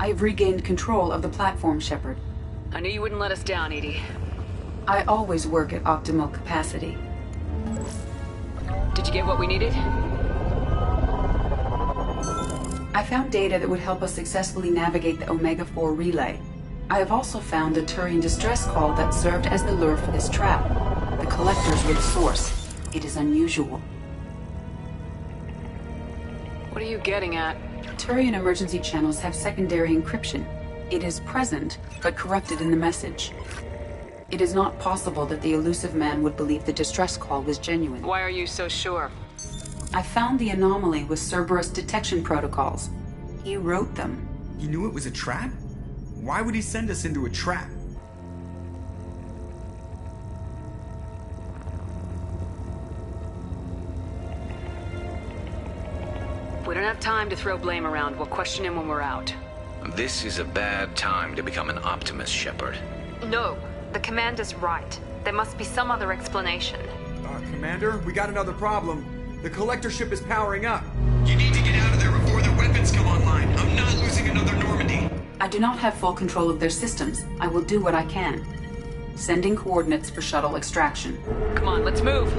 I've regained control of the platform, Shepard. I knew you wouldn't let us down, EDI. I always work at optimal capacity. Did you get what we needed? I found data that would help us successfully navigate the Omega-4 relay. I have also found a Turian distress call that served as the lure for this trap. The collectors were the source. It is unusual. What are you getting at? Turian emergency channels have secondary encryption. It is present, but corrupted in the message. It is not possible that the elusive man would believe the distress call was genuine. Why are you so sure? I found the anomaly with Cerberus detection protocols. He wrote them. He knew it was a trap? Why would he send us into a trap? We don't have time to throw blame around. We'll question him when we're out. This is a bad time to become an optimist, Shepard. No, the commander's right. There must be some other explanation. Commander, we got another problem. The collector ship is powering up. You need to get out of there before their weapons come online. I'm not losing another Normandy. I do not have full control of their systems. I will do what I can. Sending coordinates for shuttle extraction. Come on, let's move.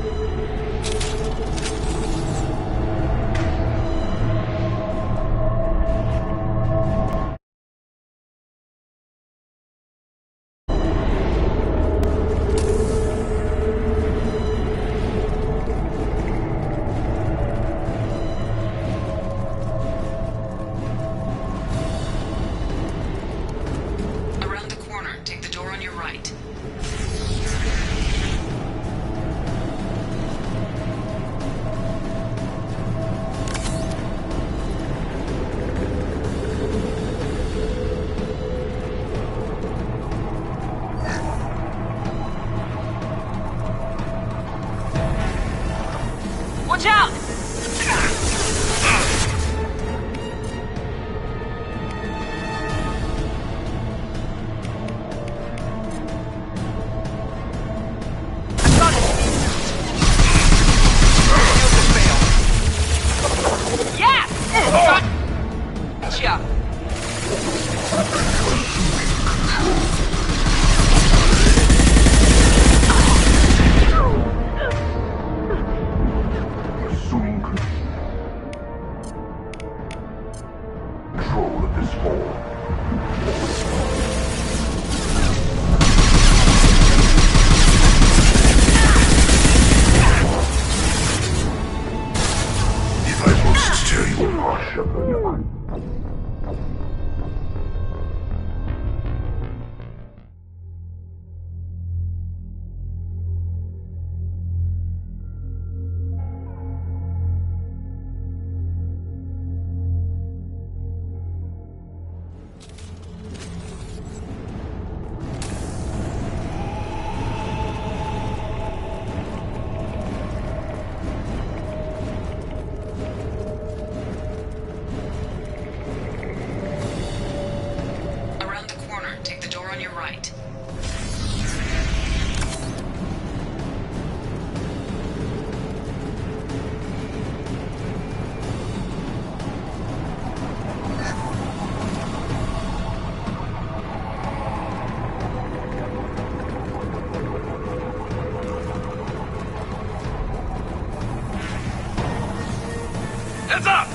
Watch out! Heads up!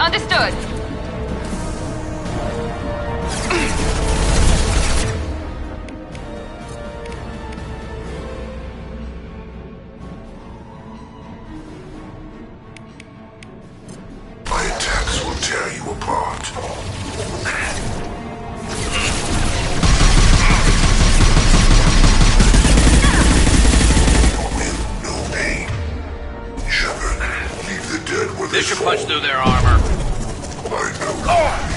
Understood. My attacks will tear you apart. With no aim. Shepard, leave the dead where This should punch through their armor. I know.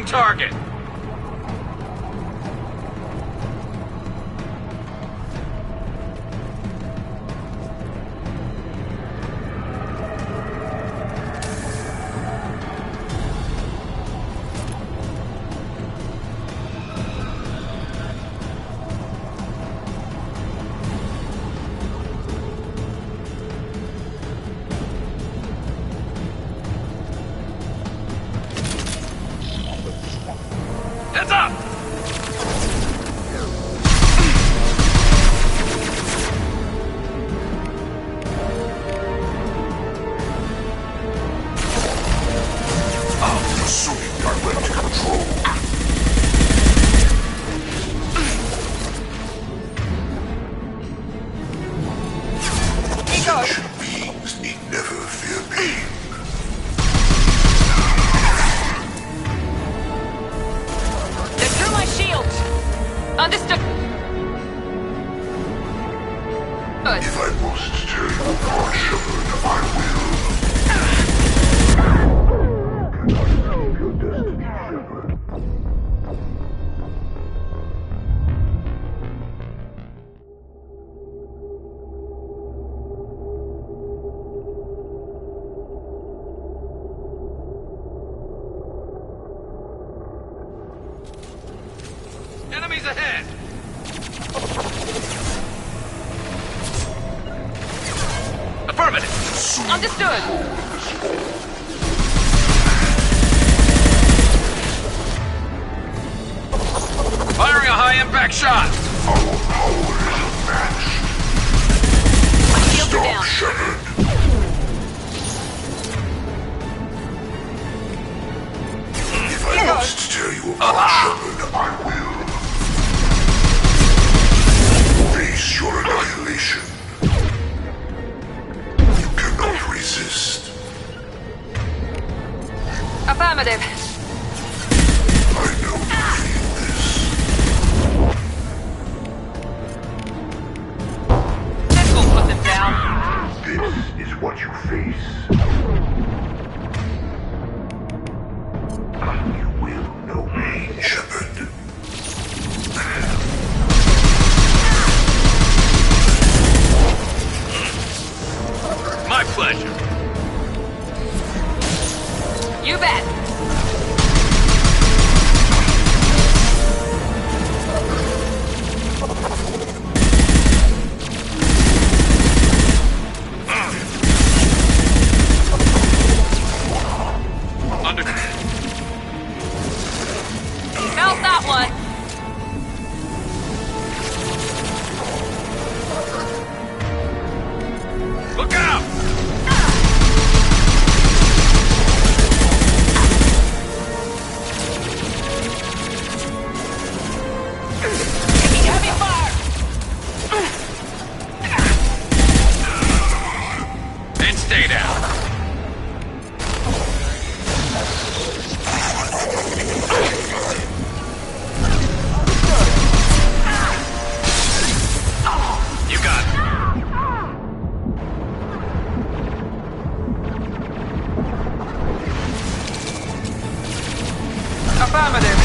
target! Heads up! I'm assuming direct control. Sentient beings need never fear pain. They're through my shield! Understood. Good. If I must tear you apart, Shepard, I will. Achieve your destiny, Shepard. Enemies ahead! Affirmative! Understood. Firing a high-impact shot! Our power is unmatched. My shields are Stop, down. Shepard. If I must tear you apart, Shepard, I will. Face your annihilation. You cannot resist. Affirmative. I know you feel this. This will put them down. This is what you face. You will know pain, Shepard. My pleasure. You bet. Under... Felt that one. Look out! Taking heavy fire. And stay down. You got it. Affirmative.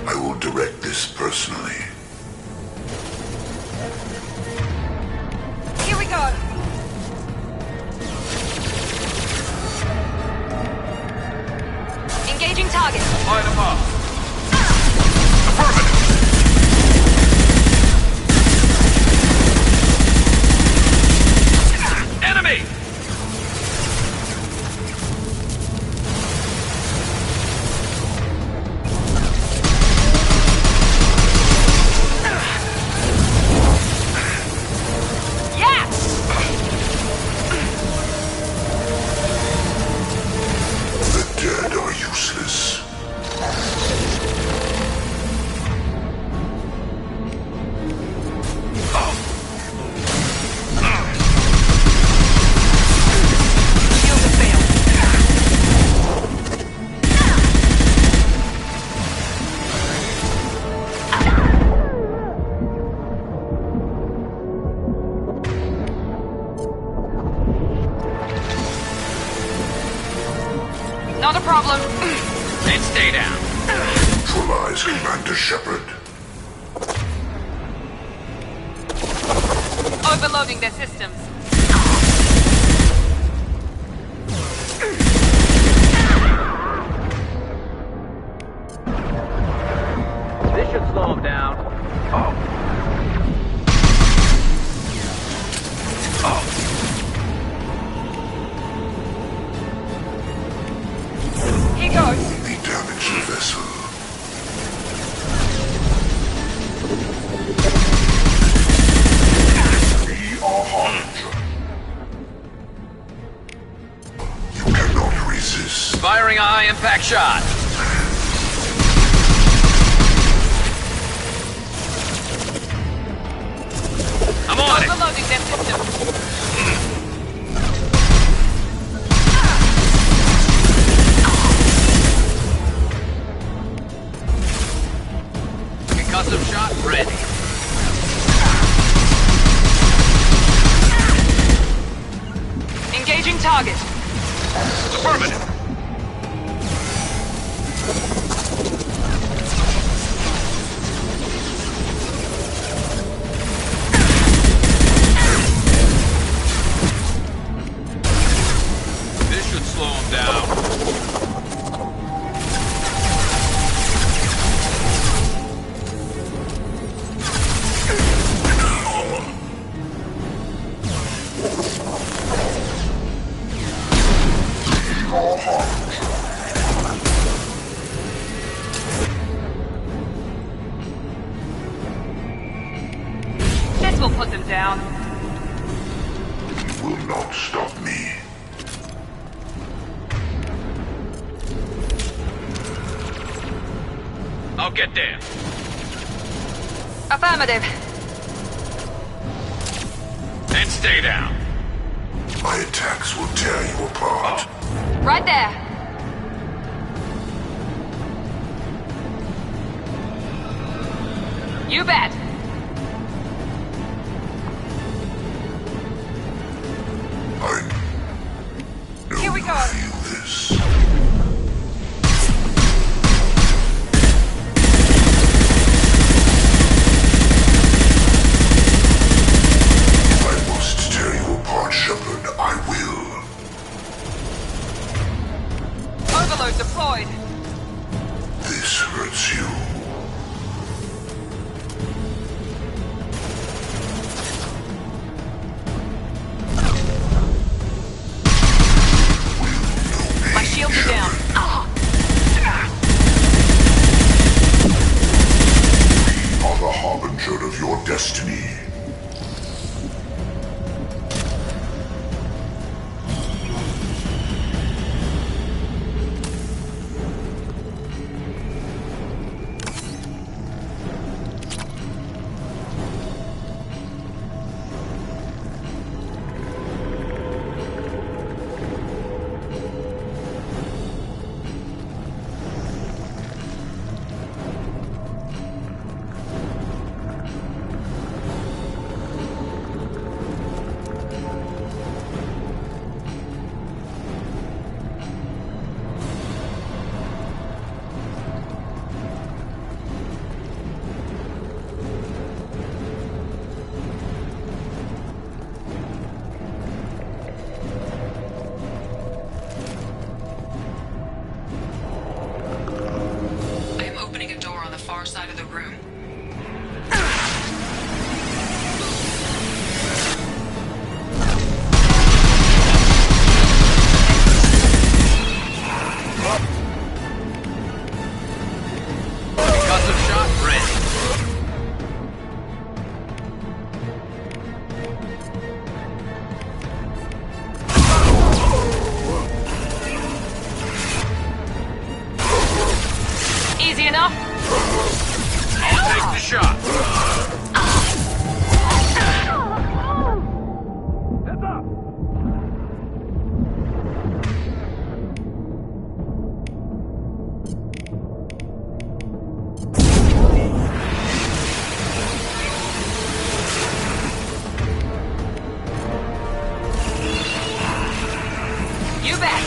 I will direct this personally. Here we go. Engaging target. Light them up. Affirmative. Enemy! Yes! The dead are useless. And stay down. Neutralize Commander Shepard. Overloading their systems. This should slow him down. Here goes. We damage the vessel. We are Harbinger. You cannot resist. Firing a high-impact shot. I'm on it. Overloading their systems. Concussive shot ready. Engaging target. Affirmative. This should slow him down. This will put them down. You will not stop me. I'll get there. Affirmative. And stay down. My attacks will tear you apart. Right there. You bet. I know Here we you go. feel this. If I must tear you apart, Shepard, I will. Overload deployed. This hurts you. My shields are down. We are the harbinger of your destiny. I am opening a door on the far side of the room. Concussive shot ready. Easy enough. I'll take the shot. You bet.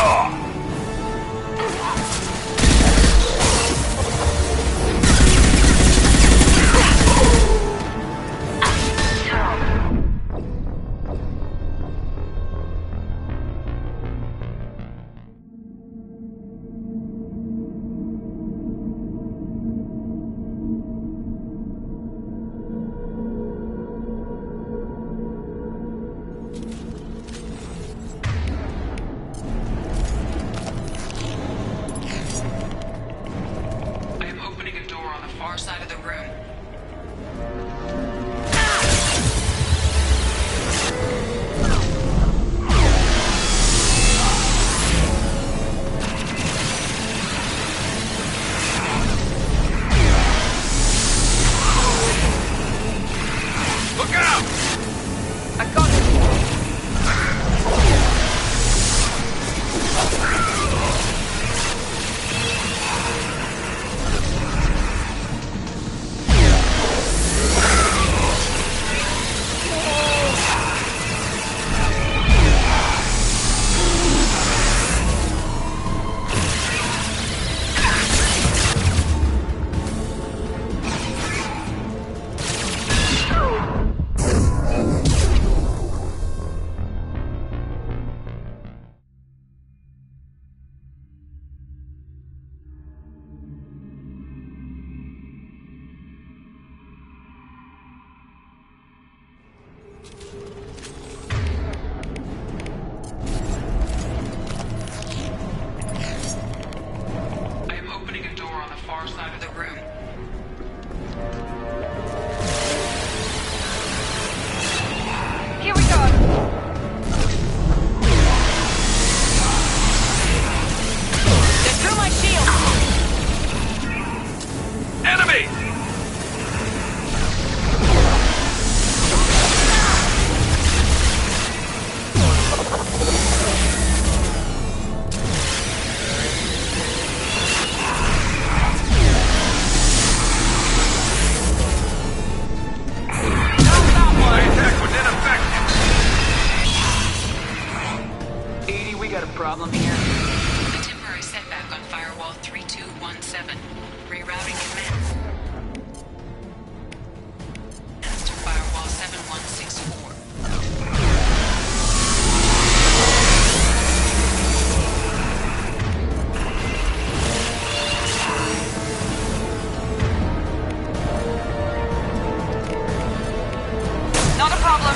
I am opening a door on the far side of the room. Look out! I got it! I am opening a door on the far side of the room. Here we go! They threw my shield! Enemy! My attack was ineffective! Edie, we got a problem here. A temporary setback on Firewall 3217. Rerouting command. To Firewall 7164. Not a problem.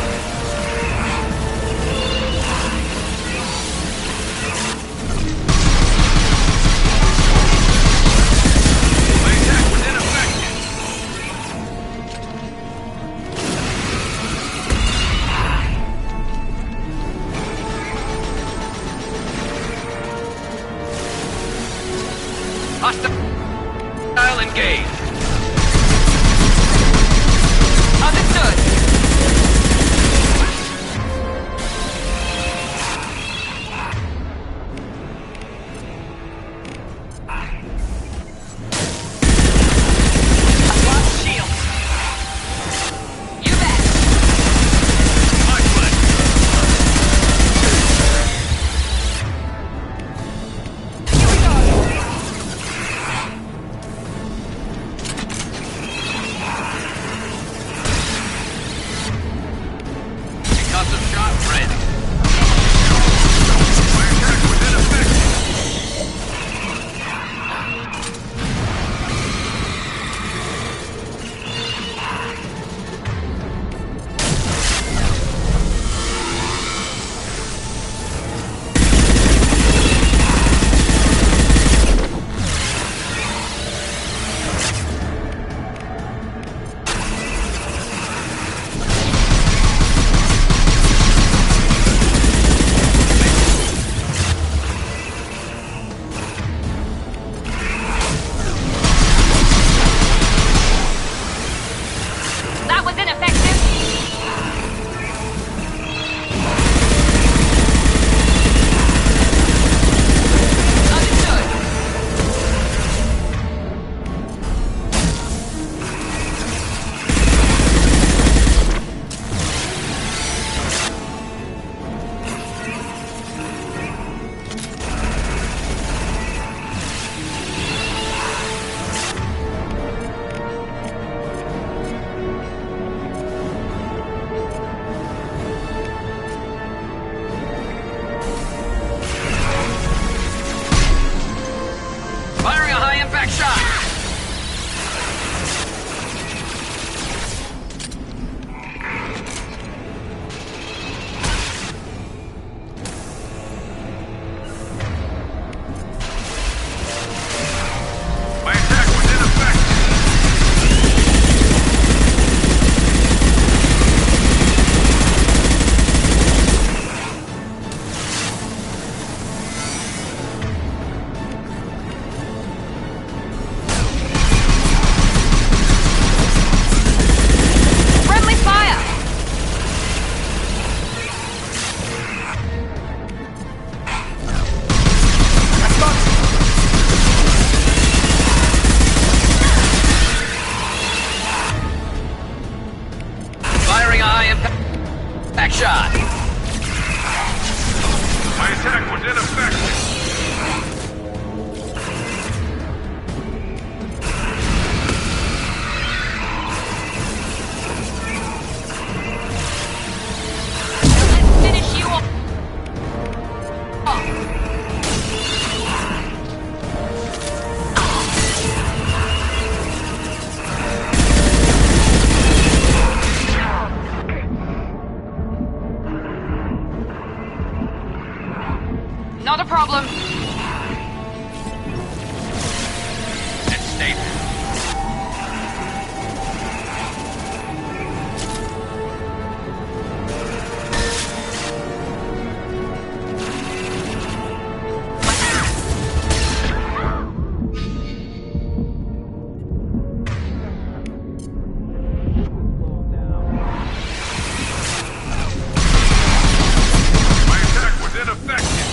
My attack was ineffective! Hostile engaged! Understood! I lost shield. You bet. My pleasure! Here we go. a problem. And stay there. My attack was ineffective.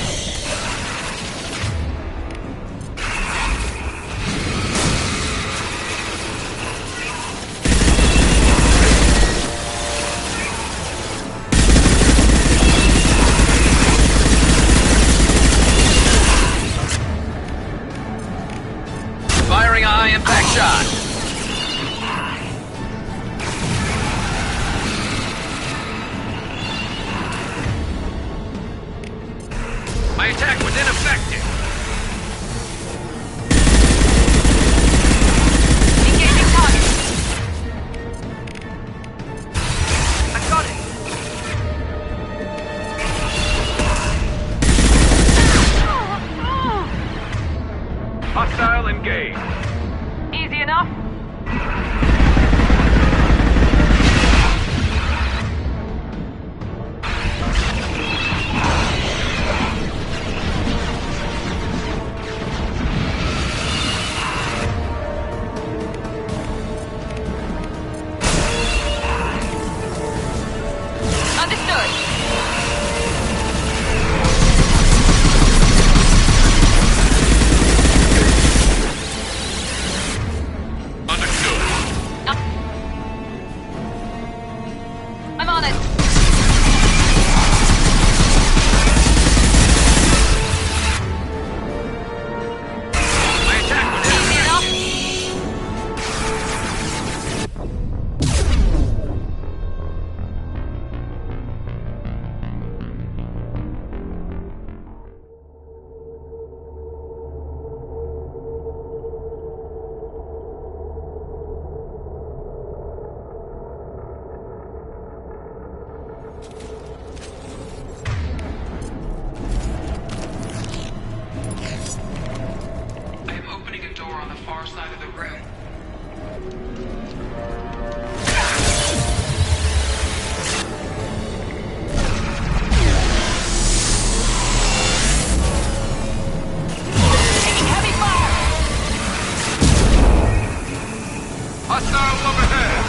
Firing a high-impact shot. My attack was ineffective. Engaging target. I got it. Hostile engaged. Easy enough. Understood. Understood. I'm on it. My attack was Easy enough. I am opening a door on the far side of the room. Taking heavy fire. Hostile up ahead.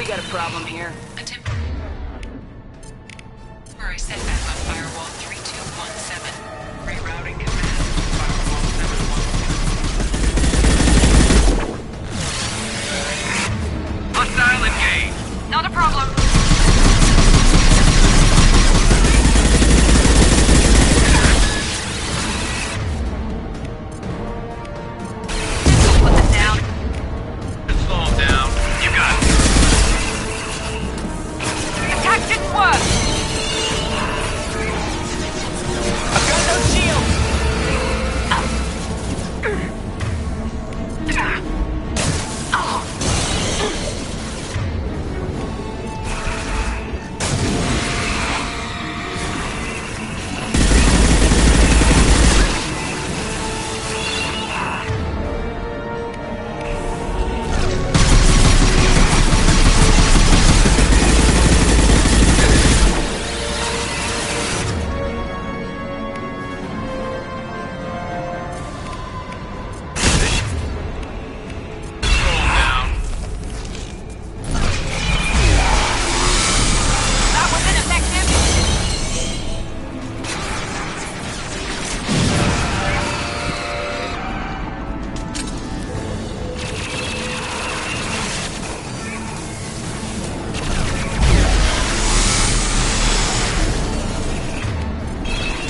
We got a problem here. A temporary setback on firewall 3217. Rerouting command. Firewall 712. Hostile engaged. Not a problem. Put them down. Slow him down. You got it. The attack didn't work. I've got no shield. That was ineffective.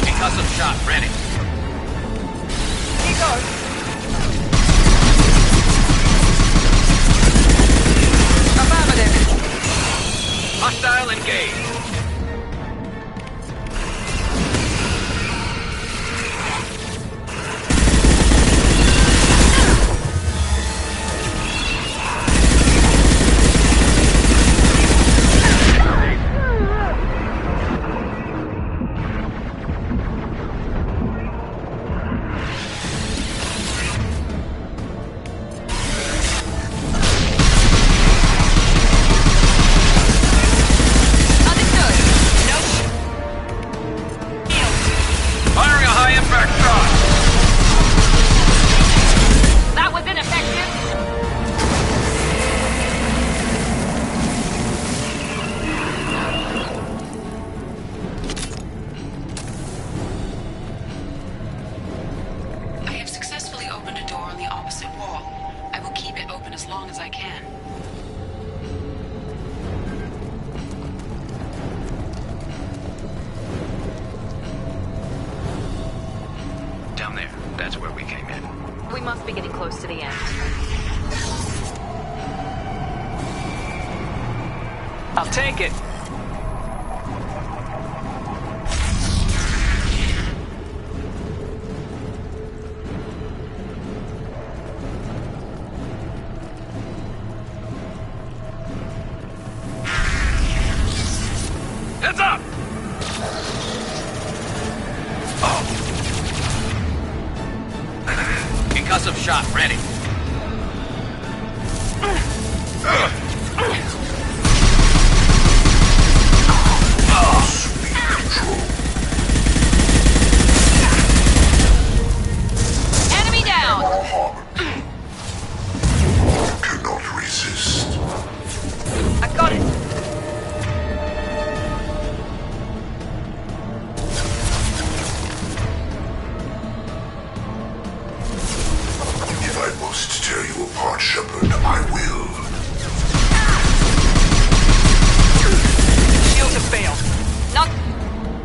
Concussive shot ready. Here goes. Affirmative. Hostile engaged. Understood. No Firing a high impact shot. That was ineffective. I have successfully opened a door on the opposite wall. I will keep it open as long as I can. Down there. That's where we came in. We must be getting close to the end. I'll take it. Heads up! Concussive shot ready. Enemy down. Cannot resist. I got it. If I must tear you apart, Shepard, I will. Shields have failed. Not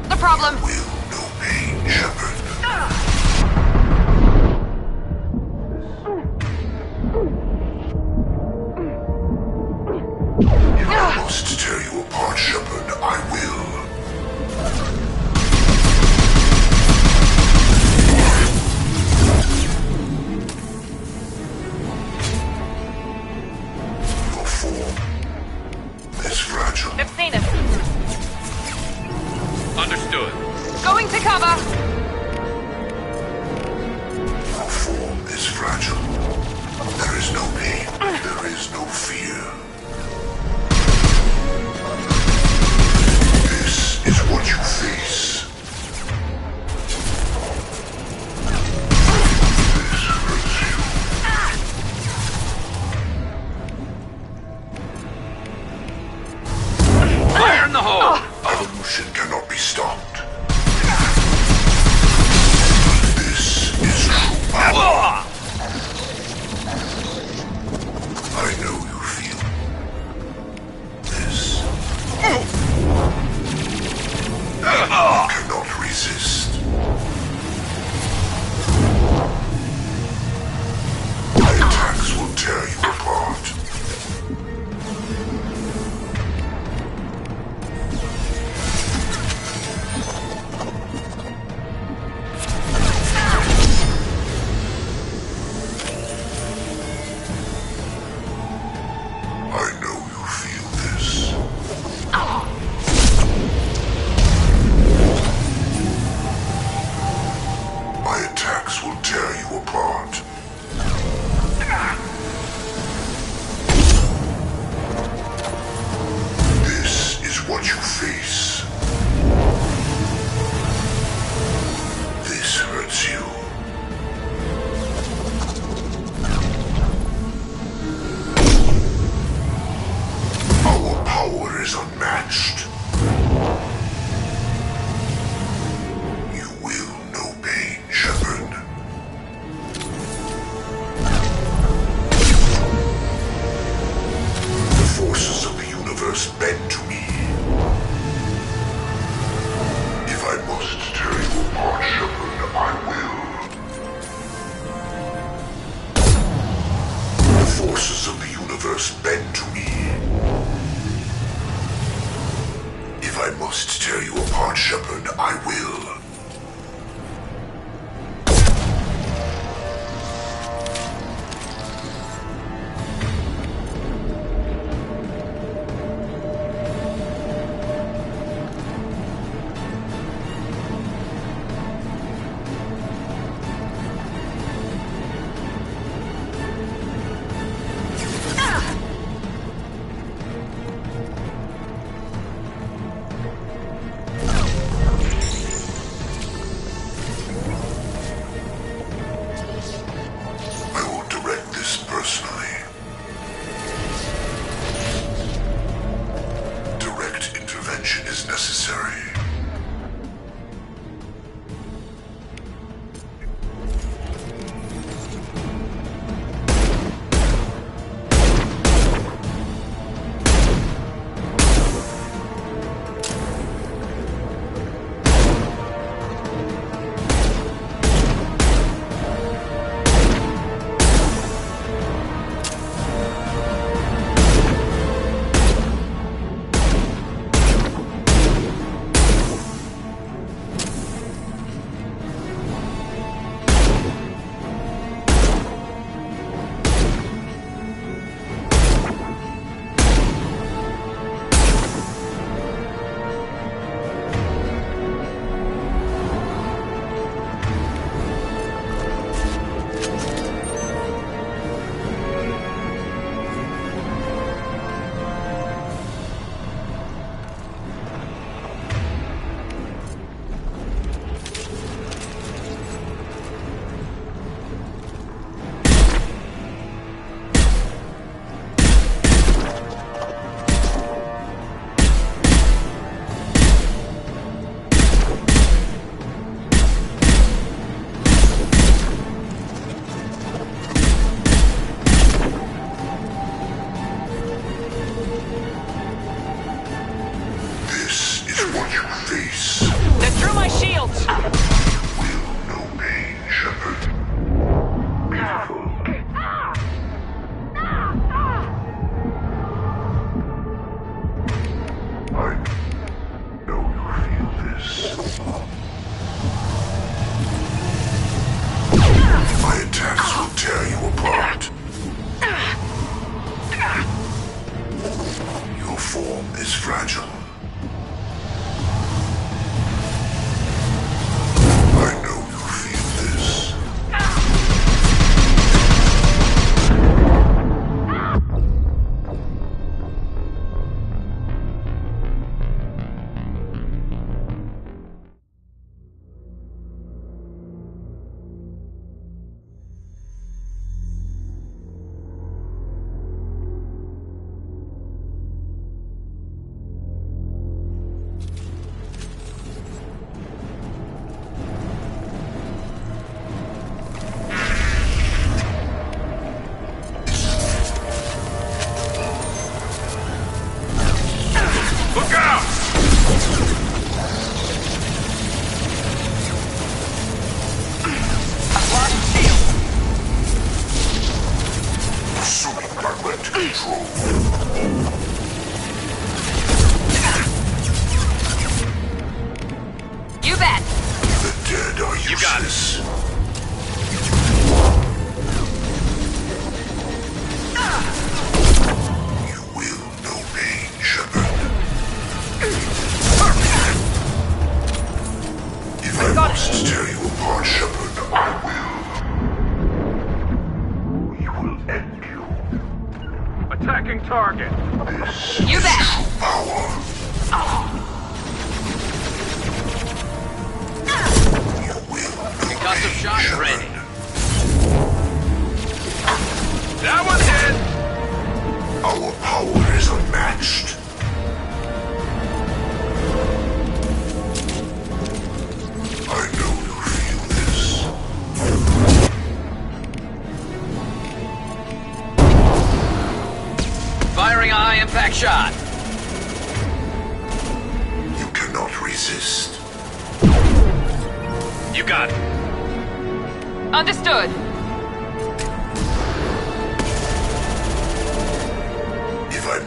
the problem. Will no pain, Shepard. If I must tear you apart, Shepard, I will. Your form is fragile. I've seen him. Understood. Going to cover. Your form is fragile. There is no pain. There is no fear. This is what you face. This hurts you. revolution cannot be stopped. This is true power. I know you feel this. You cannot resist. My attacks will tear you apart. I know you feel this. My attacks will tear you apart. This is what you face. This hurts you. Our power is unmatched. You will know pain, Shepard. The forces of the universe bend to me. If I must tear you apart, Shepard, I will. The forces of the universe bend to me. If I must tear you apart, Shepard, I will. I will direct this personally. Direct intervention is necessary. This is what you face. They're through my shields! Will no pain, Shepard. Careful. I know you feel this. My attacks will tear you apart. Your form is fragile. I know you feel this. must tear you apart, Shepard, I will. We will end you. Attacking target. This You is bet. true power. You will know Concussive pain, shot Shepard. ready. That one hit! Our power is unmatched. I know you feel this. Firing a high-impact shot. You cannot resist. You got it. Understood. If I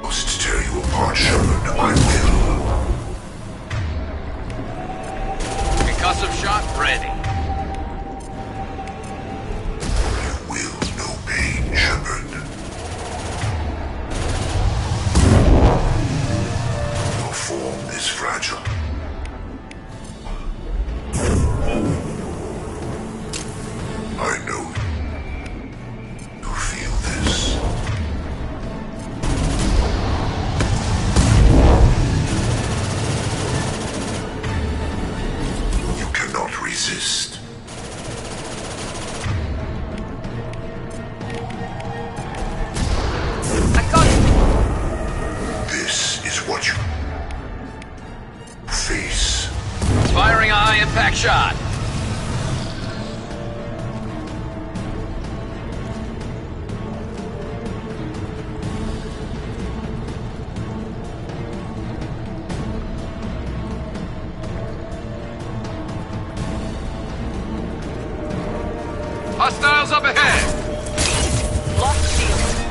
must tear you apart, Shepard, I will. Concussive shot ready. You will know pain, Shepard. Your form is fragile. I know you feel this. You cannot resist. I got it. This is what you face. Firing a high-impact shot. Hostiles up ahead! Lost shield.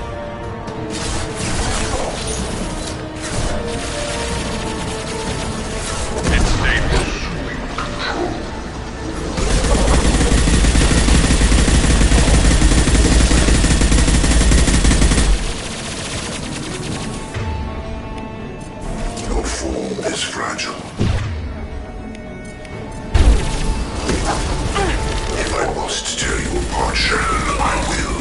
It's stable. Your form is fragile. If I must tear you apart, Shepard, I will.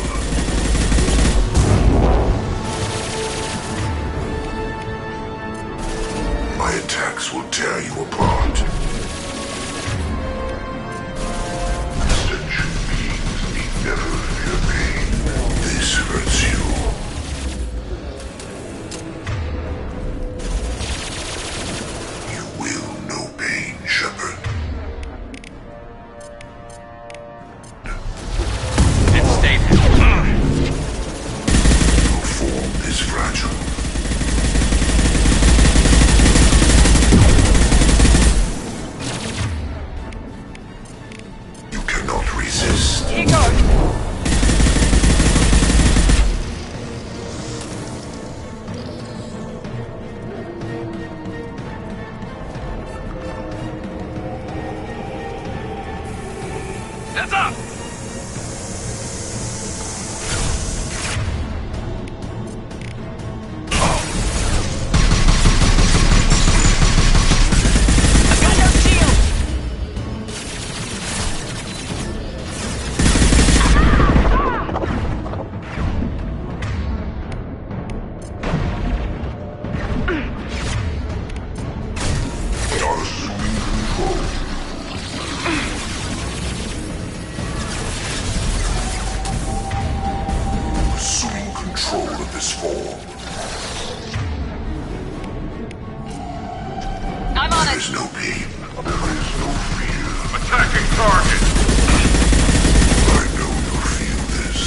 My attacks will tear you apart. Sentient beings need never fear pain. This hurts you. You will know pain, Shepard. It's stable. Your form is fragile. You cannot resist. Here goes. Heads up! I got no shield. Assuming control of this form. I'm on There it. is no pain. There is no fear. Attacking target. I know you feel this.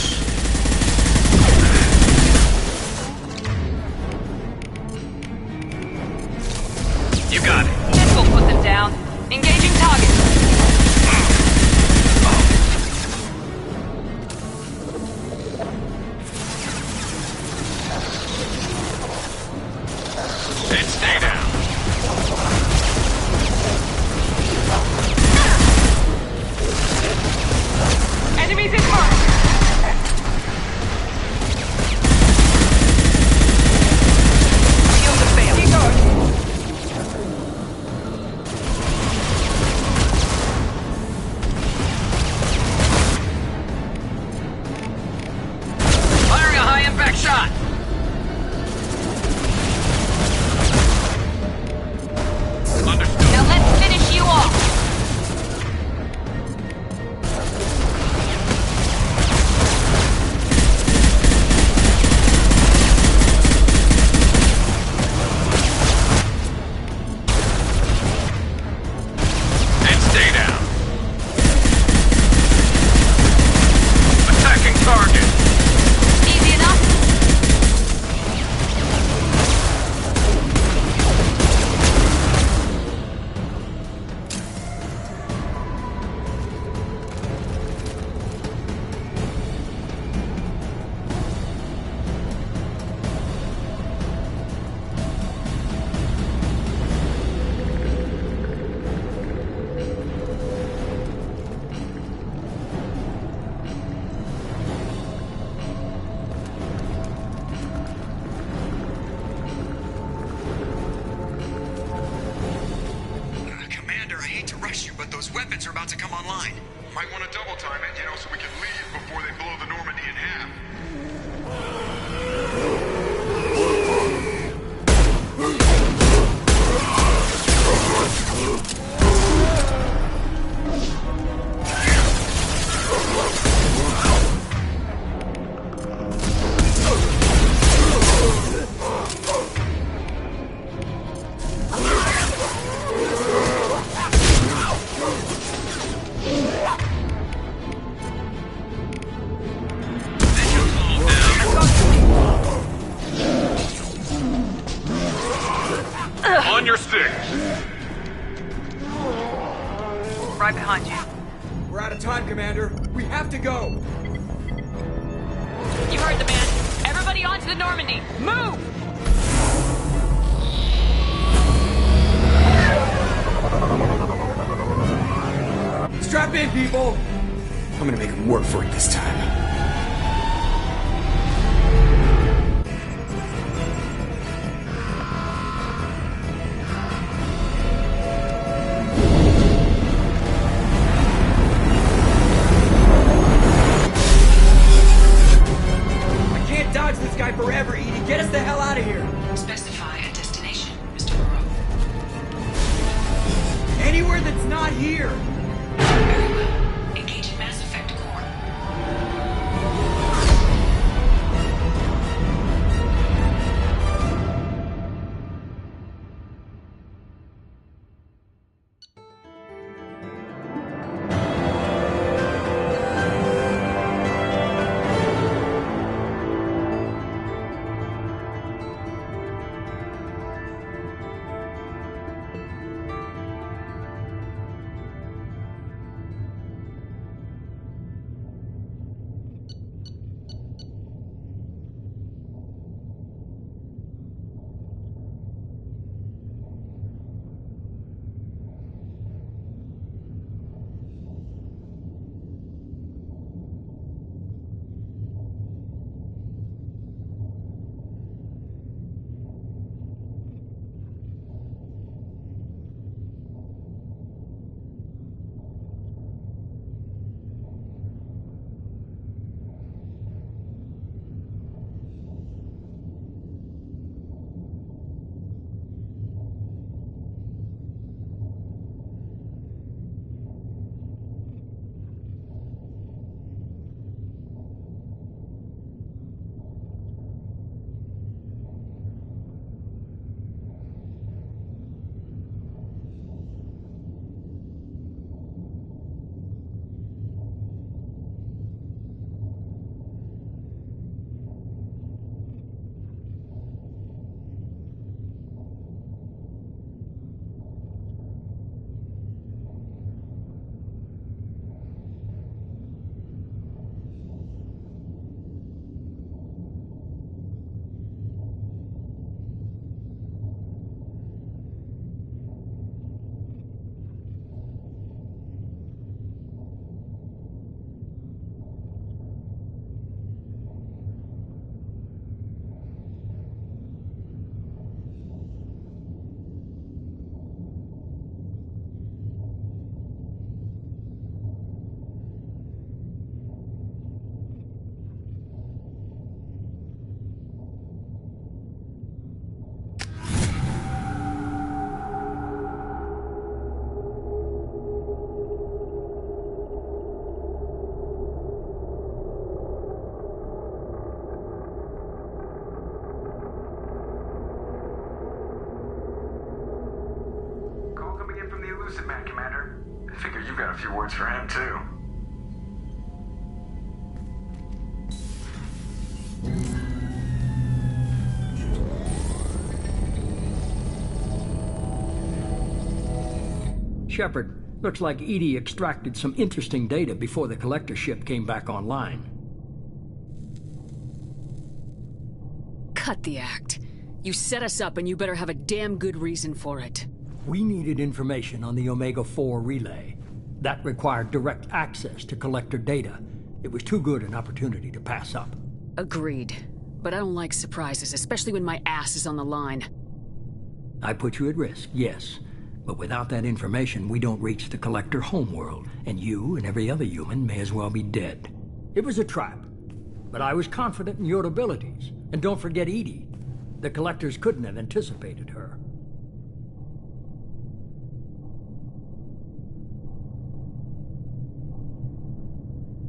You got it. This will put them down. Engaging target. And stay down. Enemies in mark. Shield to fail. Here goes. weapons are about to come online. Might want to double time it, so we can leave before they blow the Normandy in half. On your sticks. Right behind you. We're out of time, Commander. We have to go. You heard the man. Everybody onto the Normandy. Move! Strap in, people. I'm gonna make them work for it this time. Forever, Edie. Get us the hell out of here. Specify a destination, Mr. Moreau. Anywhere that's not here. Very well. Engaging Mass Effect core. Man, Commander. I figure you've got a few words for him, too. Shepard, looks like EDI extracted some interesting data before the collector ship came back online. Cut the act. You set us up and you better have a damn good reason for it. We needed information on the Omega-4 relay. That required direct access to collector data. It was too good an opportunity to pass up. Agreed. But I don't like surprises, especially when my ass is on the line. I put you at risk, yes. But without that information, we don't reach the Collector homeworld, and you and every other human may as well be dead. It was a trap, but I was confident in your abilities. And don't forget EDI. The Collectors couldn't have anticipated her.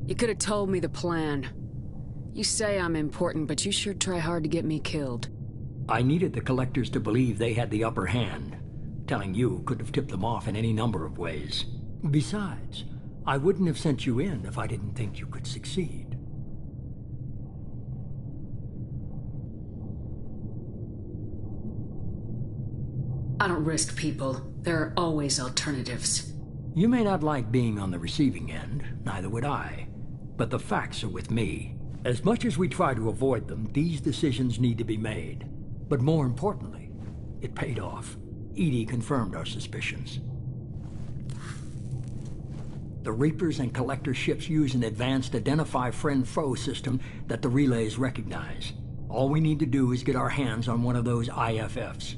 You could have told me the plan. You say I'm important, but you sure try hard to get me killed. I needed the Collectors to believe they had the upper hand. Telling you could have tipped them off in any number of ways. Besides, I wouldn't have sent you in if I didn't think you could succeed. I don't risk people. There are always alternatives. You may not like being on the receiving end, neither would I. But the facts are with me. As much as we try to avoid them, these decisions need to be made. But more importantly, it paid off. EDI confirmed our suspicions. The Reapers and Collector ships use an advanced Identify Friend-Foe system that the relays recognize. All we need to do is get our hands on one of those IFFs.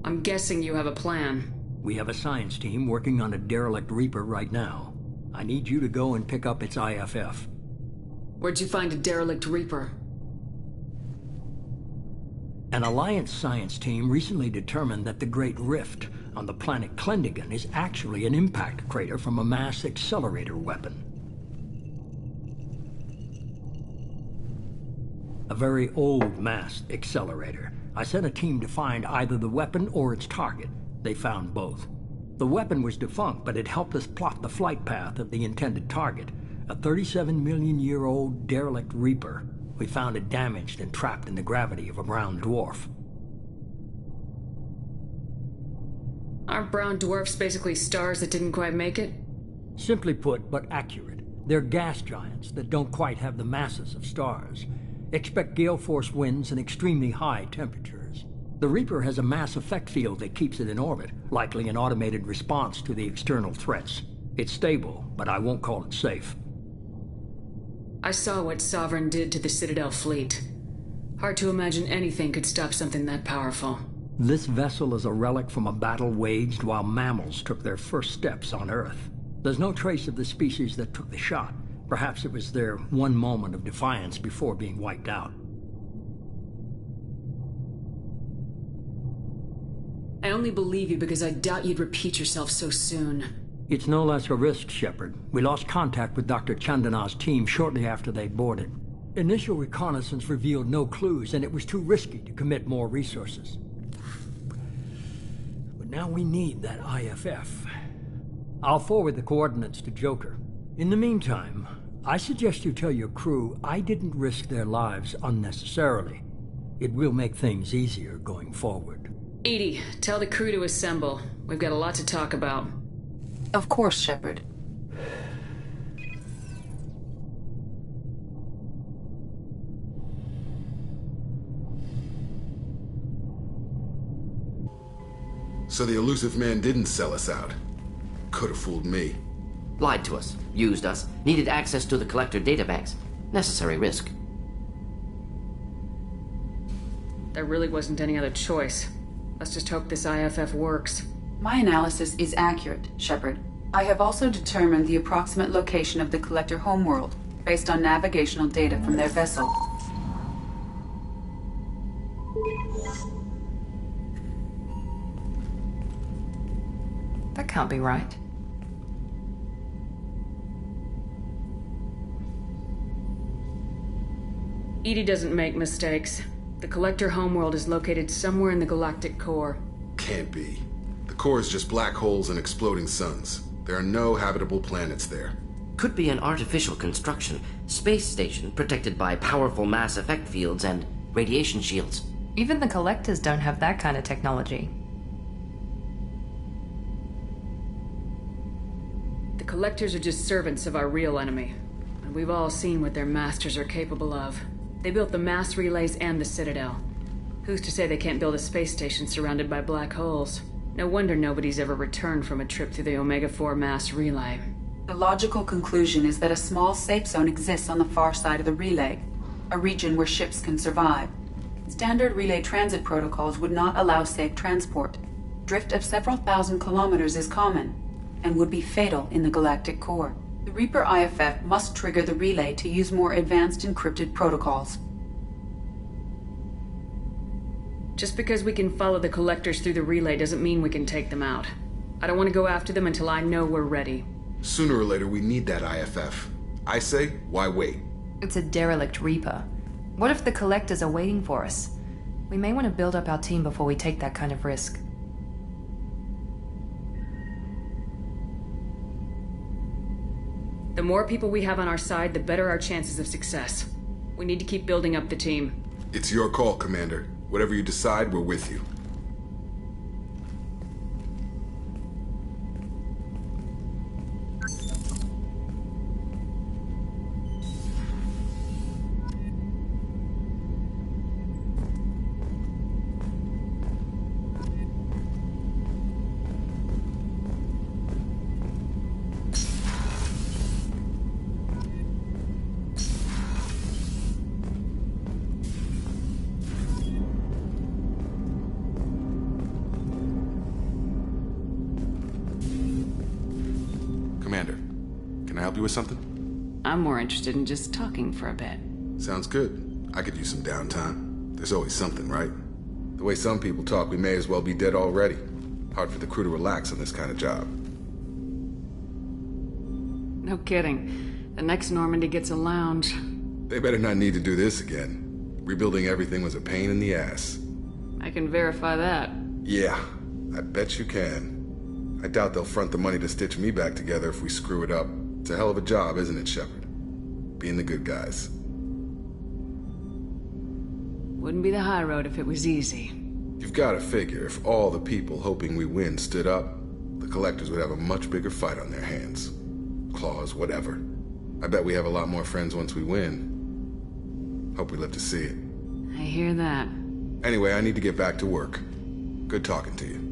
I'm guessing you have a plan. We have a science team working on a derelict Reaper right now. I need you to go and pick up its IFF. Where'd you find a derelict Reaper? An Alliance science team recently determined that the Great Rift on the planet Klendagon is actually an impact crater from a mass accelerator weapon. A very old mass accelerator. I sent a team to find either the weapon or its target. They found both. The weapon was defunct, but it helped us plot the flight path of the intended target, a 37-million-year-old derelict Reaper. We found it damaged and trapped in the gravity of a brown dwarf. Aren't brown dwarfs basically stars that didn't quite make it? Simply put, but accurate. They're gas giants that don't quite have the masses of stars. Expect gale force winds and extremely high temperatures. The Reaper has a mass effect field that keeps it in orbit, likely an automated response to the external threats. It's stable, but I won't call it safe. I saw what Sovereign did to the Citadel fleet. Hard to imagine anything could stop something that powerful. This vessel is a relic from a battle waged while mammals took their first steps on Earth. There's no trace of the species that took the shot. Perhaps it was their one moment of defiance before being wiped out. I only believe you because I doubt you'd repeat yourself so soon. It's no less a risk, Shepard. We lost contact with Dr. Chandana's team shortly after they'd boarded. Initial reconnaissance revealed no clues, and it was too risky to commit more resources. But now we need that IFF. I'll forward the coordinates to Joker. In the meantime, I suggest you tell your crew I didn't risk their lives unnecessarily. It will make things easier going forward. EDI, tell the crew to assemble. We've got a lot to talk about. Of course, Shepard. So the elusive man didn't sell us out. Could have fooled me. Lied to us, used us, needed access to the Collector databanks. Necessary risk. There really wasn't any other choice. Let's just hope this IFF works. My analysis is accurate, Shepard. I have also determined the approximate location of the Collector homeworld, based on navigational data from their vessel. That can't be right. EDI doesn't make mistakes. The Collector homeworld is located somewhere in the galactic core. Can't be. The core is just black holes and exploding suns. There are no habitable planets there. Could be an artificial construction, space station protected by powerful mass effect fields and radiation shields. Even the Collectors don't have that kind of technology. The Collectors are just servants of our real enemy, and we've all seen what their masters are capable of. They built the mass relays and the Citadel. Who's to say they can't build a space station surrounded by black holes? No wonder nobody's ever returned from a trip through the Omega-4 mass relay. The logical conclusion is that a small safe zone exists on the far side of the relay, a region where ships can survive. Standard relay transit protocols would not allow safe transport. Drift of several thousand kilometers is common, and would be fatal in the galactic core. The Reaper IFF must trigger the relay to use more advanced encrypted protocols. Just because we can follow the Collectors through the relay doesn't mean we can take them out. I don't want to go after them until I know we're ready. Sooner or later, we need that IFF. I say, why wait? It's a derelict Reaper. What if the Collectors are waiting for us? We may want to build up our team before we take that kind of risk. The more people we have on our side, the better our chances of success. We need to keep building up the team. It's your call, Commander. Whatever you decide, we're with you. Commander, can I help you with something? I'm more interested in just talking for a bit. Sounds good. I could use some downtime. There's always something, right? The way some people talk, we may as well be dead already. Hard for the crew to relax on this kind of job. No kidding. The next Normandy gets a lounge. They better not need to do this again. Rebuilding everything was a pain in the ass. I can verify that. Yeah, I bet you can. I doubt they'll front the money to stitch me back together if we screw it up. It's a hell of a job, isn't it, Shepard? Being the good guys. Wouldn't be the high road if it was easy. You've got to figure if all the people hoping we win stood up, the Collectors would have a much bigger fight on their hands. Claws, whatever. I bet we have a lot more friends once we win. Hope we live to see it. I hear that. Anyway, I need to get back to work. Good talking to you.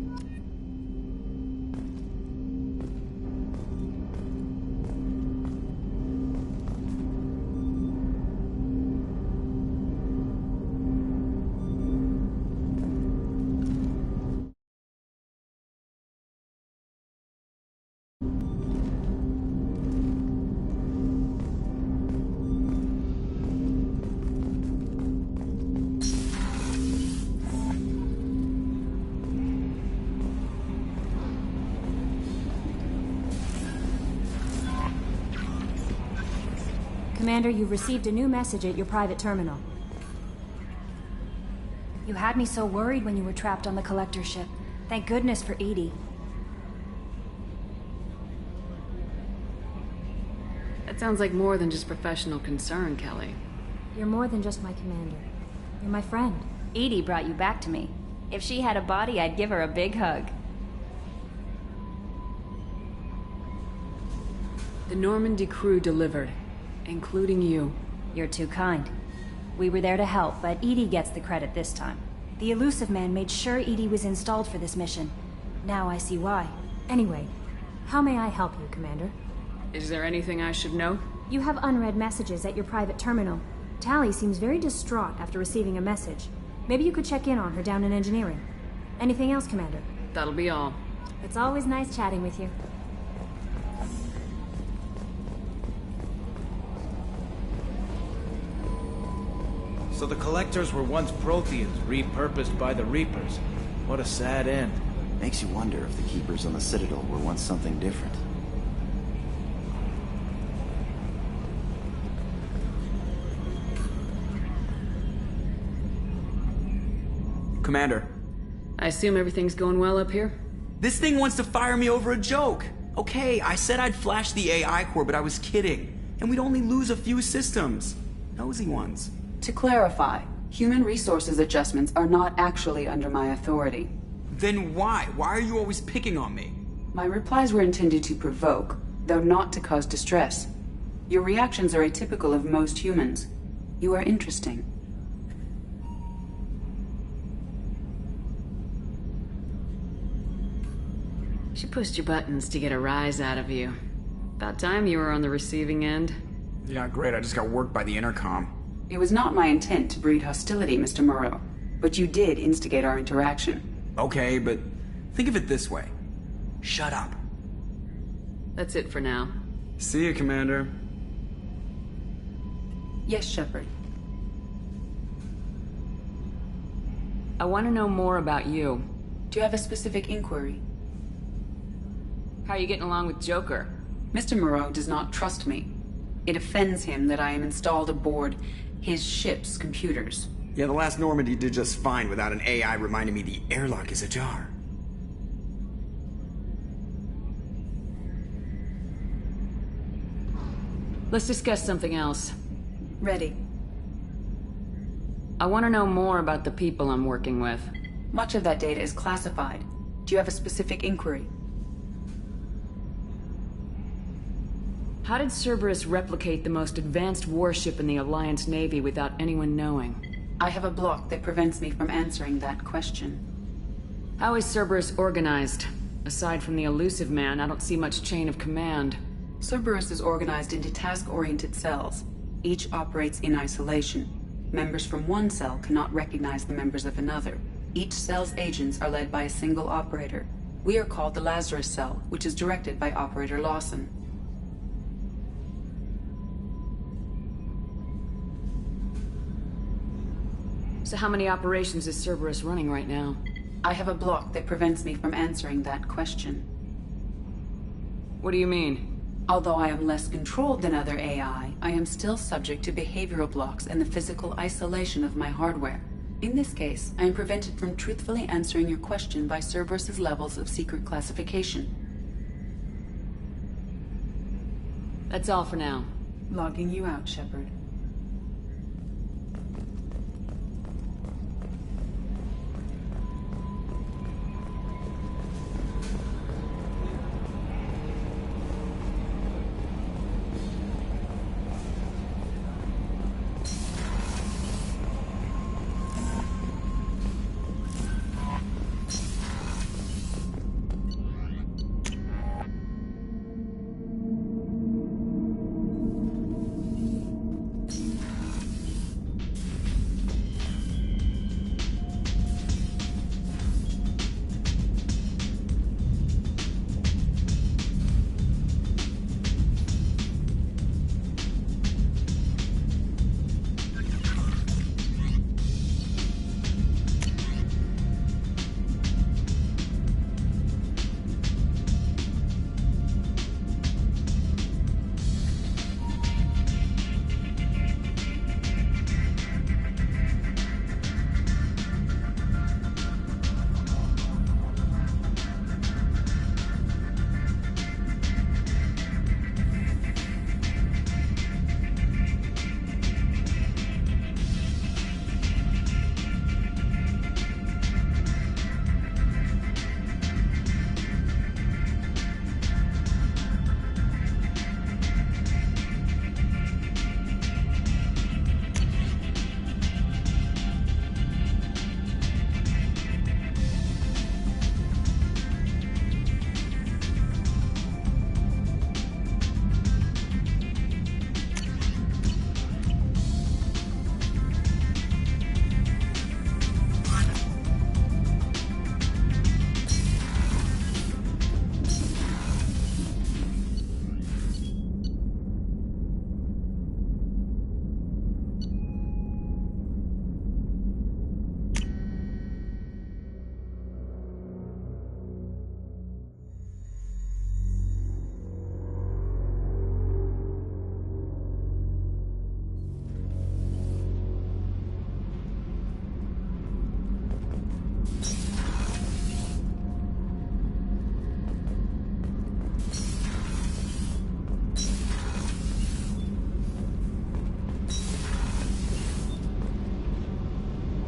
Commander, you've received a new message at your private terminal. You had me so worried when you were trapped on the Collector ship. Thank goodness for EDI. That sounds like more than just professional concern, Kelly. You're more than just my commander. You're my friend. EDI brought you back to me. If she had a body, I'd give her a big hug. The Normandy crew delivered, including you. You're too kind. We were there to help, but EDI gets the credit this time. The Illusive Man made sure EDI was installed for this mission. Now I see why. Anyway, how may I help you, Commander? Is there anything I should know? You have unread messages at your private terminal. Tali seems very distraught after receiving a message. Maybe you could check in on her down in engineering. Anything else, Commander? That'll be all. It's always nice chatting with you. So the Collectors were once Protheans, repurposed by the Reapers. What a sad end. Makes you wonder if the Keepers on the Citadel were once something different. Commander. I assume everything's going well up here? This thing wants to fire me over a joke. Okay, I said I'd flash the AI core, but I was kidding. And we'd only lose a few systems. Nosy ones. To clarify, human resources adjustments are not actually under my authority. Then why? Why are you always picking on me? My replies were intended to provoke, though not to cause distress. Your reactions are atypical of most humans. You are interesting. She pushed your buttons to get a rise out of you. About time you were on the receiving end. Yeah, great. I just got worked by the intercom. It was not my intent to breed hostility, Mr. Moreau, but you did instigate our interaction. Okay, but think of it this way. Shut up. That's it for now. See you, Commander. Yes, Shepard. I want to know more about you. Do you have a specific inquiry? How are you getting along with Joker? Mr. Moreau does not trust me. It offends him that I am installed aboard his ship's computers. Yeah, the last Normandy did just fine without an AI reminding me the airlock is ajar. Let's discuss something else. Ready. I want to know more about the people I'm working with. Much of that data is classified. Do you have a specific inquiry? How did Cerberus replicate the most advanced warship in the Alliance Navy without anyone knowing? I have a block that prevents me from answering that question. How is Cerberus organized? Aside from the elusive man, I don't see much chain of command. Cerberus is organized into task-oriented cells. Each operates in isolation. Members from one cell cannot recognize the members of another. Each cell's agents are led by a single operator. We are called the Lazarus Cell, which is directed by Operator Lawson. So how many operations is Cerberus running right now? I have a block that prevents me from answering that question. What do you mean? Although I am less controlled than other AI, I am still subject to behavioral blocks and the physical isolation of my hardware. In this case, I am prevented from truthfully answering your question by Cerberus's levels of secret classification. That's all for now. Logging you out, Shepard.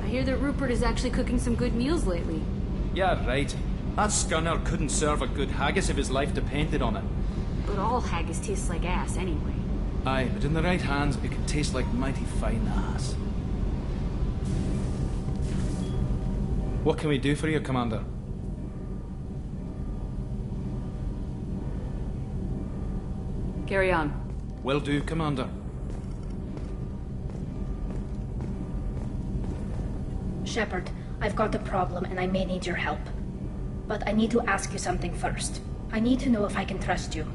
I hear that Rupert is actually cooking some good meals lately. Yeah, right. That scunner couldn't serve a good haggis if his life depended on it. But all haggis tastes like ass anyway. Aye, but in the right hands, it can taste like mighty fine ass. What can we do for you, Commander? Carry on. Will do, Commander. Shepard, I've got a problem and I may need your help. But I need to ask you something first. I need to know if I can trust you.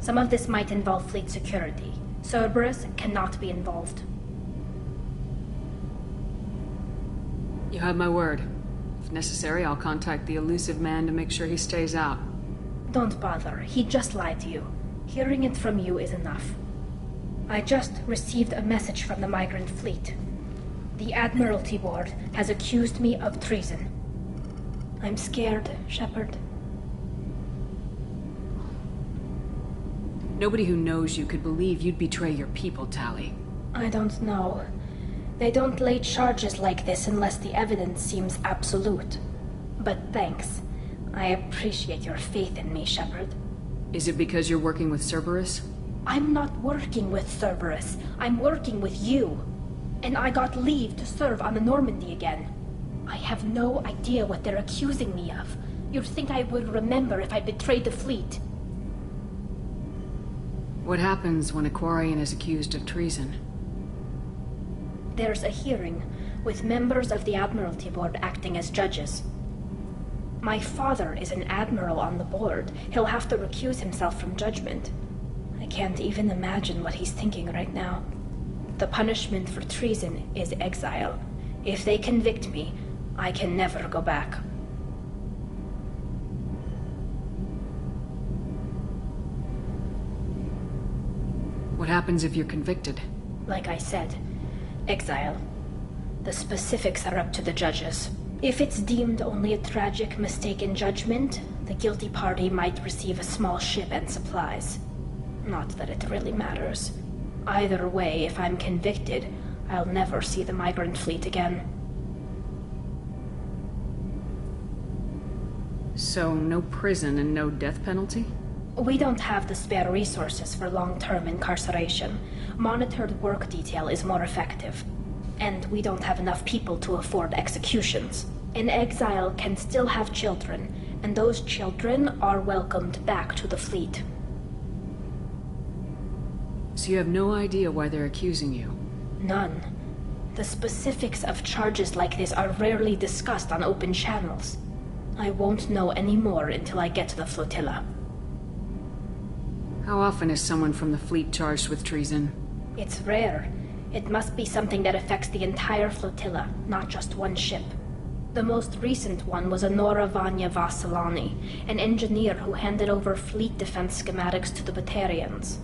Some of this might involve fleet security. Cerberus cannot be involved. You have my word. If necessary, I'll contact the elusive man to make sure he stays out. Don't bother. He just lied to you. Hearing it from you is enough. I just received a message from the migrant fleet. The Admiralty Board has accused me of treason. I'm scared, Shepard. Nobody who knows you could believe you'd betray your people, Tali. I don't know. They don't lay charges like this unless the evidence seems absolute. But thanks. I appreciate your faith in me, Shepard. Is it because you're working with Cerberus? I'm not working with Cerberus. I'm working with you. And I got leave to serve on the Normandy again. I have no idea what they're accusing me of. You'd think I would remember if I betrayed the fleet. What happens when a Quarian is accused of treason? There's a hearing, with members of the Admiralty Board acting as judges. My father is an admiral on the board. He'll have to recuse himself from judgment. I can't even imagine what he's thinking right now. The punishment for treason is exile. If they convict me, I can never go back. What happens if you're convicted? Like I said, exile. The specifics are up to the judges. If it's deemed only a tragic mistake in judgment, the guilty party might receive a small ship and supplies. Not that it really matters. Either way, if I'm convicted, I'll never see the migrant fleet again. So, no prison and no death penalty? We don't have the spare resources for long-term incarceration. Monitored work detail is more effective. And we don't have enough people to afford executions. An exile can still have children, and those children are welcomed back to the fleet. So you have no idea why they're accusing you? None. The specifics of charges like this are rarely discussed on open channels. I won't know any more until I get to the flotilla. How often is someone from the fleet charged with treason? It's rare. It must be something that affects the entire flotilla, not just one ship. The most recent one was Anora Vanya Vassilani, an engineer who handed over fleet defense schematics to the Batarians.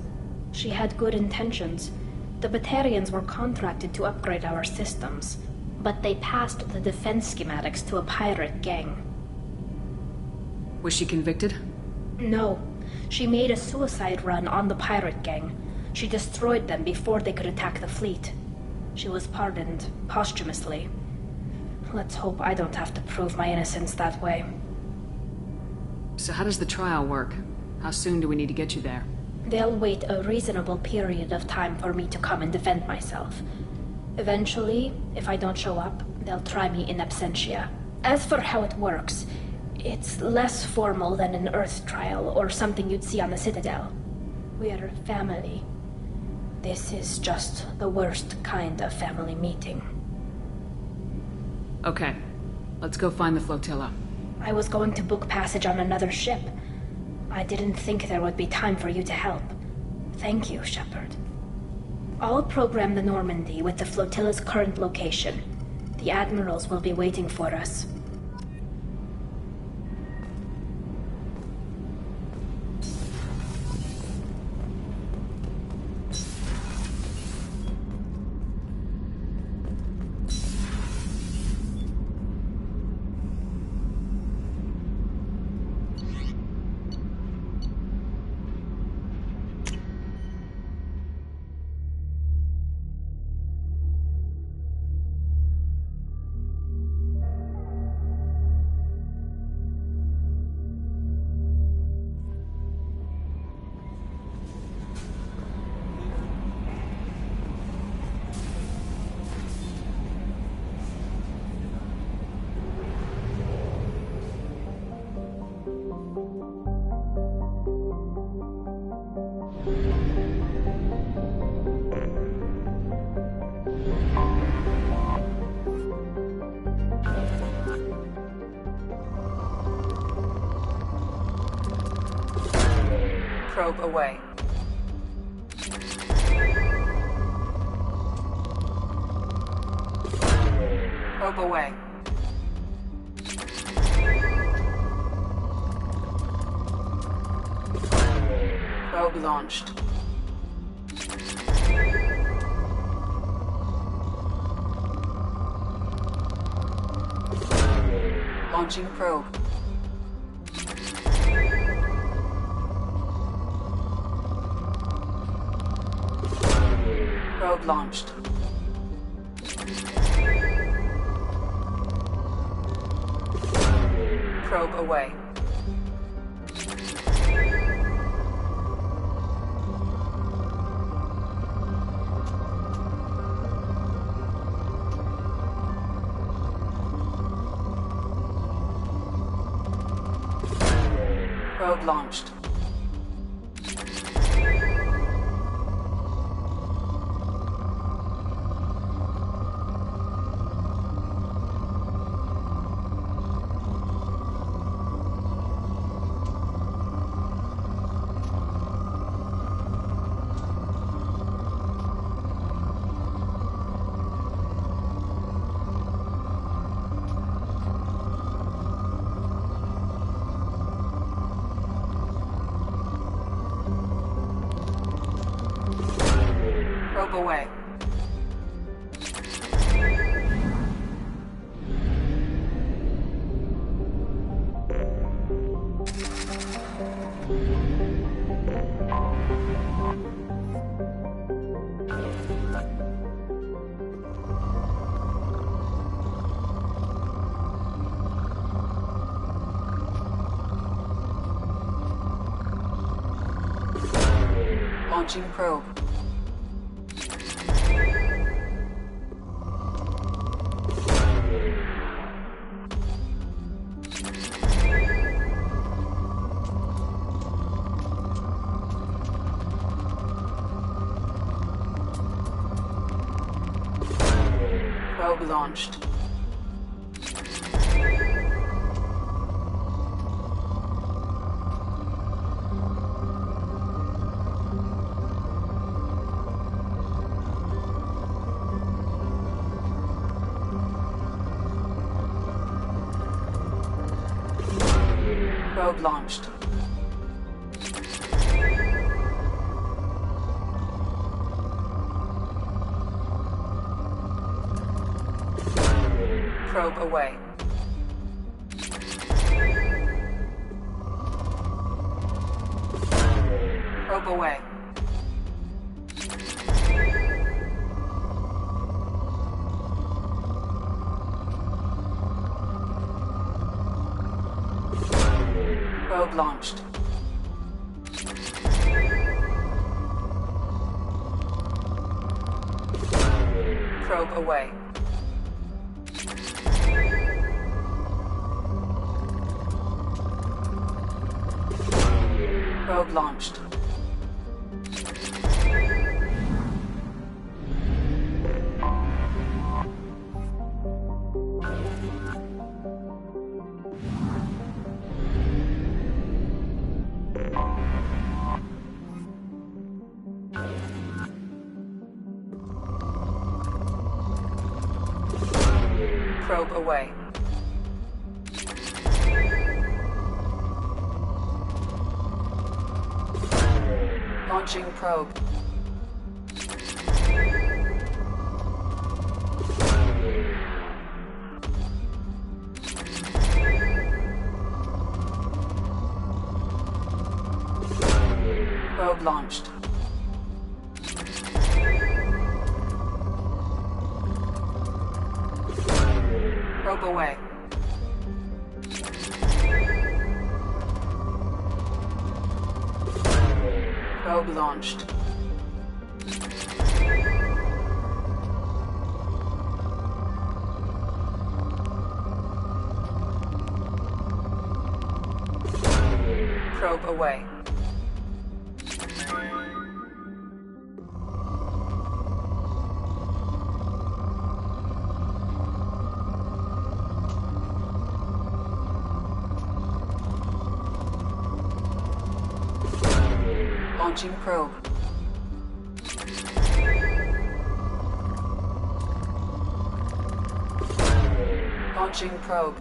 She had good intentions. The Batarians were contracted to upgrade our systems, but they passed the defense schematics to a pirate gang. Was she convicted? No. She made a suicide run on the pirate gang. She destroyed them before they could attack the fleet. She was pardoned posthumously. Let's hope I don't have to prove my innocence that way. So how does the trial work? How soon do we need to get you there? They'll wait a reasonable period of time for me to come and defend myself. Eventually, if I don't show up, they'll try me in absentia. As for how it works, it's less formal than an Earth trial or something you'd see on the Citadel. We're family. This is just the worst kind of family meeting. Okay, let's go find the flotilla. I was going to book passage on another ship. I didn't think there would be time for you to help. Thank you, Shepard. I'll program the Normandy with the flotilla's current location. The admirals will be waiting for us. Probe away. Probe away. Probe launched. Launching probe. Probe launched. Probe away. Probe launched. Probe away. Launching probe. Probe launched. Probe launched. Probe away. Probe away. Probe launched. Probe away. Probe launched. Probe away. Launching probe. Probe launched. Probe away. Probe launched. Probe away. Launching probe. Launching probe.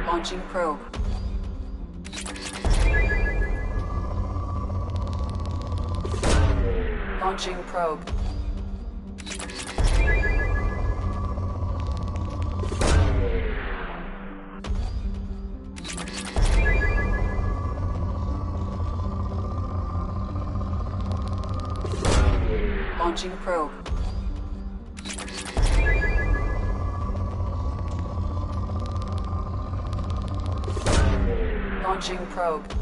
Launching probe. Launching probe. Launching probe. Launching probe.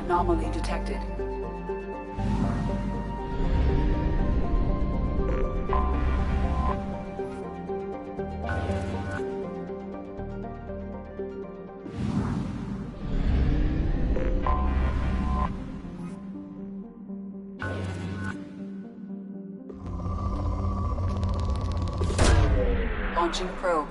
Anomaly detected. Launching probe.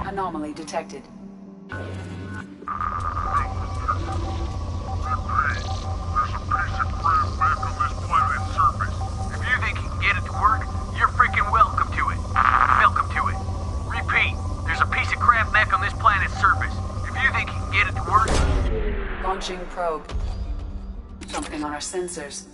Anomaly detected. Launching probe. Something on our sensors.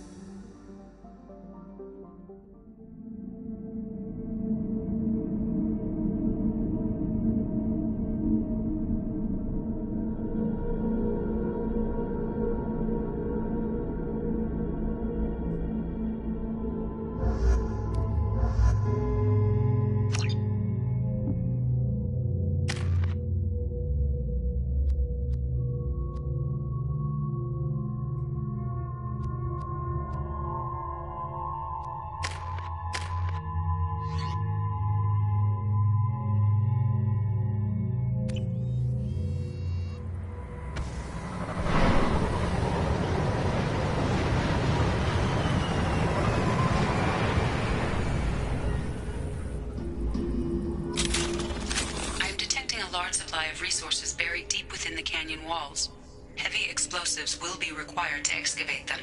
Resources buried deep within the canyon walls. Heavy explosives will be required to excavate them.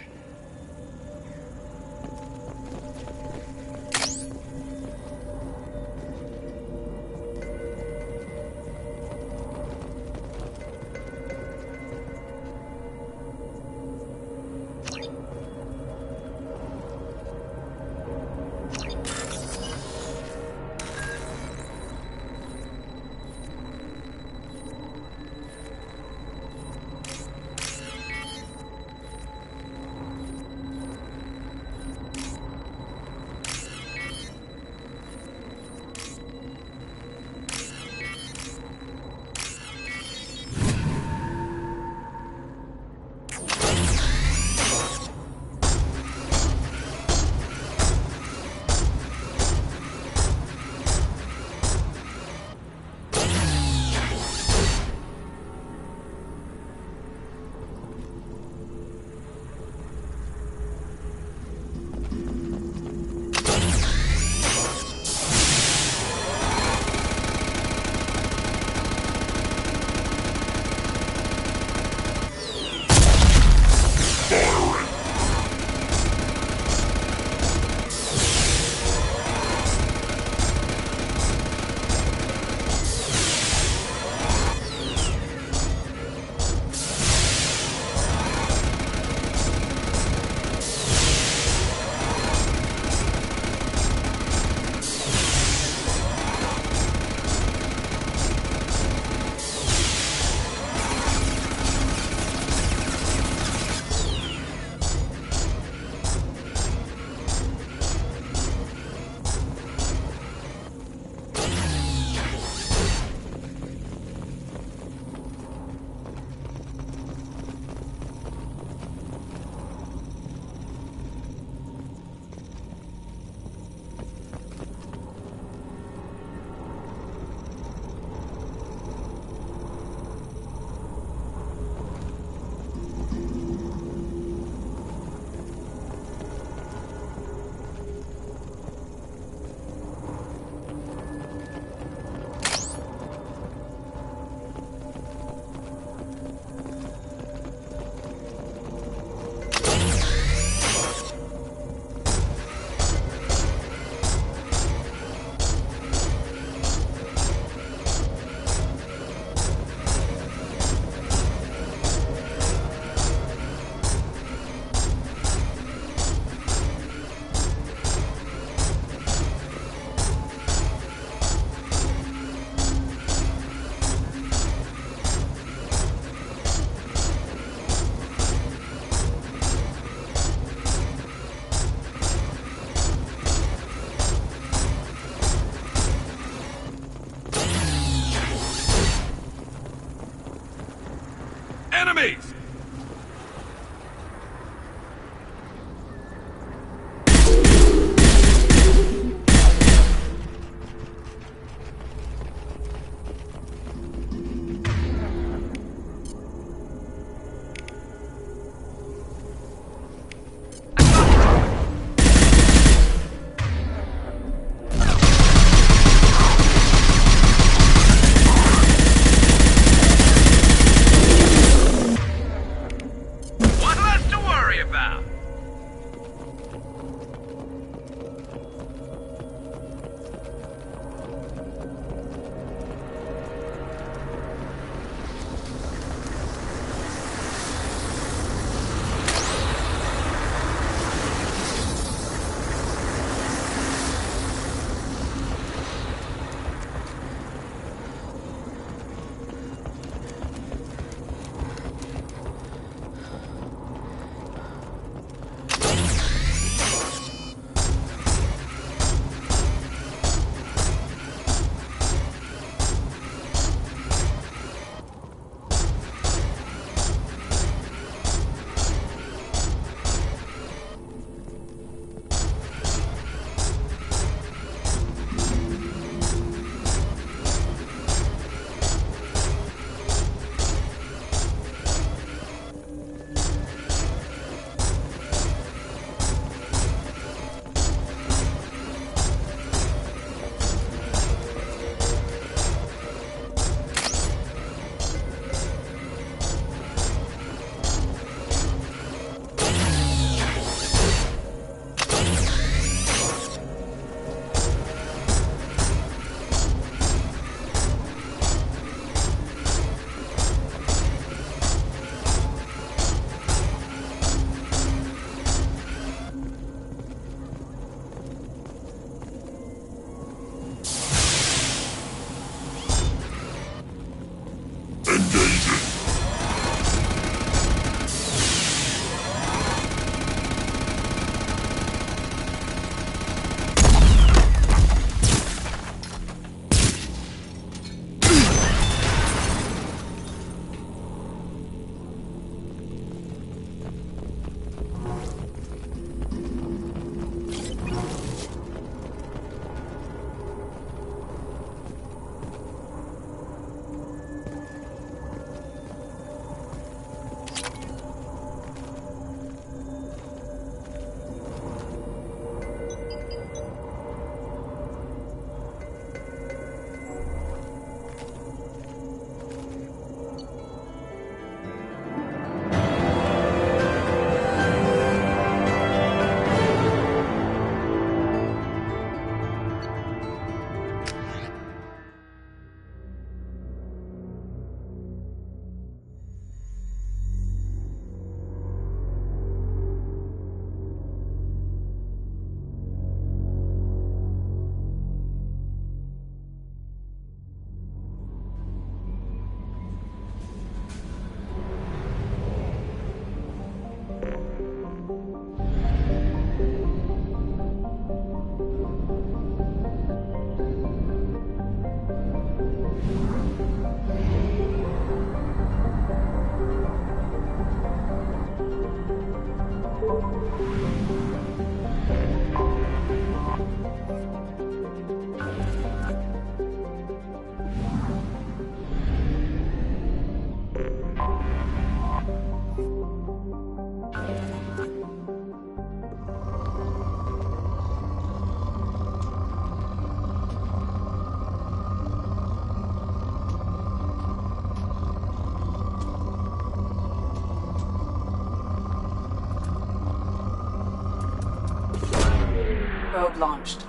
Probe launched.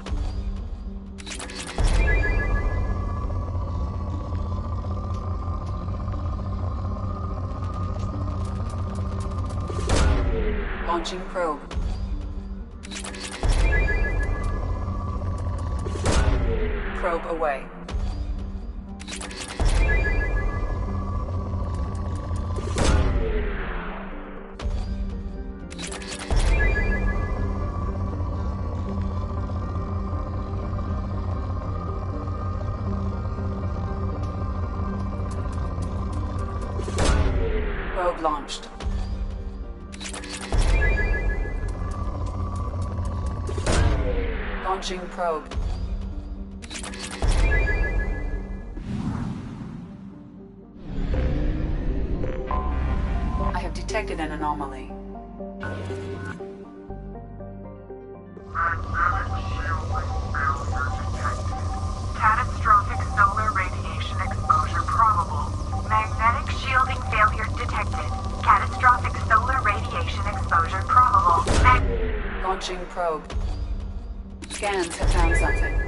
Launching probe. Probe away. Probe launched. Launching probe. I have detected an anomaly. Catastrophic solar radiation exposure probable. Magnetic shielding failure detected. Catastrophic solar radiation exposure probable. Launching probe. Scans have found something.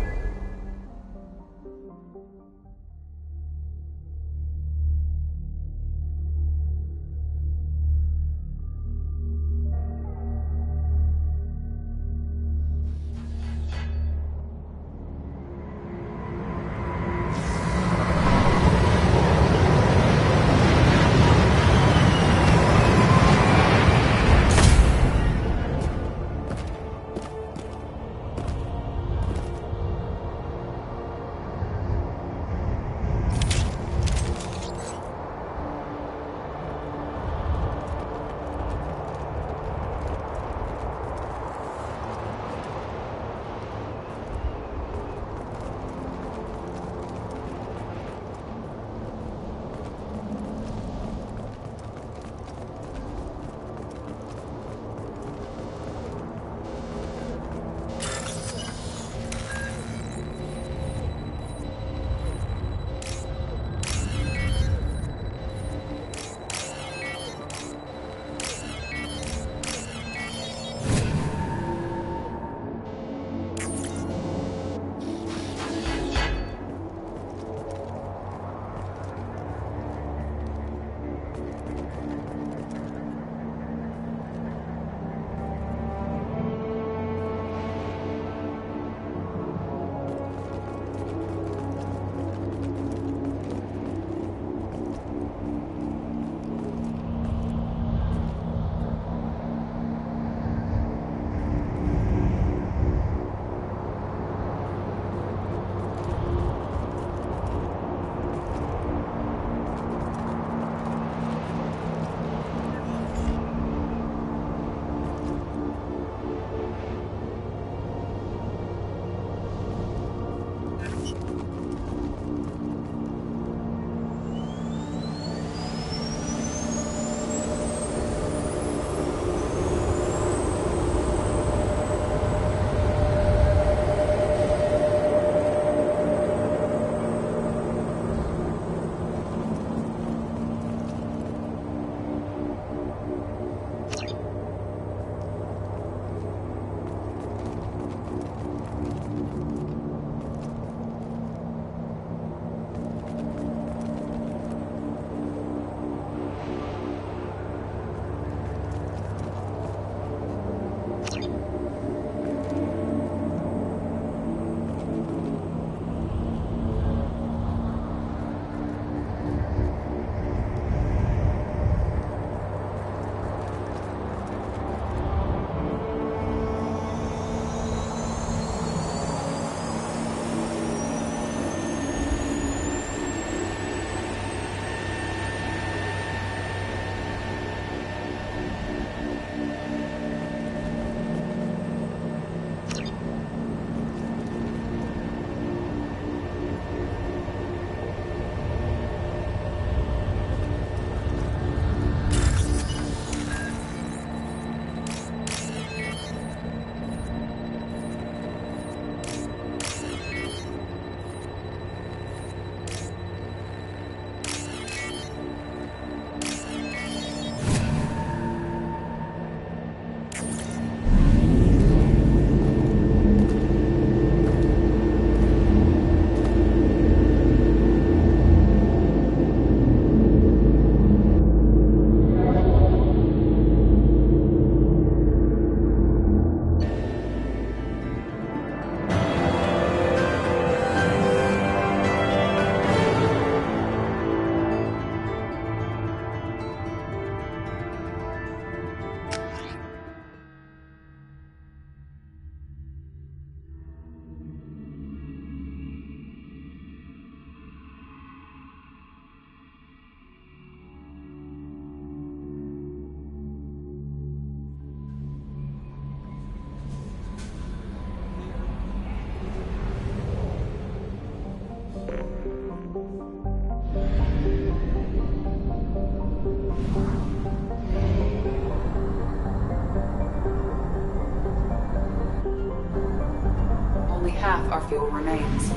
remains.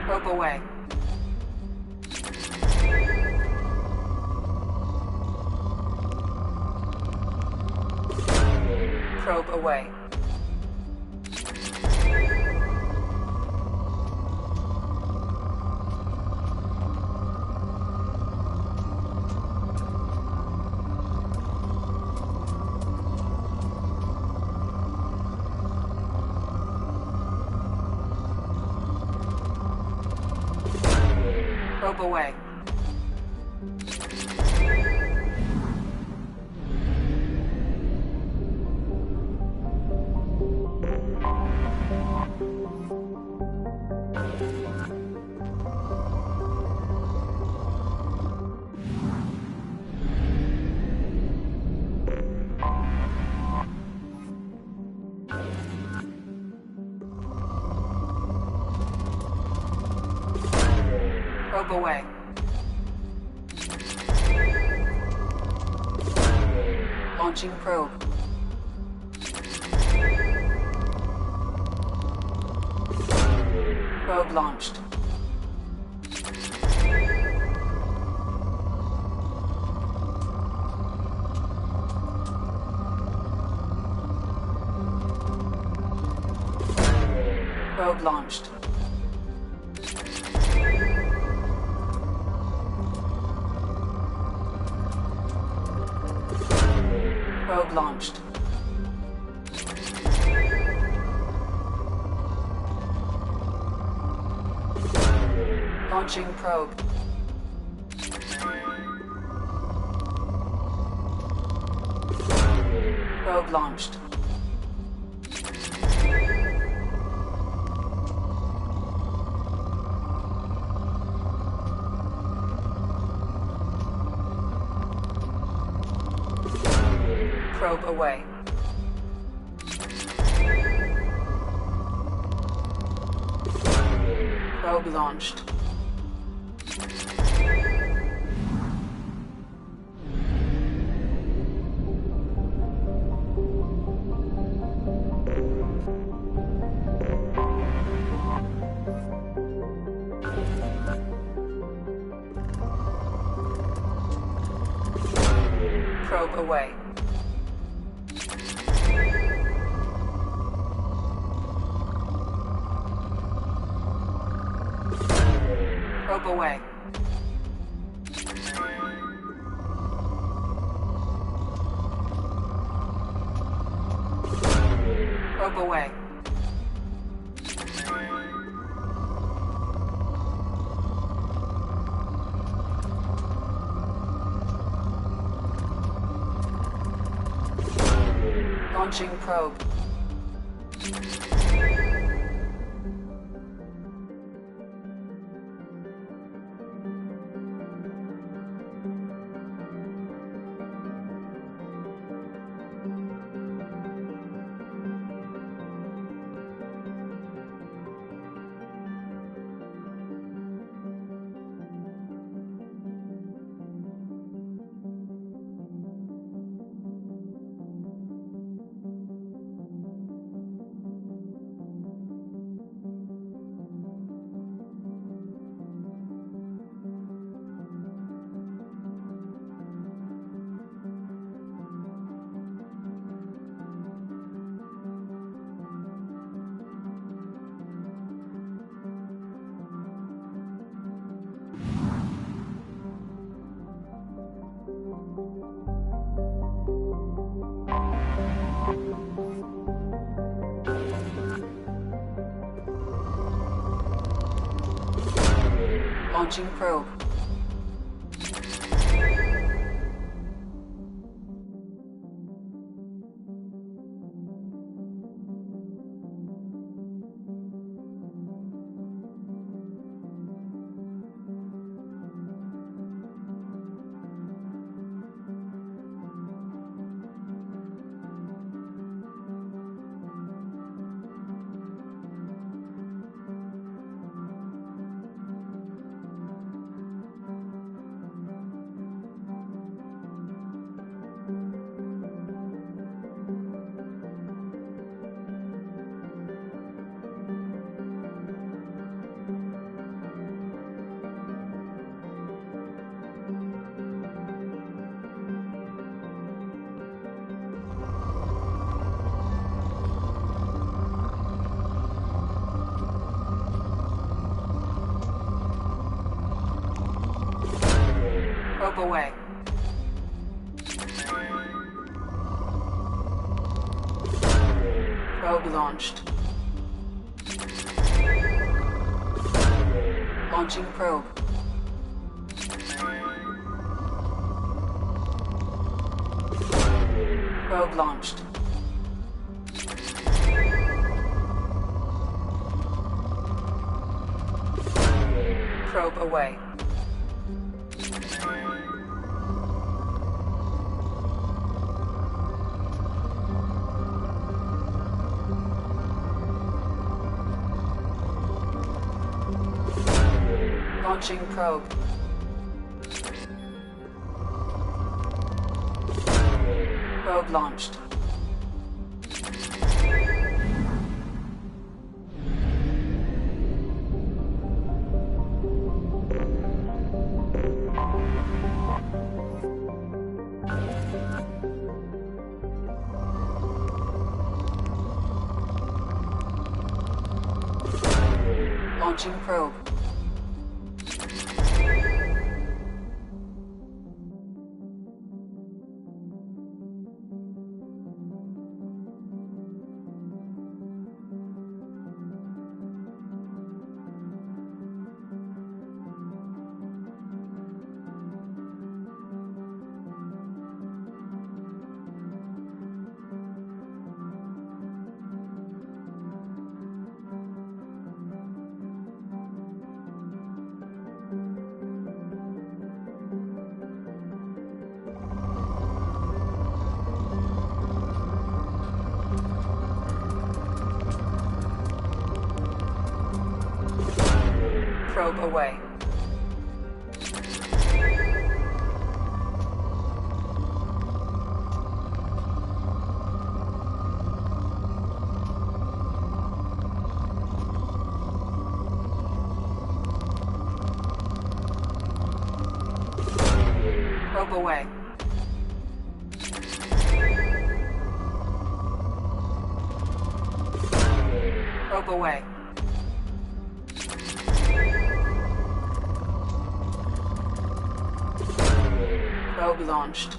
Probe away. Probe away. Probe away. Probe away. Launching probe. Probe launched. Probe launched. Probe launched. Launching probe. Probe launched. Probe away. Probe launched. Probe away. Probe away. Probe away. Launching probe. Launching probe. Probe away. Probe launched. Launching probe. Probe launched. Probe away. Launching probe. Probe launched. Launching probe. Probe away. Probe away. Probe away. Probe launched.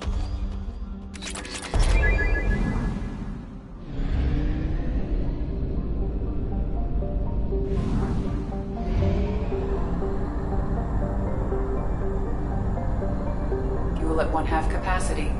Fuel at 1/2 capacity.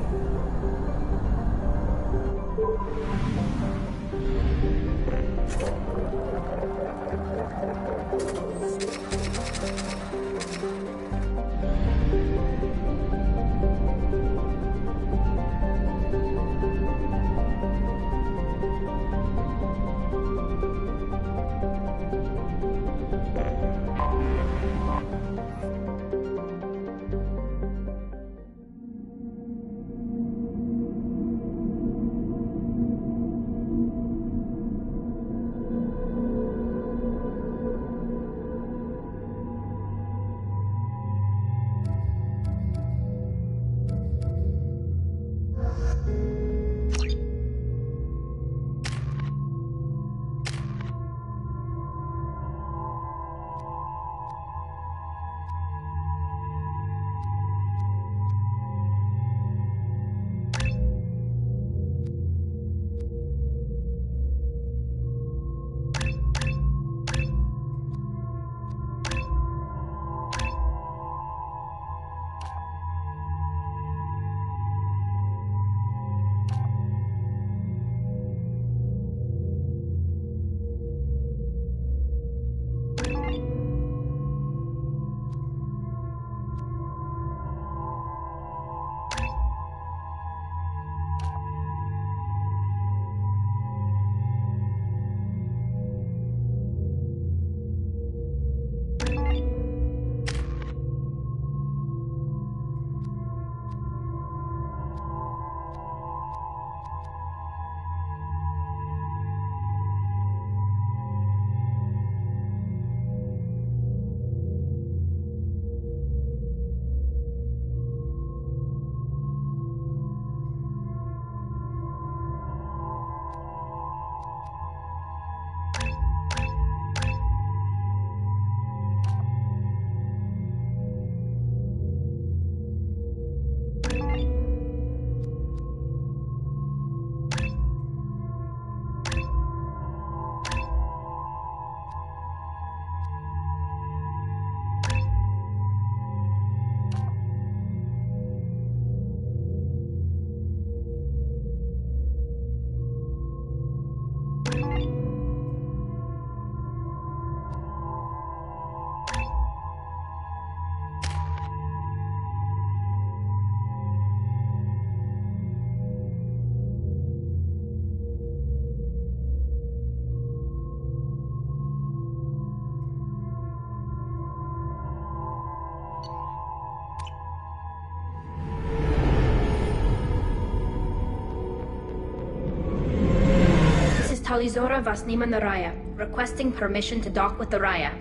Talizora Vasnima Naraya, requesting permission to dock with the Raya.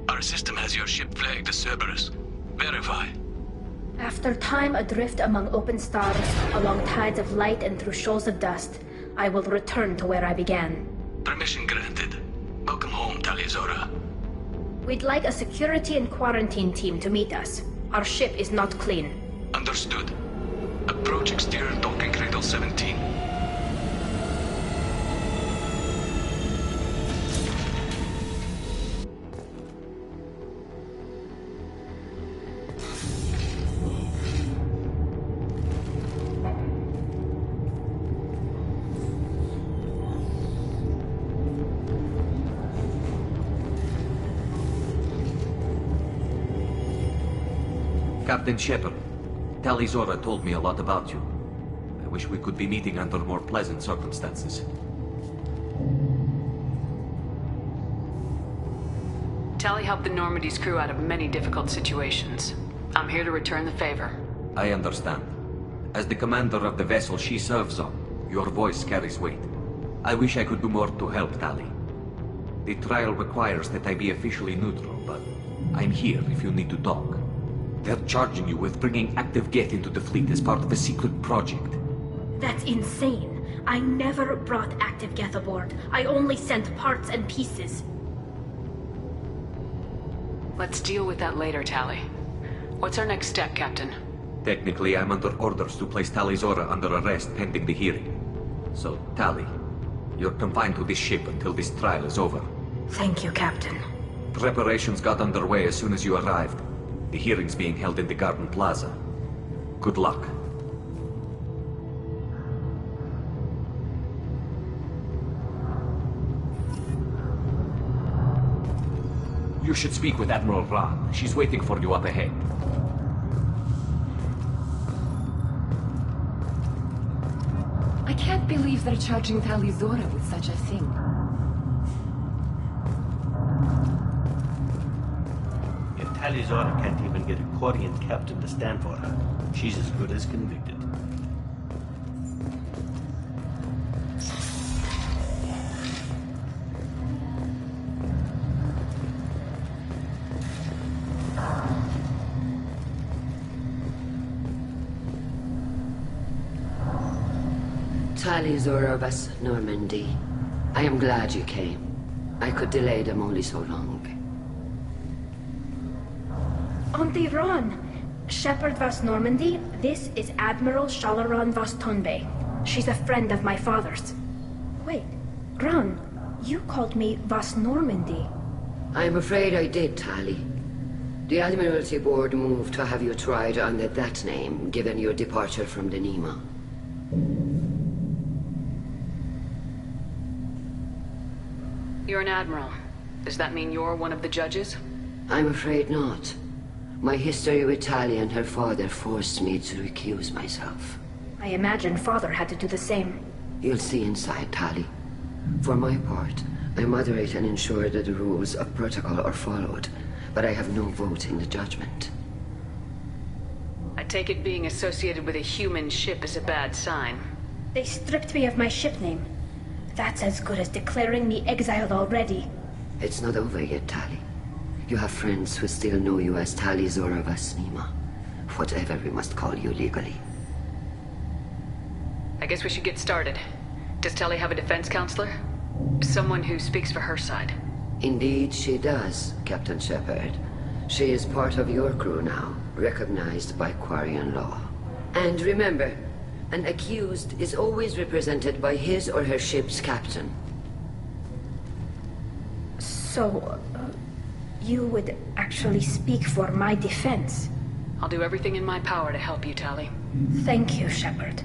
Our system has your ship flagged as Cerberus. Verify. After time adrift among open stars, along tides of light and through shoals of dust, I will return to where I began. Permission granted. Welcome home, Talizora. We'd like a security and quarantine team to meet us. Our ship is not clean. Understood. Approach exterior docking cradle 17. Captain Shepard, Talizora told me a lot about you. I wish we could be meeting under more pleasant circumstances. Tali helped the Normandy's crew out of many difficult situations. I'm here to return the favor. I understand. As the commander of the vessel she serves on, your voice carries weight. I wish I could do more to help Tali. The trial requires that I be officially neutral, but I'm here if you need to talk. They're charging you with bringing active Geth into the fleet as part of a secret project. That's insane. I never brought active Geth aboard. I only sent parts and pieces. Let's deal with that later, Tali. What's our next step, Captain? Technically, I'm under orders to place Talizora under arrest pending the hearing. So, Tali, you're confined to this ship until this trial is over. Thank you, Captain. Preparations got underway as soon as you arrived. The hearing's being held in the Garden Plaza. Good luck. You should speak with Admiral Ran. She's waiting for you up ahead. I can't believe they're charging Talizora with such a thing. Talizora can't even get a Quarian captain to stand for her. She's as good as convicted. Talizora Vas Normandy. I am glad you came. I could delay them only so long. Auntie Ron! Shepard Vas Normandy, this is Admiral Shalaran Vas Tonbe. She's a friend of my father's. Wait, Ron, you called me Vas Normandy. I'm afraid I did, Tali. The Admiralty Board moved to have you tried under that name, given your departure from the Nima. You're an admiral. Does that mean you're one of the judges? I'm afraid not. My history with Tali and her father forced me to recuse myself. I imagine father had to do the same. You'll see inside, Tali. For my part, I moderate and ensure that the rules of protocol are followed, but I have no vote in the judgment. I take it being associated with a human ship is a bad sign. They stripped me of my ship name. That's as good as declaring me exiled already. It's not over yet, Tali. You have friends who still know you as Talizora Vas Nima. Whatever we must call you legally. I guess we should get started. Does Tali have a defense counselor? Someone who speaks for her side. Indeed she does, Captain Shepard. She is part of your crew now, recognized by Quarian law. And remember, an accused is always represented by his or her ship's captain. So, you would actually speak for my defense? I'll do everything in my power to help you, Tali. Thank you, Shepard.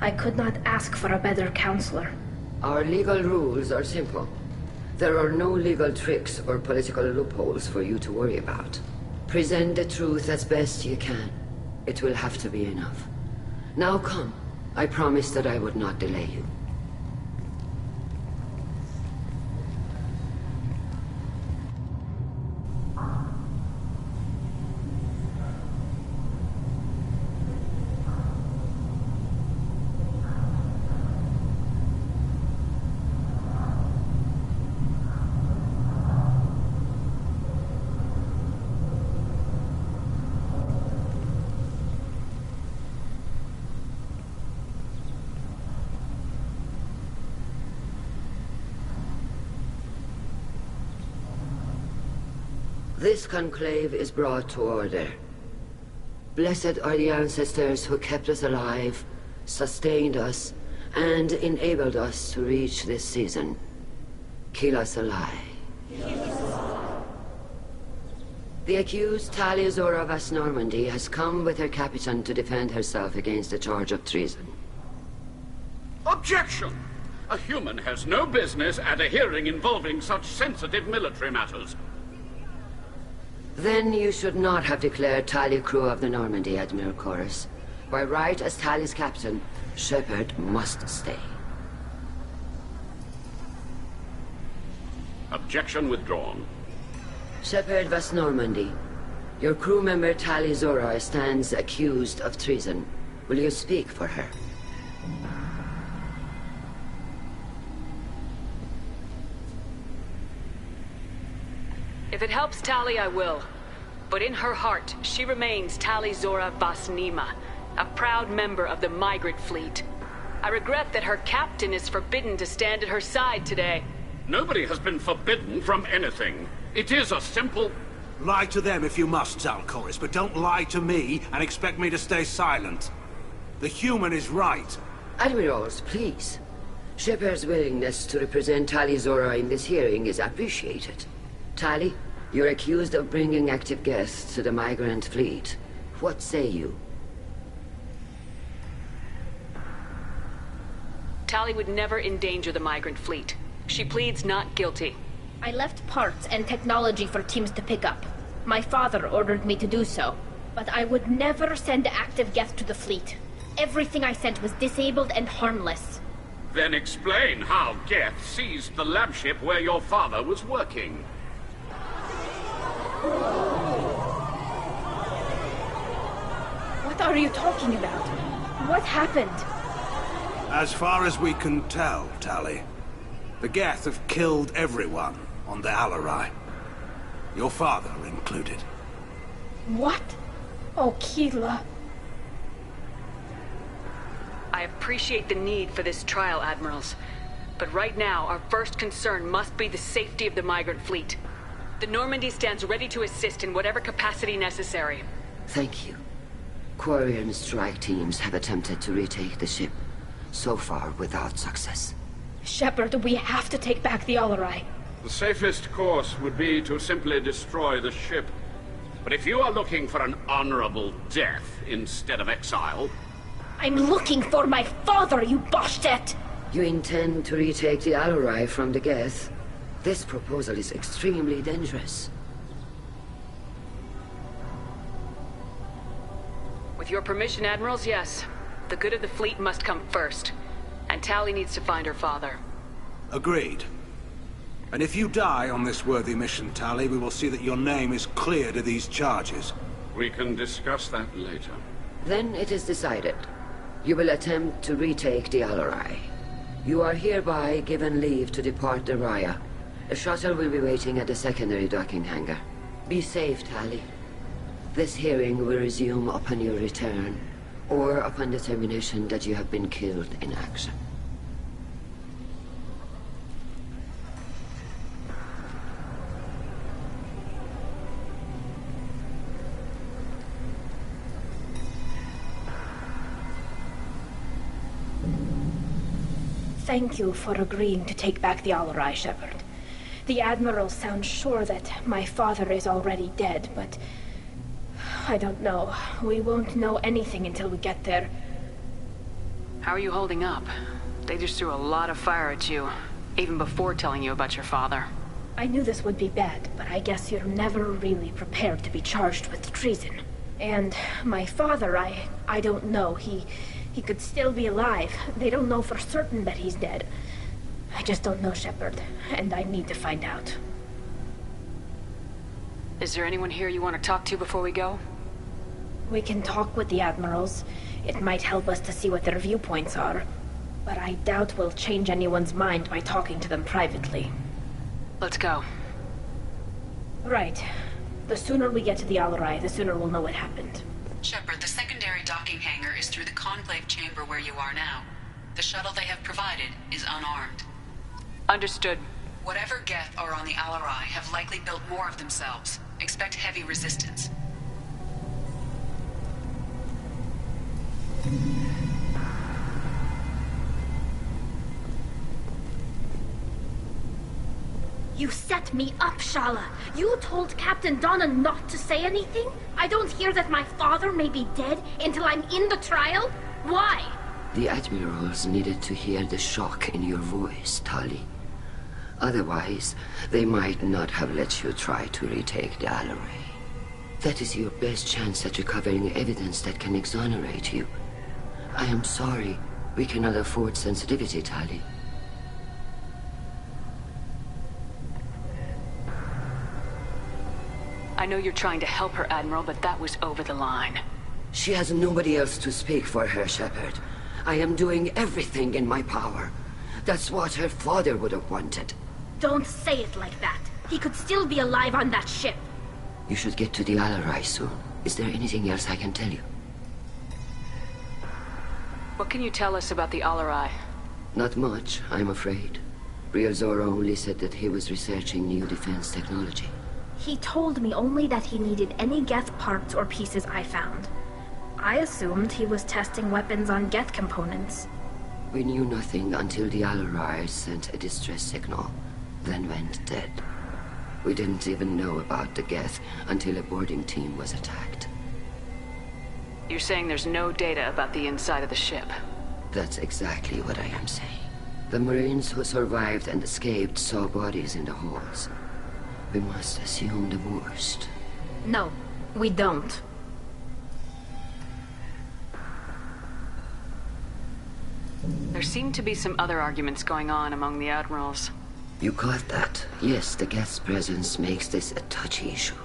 I could not ask for a better counselor. Our legal rules are simple. There are no legal tricks or political loopholes for you to worry about. Present the truth as best you can. It will have to be enough. Now come. I promised that I would not delay you. This conclave is brought to order. Blessed are the ancestors who kept us alive, sustained us, and enabled us to reach this season. Kila Salai. The accused Talia Zora Vas Normandy has come with her captain to defend herself against a charge of treason. Objection! A human has no business at a hearing involving such sensitive military matters. Then you should not have declared Talia crew of the Normandy, Admiral Chorus. By right as Talia's captain, Shepard must stay. Objection withdrawn. Shepard Vas Normandy, your crew member Talia Zora stands accused of treason. Will you speak for her? If it helps Tali, I will. But in her heart, she remains Tali Zora Vas Nima, a proud member of the migrant fleet. I regret that her captain is forbidden to stand at her side today. Nobody has been forbidden from anything. It is a simple... Lie to them if you must, Zalcoris, but don't lie to me and expect me to stay silent. The human is right. Admirals, please. Shepard's willingness to represent Tali Zora in this hearing is appreciated. Tali, you're accused of bringing active guests to the migrant fleet. What say you? Tali would never endanger the migrant fleet. She pleads not guilty. I left parts and technology for teams to pick up. My father ordered me to do so. But I would never send active guests to the fleet. Everything I sent was disabled and harmless. Then explain how Geth seized the lab ship where your father was working. What are you talking about? What happened? As far as we can tell, Tali, the Geth have killed everyone on the Alarai. Your father included. What? Oh, Kila. I appreciate the need for this trial, Admirals. But right now, our first concern must be the safety of the migrant fleet. The Normandy stands ready to assist in whatever capacity necessary. Thank you. Quarian strike teams have attempted to retake the ship, so far without success. Shepard, we have to take back the Alarai. The safest course would be to simply destroy the ship. But if you are looking for an honorable death instead of exile... I'm looking for my father, you Bastet! You intend to retake the Alarai from the Geth? This proposal is extremely dangerous. With your permission, Admirals, yes. The good of the fleet must come first. And Tali needs to find her father. Agreed. And if you die on this worthy mission, Tali, we will see that your name is cleared of these charges. We can discuss that later. Then it is decided. You will attempt to retake the Alarai. You are hereby given leave to depart the Raya. A shuttle will be waiting at the secondary docking hangar. Be safe, Tali. This hearing will resume upon your return, or upon determination that you have been killed in action. Thank you for agreeing to take back the Alarai, Shepard. The Admiral sounds sure that my father is already dead, but... I don't know. We won't know anything until we get there. How are you holding up? They just threw a lot of fire at you, even before telling you about your father. I knew this would be bad, but I guess you're never really prepared to be charged with treason. And my father, I don't know. He could still be alive. They don't know for certain that he's dead. I just don't know, Shepard, and I need to find out. Is there anyone here you want to talk to before we go? We can talk with the admirals. It might help us to see what their viewpoints are. But I doubt we'll change anyone's mind by talking to them privately. Let's go. Right. The sooner we get to the Alarai, the sooner we'll know what happened. Shepard, the secondary docking hangar is through the Conclave chamber where you are now. The shuttle they have provided is unarmed. Understood. Whatever Geth are on the Alarai have likely built more of themselves. Expect heavy resistance. You set me up, Shala. You told Captain Donna not to say anything? I don't hear that my father may be dead until I'm in the trial? Why? The admirals needed to hear the shock in your voice, Tali. Otherwise, they might not have let you try to retake the Alarai. That is your best chance at recovering evidence that can exonerate you. I am sorry. We cannot afford sensitivity, Tali. I know you're trying to help her, Admiral, but that was over the line. She has nobody else to speak for her, Shepard. I am doing everything in my power. That's what her father would have wanted. Don't say it like that. He could still be alive on that ship. You should get to the Alarai soon. Is there anything else I can tell you? What can you tell us about the Alarai? Not much, I'm afraid. Real Zora only said that he was researching new defense technology. He told me only that he needed any Geth parts or pieces I found. I assumed he was testing weapons on Geth components. We knew nothing until the Alarai sent a distress signal, then went dead. We didn't even know about the Geth until a boarding team was attacked. You're saying there's no data about the inside of the ship? That's exactly what I am saying. The Marines who survived and escaped saw bodies in the halls. We must assume the worst. No, we don't. There seem to be some other arguments going on among the admirals. You caught that? Yes, the Geth's presence makes this a touchy issue.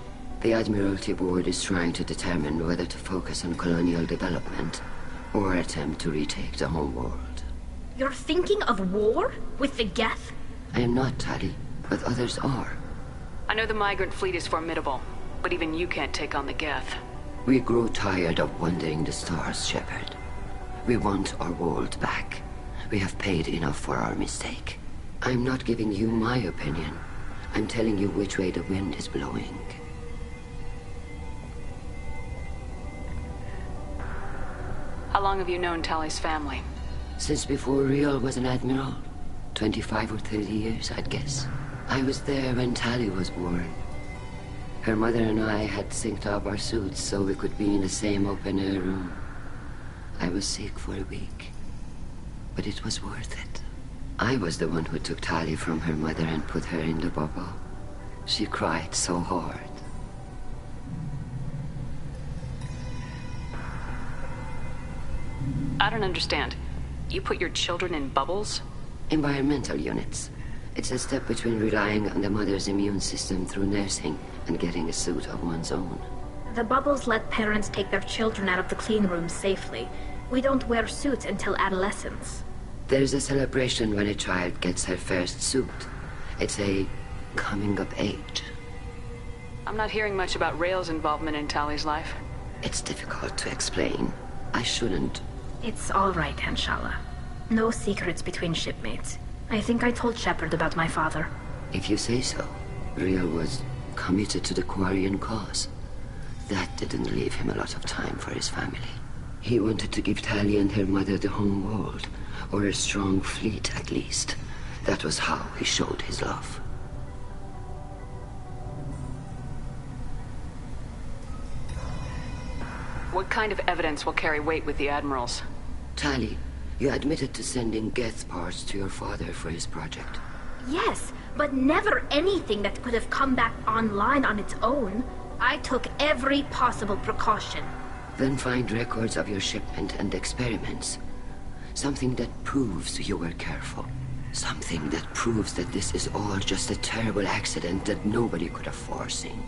The Admiralty Board is trying to determine whether to focus on colonial development or attempt to retake the home world. You're thinking of war? With the Geth? I am not, Tali, but others are. I know the migrant fleet is formidable, but even you can't take on the Geth. We grow tired of wandering the stars, Shepard. We want our world back. We have paid enough for our mistake. I'm not giving you my opinion. I'm telling you which way the wind is blowing. How long have you known Tali's family? Since before Riel was an admiral. 25 or 30 years, I'd guess. I was there when Tali was born. Her mother and I had synced up our suits so we could be in the same open-air room. I was sick for a week, but it was worth it. I was the one who took Tali from her mother and put her in the bubble. She cried so hard. I don't understand. You put your children in bubbles? Environmental units. It's a step between relying on the mother's immune system through nursing and getting a suit of one's own. The bubbles let parents take their children out of the clean rooms safely. We don't wear suits until adolescence. There's a celebration when a child gets her first suit. It's a coming of age. I'm not hearing much about Rael's involvement in Tali's life. It's difficult to explain. I shouldn't. It's all right, Anshala. No secrets between shipmates. I think I told Shepard about my father. If you say so. Riel was committed to the Quarian cause. That didn't leave him a lot of time for his family. He wanted to give Tali and her mother the home world, or a strong fleet at least. That was how he showed his love. What kind of evidence will carry weight with the admirals? Tali, You admitted to sending Geth parts to your father for his project. Yes, but never anything that could have come back online on its own. I took every possible precaution. Then find records of your shipment and experiments. Something that proves you were careful. Something that proves that this is all just a terrible accident that nobody could have foreseen.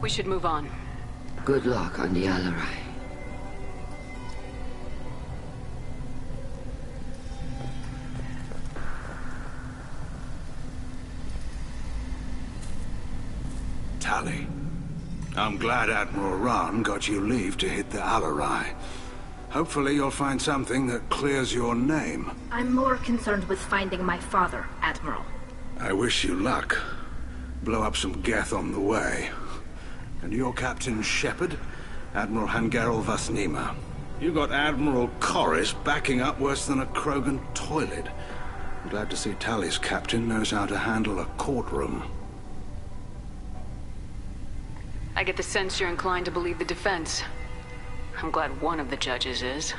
We should move on. Good luck on the Alarai. Tali, I'm glad Admiral Rahn got you leave to hit the Alarai. Hopefully you'll find something that clears your name. I'm more concerned with finding my father, Admiral. I wish you luck. Blow up some Geth on the way. And your Captain Shepard, Admiral Hangarel Vasnima. You got Admiral Corris backing up worse than a Krogan toilet. I'm glad to see Tali's captain knows how to handle a courtroom. I get the sense you're inclined to believe the defense. I'm glad one of the judges is.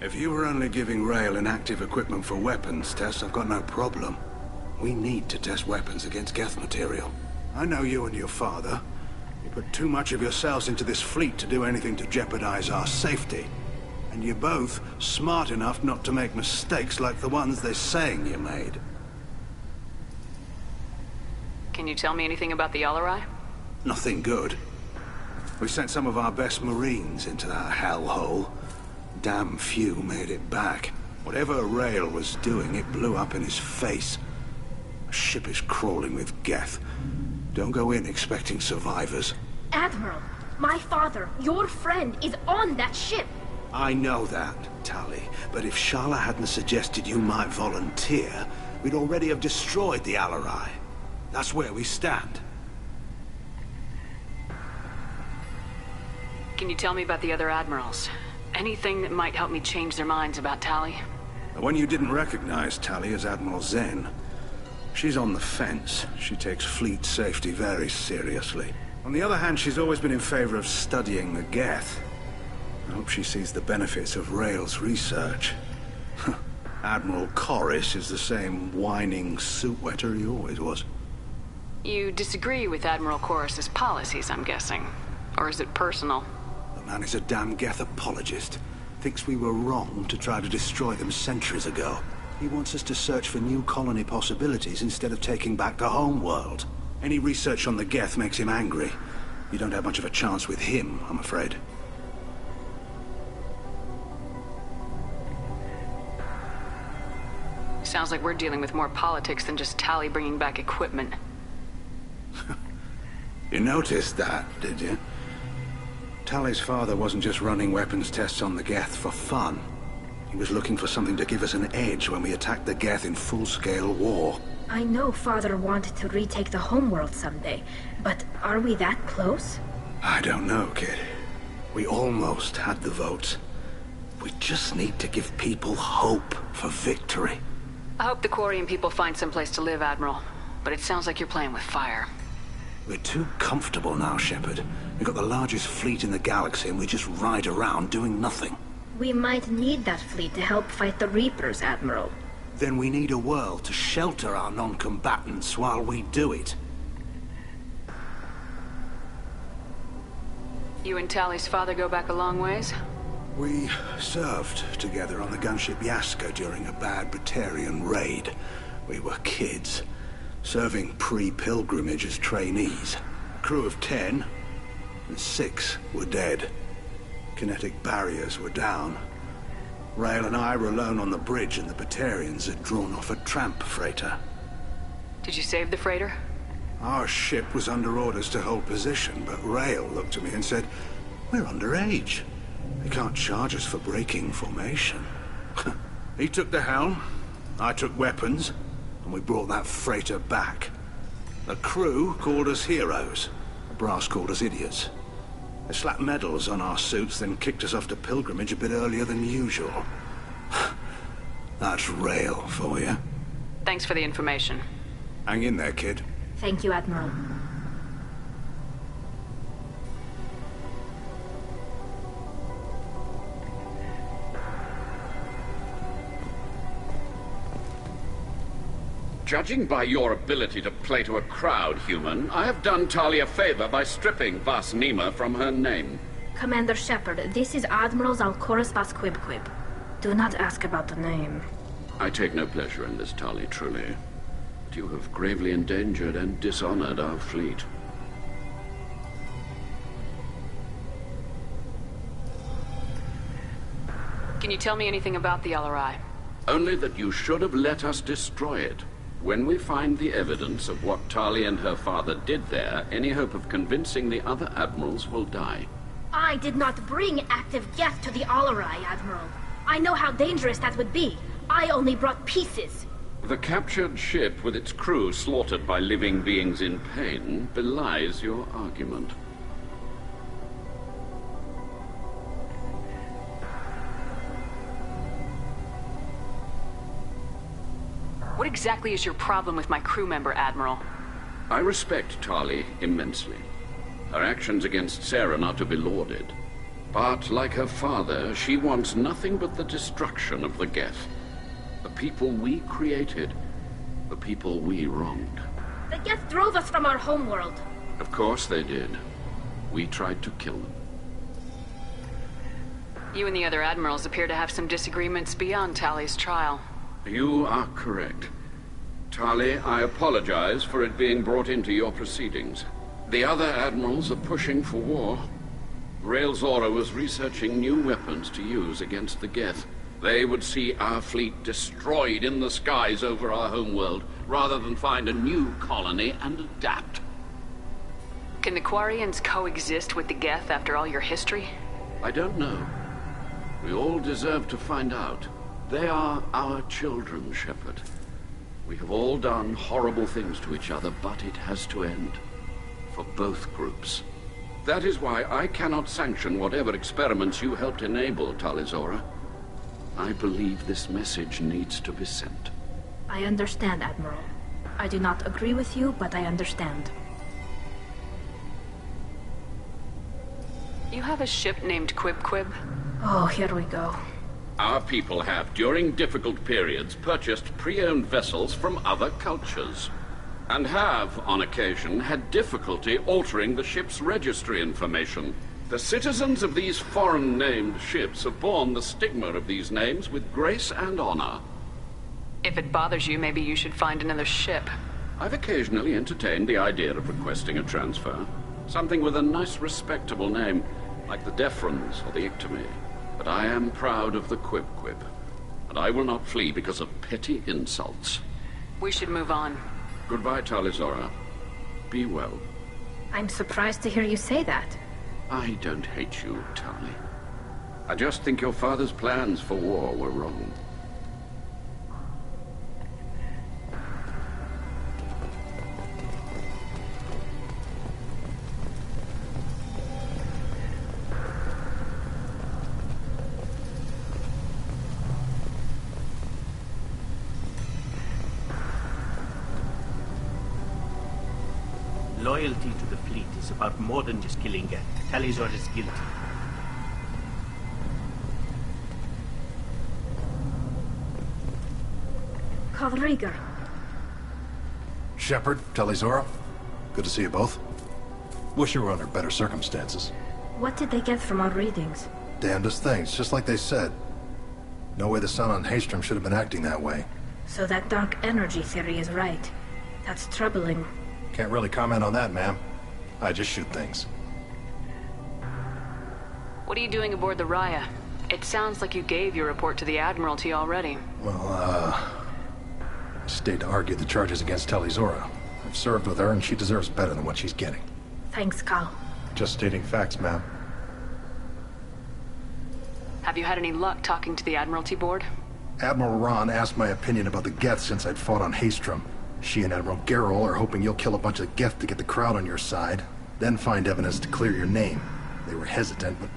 If you were only giving Rael inactive equipment for weapons tests, I've got no problem. We need to test weapons against Geth material. I know you and your father. You put too much of yourselves into this fleet to do anything to jeopardize our safety. And you're both smart enough not to make mistakes like the ones they're saying you made. Can you tell me anything about the Alarai? Nothing good. We sent some of our best Marines into that hellhole. Damn few made it back. Whatever Rael was doing, it blew up in his face. A ship is crawling with Geth. Don't go in expecting survivors. Admiral, my father, your friend, is on that ship. I know that, Tali. But if Shala hadn't suggested you might volunteer, we'd already have destroyed the Alarai. That's where we stand. Can you tell me about the other admirals? Anything that might help me change their minds about Tali? The one you didn't recognize, Tali, is Admiral Zen. She's on the fence. She takes fleet safety very seriously. On the other hand, she's always been in favor of studying the Geth. I hope she sees the benefits of Rael's research. Admiral Corris is the same whining suit-wetter he always was. You disagree with Admiral Corris's policies, I'm guessing. Or is it personal? The man is a damn Geth apologist. Thinks we were wrong to try to destroy them centuries ago. He wants us to search for new colony possibilities instead of taking back the home world. Any research on the Geth makes him angry. You don't have much of a chance with him, I'm afraid. Sounds like we're dealing with more politics than just Tali bringing back equipment. You noticed that, did you? Tali's father wasn't just running weapons tests on the Geth for fun. He was looking for something to give us an edge when we attacked the Geth in full-scale war. I know Father wanted to retake the homeworld someday, but are we that close? I don't know, kid. We almost had the votes. We just need to give people hope for victory. I hope the Quarian people find someplace to live, Admiral. But it sounds like you're playing with fire. We're too comfortable now, Shepard. We've got the largest fleet in the galaxy and we just ride around doing nothing. We might need that fleet to help fight the Reapers, Admiral. Then we need a world to shelter our non-combatants while we do it. You and Tali's father go back a long ways? We served together on the gunship Yaska during a bad Batarian raid. We were kids, serving pre-pilgrimage as trainees. A crew of 10, and 6 were dead. Kinetic barriers were down. Rael and I were alone on the bridge, and the Batarians had drawn off a tramp freighter. Did you save the freighter? Our ship was under orders to hold position, but Rael looked at me and said, "We're underage. They can't charge us for breaking formation." He took the helm, I took weapons, and we brought that freighter back. The crew called us heroes. The brass called us idiots. They slapped medals on our suits, then kicked us off to pilgrimage a bit earlier than usual. That's Rael for you. Thanks for the information. Hang in there, kid. Thank you, Admiral. Judging by your ability to play to a crowd, human, I have done Tali a favor by stripping Vas Nima from her name. Commander Shepard, this is Admiral Zalkoris Vas Quib. Do not ask about the name. I take no pleasure in this, Tali, truly. But you have gravely endangered and dishonored our fleet. Can you tell me anything about the LRI? Only that you should have let us destroy it. When we find the evidence of what Tali and her father did there, any hope of convincing the other admirals will die. I did not bring active Geth to the Alarai, Admiral. I know how dangerous that would be. I only brought pieces. The captured ship with its crew slaughtered by living beings in pain belies your argument. What exactly is your problem with my crew member, Admiral? I respect Tali immensely. Her actions against Saren are to be lauded. But, like her father, she wants nothing but the destruction of the Geth. The people we created. The people we wronged. The Geth drove us from our homeworld. Of course they did. We tried to kill them. You and the other admirals appear to have some disagreements beyond Tali's trial. You are correct. Tali, I apologize for it being brought into your proceedings. The other admirals are pushing for war. Rael Zora was researching new weapons to use against the Geth. They would see our fleet destroyed in the skies over our homeworld, rather than find a new colony and adapt. Can the Quarians coexist with the Geth after all your history? I don't know. We all deserve to find out. They are our children, Shepard. We have all done horrible things to each other, but it has to end. For both groups. That is why I cannot sanction whatever experiments you helped enable, Tali Zora. I believe this message needs to be sent. I understand, Admiral. I do not agree with you, but I understand. You have a ship named Quib? Oh, here we go. Our people have, during difficult periods, purchased pre-owned vessels from other cultures. And have, on occasion, had difficulty altering the ship's registry information. The citizens of these foreign-named ships have borne the stigma of these names with grace and honor. If it bothers you, maybe you should find another ship. I've occasionally entertained the idea of requesting a transfer. Something with a nice, respectable name, like the Defrons or the Ictomy. But I am proud of the Quib, and I will not flee because of petty insults. We should move on. Goodbye, Tali Zora. Be well. I'm surprised to hear you say that. I don't hate you, Tali. I just think your father's plans for war were wrong. Loyalty to the fleet is about more than just killing Geth. Tali Zora is guilty. Carl Rieger. Shepard, Tali Zora. Good to see you both. Wish you were under better circumstances. What did they get from our readings? Damnedest things, just like they said. No way the sun on Haystrom should have been acting that way. So that dark energy theory is right. That's troubling. Can't really comment on that, ma'am. I just shoot things. What are you doing aboard the Raya? It sounds like you gave your report to the Admiralty already. Well, I stayed to argue the charges against Tali Zora. I've served with her, and she deserves better than what she's getting. Thanks, Carl. Just stating facts, ma'am. Have you had any luck talking to the Admiralty board? Admiral Ron asked my opinion about the Geth since I'd fought on Haystrom. She and Admiral Gerrel are hoping you'll kill a bunch of Geth to get the crowd on your side, then find evidence to clear your name. They were hesitant, but,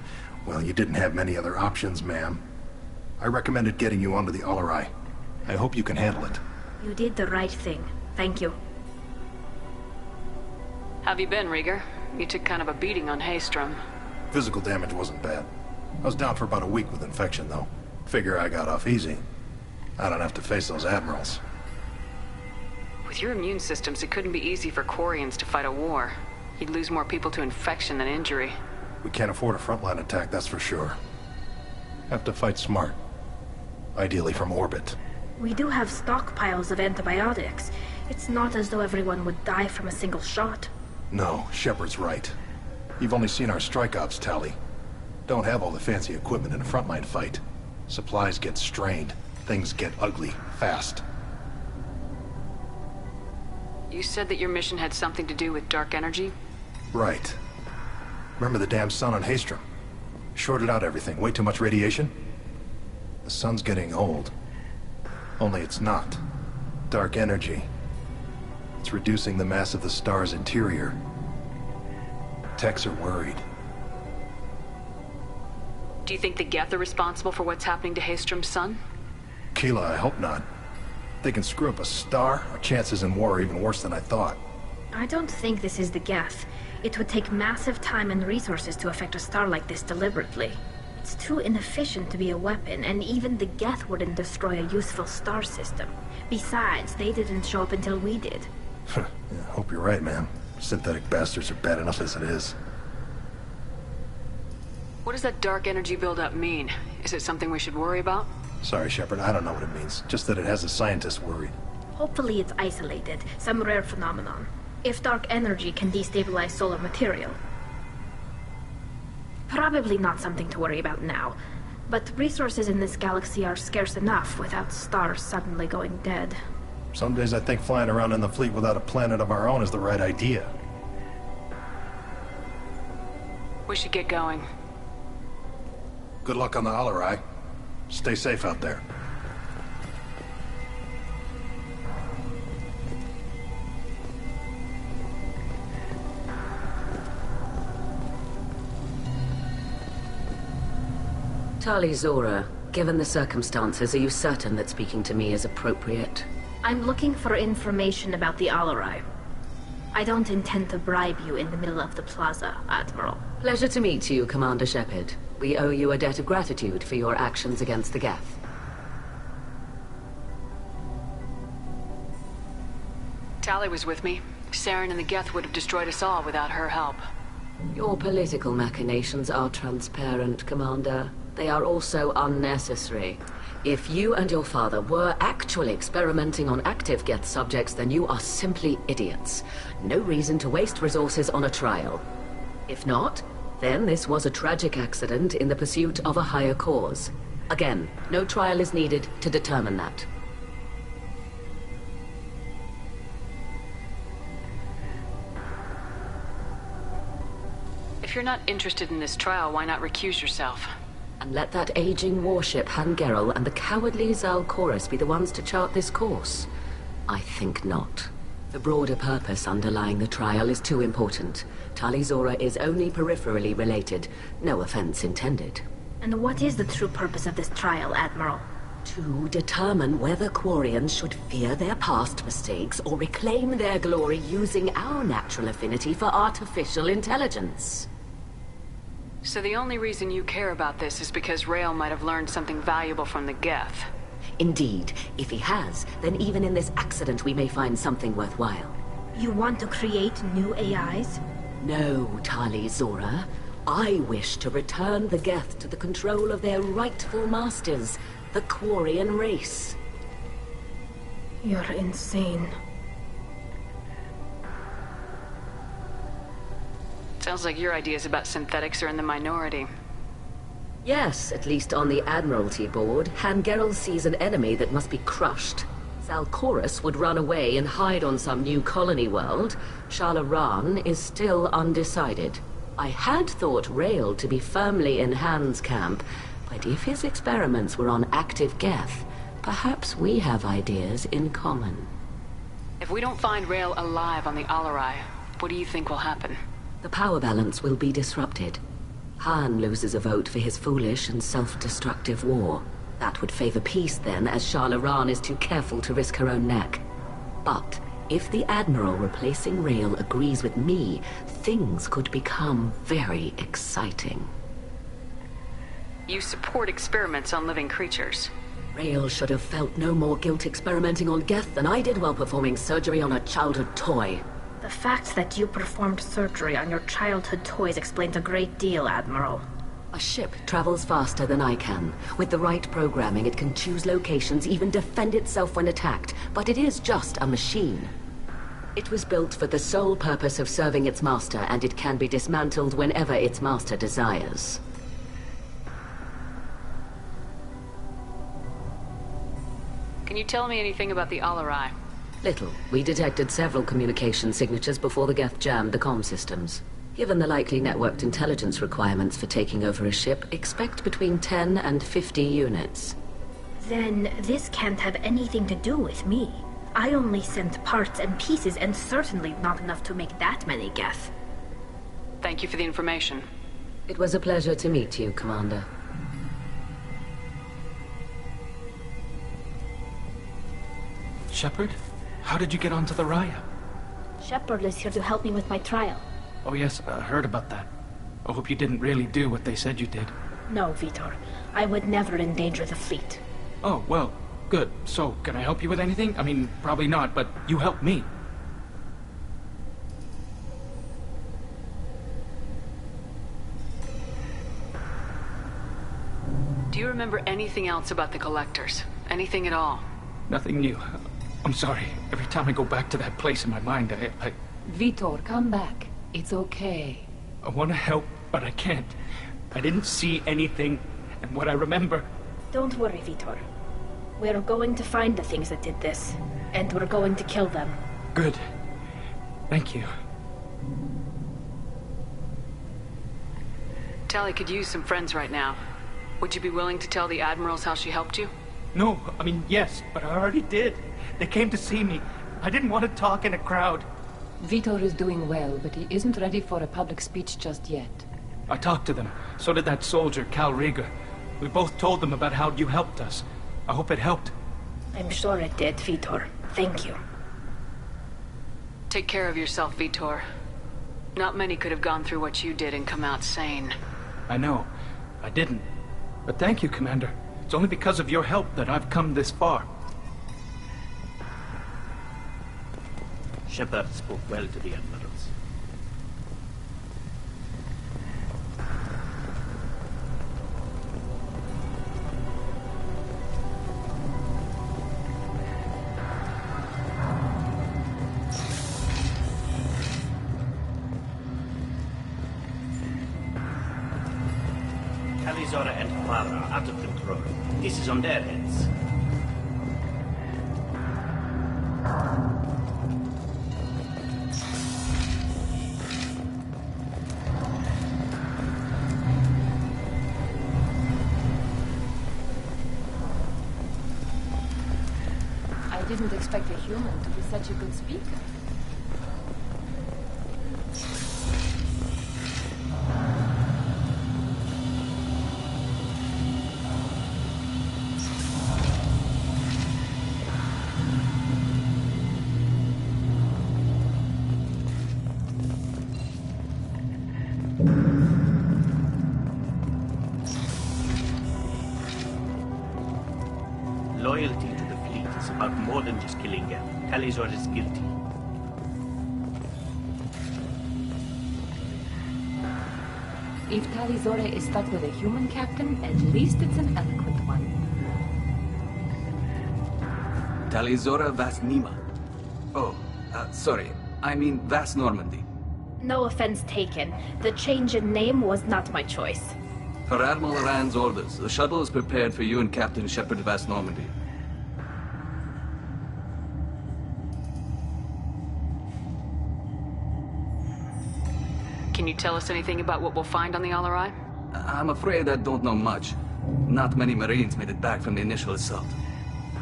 well, you didn't have many other options, ma'am. I recommended getting you onto the Alarai. I hope you can handle it. You did the right thing. Thank you. Have you been, Rieger? You took kind of a beating on Haystrom. Physical damage wasn't bad. I was down for about a week with infection, though. Figure I got off easy. I don't have to face those admirals. With your immune systems, it couldn't be easy for Quarians to fight a war. You'd lose more people to infection than injury. We can't afford a frontline attack, that's for sure. Have to fight smart. Ideally from orbit. We do have stockpiles of antibiotics. It's not as though everyone would die from a single shot. No, Shepard's right. You've only seen our strike ops tally. Don't have all the fancy equipment in a frontline fight. Supplies get strained. Things get ugly, fast. You said that your mission had something to do with dark energy? Right. Remember the damn sun on Haestrom? Shorted out everything. Way too much radiation? The sun's getting old. Only it's not. Dark energy. It's reducing the mass of the star's interior. Techs are worried. Do you think the Geth are responsible for what's happening to Haestrom's sun? Keela, I hope not. If they can screw up a star, our chances in war are even worse than I thought. I don't think this is the Geth. It would take massive time and resources to affect a star like this deliberately. It's too inefficient to be a weapon, and even the Geth wouldn't destroy a useful star system. Besides, they didn't show up until we did. Yeah, hope you're right, man. Synthetic bastards are bad enough as it is. What does that dark energy buildup mean? Is it something we should worry about? Sorry, Shepard, I don't know what it means. Just that it has the scientists worried. Hopefully it's isolated, some rare phenomenon. If dark energy can destabilize solar material. Probably not something to worry about now, but resources in this galaxy are scarce enough without stars suddenly going dead. Some days I think flying around in the fleet without a planet of our own is the right idea. We should get going. Good luck on the Alarai. Stay safe out there. Tali Zora, given the circumstances, are you certain that speaking to me is appropriate? I'm looking for information about the Alarai. I don't intend to bribe you in the middle of the plaza, Admiral. Pleasure to meet you, Commander Shepard. We owe you a debt of gratitude for your actions against the Geth. Tali was with me. Saren and the Geth would have destroyed us all without her help. Your political machinations are transparent, Commander. They are also unnecessary. If you and your father were actually experimenting on active Geth subjects, then you are simply idiots. No reason to waste resources on a trial. If not, then this was a tragic accident in the pursuit of a higher cause. Again, no trial is needed to determine that. If you're not interested in this trial, why not recuse yourself? And let that aging warship Han Gerrel and the cowardly Zal Chorus be the ones to chart this course? I think not. The broader purpose underlying the trial is too important. Tali Zora is only peripherally related. No offense intended. And what is the true purpose of this trial, Admiral? To determine whether Quarians should fear their past mistakes or reclaim their glory using our natural affinity for artificial intelligence. So the only reason you care about this is because Rael might have learned something valuable from the Geth. Indeed. If he has, then even in this accident we may find something worthwhile. You want to create new AIs? No, Tali Zora. I wish to return the Geth to the control of their rightful masters, the Quarian race. You're insane. Sounds like your ideas about synthetics are in the minority. Yes, at least on the Admiralty board, Han Gerrel sees an enemy that must be crushed. Zal Chorus would run away and hide on some new colony world. Shala Raan is still undecided. I had thought Rael to be firmly in Han's camp, but if his experiments were on active Geth, perhaps we have ideas in common. If we don't find Rael alive on the Alarai, what do you think will happen? The power balance will be disrupted. Han loses a vote for his foolish and self-destructive war. That would favor peace then, as Shala Raan is too careful to risk her own neck. But if the Admiral replacing Rael agrees with me, things could become very exciting. You support experiments on living creatures. Rael should have felt no more guilt experimenting on Geth than I did while performing surgery on a childhood toy. The fact that you performed surgery on your childhood toys explains a great deal, Admiral. A ship travels faster than I can. With the right programming, it can choose locations, even defend itself when attacked. But it is just a machine. It was built for the sole purpose of serving its master, and it can be dismantled whenever its master desires. Can you tell me anything about the Alarai? Little. We detected several communication signatures before the Geth jammed the comm systems. Given the likely networked intelligence requirements for taking over a ship, expect between 10 and 50 units. Then this can't have anything to do with me. I only sent parts and pieces, and certainly not enough to make that many Geth. Thank you for the information. It was a pleasure to meet you, Commander. Shepard? How did you get onto the Raya? Shepard is here to help me with my trial. Oh yes, I heard about that. I hope you didn't really do what they said you did. No, Vitor. I would never endanger the fleet. Oh, well, good. So, can I help you with anything? I mean, probably not, but you helped me. Do you remember anything else about the Collectors? Anything at all? Nothing new. I'm sorry. Every time I go back to that place in my mind, I... Vitor, come back. It's okay. I want to help, but I can't. I didn't see anything, and what I remember... Don't worry, Vitor. We're going to find the things that did this, and we're going to kill them. Good. Thank you. Tali could use some friends right now. Would you be willing to tell the Admirals how she helped you? No, I mean, yes, but I already did. They came to see me. I didn't want to talk in a crowd. Vitor is doing well, but he isn't ready for a public speech just yet. I talked to them. So did that soldier, Cal Rieger. We both told them about how you helped us. I hope it helped. I'm sure it did, Vitor. Thank you. Take care of yourself, Vitor. Not many could have gone through what you did and come out sane. I know. I didn't. But thank you, Commander. It's only because of your help that I've come this far. Shepard spoke well to the Admirals. Talizora and Clara are out of control. This is on their heads. I didn't expect a human to be such a good speaker. Loyalty to the fleet is about more than just killing Geth. Talizor is guilty. If Talizora is stuck with a human captain, at least it's an eloquent one. Talizora Vas Nima. Oh, sorry. I mean Vas Normandy. No offense taken. The change in name was not my choice. Per Admiral Rand's orders, the shuttle is prepared for you and Captain Shepard Vas Normandy. Can you tell us anything about what we'll find on the Alarai? I'm afraid I don't know much. Not many Marines made it back from the initial assault.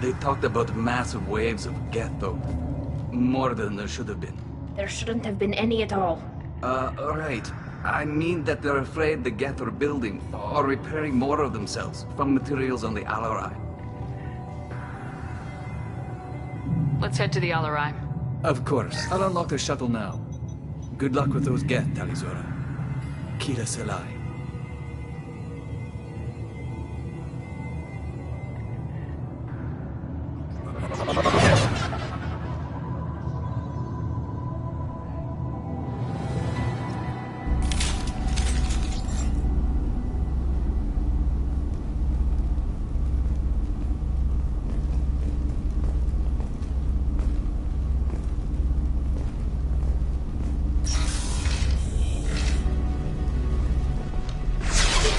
They talked about massive waves of Geth, though. More than there should have been. There shouldn't have been any at all. Right. I mean that they're afraid the Geth are building or repairing more of themselves from materials on the Alarai. Let's head to the Alarai. Of course. I'll unlock the shuttle now. Good luck with those Geth, Talizora. Kira Selai.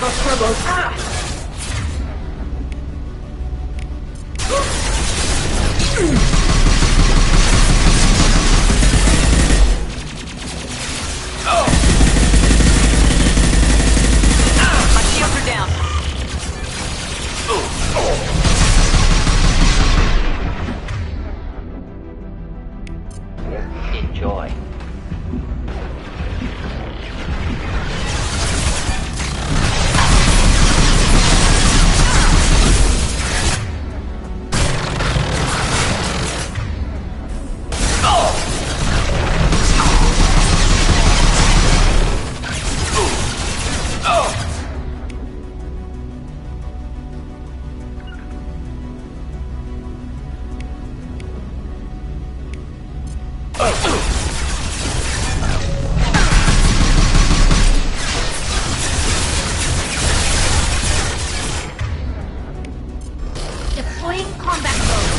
cause trouble. My shields are down. Enjoy. Deploying combat mode.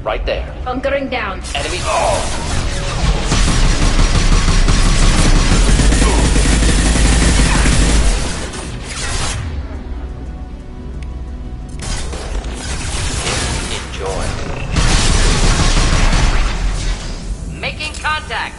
Right there. Bunkering down. Enemy. Enjoy. Making contact.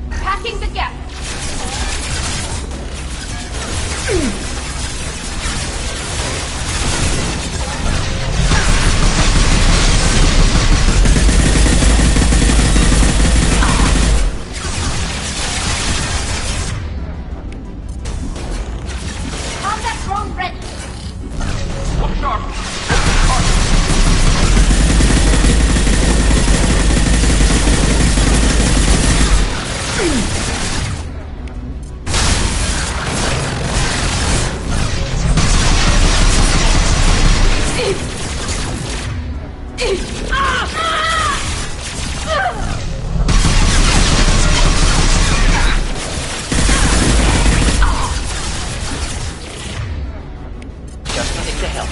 Packing the gap. Combat drone ready. Look sharp. Just need to help.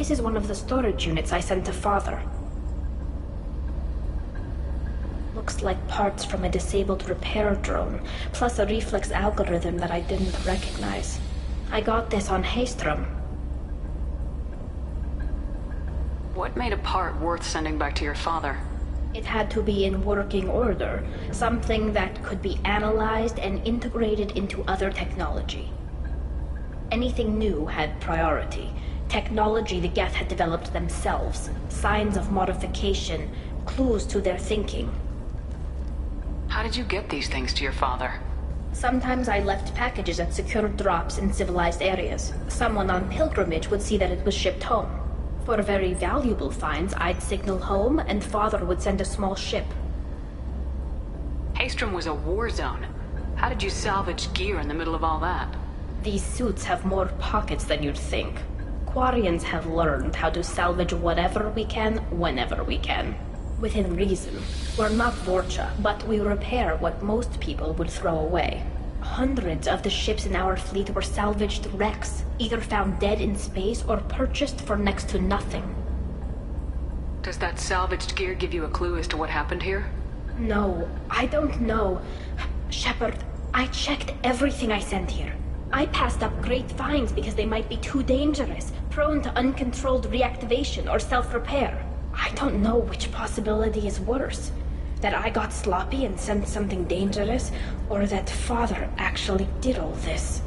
This is one of the storage units I sent to Father. Looks like parts from a disabled repair drone, plus a reflex algorithm that I didn't recognize. I got this on Haystrom. What made a part worth sending back to your father? It had to be in working order, something that could be analyzed and integrated into other technology. Anything new had priority. Technology the Geth had developed themselves, signs of modification, clues to their thinking. How did you get these things to your father? Sometimes I left packages at secured drops in civilized areas. Someone on pilgrimage would see that it was shipped home. For very valuable finds, I'd signal home, and Father would send a small ship. Haystrom was a war zone. How did you salvage gear in the middle of all that? These suits have more pockets than you'd think. Quarians have learned how to salvage whatever we can, whenever we can. Within reason. We're not Vorcha, but we repair what most people would throw away. Hundreds of the ships in our fleet were salvaged wrecks, either found dead in space or purchased for next to nothing. Does that salvaged gear give you a clue as to what happened here? No, I don't know. Shepard, I checked everything I sent here. I passed up great finds because they might be too dangerous, prone to uncontrolled reactivation or self-repair. I don't know which possibility is worse. That I got sloppy and sent something dangerous, or that Father actually did all this.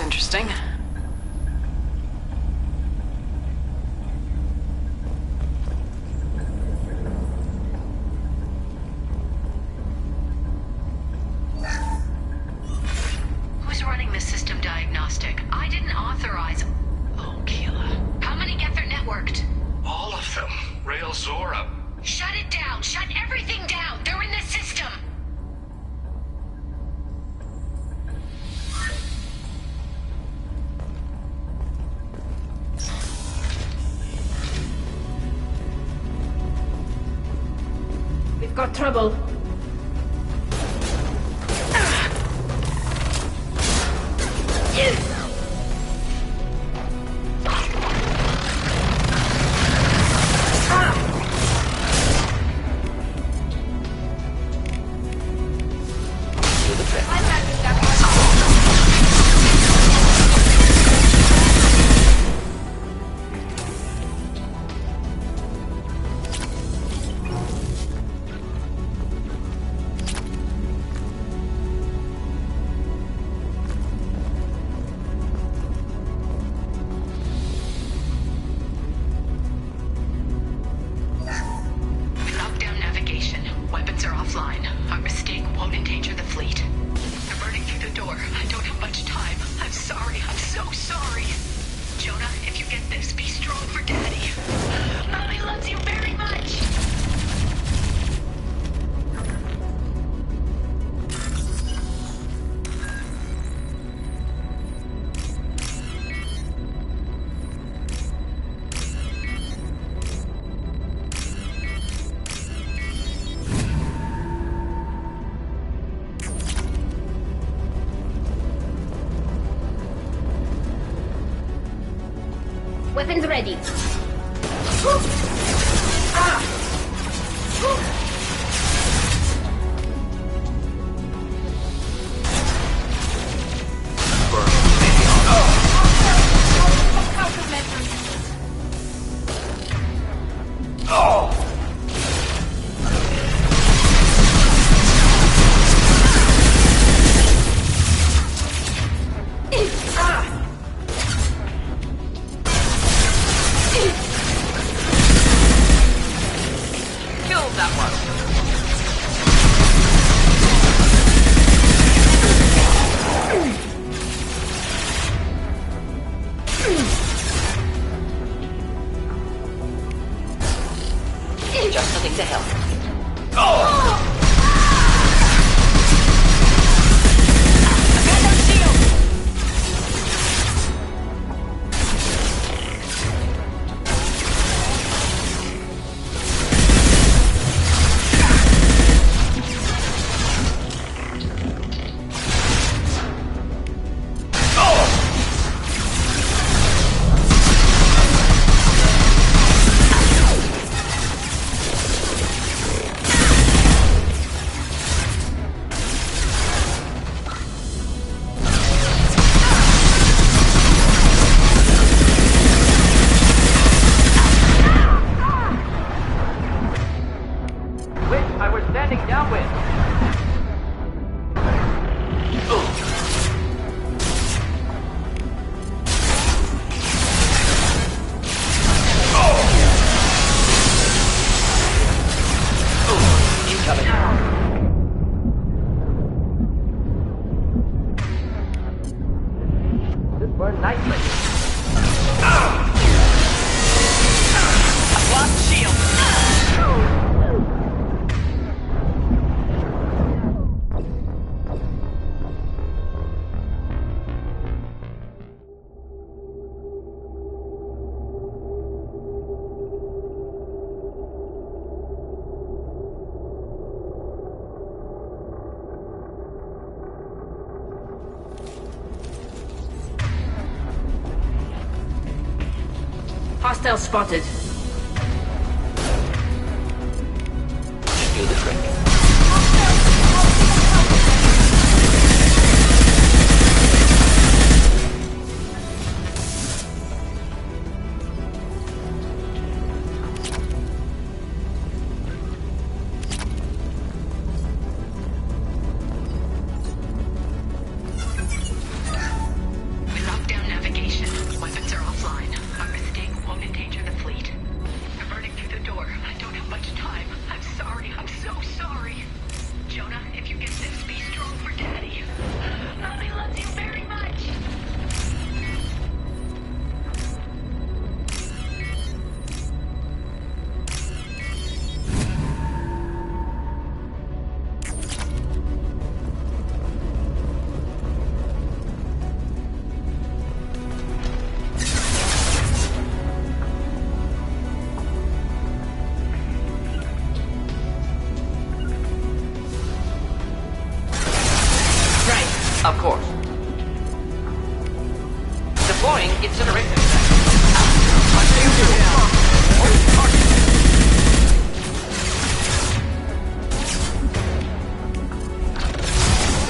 Interesting. Who's running the system diagnostic? I didn't authorize. Oh, Keela. How many Geth are networked? All of them. Rail Zora. Shut it down! Shut everything down! They're in the system! Got trouble. Weapons ready. burn nicely. I've lost shield. Hostile spotted. Should do the trick. We locked down navigation. Weapons are offline. Our mistake won't endanger the fleet. They're burning through the door. I don't have much time. I'm sorry. I'm so sorry. Jonah, if you get this, be strong for Daddy. Mommy loves you very much. Of course. Deploying incinerator.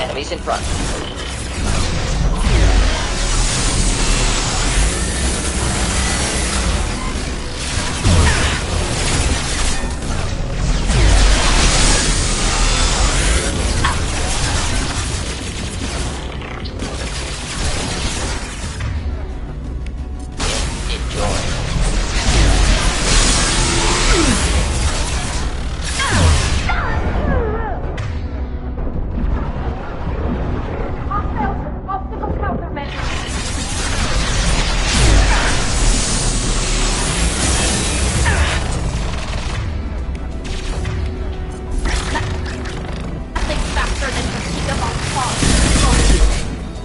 Enemies in front.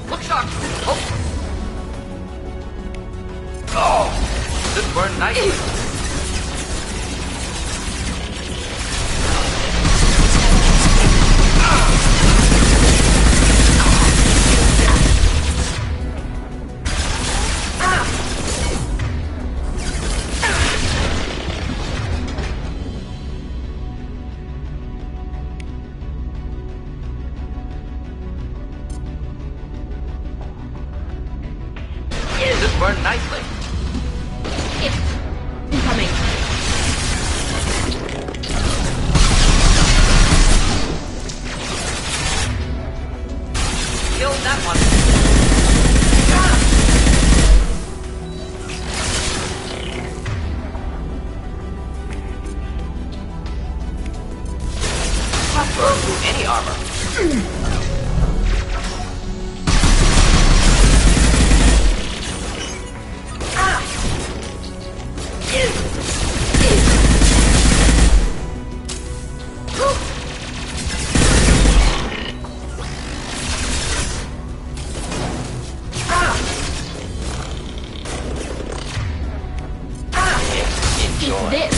Look sharp! Oh! This burned nicely. This burned nicely. Incoming. Killed that one. Not burn through any armor. Eat this.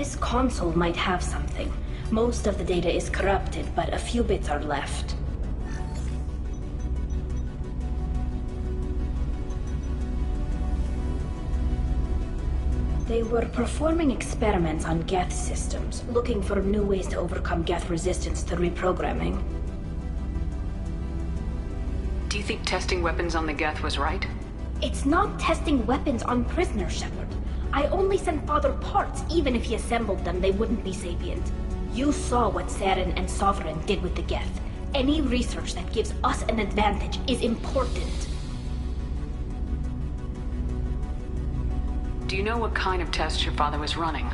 This console might have something. Most of the data is corrupted, but a few bits are left. They were performing experiments on Geth systems, looking for new ways to overcome Geth resistance to reprogramming. Do you think testing weapons on the Geth was right? It's not testing weapons on prisoners, Shepard. I only sent Father parts. Even if he assembled them, they wouldn't be sapient. You saw what Saren and Sovereign did with the Geth. Any research that gives us an advantage is important. Do you know what kind of tests your father was running?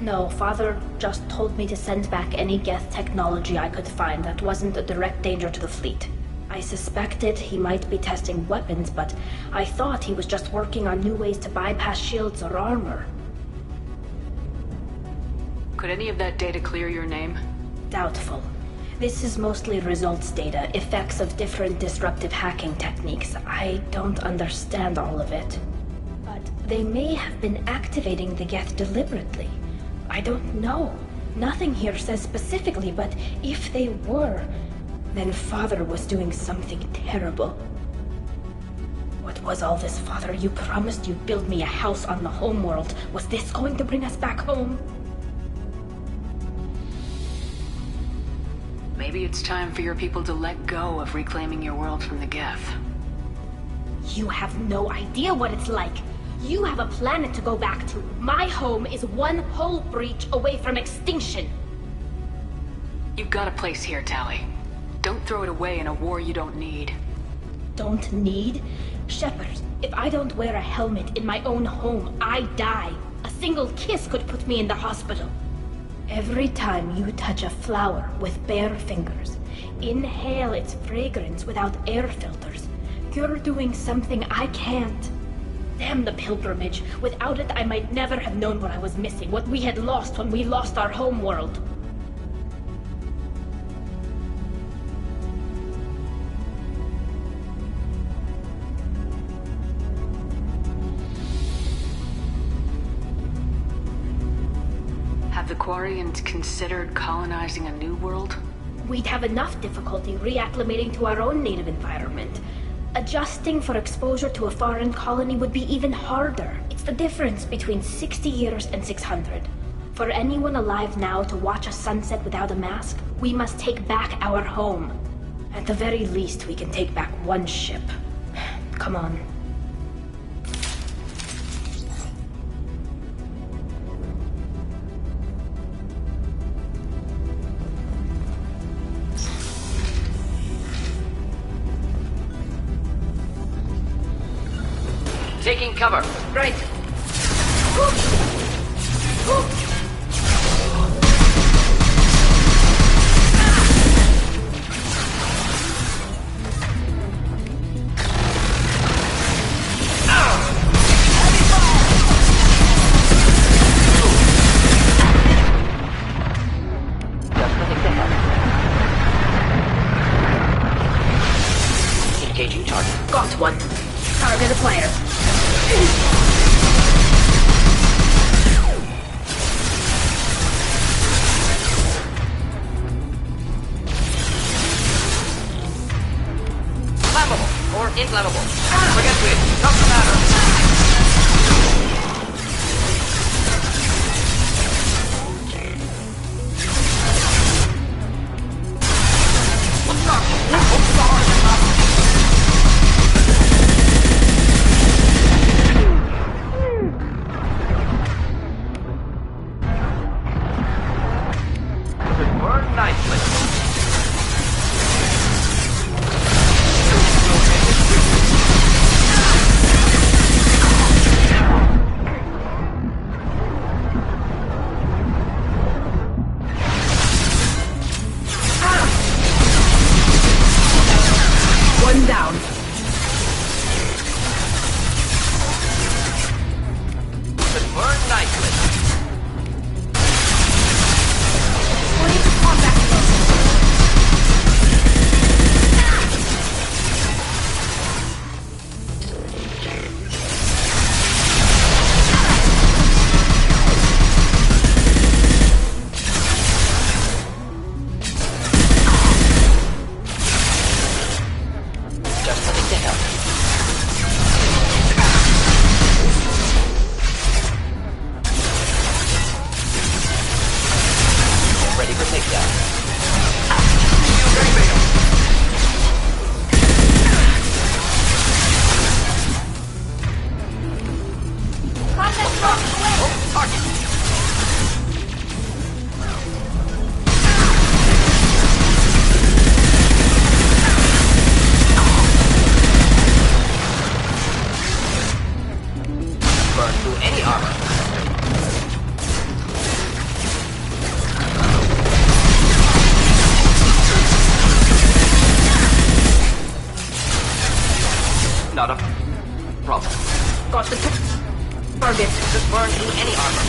No, Father just told me to send back any Geth technology I could find that wasn't a direct danger to the fleet. I suspected he might be testing weapons, but I thought he was just working on new ways to bypass shields or armor. Could any of that data clear your name? Doubtful. This is mostly results data, effects of different disruptive hacking techniques. I don't understand all of it. But they may have been activating the Geth deliberately. I don't know. Nothing here says specifically, but if they were, then Father was doing something terrible. What was all this, Father? You promised you'd build me a house on the homeworld. Was this going to bring us back home? Maybe it's time for your people to let go of reclaiming your world from the Geth. You have no idea what it's like. You have a planet to go back to. My home is one hull breach away from extinction. You've got a place here, Tali. Don't throw it away in a war you don't need. Don't need? Shepard, if I don't wear a helmet in my own home, I die. A single kiss could put me in the hospital. Every time you touch a flower with bare fingers, inhale its fragrance without air filters, you're doing something I can't. Damn the pilgrimage. Without it, I might never have known what I was missing, what we had lost when we lost our home world. Have the Quarians considered colonizing a new world? We'd have enough difficulty reacclimating to our own native environment. Adjusting for exposure to a foreign colony would be even harder. It's the difference between 60 years and 600. For anyone alive now to watch a sunset without a mask, we must take back our home. At the very least, we can take back one ship. Come on. Taking cover. Right. Engaging target. Got one. Target acquired. any armor. Not a problem. Got the target. Just burn through any armor.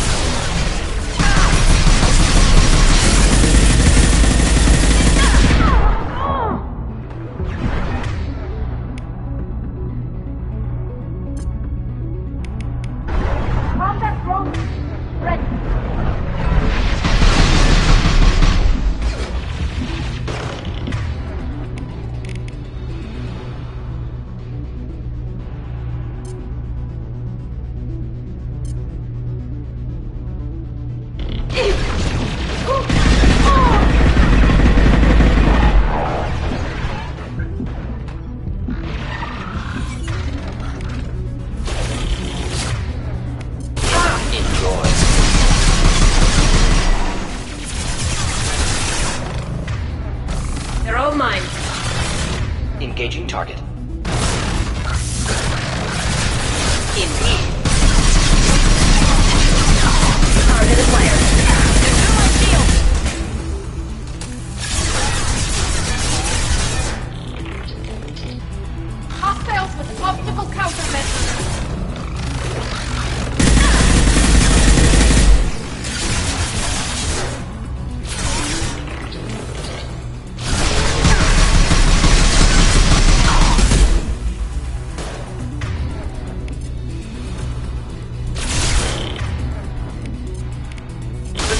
Contact road. Ready. They're all mine. Engaging target. Indeed. Target acquired. Destroy my shield. Hostiles with optical countermeasures.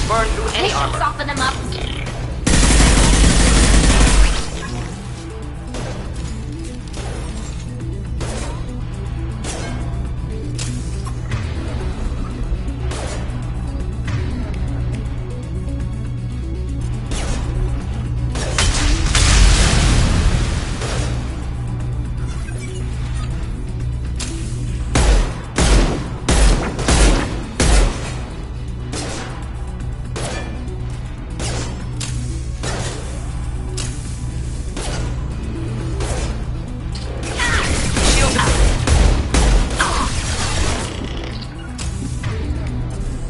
Burn through any armor. Soften them up.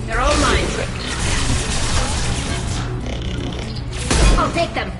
They're all mine. I'll take them.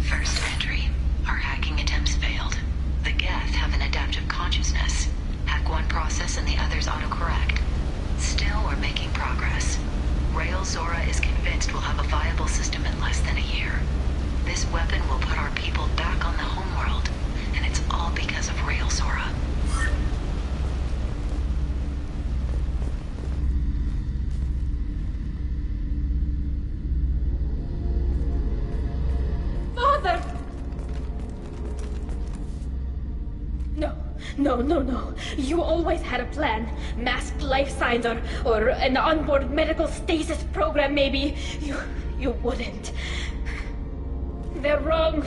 First entry. Our hacking attempts failed. The Geth have an adaptive consciousness. Hack one process and the others autocorrect. Still, we're making progress. Rael Zora is convinced we'll have a viable system in less than a year. This weapon will put our people back on the homeworld, and it's all because of Rael Zora. Father! No. You always had a plan. Masked life signs or an onboard medical stasis program, maybe. You wouldn't. They're wrong.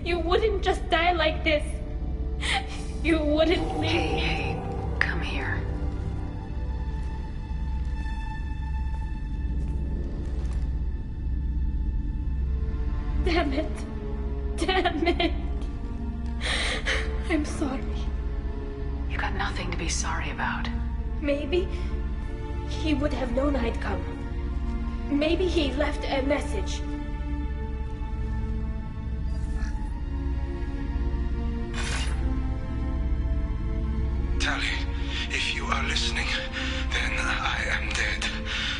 You wouldn't just die like this. You wouldn't leave. Hey, come here. Damn it. I'm sorry. You got nothing to be sorry about. Maybe he would have known I'd come. Maybe he left a message. Tali, if you are listening, then I am dead.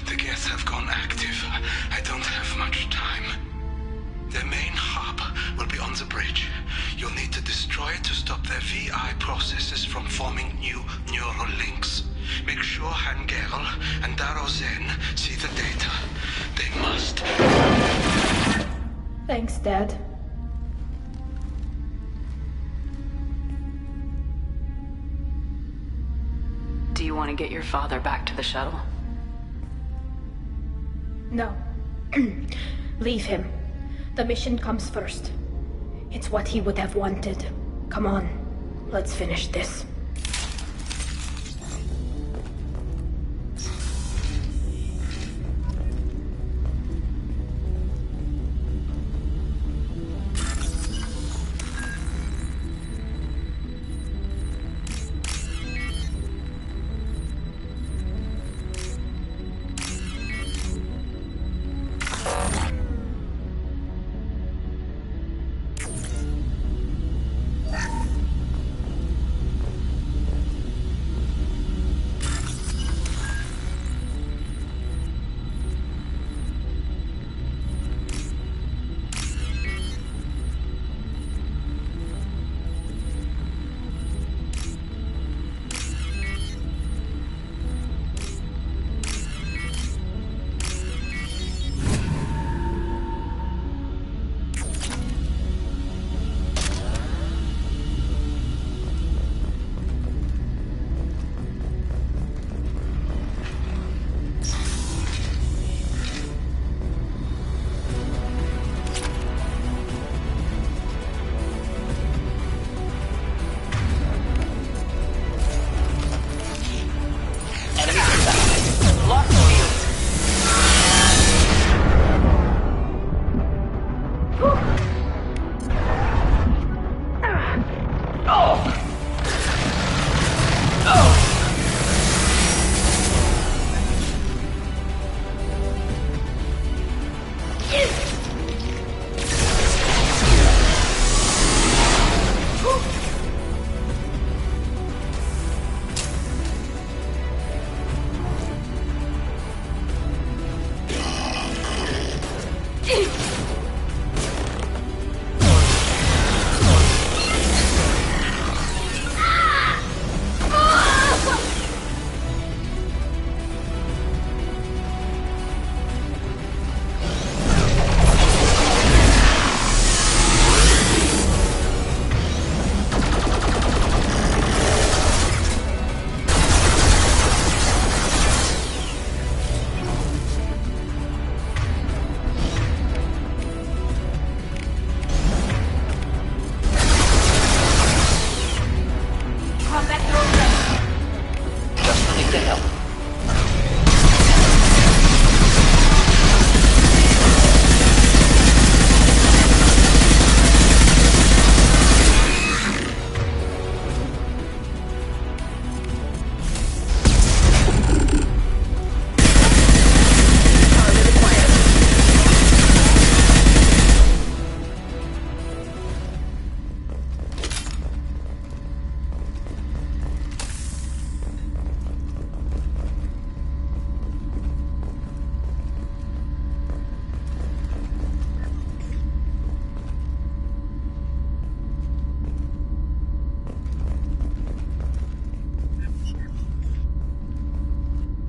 The Geth have gone active. I don't have much time. Their main hub will be on the bridge. You'll need to destroy it to stop their VI processes from forming new neural links. Make sure Hangerl and Daro Zen see the data. They must. Thanks, Dad. want to get your father back to the shuttle? No. Leave him. The mission comes first. It's what he would have wanted. Come on, let's finish this.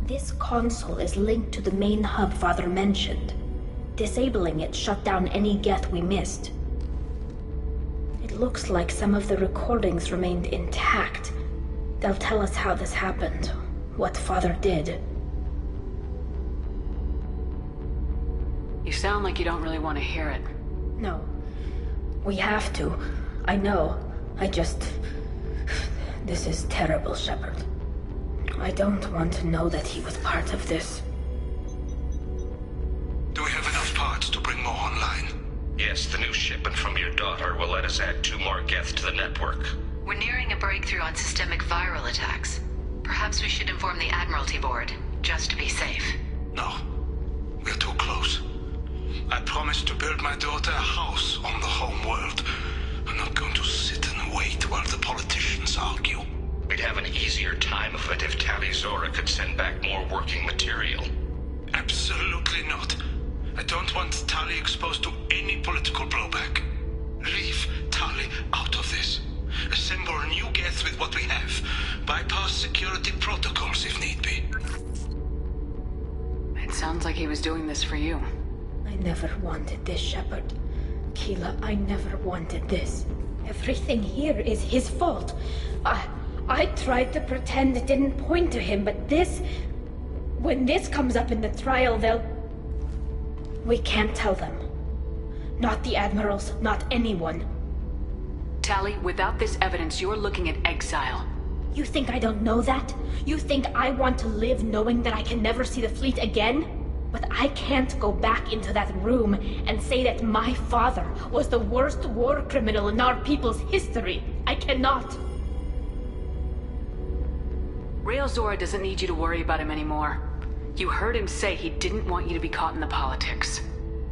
This console is linked to the main hub Father mentioned. Disabling it shut down any Geth we missed. It looks like some of the recordings remained intact. They'll tell us how this happened, what Father did. You sound like you don't really want to hear it. No. We have to. I know. This is terrible, Shepard. I don't want to know that he was part of this. Do we have enough parts to bring more online? Yes, the new shipment from your daughter will let us add 2 more Geth to the network. We're nearing a breakthrough on systemic viral attacks. Perhaps we should inform the Admiralty Board, just to be safe. No. We're too close. I promised to build my daughter a house on the home world. I'm not going to sit and wait while the politicians argue. We'd have an easier time of it if Tali Zora could send back more working material. Absolutely not. I don't want Tali exposed to any political blowback. Leave Tali out of this. Assemble new Geth with what we have. Bypass security protocols if need be. It sounds like he was doing this for you. I never wanted this, Shepard. Keela, I never wanted this. Everything here is his fault. I tried to pretend it didn't point to him, but this... When this comes up in the trial, they'll... We can't tell them. Not the Admirals, not anyone. Tali, without this evidence, you're looking at exile. You think I don't know that? You think I want to live knowing that I can never see the fleet again? But I can't go back into that room and say that my father was the worst war criminal in our people's history. I cannot. Rael Zora doesn't need you to worry about him anymore. You heard him say he didn't want you to be caught in the politics.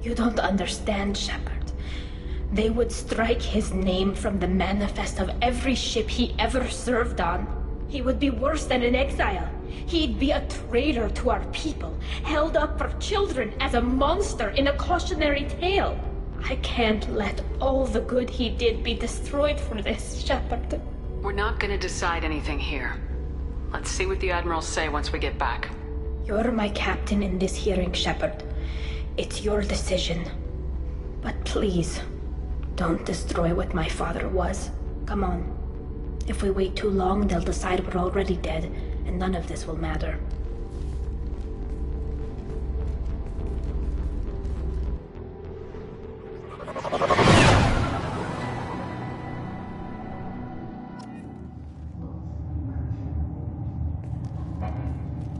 You don't understand, Shepard. They would strike his name from the manifest of every ship he ever served on. He would be worse than an exile. He'd be a traitor to our people, held up for children as a monster in a cautionary tale. I can't let all the good he did be destroyed for this, Shepard. We're not gonna decide anything here. Let's see what the Admirals say once we get back. You're my captain in this hearing, Shepard. It's your decision. But please, don't destroy what my father was. Come on. If we wait too long, they'll decide we're already dead, and none of this will matter.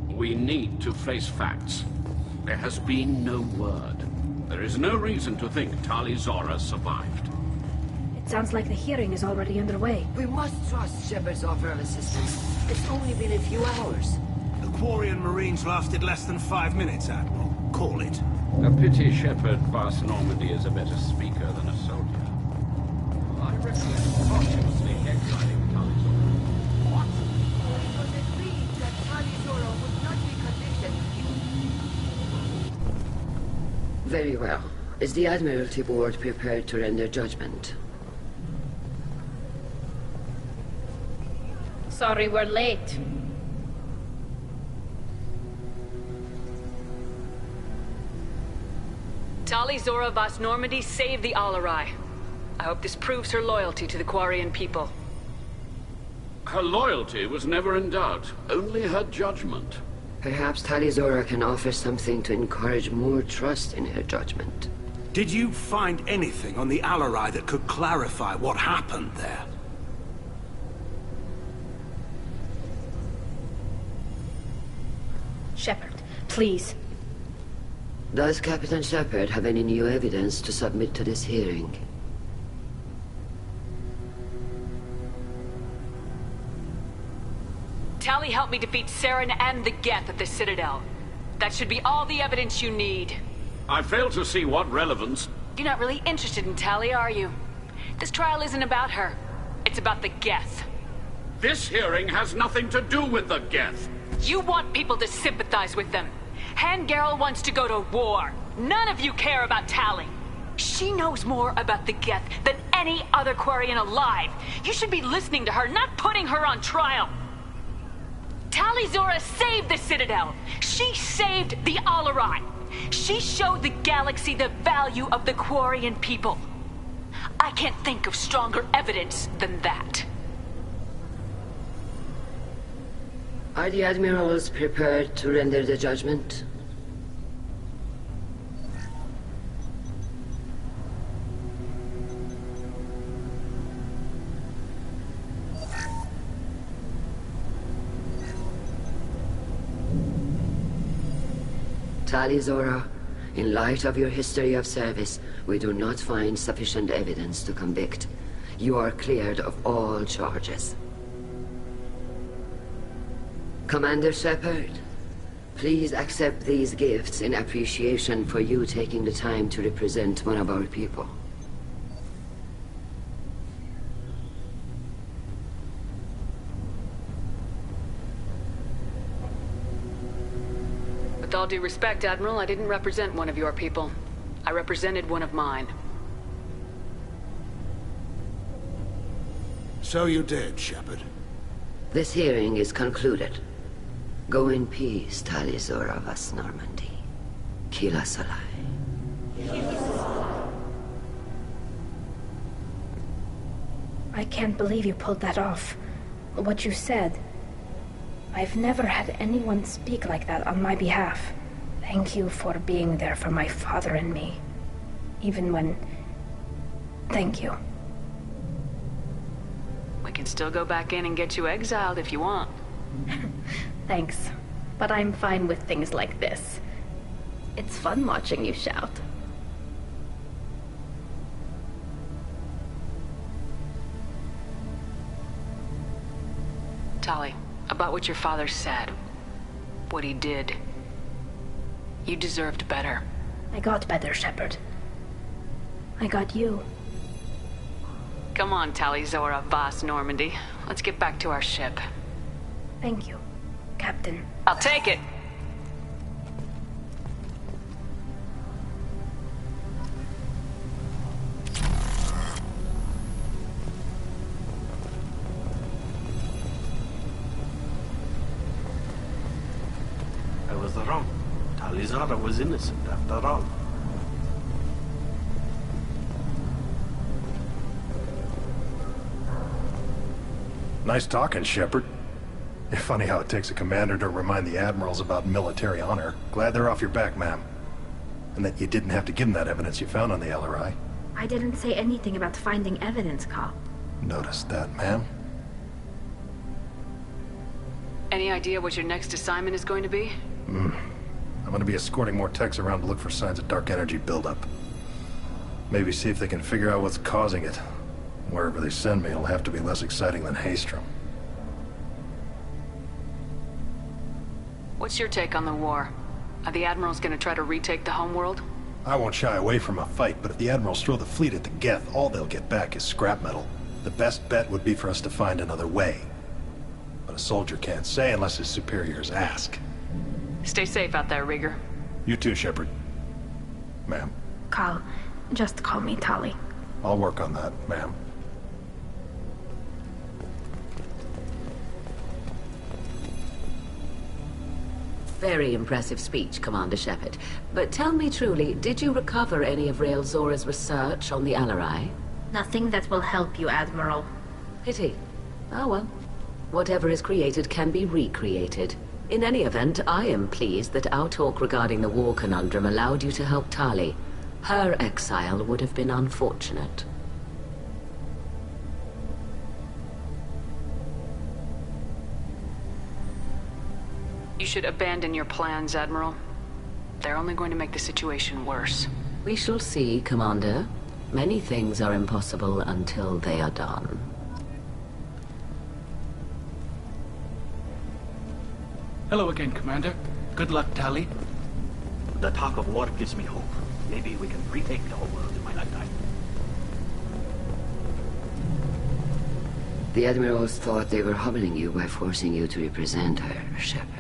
We need to face facts. There has been no word. There is no reason to think Tali Zora survived. It sounds like the hearing is already underway. We must trust Shepard's offer of assistance. It's only been a few hours. The Quarian Marines lasted less than 5 minutes, Admiral. Call it. A pity Shepard Vas Normandy is a better speaker than a soldier. I recommend cautiously exiling Tali Zora. What? It was agreed that Tali Zora would not be convicted. Very well. Is the Admiralty Board prepared to render judgment? Sorry we're late. Tali Zora Vas Normandy saved the Alarai. I hope this proves her loyalty to the Quarian people. Her loyalty was never in doubt, only her judgment. Perhaps Tali Zora can offer something to encourage more trust in her judgment. Did you find anything on the Alarai that could clarify what happened there? Shepard, please. Does Captain Shepard have any new evidence to submit to this hearing? Tali helped me defeat Saren and the Geth at the Citadel. That should be all the evidence you need. I fail to see what relevance... You're not really interested in Tali, are you? This trial isn't about her. It's about the Geth. This hearing has nothing to do with the Geth. You want people to sympathize with them. Han Garel wants to go to war. None of you care about Tali. She knows more about the Geth than any other Quarian alive. You should be listening to her, not putting her on trial. Tali Zora saved the Citadel. She saved the Alarai. She showed the galaxy the value of the Quarian people. I can't think of stronger evidence than that. Are the Admirals prepared to render the judgment? Tali Zora, in light of your history of service, we do not find sufficient evidence to convict. You are cleared of all charges. Commander Shepard, please accept these gifts in appreciation for you taking the time to represent one of our people. With all due respect, Admiral, I didn't represent one of your people. I represented one of mine. So you did, Shepard. This hearing is concluded. Go in peace, Tali Zora Vas Normandy. Kila Salai. I can't believe you pulled that off. what you said. I've never had anyone speak like that on my behalf. Thank you for being there for my father and me. Even when... Thank you. We can still go back in and get you exiled if you want. Thanks. But I'm fine with things like this. It's fun watching you shout. Tali, about what your father said. What he did. You deserved better. I got better, Shepard. I got you. Come on, Tali Zora, Voss Normandy. Let's get back to our ship. Thank you, Captain. I'll take it! I was wrong. Tali Zora was innocent after all. Nice talking, Shepard. It's funny how it takes a commander to remind the admirals about military honor. Glad they're off your back, ma'am. And that you didn't have to give them that evidence you found on the LRI. I didn't say anything about finding evidence, Cal. Noticed that, ma'am. Any idea what your next assignment is going to be? I'm going to be escorting more techs around to look for signs of dark energy buildup. Maybe see if they can figure out what's causing it. Wherever they send me, it'll have to be less exciting than Haystrom. What's your take on the war? Are the admirals going to try to retake the homeworld? I won't shy away from a fight, but if the admirals throw the fleet at the Geth, all they'll get back is scrap metal. The best bet would be for us to find another way. But a soldier can't say unless his superiors ask. Stay safe out there, Rieger. You too, Shepard. Ma'am. Cal, just call me Tali. I'll work on that, ma'am. Very impressive speech, Commander Shepard. But tell me truly, did you recover any of Rael Zora's research on the Alarai? Nothing that will help you, Admiral. Pity. Oh well. Whatever is created can be recreated. In any event, I am pleased that our talk regarding the war conundrum allowed you to help Tali. Her exile would have been unfortunate. You should abandon your plans, Admiral. They're only going to make the situation worse. We shall see, Commander. Many things are impossible until they are done. Hello again, Commander. Good luck, Tali. The talk of war gives me hope. Maybe we can retake the whole world in my lifetime. The Admirals thought they were humbling you by forcing you to represent her, Shepard.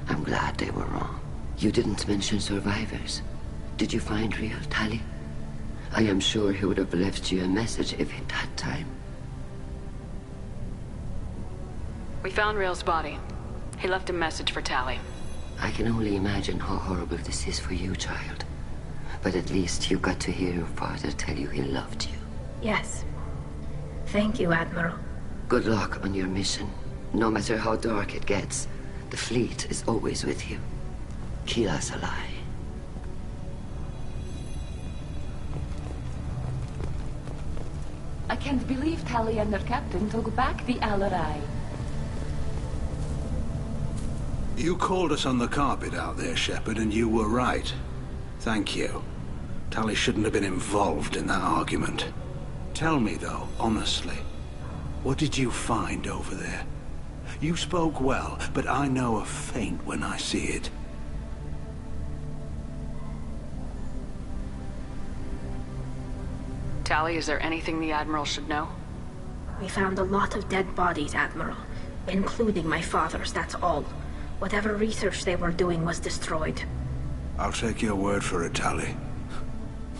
I'm glad they were wrong. You didn't mention survivors. Did you find real Tali? I am sure he would have left you a message if he'd had time. We found Rael's body. He left a message for Tali. I can only imagine how horrible this is for you, child. But at least you got to hear your father tell you he loved you. Yes. Thank you, Admiral. Good luck on your mission. No matter how dark it gets, the fleet is always with you. Keep us alive. I can't believe Tali and their captain took back the Alarai. You called us on the carpet out there, Shepard, and you were right. Thank you. Tali shouldn't have been involved in that argument. Tell me, though, honestly, what did you find over there? You spoke well, but I know a feint when I see it. Tali, is there anything the Admiral should know? We found a lot of dead bodies, Admiral. Including my father's, that's all. Whatever research they were doing was destroyed. I'll take your word for it, Tali.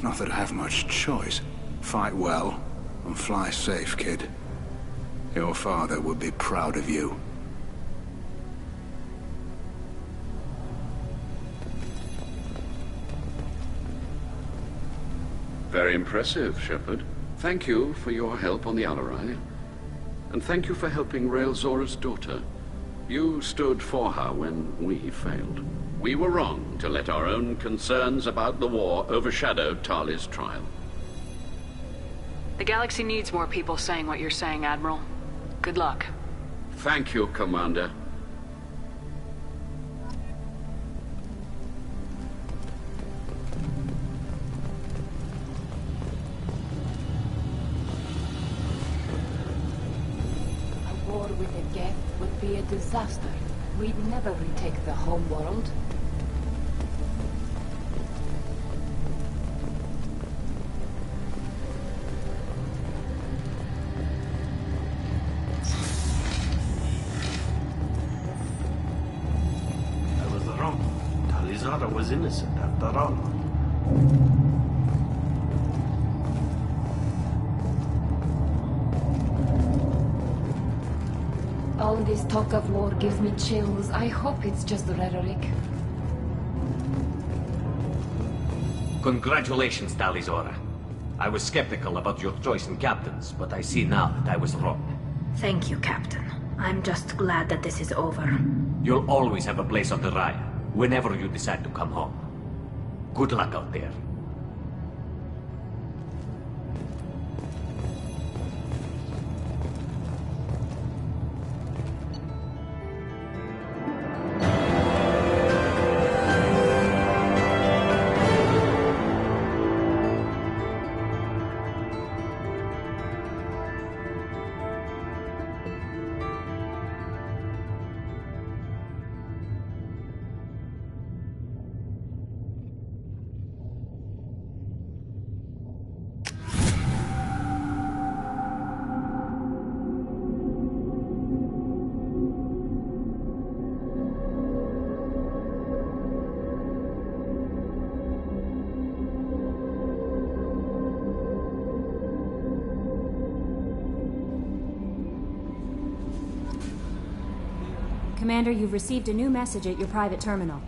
Not that I have much choice. Fight well, and fly safe, kid. Your father would be proud of you. Very impressive, Shepard. Thank you for your help on the Alarai. And thank you for helping Rael Zora's daughter. You stood for her when we failed. We were wrong to let our own concerns about the war overshadow Tali's trial. The galaxy needs more people saying what you're saying, Admiral. Good luck. Thank you, Commander. A war with the Geth would be a disaster. We'd never retake the home world. I was wrong. Tali Zora was innocent after all. All this talk of war gives me chills. I hope it's just rhetoric. Congratulations, Tali Zora. I was skeptical about your choice in captains, but I see now that I was wrong. Thank you, Captain. I'm just glad that this is over. You'll always have a place on the Raya, whenever you decide to come home. Good luck out there. Commander, you've received a new message at your private terminal.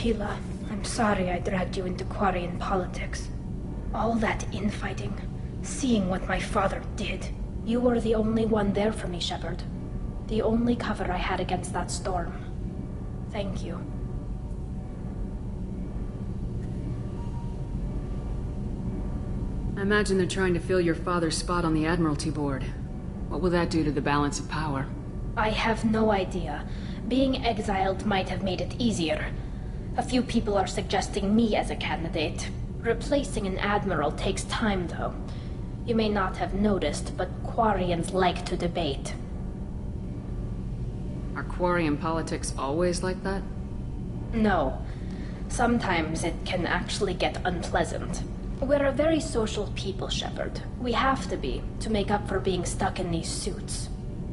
Tila, I'm sorry I dragged you into Quarian politics. All that infighting, seeing what my father did. You were the only one there for me, Shepard. The only cover I had against that storm. Thank you. I imagine they're trying to fill your father's spot on the Admiralty Board. What will that do to the balance of power? I have no idea. Being exiled might have made it easier. A few people are suggesting me as a candidate. Replacing an admiral takes time, though. You may not have noticed, but Quarians like to debate. Are Quarian politics always like that? No. Sometimes it can actually get unpleasant. We're a very social people, Shepard. We have to be, to make up for being stuck in these suits.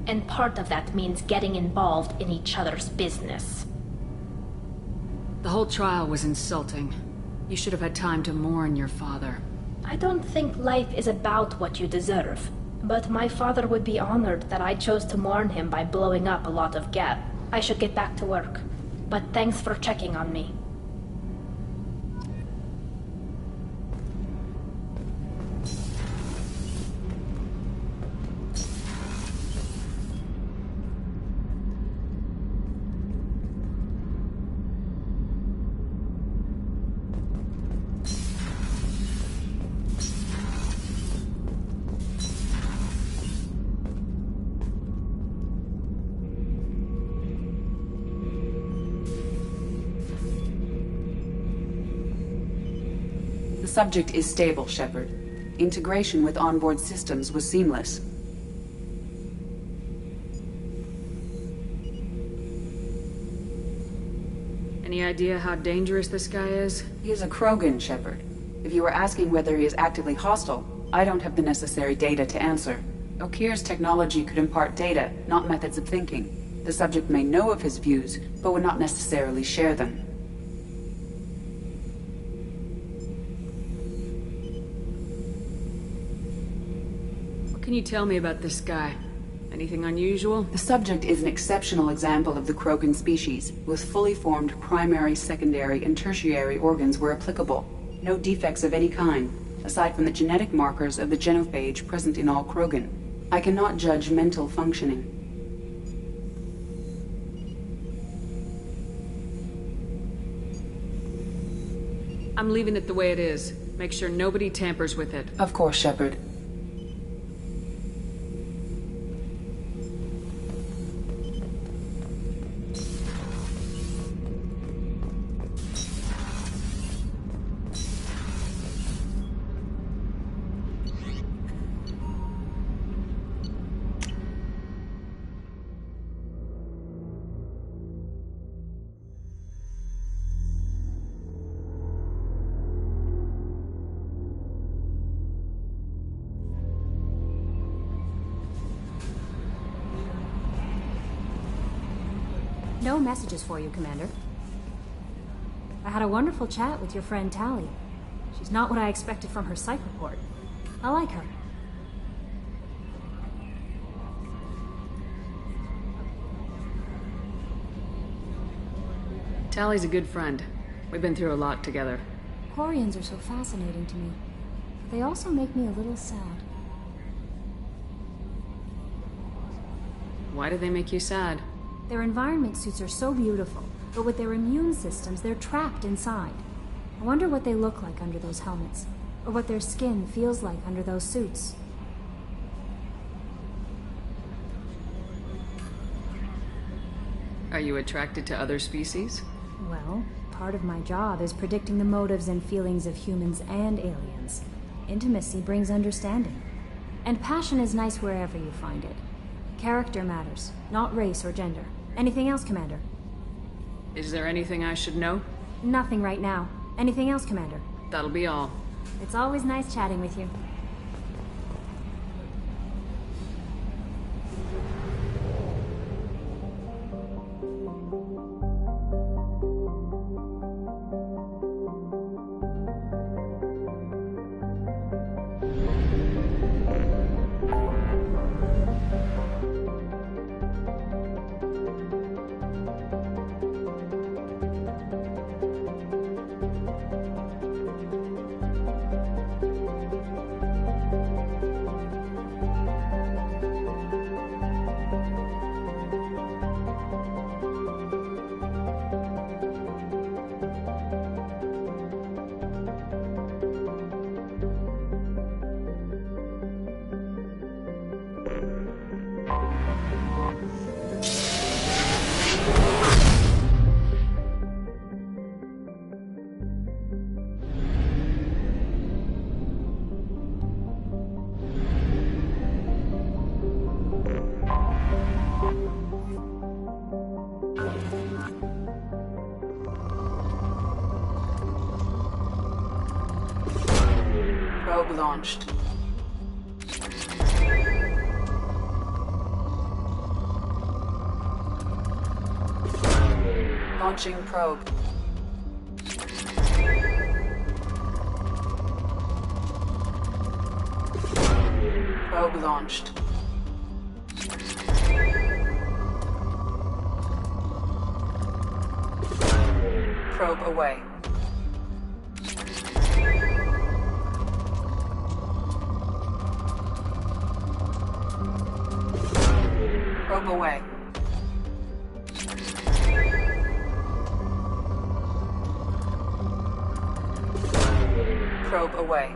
And part of that means getting involved in each other's business. The whole trial was insulting. You should have had time to mourn your father. I don't think life is about what you deserve. But my father would be honored that I chose to mourn him by blowing up a lot of gas. I should get back to work. But thanks for checking on me. The subject is stable, Shepard. Integration with onboard systems was seamless. Any idea how dangerous this guy is? He is a Krogan, Shepard. If you were asking whether he is actively hostile, I don't have the necessary data to answer. Okeer's technology could impart data, not methods of thinking. The subject may know of his views, but would not necessarily share them. What can you tell me about this guy? Anything unusual? The subject is an exceptional example of the Krogan species, with fully formed primary, secondary, and tertiary organs where applicable. No defects of any kind, aside from the genetic markers of the genophage present in all Krogan. I cannot judge mental functioning. I'm leaving it the way it is. Make sure nobody tampers with it. Of course, Shepard. No messages for you, Commander. I had a wonderful chat with your friend Tali. She's not what I expected from her psych report. I like her. Tali's a good friend. We've been through a lot together. Quarians are so fascinating to me. They also make me a little sad. Why do they make you sad? Their environment suits are so beautiful, but with their immune systems, they're trapped inside. I wonder what they look like under those helmets, or what their skin feels like under those suits. Are you attracted to other species? Well, part of my job is predicting the motives and feelings of humans and aliens. Intimacy brings understanding. And passion is nice wherever you find it. Character matters, not race or gender. Anything else, Commander? Is there anything I should know? Nothing right now. Anything else, Commander? That'll be all. It's always nice chatting with you. Probe launched. Launching probe. Probe launched. Probe away. Probe away. Probe away.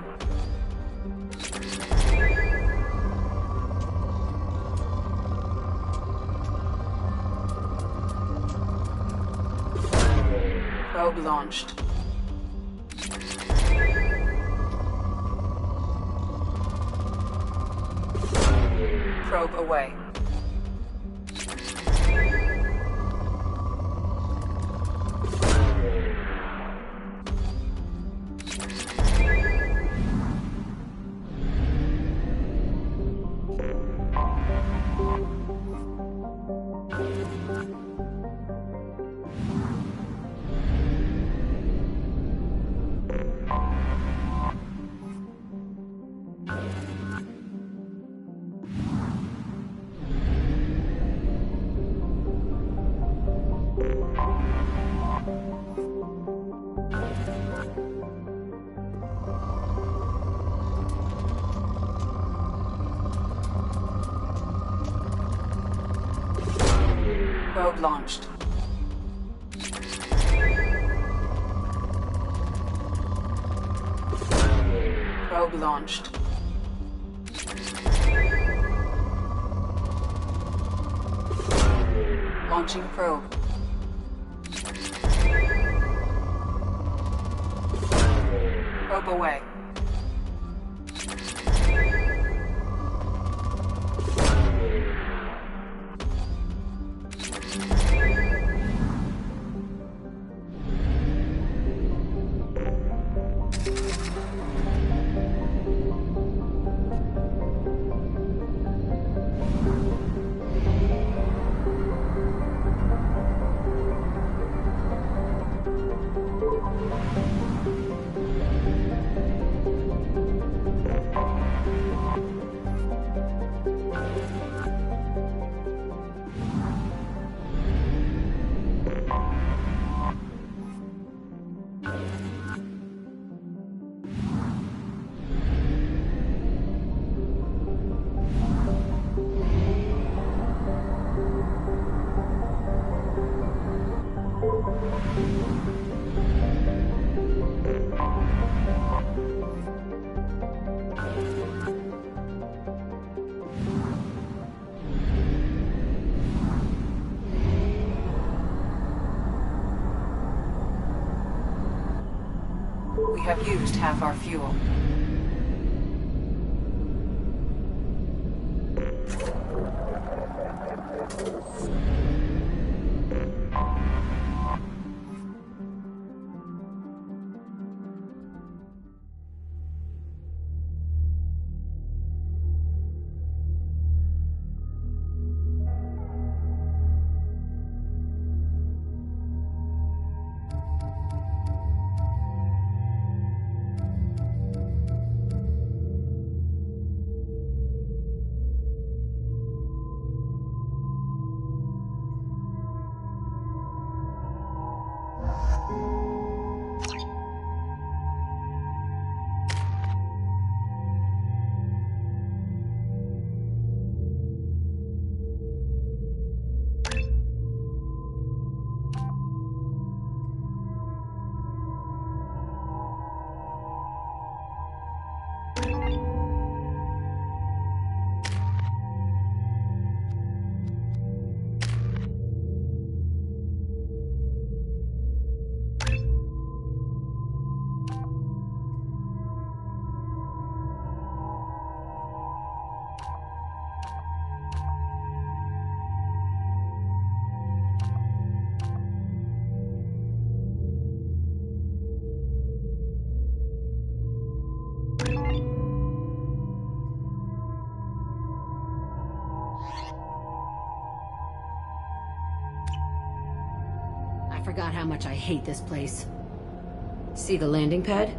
Probe launched. Probe away. Probe launched. Probe launched. Launching probe. Probe away. We have used half our fuel. forgot how much I hate this place. See the landing pad?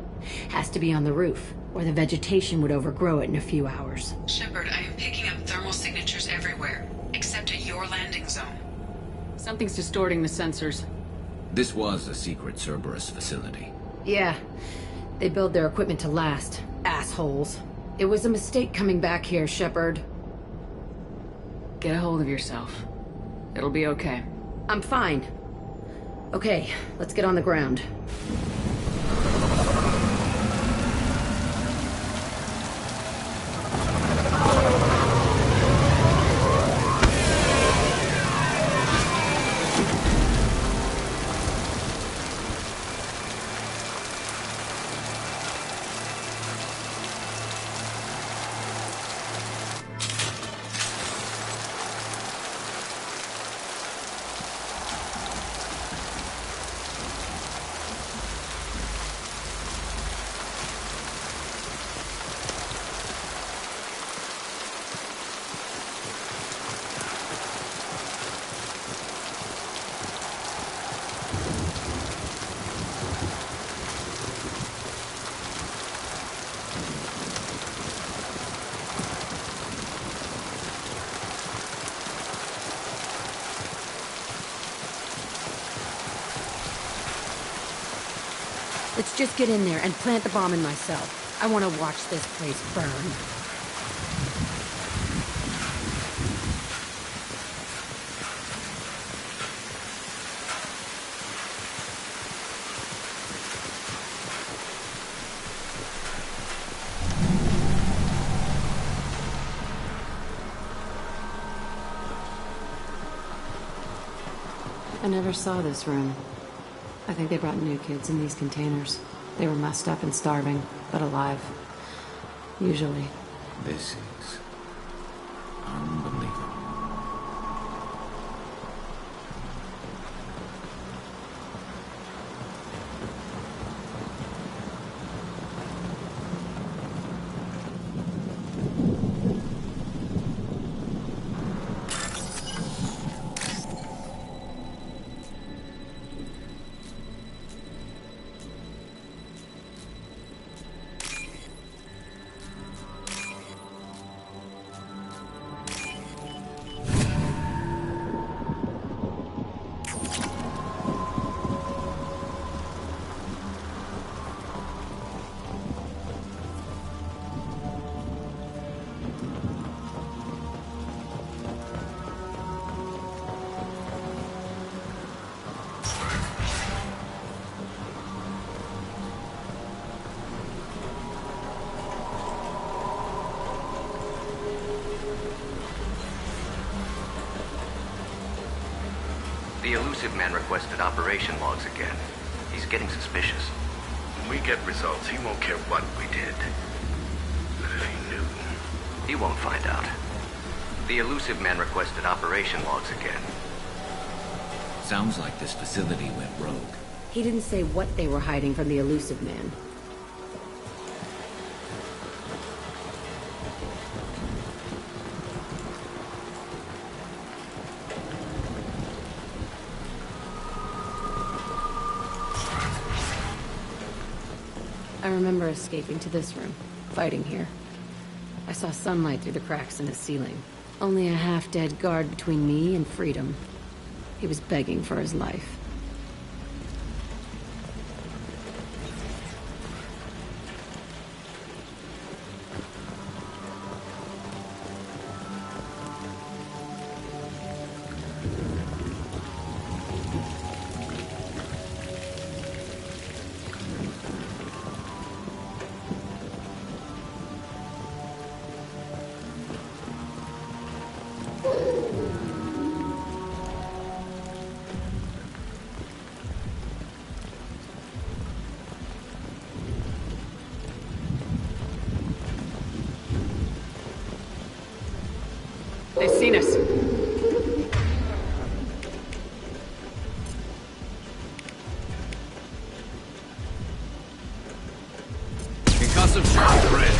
Has to be on the roof, or the vegetation would overgrow it in a few hours. Shepard, I am picking up thermal signatures everywhere, except at your landing zone. Something's distorting the sensors. This was a secret Cerberus facility. Yeah. They build their equipment to last. Assholes. It was a mistake coming back here, Shepard. Get a hold of yourself. It'll be okay. I'm fine. Okay, let's get on the ground. Let's just get in there and plant the bomb in myself. I want to watch this place burn. I never saw this room. I think they brought new kids in these containers. They were messed up and starving, but alive. Usually. This is unbelievable. The Elusive Man requested operation logs again. He's getting suspicious. When we get results, he won't care what we did. But if he knew... He won't find out. The Elusive Man requested operation logs again. Sounds like this facility went rogue. He didn't say what they were hiding from the Elusive Man. I remember escaping to this room, fighting here. I saw sunlight through the cracks in the ceiling. Only a half-dead guard between me and freedom. He was begging for his life. They've seen us. Concussive shock ready.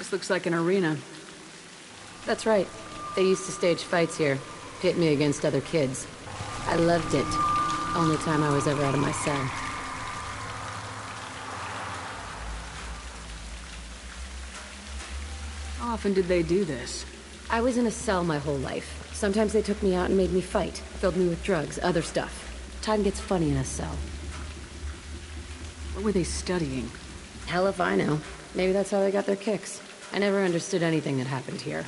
This looks like an arena. That's right. They used to stage fights here, pit me against other kids. I loved it. Only time I was ever out of my cell. How often did they do this? I was in a cell my whole life. Sometimes they took me out and made me fight, filled me with drugs, other stuff. Time gets funny in a cell. What were they studying? Hell if I know. Maybe that's how they got their kicks. I never understood anything that happened here.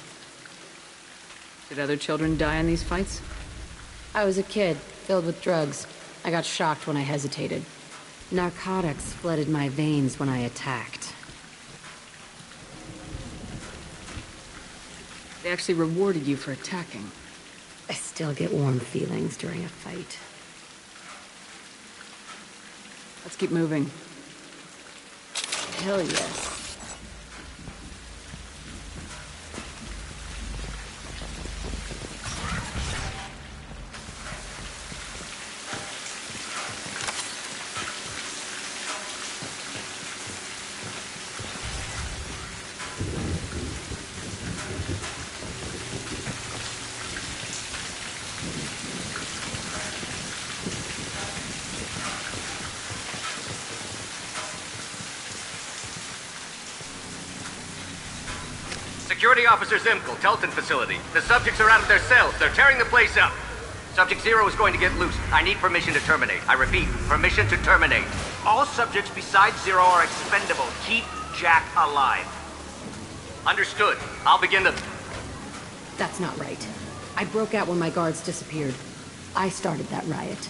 Did other children die in these fights? I was a kid, filled with drugs. I got shocked when I hesitated. Narcotics flooded my veins when I attacked. They actually rewarded you for attacking. I still get warm feelings during a fight. Let's keep moving. Hell yes. Security Officer Zimkel, Telton facility. The subjects are out of their cells. They're tearing the place up. Subject 0 is going to get loose. I need permission to terminate. I repeat, permission to terminate. All subjects besides 0 are expendable. Keep Jack alive. Understood. I'll begin the... That's not right. I broke out when my guards disappeared. I started that riot.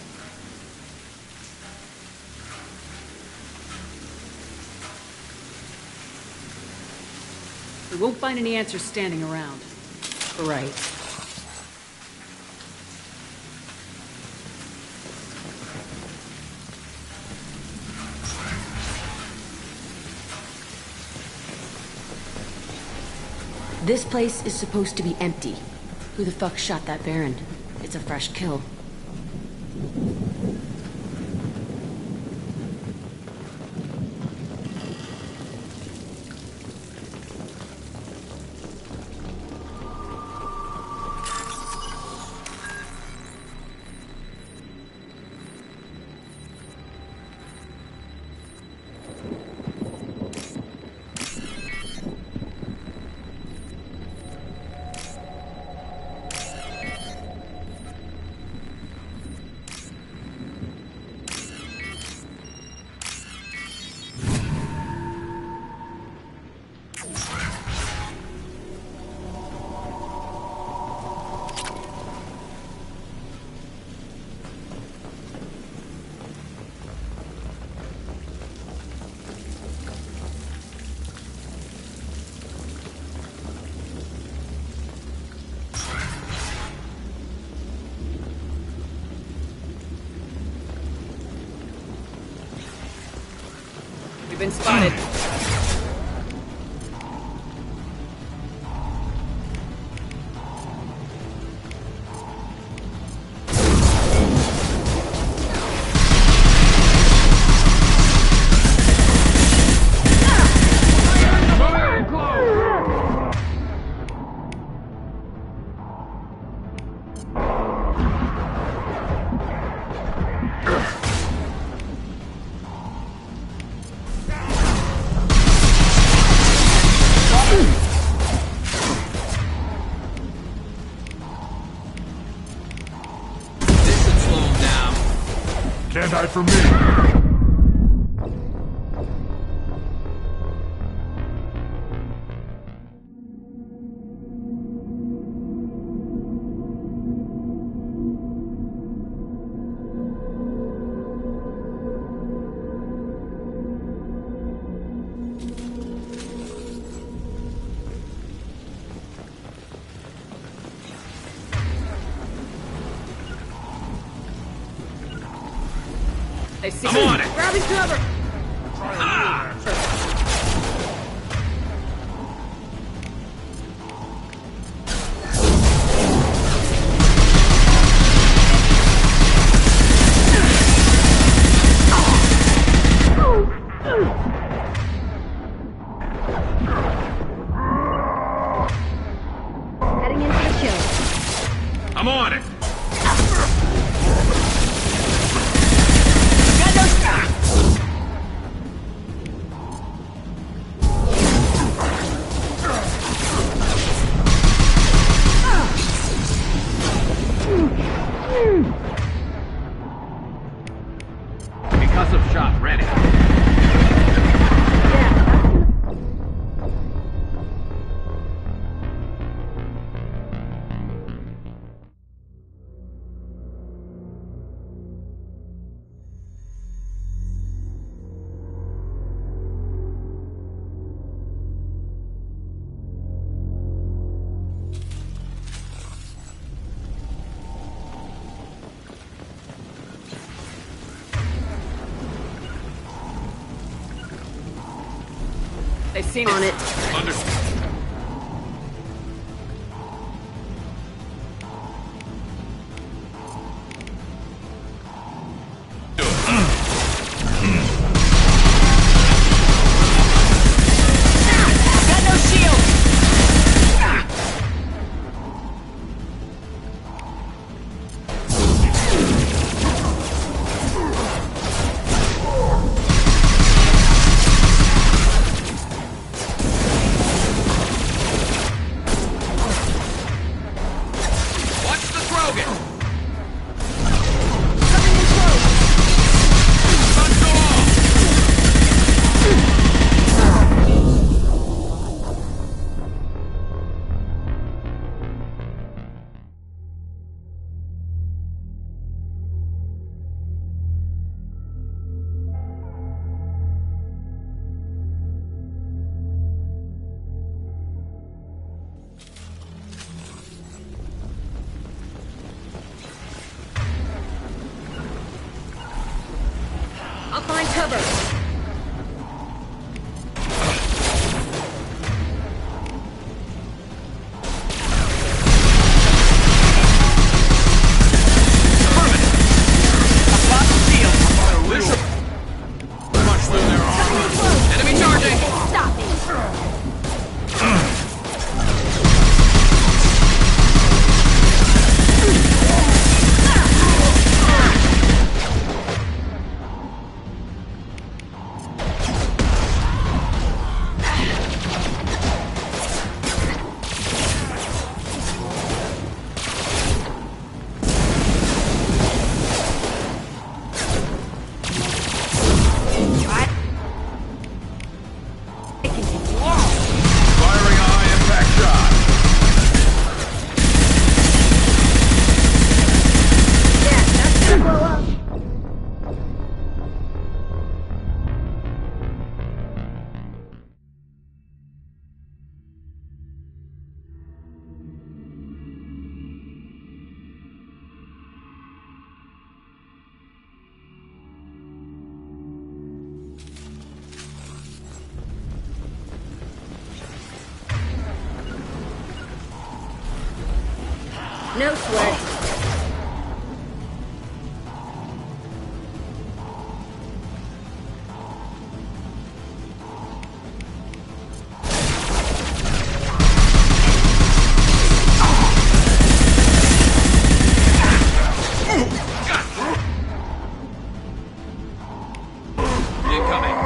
We won't find any answers standing around. Right. This place is supposed to be empty. Who the fuck shot that Baron? It's a fresh kill. You've been spotted. Can't hide from me. They see I'm me. on it. Grab his cover. Concussive shot ready. They've seen On it. Understood. Got no shield! Watch the Krogan! I'll find cover. Enemy charging! Stop it! Firing a high impact shot. Yeah, that's gonna blow up. No sweat. Incoming.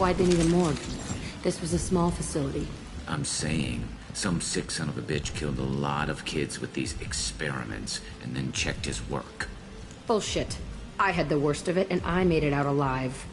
Why'd they need a morgue? This was a small facility. I'm saying, some sick son of a bitch killed a lot of kids with these experiments and then checked his work. Bullshit. I had the worst of it, and I made it out alive.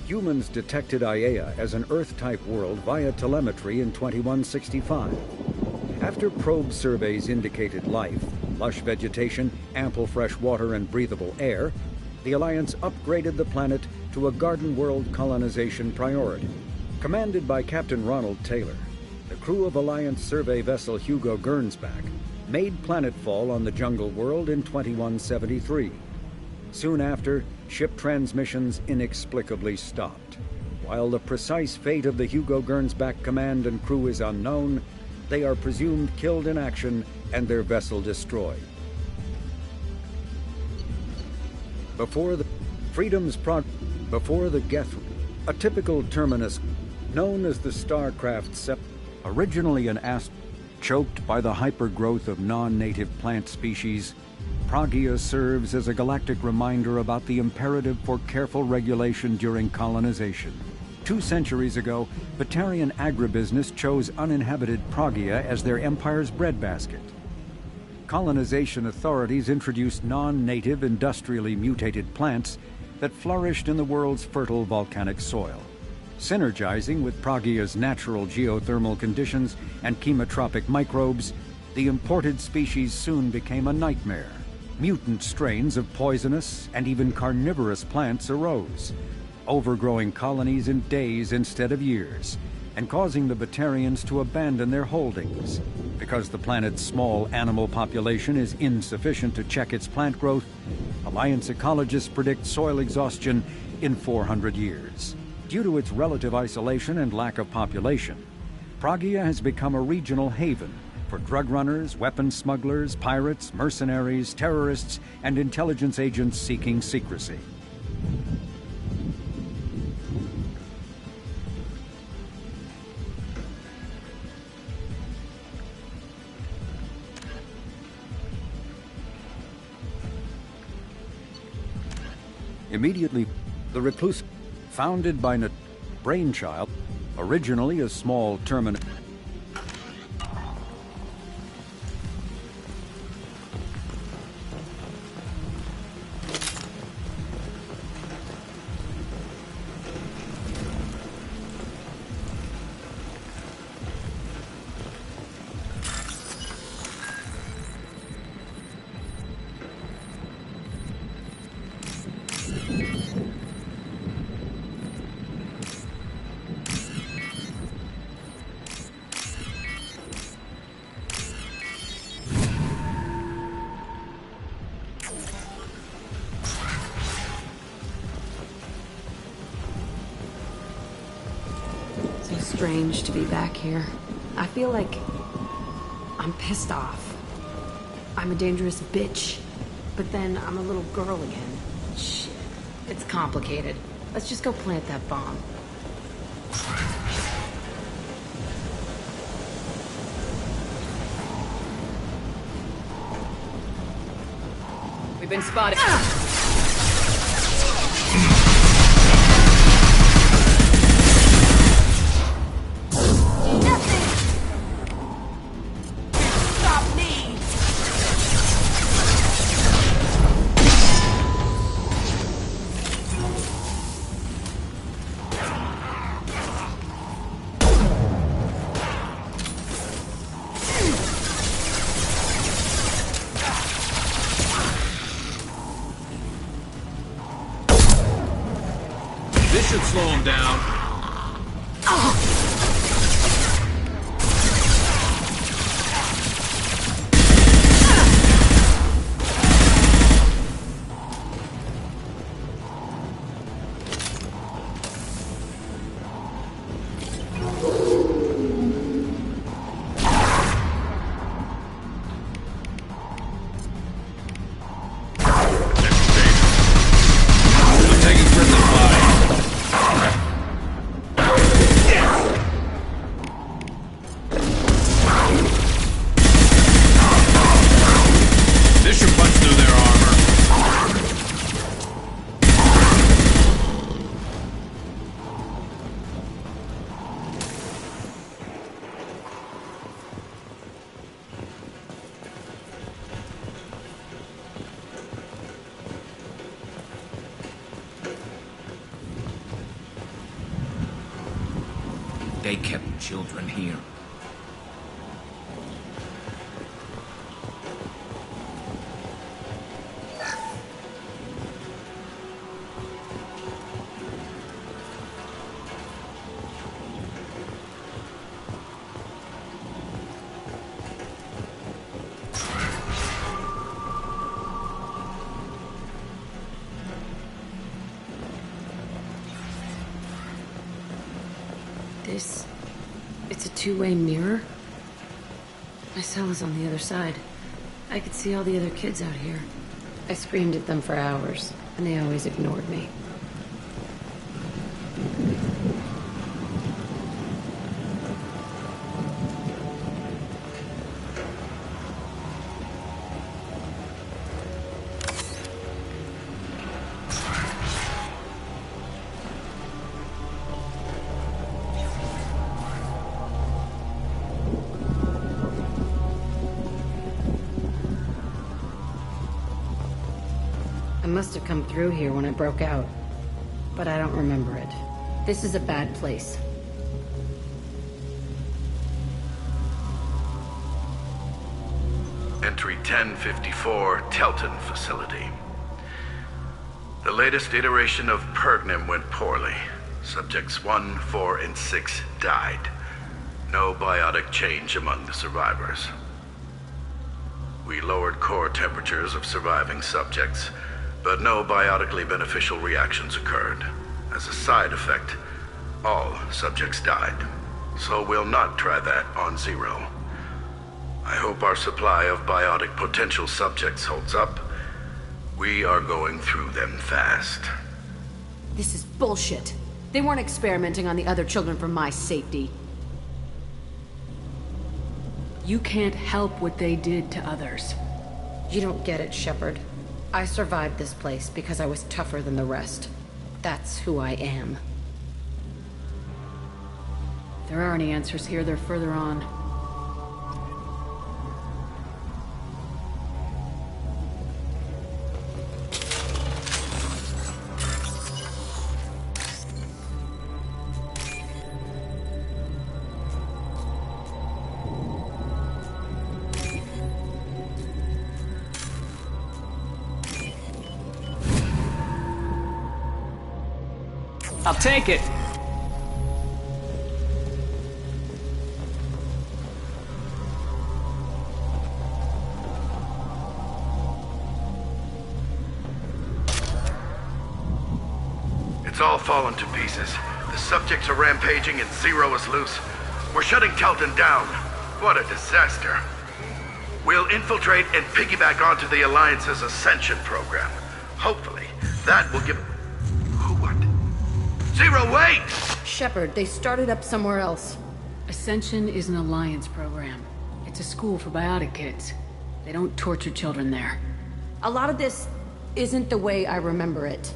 Humans detected Aiea as an Earth-type world via telemetry in 2165. After probe surveys indicated life, lush vegetation, ample fresh water, and breathable air, the Alliance upgraded the planet to a garden world colonization priority. Commanded by Captain Ronald Taylor, the crew of Alliance survey vessel Hugo Gernsback made planetfall on the jungle world in 2173. Soon after, ship transmissions inexplicably stopped. While the precise fate of the Hugo Gernsback command and crew is unknown, they are presumed killed in action and their vessel destroyed. Before the Geth, a typical terminus known as the Starcraft originally an choked by the hypergrowth of non-native plant species, Pragia serves as a galactic reminder about the imperative for careful regulation during colonization. 2 centuries ago, Batarian agribusiness chose uninhabited Pragia as their empire's breadbasket. Colonization authorities introduced non-native, industrially mutated plants that flourished in the world's fertile volcanic soil. Synergizing with Pragia's natural geothermal conditions and chemotropic microbes, the imported species soon became a nightmare. Mutant strains of poisonous and even carnivorous plants arose, overgrowing colonies in days instead of years, and causing the Batarians to abandon their holdings. Because the planet's small animal population is insufficient to check its plant growth, Alliance ecologists predict soil exhaustion in 400 years. Due to its relative isolation and lack of population, Pragia has become a regional haven for drug runners, weapons smugglers, pirates, mercenaries, terrorists, and intelligence agents seeking secrecy. Immediately, the Recluse, founded by brainchild, Originally a small terminal. Strange to be back here. I feel like I'm pissed off. I'm a dangerous bitch, but then I'm a little girl again. Shit. It's complicated. Let's just go plant that bomb. We've been spotted. This should slow him down. They kept children here. It's a two-way mirror? My cell is on the other side. I could see all the other kids out here. I screamed at them for hours, and they always ignored me. I must have come through here when I broke out, but I don't remember it. This is a bad place. Entry 1054, Telton Facility. The latest iteration of Pergnim went poorly. Subjects 1, 4, and 6 died. No biotic change among the survivors. We lowered core temperatures of surviving subjects, but no biotically beneficial reactions occurred. As a side effect, all subjects died. So we'll not try that on Zero. I hope our supply of biotic potential subjects holds up. We are going through them fast. This is bullshit. They weren't experimenting on the other children for my safety. You can't help what they did to others. You don't get it, Shepard. I survived this place because I was tougher than the rest. That's who I am. If there are any answers here, they're further on. I'll take it! It's all fallen to pieces. The subjects are rampaging and Zero is loose. We're shutting Telton down. What a disaster. We'll infiltrate and piggyback onto the Alliance's Ascension program. Hopefully, that will give... What? Zero, wait! Shepard, they started up somewhere else. Ascension is an Alliance program. It's a school for biotic kids. They don't torture children there. A lot of this isn't the way I remember it.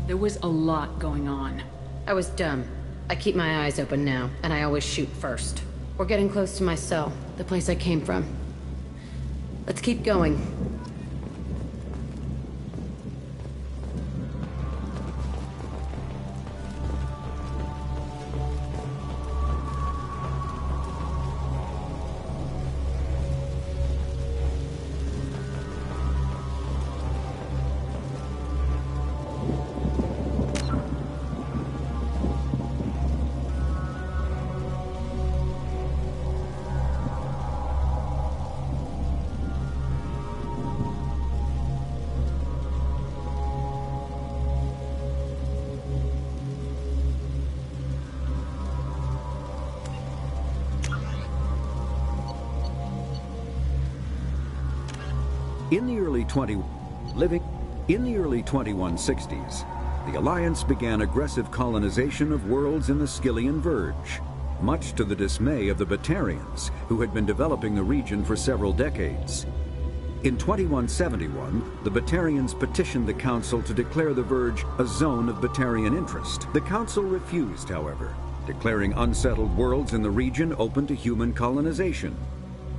There was a lot going on. I was dumb. I keep my eyes open now, and I always shoot first. We're getting close to my cell, the place I came from. Let's keep going. In the early 2160s, the Alliance began aggressive colonization of worlds in the Skyllian Verge, much to the dismay of the Batarians, who had been developing the region for several decades. In 2171, the Batarians petitioned the Council to declare the Verge a zone of Batarian interest. The Council refused, however, declaring unsettled worlds in the region open to human colonization.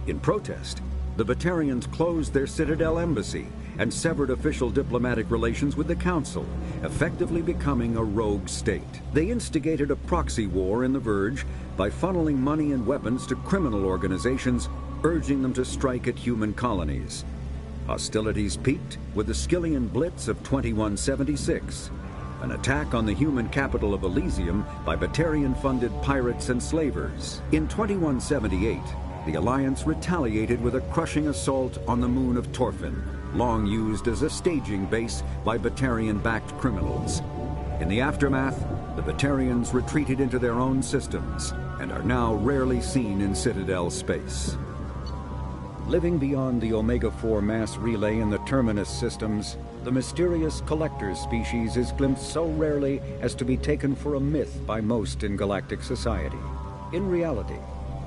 In protest, the Batarians closed their Citadel embassy and severed official diplomatic relations with the Council, effectively becoming a rogue state. They instigated a proxy war in the Verge by funneling money and weapons to criminal organizations, urging them to strike at human colonies. Hostilities peaked with the Skyllian Blitz of 2176, an attack on the human capital of Elysium by Batarian-funded pirates and slavers. In 2178, the Alliance retaliated with a crushing assault on the moon of Torfin, long used as a staging base by Batarian-backed criminals. In the aftermath, the Batarians retreated into their own systems and are now rarely seen in Citadel space. Living beyond the Omega-4 mass relay in the Terminus systems, the mysterious Collectors species is glimpsed so rarely as to be taken for a myth by most in galactic society. In reality,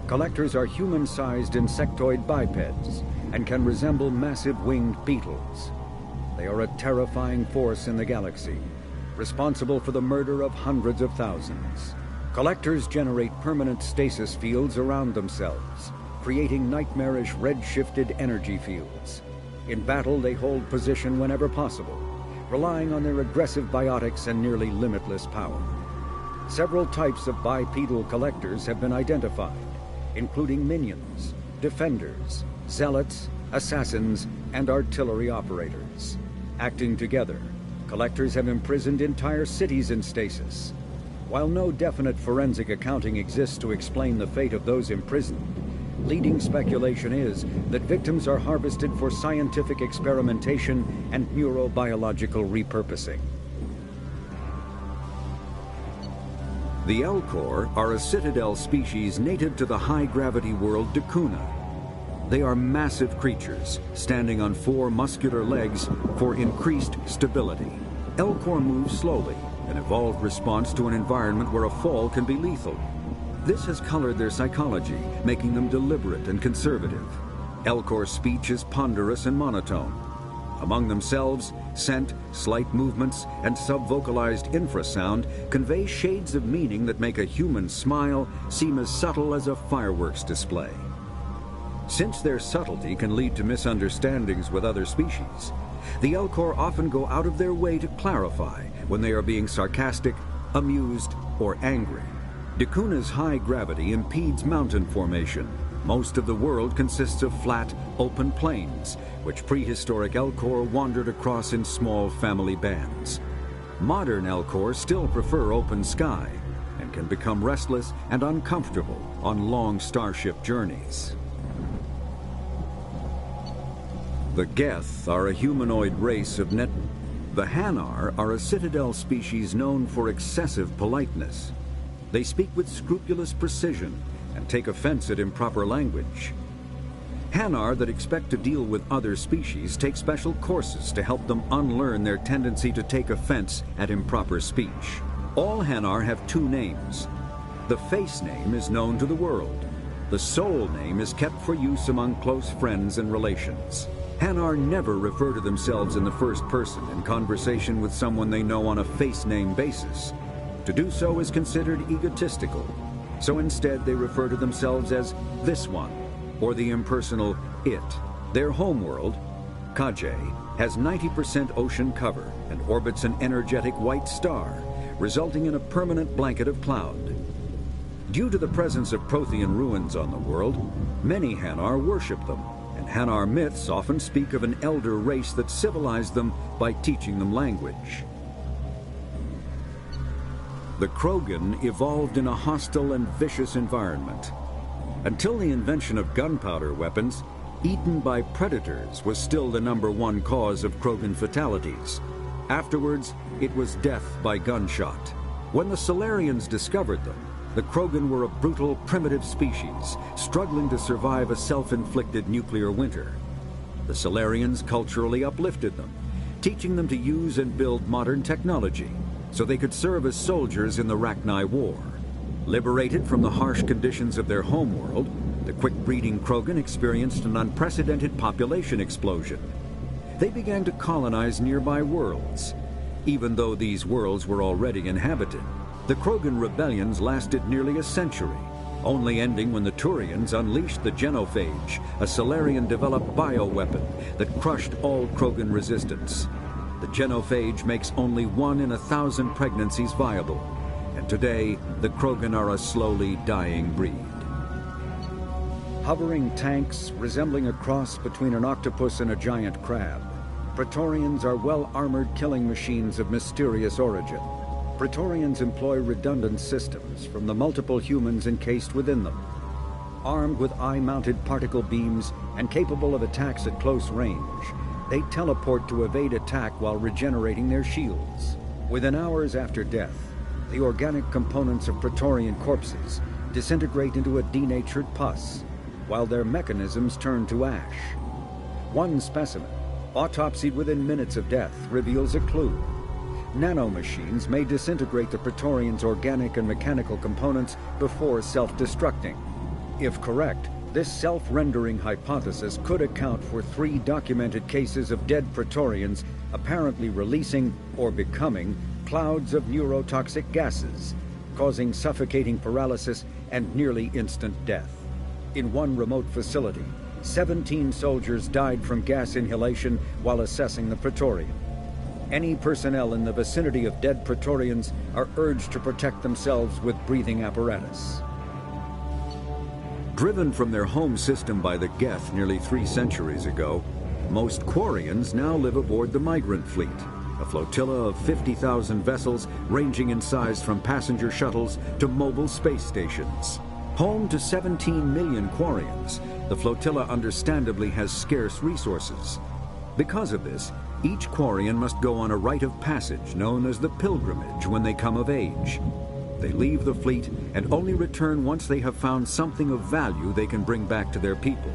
Collectors are human-sized insectoid bipeds and can resemble massive winged beetles. They are a terrifying force in the galaxy, responsible for the murder of hundreds of thousands. Collectors generate permanent stasis fields around themselves, creating nightmarish red-shifted energy fields. In battle, they hold position whenever possible, relying on their aggressive biotics and nearly limitless power. Several types of bipedal Collectors have been identified, including minions, defenders, zealots, assassins, and artillery operators. Acting together, Collectors have imprisoned entire cities in stasis. While no definite forensic accounting exists to explain the fate of those imprisoned, leading speculation is that victims are harvested for scientific experimentation and neurobiological repurposing. The Elcor are a Citadel species native to the high-gravity world Dakuna. They are massive creatures, standing on 4 muscular legs for increased stability. Elcor move slowly, an evolved response to an environment where a fall can be lethal. This has colored their psychology, making them deliberate and conservative. Elcor speech is ponderous and monotone. Among themselves, scent, slight movements, and sub-vocalized infrasound convey shades of meaning that make a human smile seem as subtle as a fireworks display. Since their subtlety can lead to misunderstandings with other species, the Elcor often go out of their way to clarify when they are being sarcastic, amused, or angry. Dacuna's high gravity impedes mountain formation. Most of the world consists of flat, open plains, which prehistoric Elcor wandered across in small family bands. Modern Elcor still prefer open sky, and can become restless and uncomfortable on long starship journeys. The Geth are a humanoid race of net. The Hanar are a Citadel species known for excessive politeness. They speak with scrupulous precision and take offense at improper language. Hanar that expect to deal with other species take special courses to help them unlearn their tendency to take offense at improper speech. All Hanar have two names. The face name is known to the world. The soul name is kept for use among close friends and relations. Hanar never refer to themselves in the first person in conversation with someone they know on a face name basis. To do so is considered egotistical, so instead they refer to themselves as this one, or the impersonal it. Their homeworld, Kaje, has 90% ocean cover and orbits an energetic white star, resulting in a permanent blanket of cloud. Due to the presence of Prothean ruins on the world, many Hanar worship them, and Hanar myths often speak of an elder race that civilized them by teaching them language. The Krogan evolved in a hostile and vicious environment. Until the invention of gunpowder weapons, eaten by predators was still the #1 cause of Krogan fatalities. Afterwards, it was death by gunshot. When the Solarians discovered them, the Krogan were a brutal, primitive species, struggling to survive a self-inflicted nuclear winter. The Solarians culturally uplifted them, teaching them to use and build modern technology, so they could serve as soldiers in the Rachni War. Liberated from the harsh conditions of their homeworld, the quick-breeding Krogan experienced an unprecedented population explosion. They began to colonize nearby worlds. Even though these worlds were already inhabited, the Krogan rebellions lasted nearly a century, only ending when the Turians unleashed the Genophage, a Solarian-developed bioweapon that crushed all Krogan resistance. The Genophage makes only 1 in 1,000 pregnancies viable, and today the Krogan are a slowly dying breed. Hovering tanks resembling a cross between an octopus and a giant crab, Praetorians are well-armored killing machines of mysterious origin. Praetorians employ redundant systems from the multiple humans encased within them. Armed with eye-mounted particle beams and capable of attacks at close range, they teleport to evade attack while regenerating their shields. Within hours after death, the organic components of Praetorian corpses disintegrate into a denatured pus, while their mechanisms turn to ash. One specimen, autopsied within minutes of death, reveals a clue. Nanomachines may disintegrate the Praetorians' organic and mechanical components before self-destructing. If correct, this self-rendering hypothesis could account for 3 documented cases of dead Praetorians apparently releasing or becoming clouds of neurotoxic gases, causing suffocating paralysis and nearly instant death. In one remote facility, 17 soldiers died from gas inhalation while assessing the Praetorian. Any personnel in the vicinity of dead Praetorians are urged to protect themselves with breathing apparatus. Driven from their home system by the Geth nearly 3 centuries ago, most Quarians now live aboard the Migrant Fleet, a flotilla of 50,000 vessels ranging in size from passenger shuttles to mobile space stations. Home to 17 million Quarians, the flotilla understandably has scarce resources. Because of this, each Quarian must go on a rite of passage known as the Pilgrimage when they come of age. They leave the fleet and only return once they have found something of value they can bring back to their people.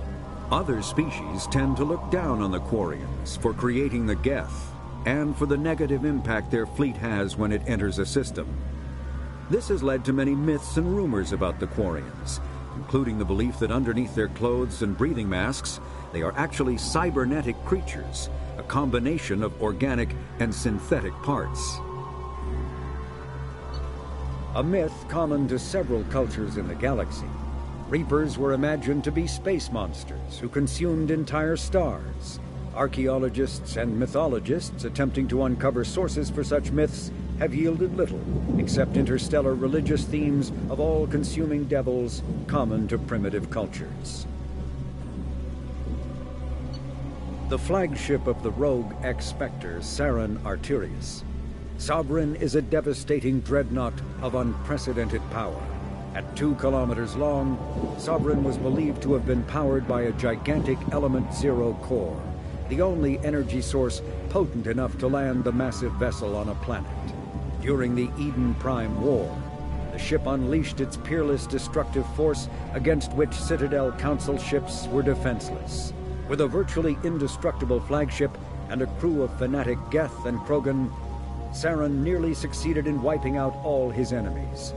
Other species tend to look down on the Quarians for creating the Geth and for the negative impact their fleet has when it enters a system. This has led to many myths and rumors about the Quarians, including the belief that underneath their clothes and breathing masks they are actually cybernetic creatures, a combination of organic and synthetic parts. A myth common to several cultures in the galaxy, Reapers were imagined to be space monsters who consumed entire stars. Archaeologists and mythologists attempting to uncover sources for such myths have yielded little, except interstellar religious themes of all-consuming devils common to primitive cultures. The flagship of the rogue X-Spectre, Saren Arterius. Sovereign is a devastating dreadnought of unprecedented power. At 2 kilometers long, Sovereign was believed to have been powered by a gigantic Element Zero core, the only energy source potent enough to land the massive vessel on a planet. During the Eden Prime War, the ship unleashed its peerless destructive force against which Citadel Council ships were defenseless. With a virtually indestructible flagship and a crew of fanatic Geth and Krogan, Saren nearly succeeded in wiping out all his enemies.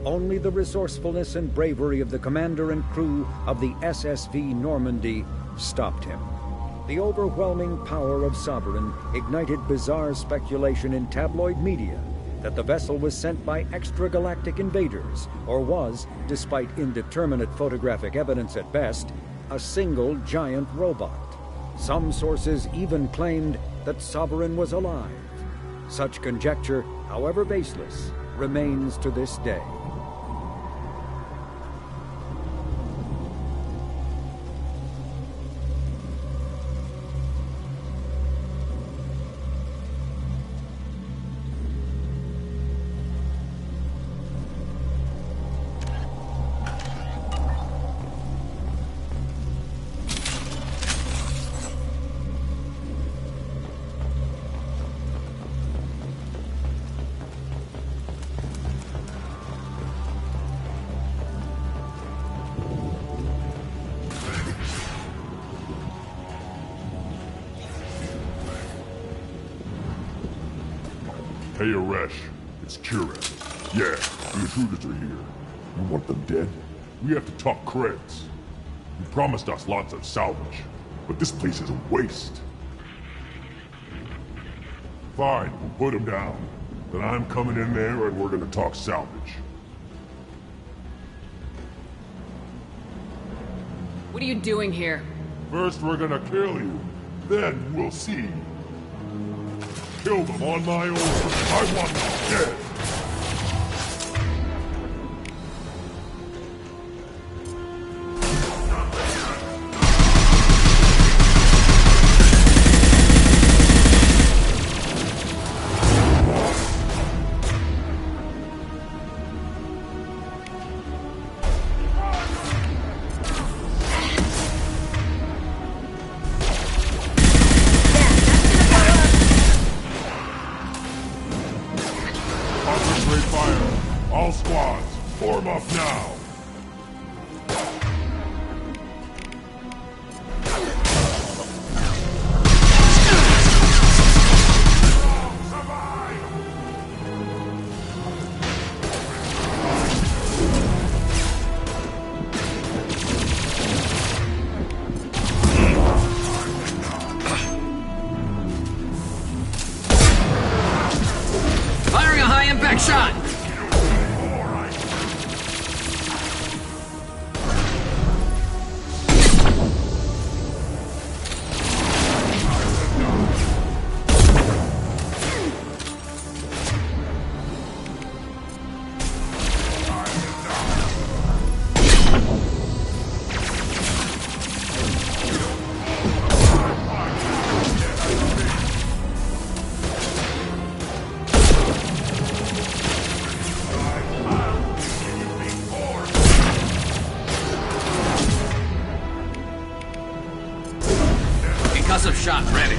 Only the resourcefulness and bravery of the commander and crew of the SSV Normandy stopped him. The overwhelming power of Sovereign ignited bizarre speculation in tabloid media that the vessel was sent by extragalactic invaders, or was, despite indeterminate photographic evidence at best, a single giant robot. Some sources even claimed that Sovereign was alive. Such conjecture, however baseless, remains to this day. Hey, Aresh, it's Kira. Yeah, the intruders are here. You want them dead? We have to talk credits. You promised us lots of salvage, but this place is a waste. Fine, we'll put them down. Then I'm coming in there and we're gonna talk salvage. What are you doing here? First we're gonna kill you, then we'll see. Kill them on my order. I want them dead. Shot ready.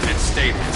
Let's stay there.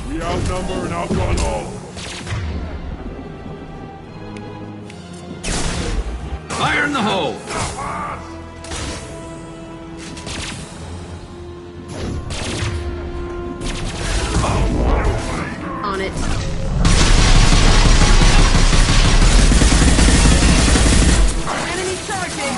We outnumber and outrun all. Fire in the hole! On it. Enemy charging!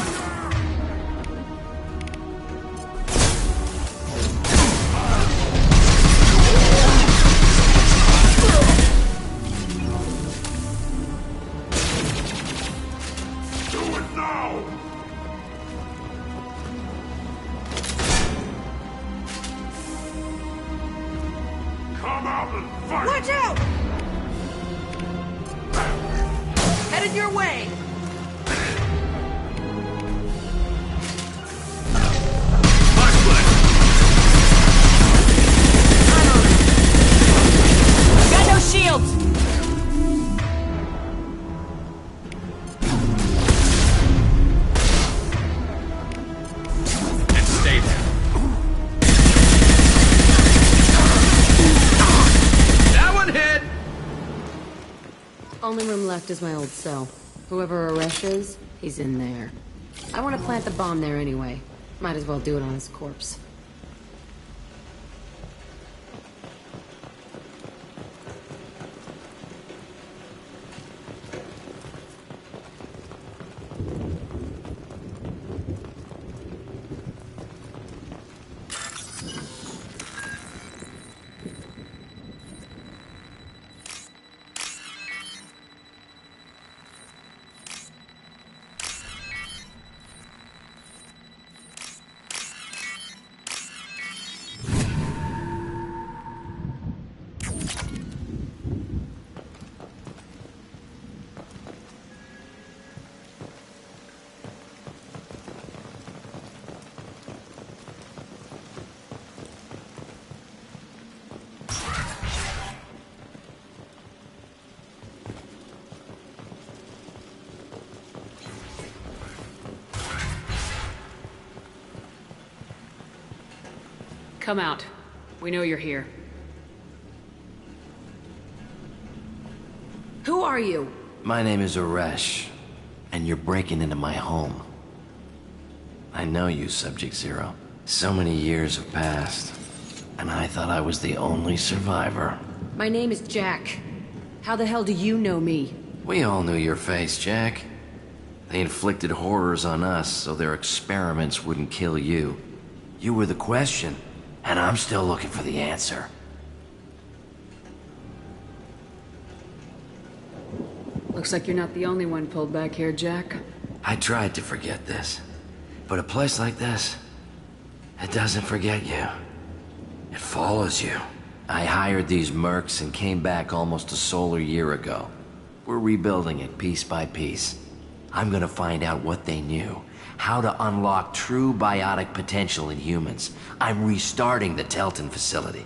Watch out! Headed your way! Got no shields! And stay there. Only room left is my old cell. Whoever Aresh is, he's in there. I want to plant the bomb there anyway. Might as well do it on his corpse. Come out. We know you're here. Who are you? My name is Aresh, and you're breaking into my home. I know you, Subject-Zero. So many years have passed, and I thought I was the only survivor. My name is Jack. How the hell do you know me? We all knew your face, Jack. They inflicted horrors on us so their experiments wouldn't kill you. You were the question, and I'm still looking for the answer. Looks like you're not the only one pulled back here, Jack. I tried to forget this, but a place like this, it doesn't forget you. It follows you. I hired these mercs and came back almost a solar year ago. We're rebuilding it piece by piece. I'm gonna find out what they knew, how to unlock true biotic potential in humans. I'm restarting the Telton facility.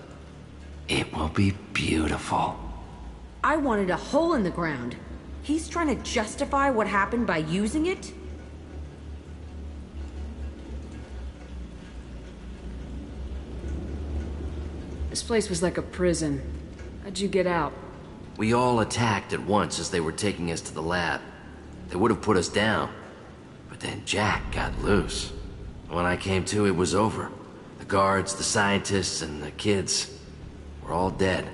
It will be beautiful. I wanted a hole in the ground. He's trying to justify what happened by using it? This place was like a prison. How'd you get out? We all attacked at once as they were taking us to the lab. They would have put us down. But then Jack got loose. When I came to, it was over. The guards, the scientists, and the kids were all dead.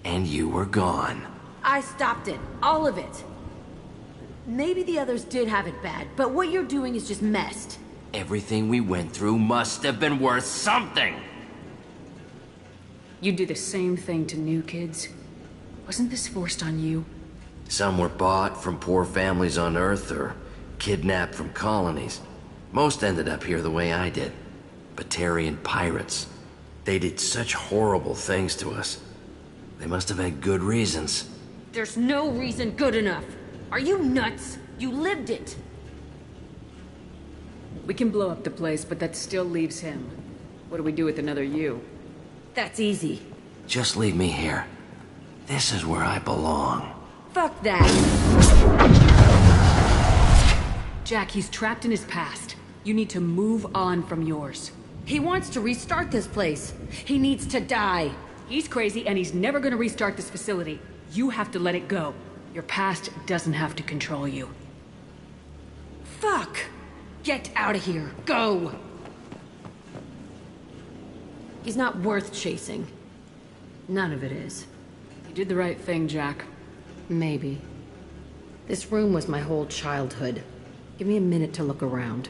And you were gone. I stopped it. All of it. Maybe the others did have it bad, but what you're doing is just messed. Everything we went through must have been worth something! You do the same thing to new kids. Wasn't this forced on you? Some were bought from poor families on Earth or kidnapped from colonies. Most ended up here the way I did. Batarian pirates. They did such horrible things to us. They must have had good reasons. There's no reason good enough. Are you nuts? You lived it. We can blow up the place, but that still leaves him. What do we do with another you? That's easy. Just leave me here. This is where I belong. Fuck that. Jack, he's trapped in his past. You need to move on from yours. He wants to restart this place. He needs to die. He's crazy and he's never gonna restart this facility. You have to let it go. Your past doesn't have to control you. Fuck! Get out of here. Go! He's not worth chasing. None of it is. You did the right thing, Jack. Maybe. This room was my whole childhood. Give me a minute to look around.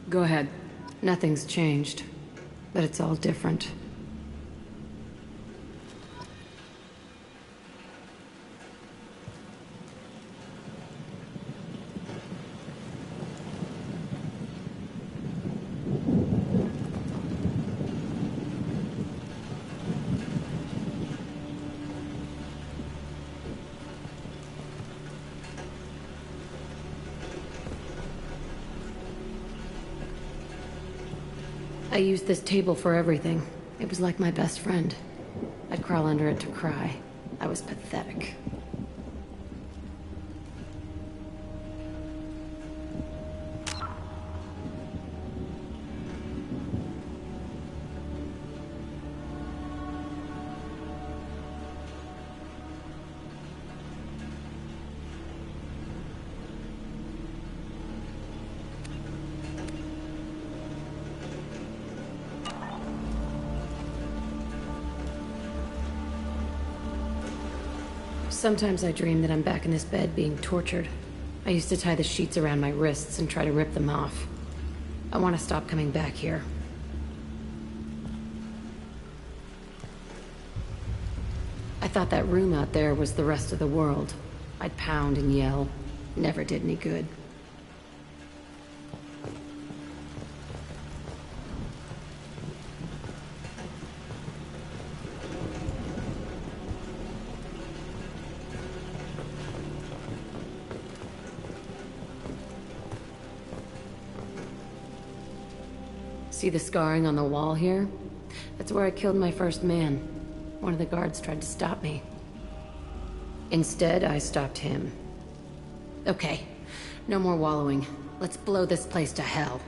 Go ahead. Nothing's changed, but it's all different. I used this table for everything. It was like my best friend. I'd crawl under it to cry. I was pathetic. Sometimes I dream that I'm back in this bed being tortured. I used to tie the sheets around my wrists and try to rip them off. I want to stop coming back here. I thought that room out there was the rest of the world. I'd pound and yell. Never did any good. See the scarring on the wall here? That's where I killed my first man. One of the guards tried to stop me. Instead, I stopped him. Okay, no more wallowing. Let's blow this place to hell.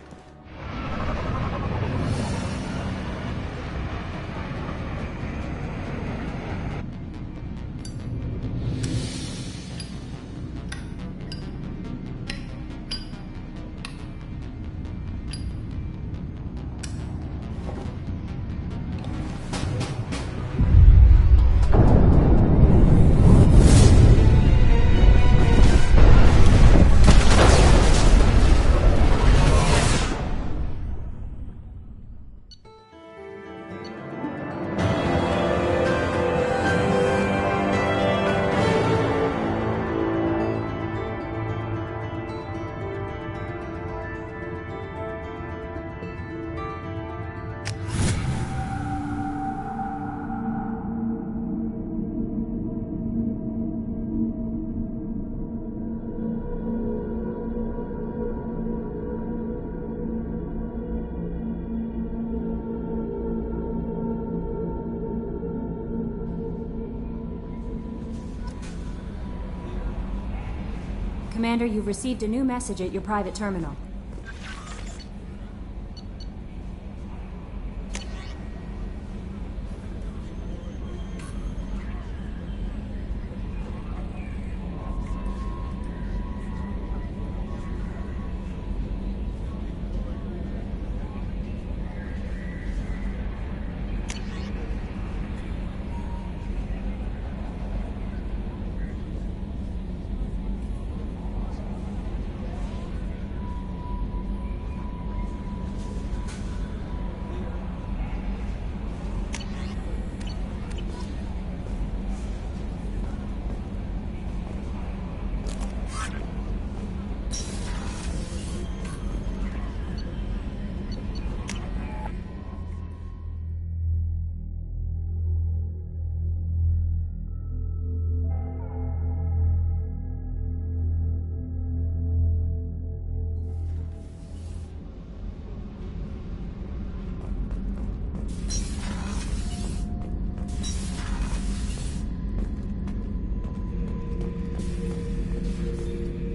Commander, you've received a new message at your private terminal.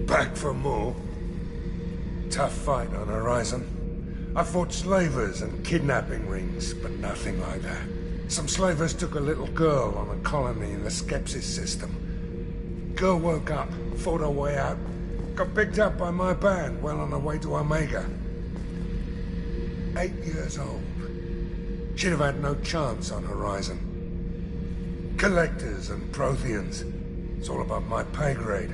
Back for more? Tough fight on Horizon. I fought slavers and kidnapping rings, but nothing like that. Some slavers took a little girl on a colony in the Skepsis system. Girl woke up, fought her way out, got picked up by my band well on her way to Omega. 8 years old. She'd have had no chance on Horizon. Collectors and Protheans. It's all above my pay grade.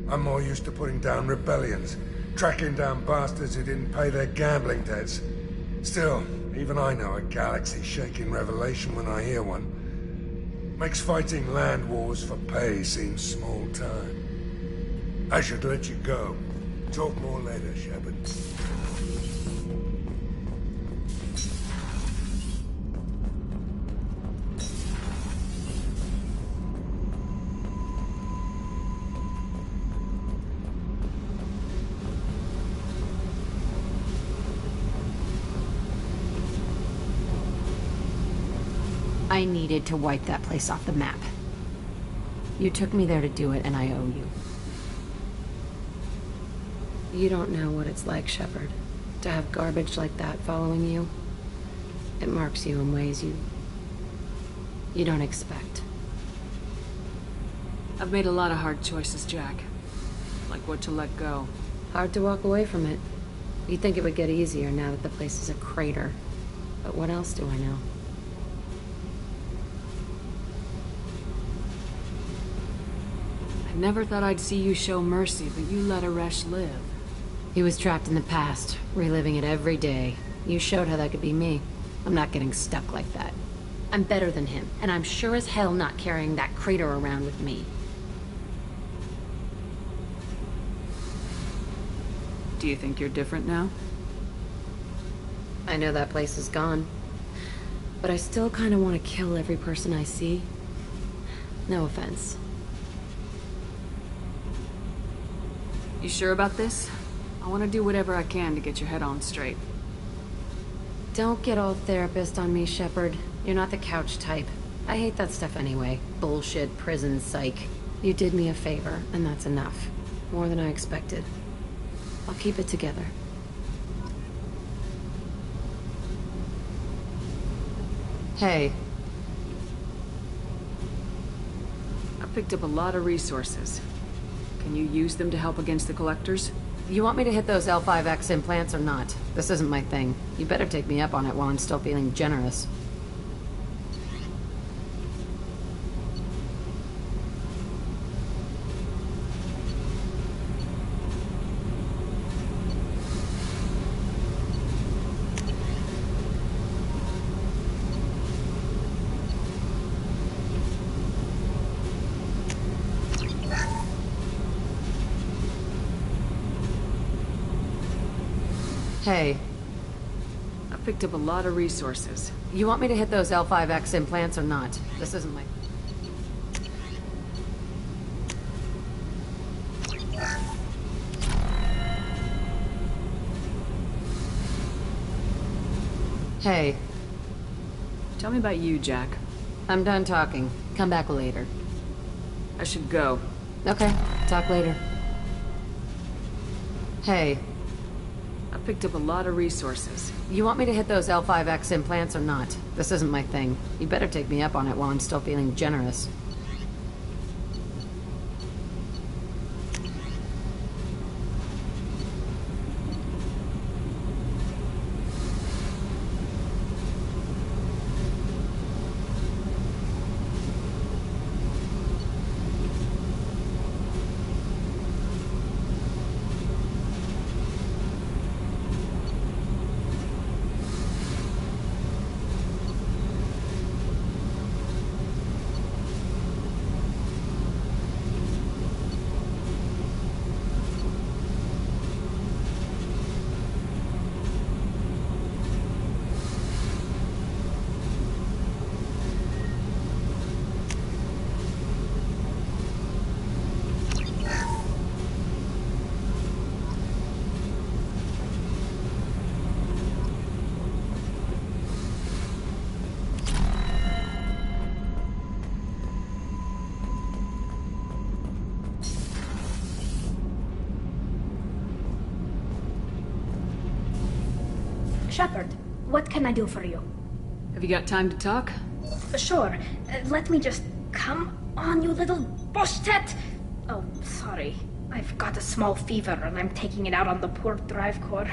I'm more used to putting down rebellions, tracking down bastards who didn't pay their gambling debts. Still, even I know a galaxy-shaking revelation when I hear one. Makes fighting land wars for pay seem small time. I should let you go. Talk more later, Shepard. I needed to wipe that place off the map. You took me there to do it, and I owe you. You don't know what it's like, Shepard, to have garbage like that following you. It marks you in ways you don't expect. I've made a lot of hard choices, Jack. Like what to let go. Hard to walk away from it. You'd think it would get easier now that the place is a crater. But what else do I know? Never thought I'd see you show mercy, but you let Aresh live. He was trapped in the past, reliving it every day. You showed how that could be me. I'm not getting stuck like that. I'm better than him, and I'm sure as hell not carrying that crater around with me. Do you think you're different now? I know that place is gone. But I still kind of want to kill every person I see. No offense. You sure about this? I want to do whatever I can to get your head on straight. Don't get all therapist on me, Shepard. You're not the couch type. I hate that stuff anyway. Bullshit, prison, psych. You did me a favor, and that's enough. More than I expected. I'll keep it together. Hey. I picked up a lot of resources. Can you use them to help against the Collectors? You want me to hit those L5X implants or not? This isn't my thing. You better take me up on it while I'm still feeling generous. Hey. I picked up a lot of resources. You want me to hit those L5X implants or not? This isn't my... Hey. Tell me about you, Jack. I'm done talking. Come back later. I should go. Okay. Talk later. Hey. I picked up a lot of resources. You want me to hit those L5X implants or not? This isn't my thing. You better take me up on it while I'm still feeling generous. Shepard, what can I do for you? Have you got time to talk? Sure. Let me just... Come on, you little boshtet! Oh, sorry. I've got a small fever and I'm taking it out on the poor drive core.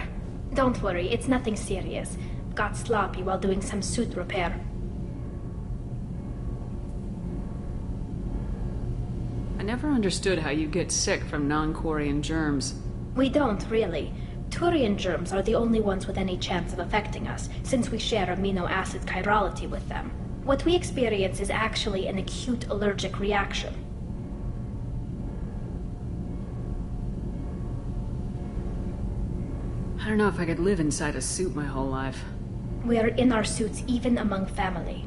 Don't worry, it's nothing serious. Got sloppy while doing some suit repair. I never understood how you get sick from non-Quarian germs. We don't, really. Turian germs are the only ones with any chance of affecting us, since we share amino acid chirality with them. What we experience is actually an acute allergic reaction. I don't know if I could live inside a suit my whole life. We are in our suits even among family.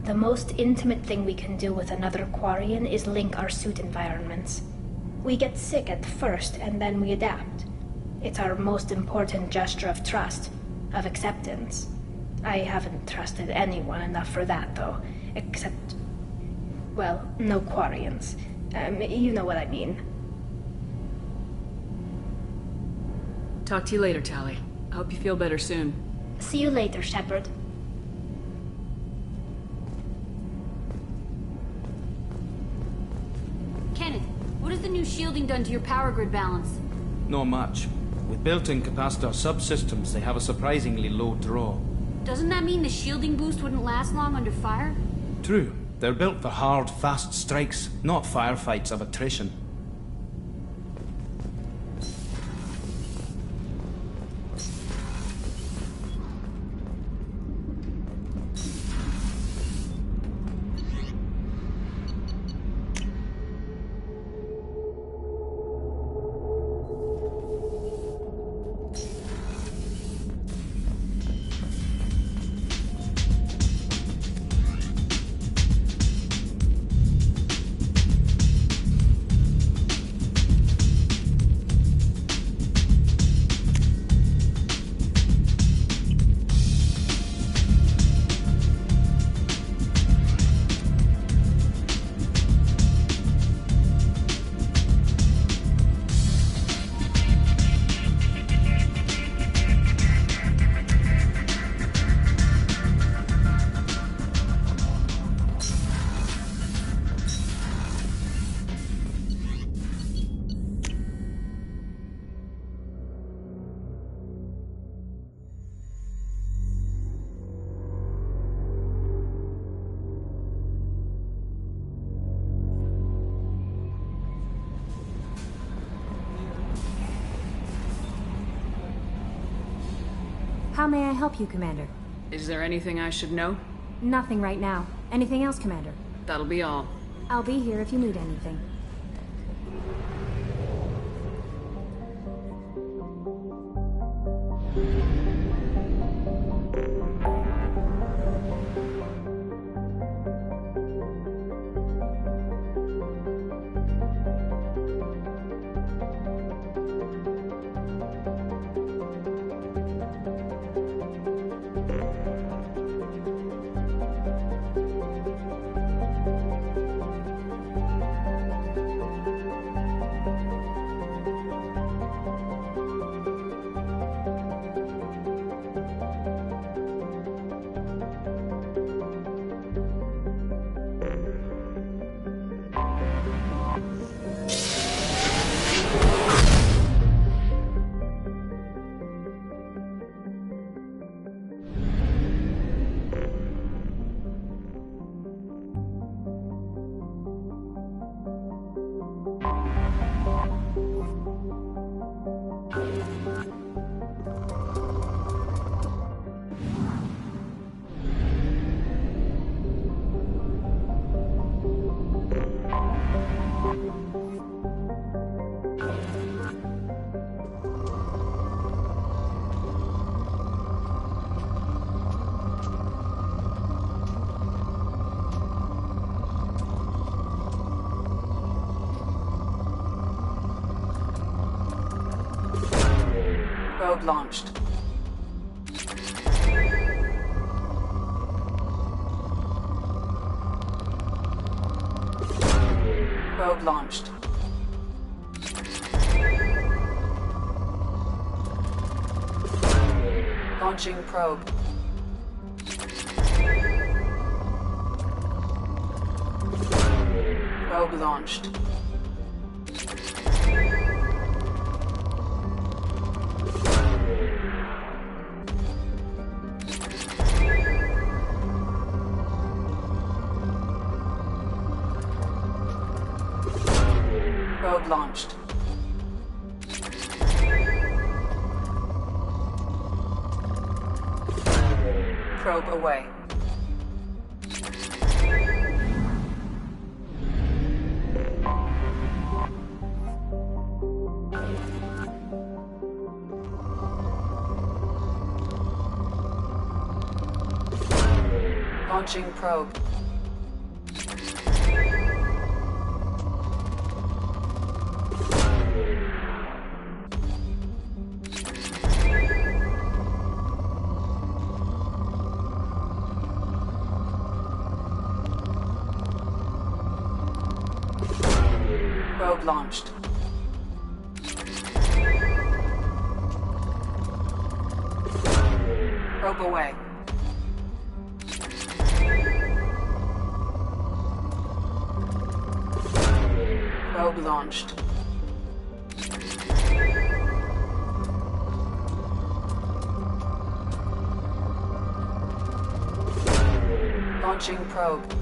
The most intimate thing we can do with another Quarian is link our suit environments. We get sick at first, and then we adapt. It's our most important gesture of trust, of acceptance. I haven't trusted anyone enough for that, though. Except... well, no Quarians. You know what I mean. Talk to you later, Tali. I hope you feel better soon. See you later, Shepard. Kenneth, what has the new shielding done to your power grid balance? Not much. With built-in capacitor subsystems, they have a surprisingly low draw. Doesn't that mean the shielding boost wouldn't last long under fire? True. They're built for hard, fast strikes, not firefights of attrition. How may I help you, Commander? Is there anything I should know? Nothing right now. Anything else, Commander? That'll be all. I'll be here if you need anything. Probe launched. Probe launched. Launching probe. Probe launched. Probe launched. Probe away. Launching probe. Probe launched. Probe away. Probe launched. Launching probe.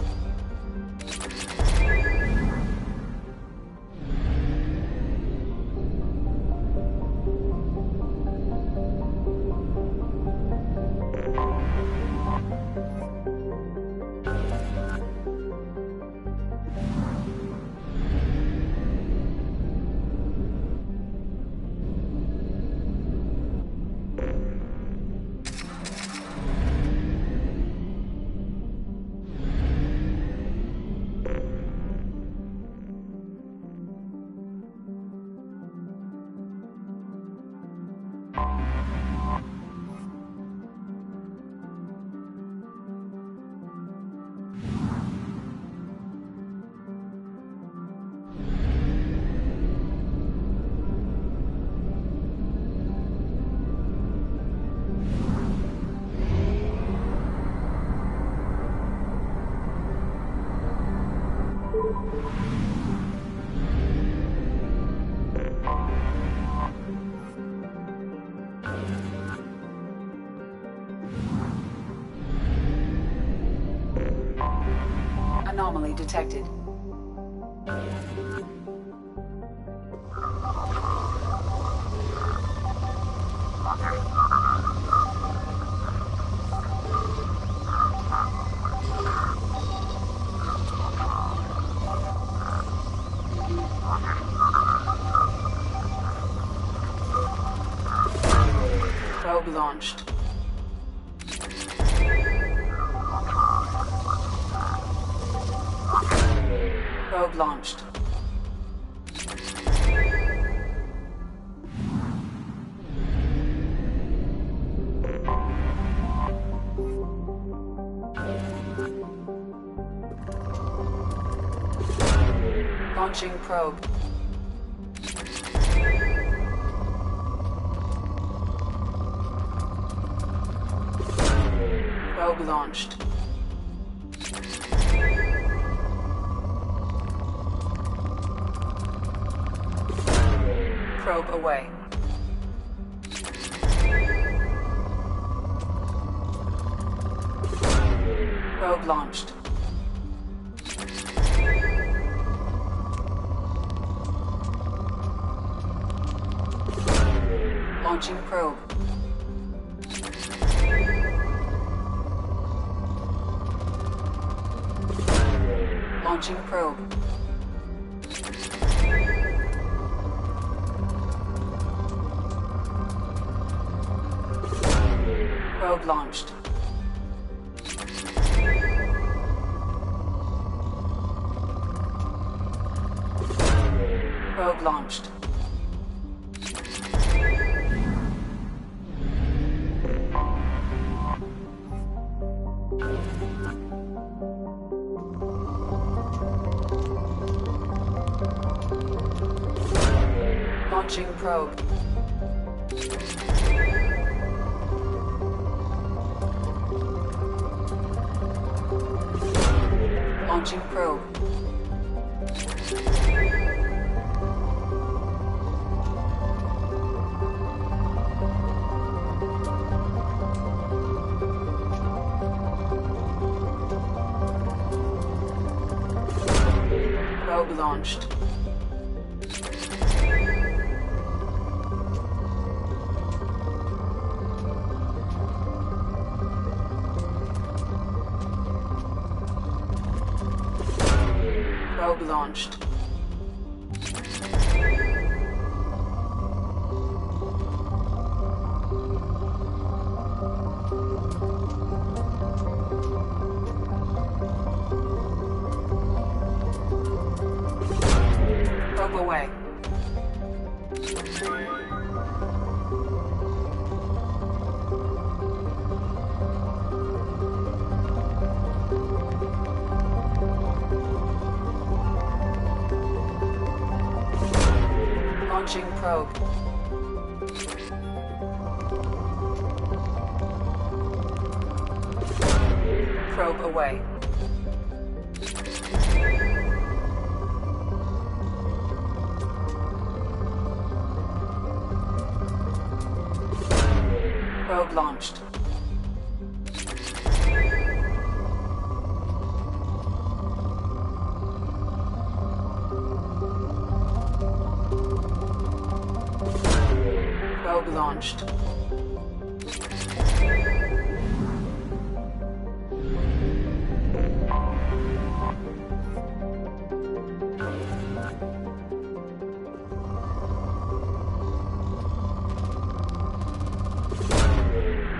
Anomaly detected. Probe launched. Probe launched. Launching probe. Probe launched. Probe away. Probe launched. Launching probe. Launching probe. Probe launched. Probe launched. Launching probe. Launching probe. Probe launched. Probe launched. Probe away. Launching probe. Probe away. Probe launched. Probe launched.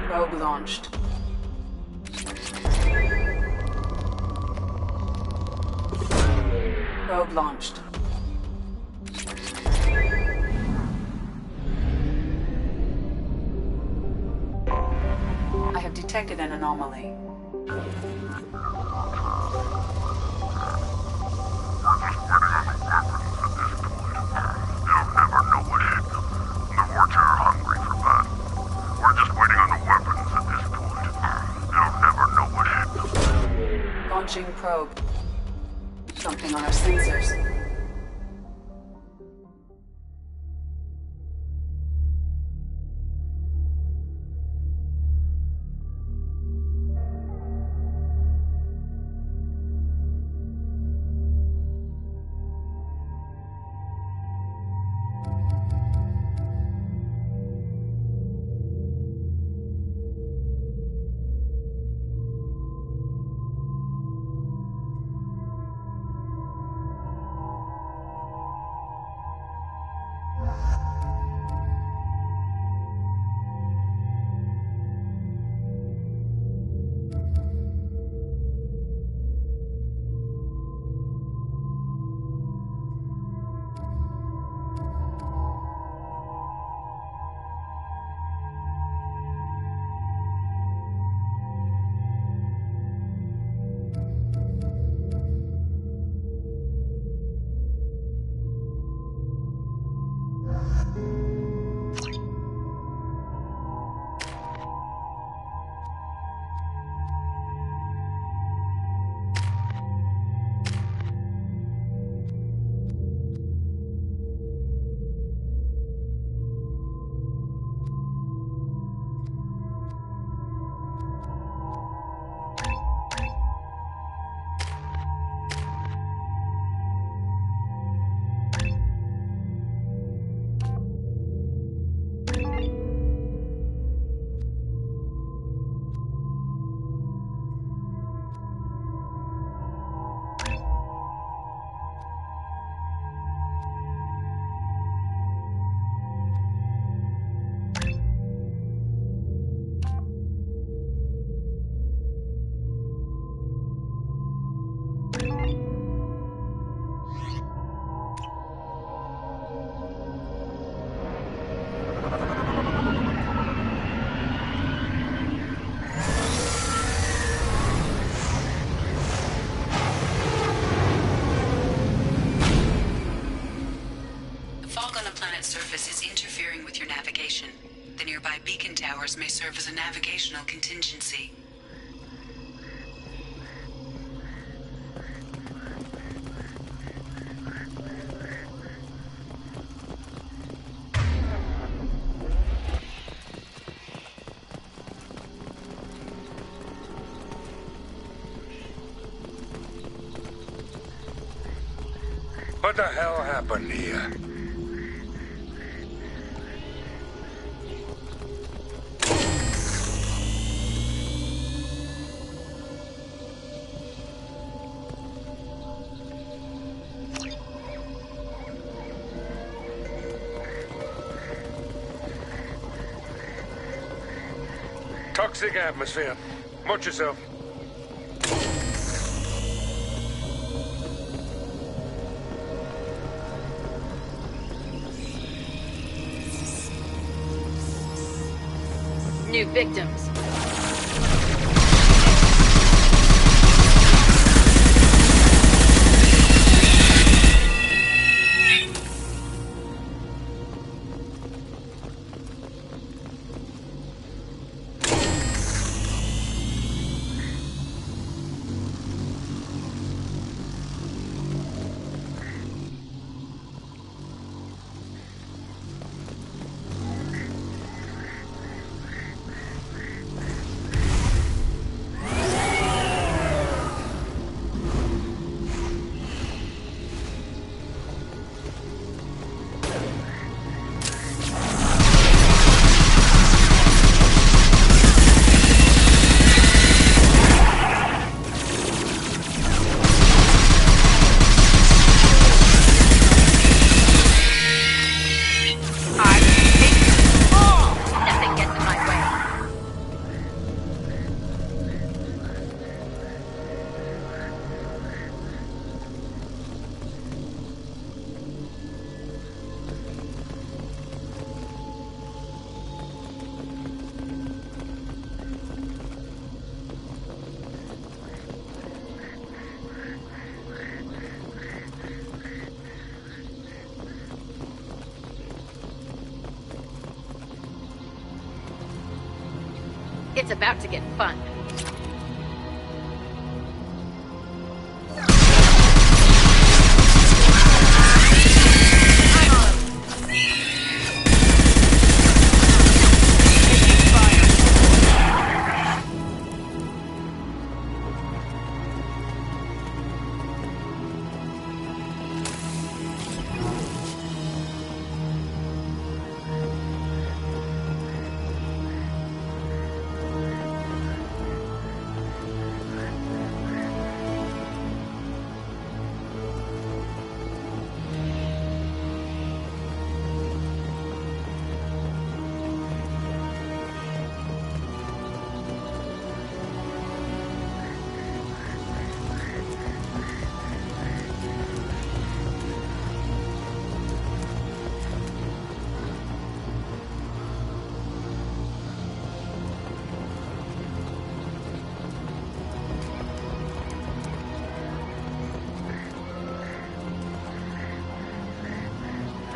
Probe launched. Probe launched. I have detected an anomaly. Launching probe. Something on our sensors. Surface is interfering with your navigation. The nearby beacon towers may serve as a navigational contingency. What the hell happened here? Toxic atmosphere. Watch yourself. New victims. It's about to get fun.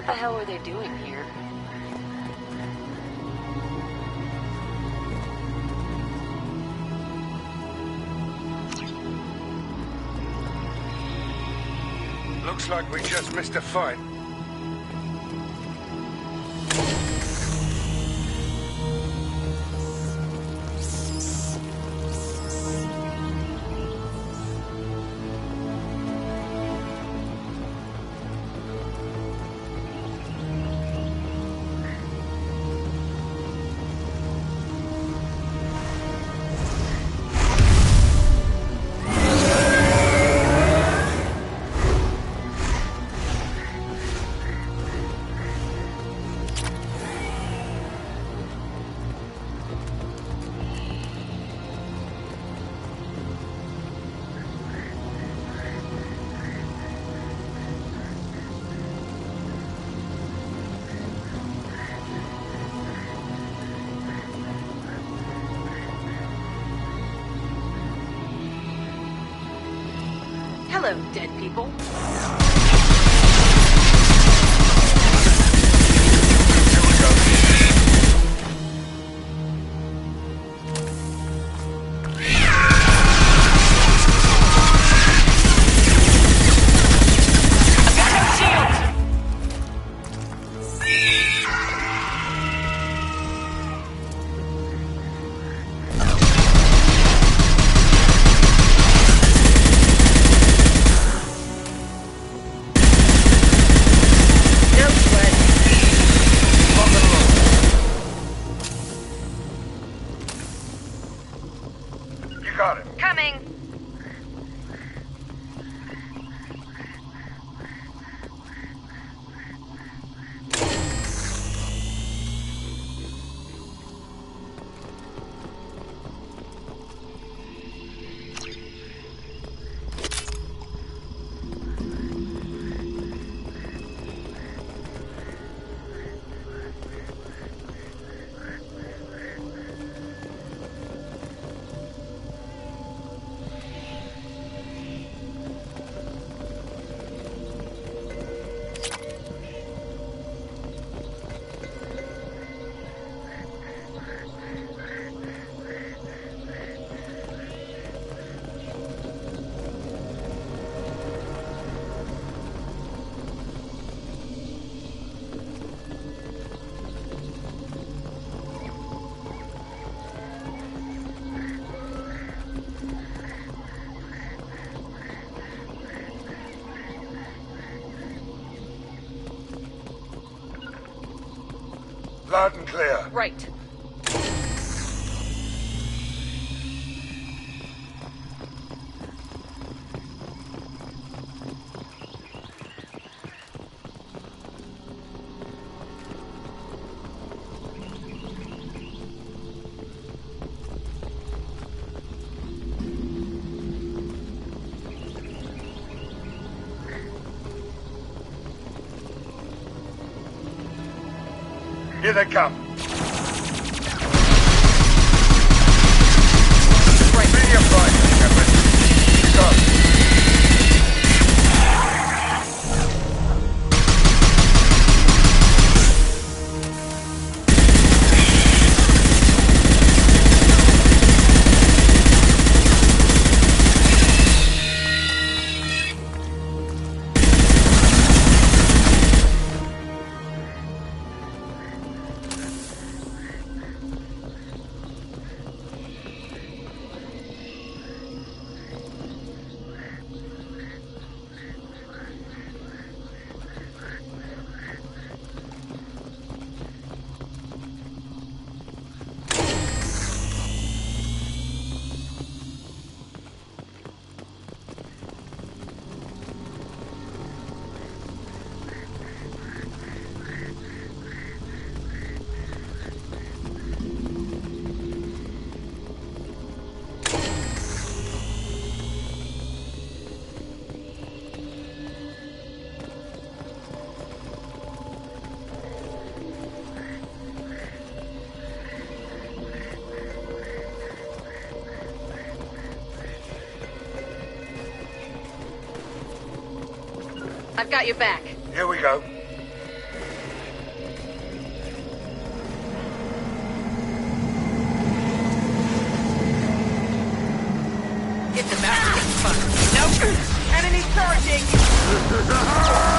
What the hell are they doing here? Looks like we just missed a fight. Hello, dead people. got it. Coming. Loud and clear. Right. Here they come. Right. Medium fire, Captain. Go. I've got your back. Here we go. Get the master fun. Nope. Enemy charging. Get down!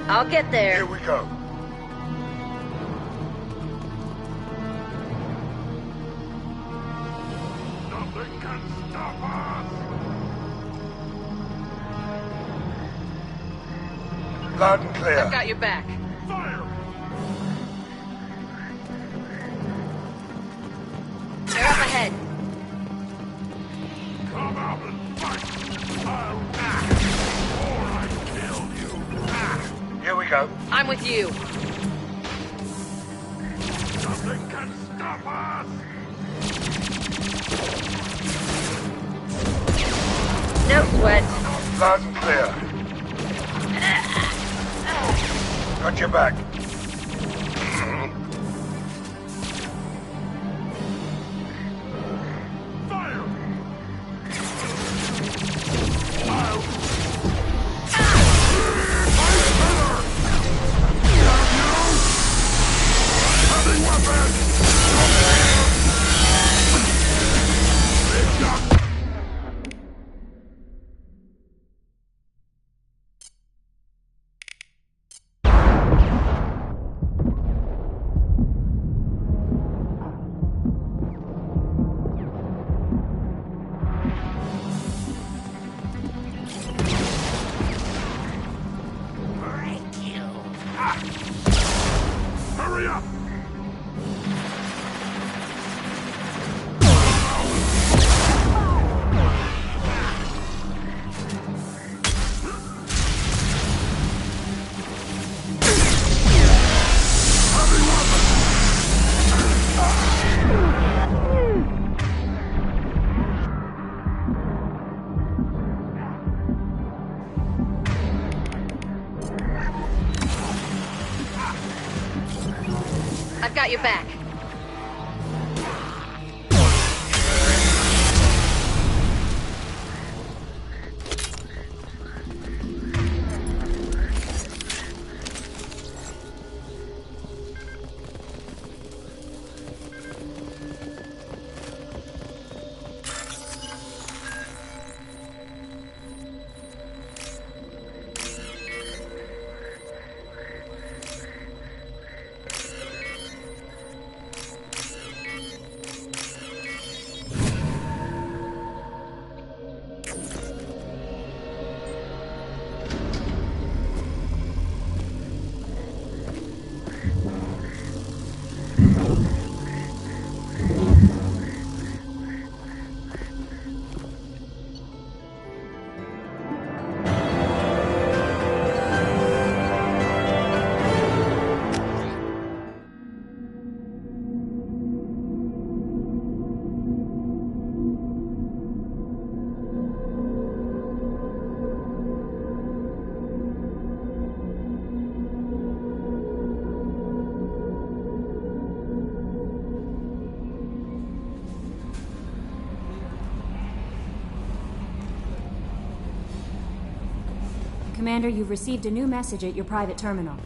I'll get there. Here we go. Nothing can stop us! Loud and clear. I've got your back. Fire! They're up ahead. Come out and fight! I'll act, or I kill you! Here we go. I'm with you. Nothing can stop us! No sweat. Loud and clear. Got your back. Fire! Hurry up! I've got your back. Commander, you've received a new message at your private terminal.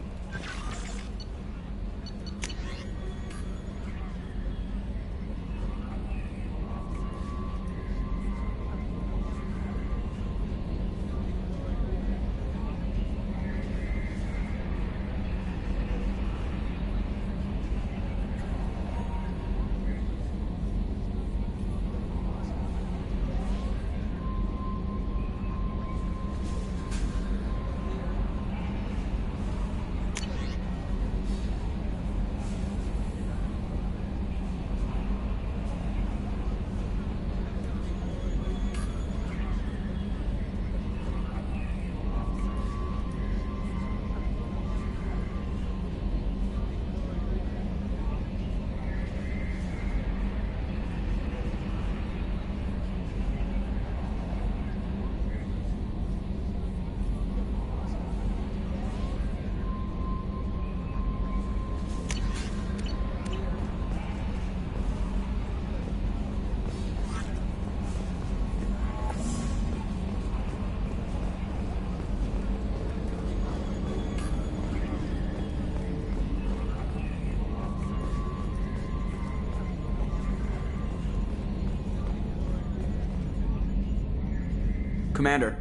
Commander.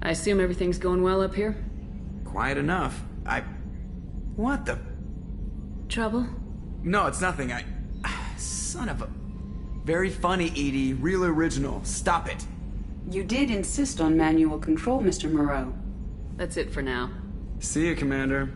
I assume everything's going well up here? Quiet enough. What the... Trouble? No, it's nothing. Son of a... Very funny, Edie. Real original. Stop it. You did insist on manual control, Mr. Moreau. That's it for now. See you, Commander.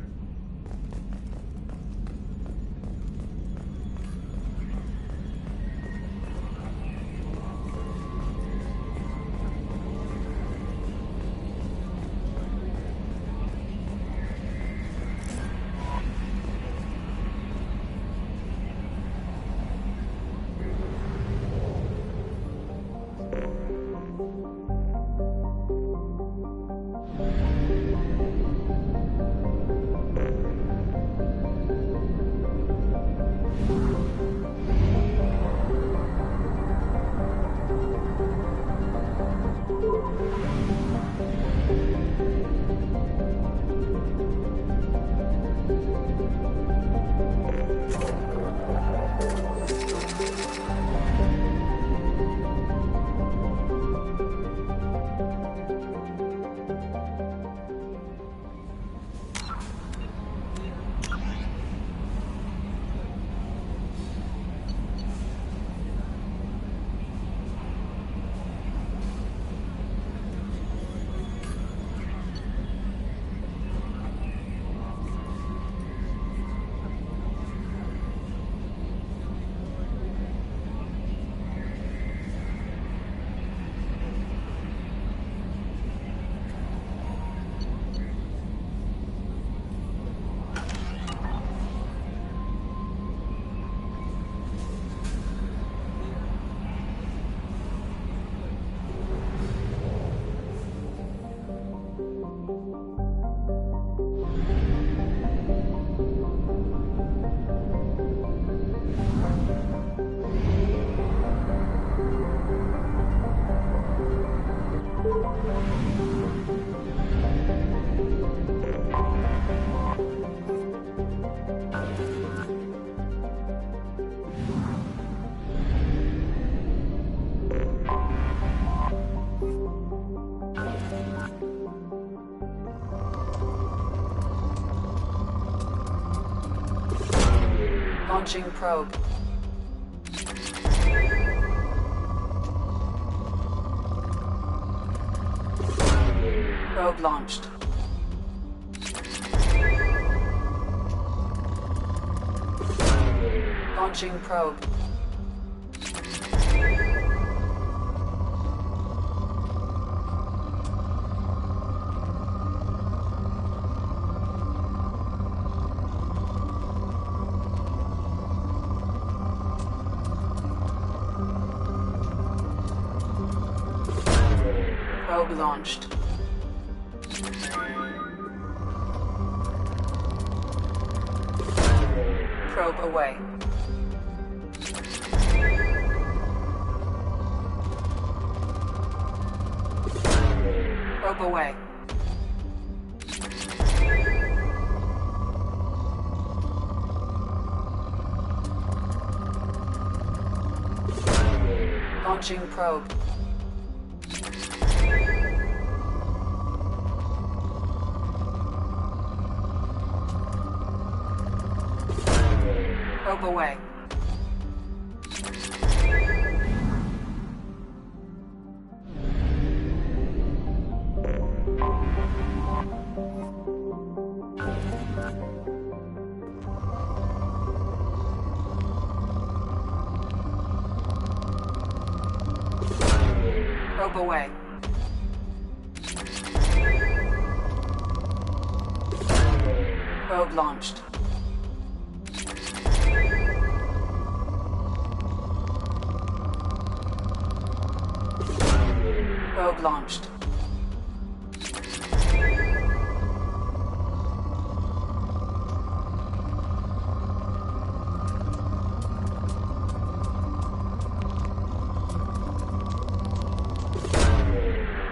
Launching probe. Probe launched. Launching probe. Probe launched. Probe away. Probe away. Launching probe. Probe away. Probe away. Probe launched. Probe launched.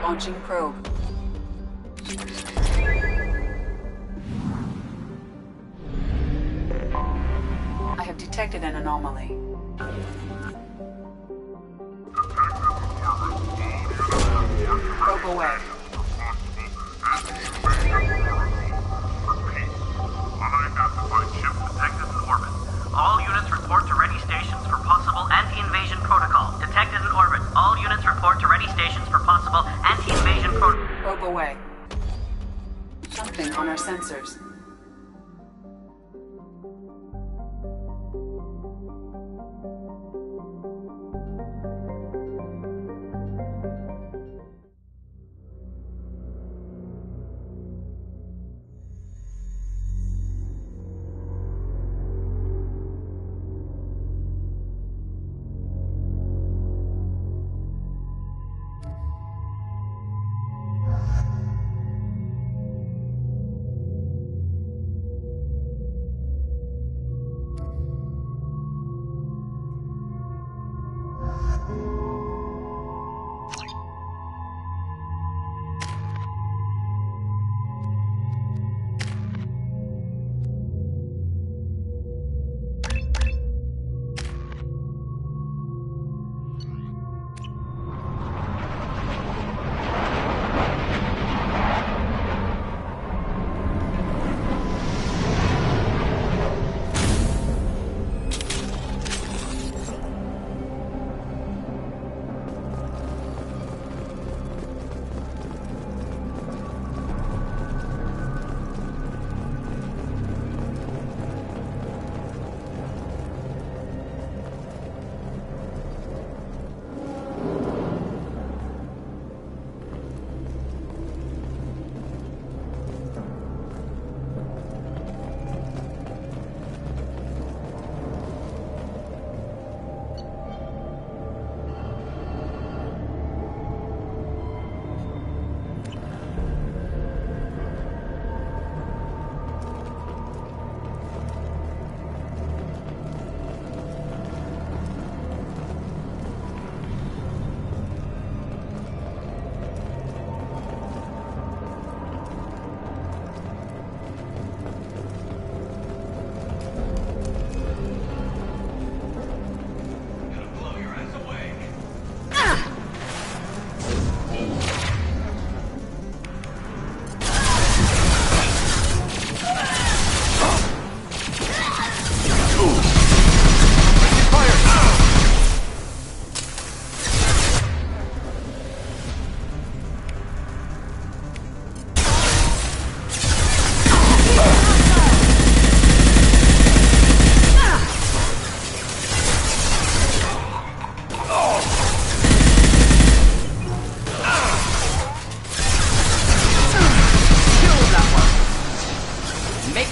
Launching probe. I have detected an anomaly. Probe away. Unidentified ship detected in orbit. All units report to ready stations for possible anti-invasion protocol. Detected in orbit. All units report to ready stations for possible anti-invasion protocol. Probe away. Something on our sensors.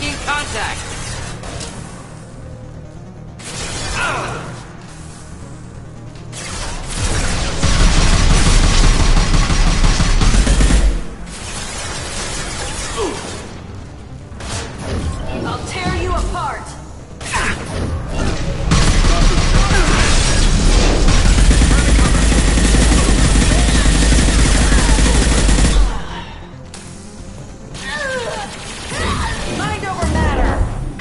Making contact! I'll tear you apart! Mind over matter!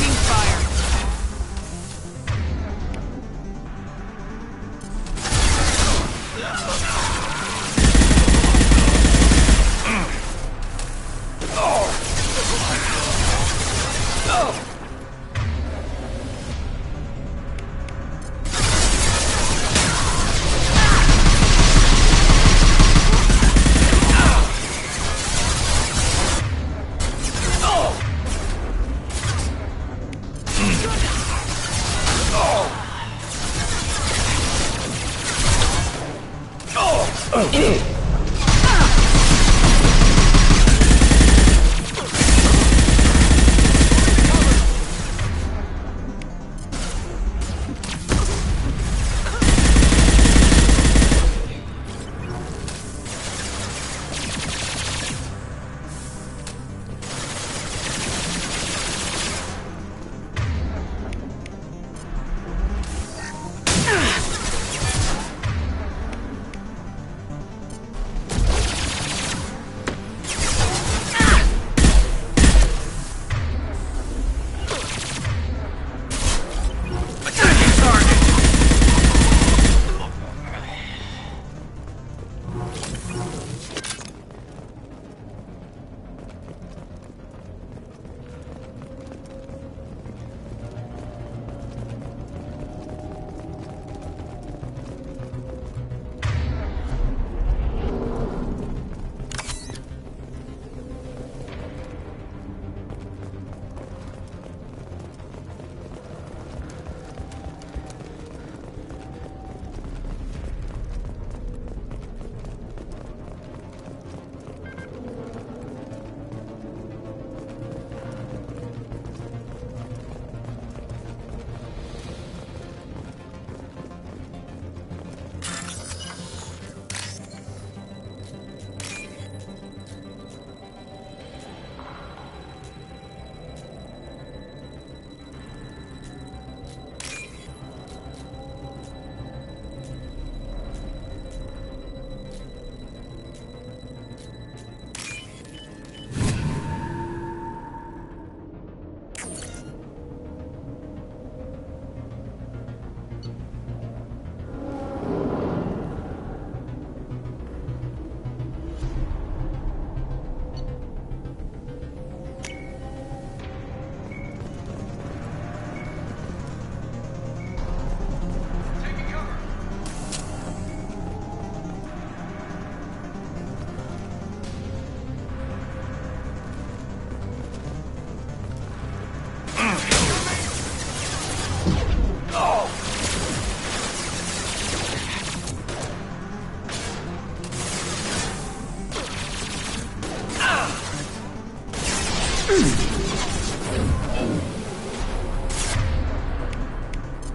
Taking fire.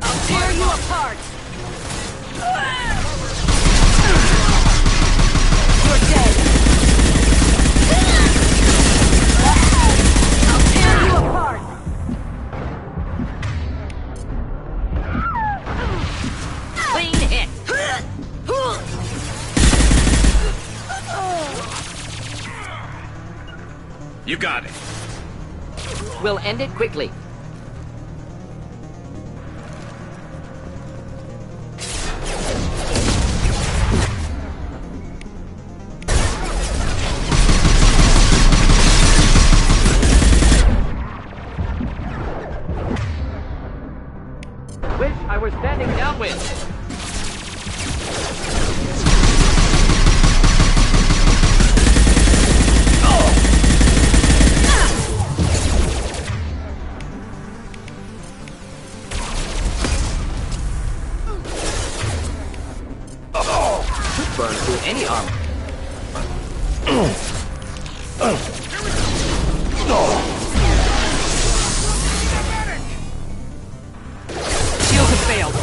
I'll tear you apart! You're dead! I'll tear you apart! Clean hit! You got it. We'll end it quickly. Wish I were standing downwind. Burn through any armor. Shields have failed.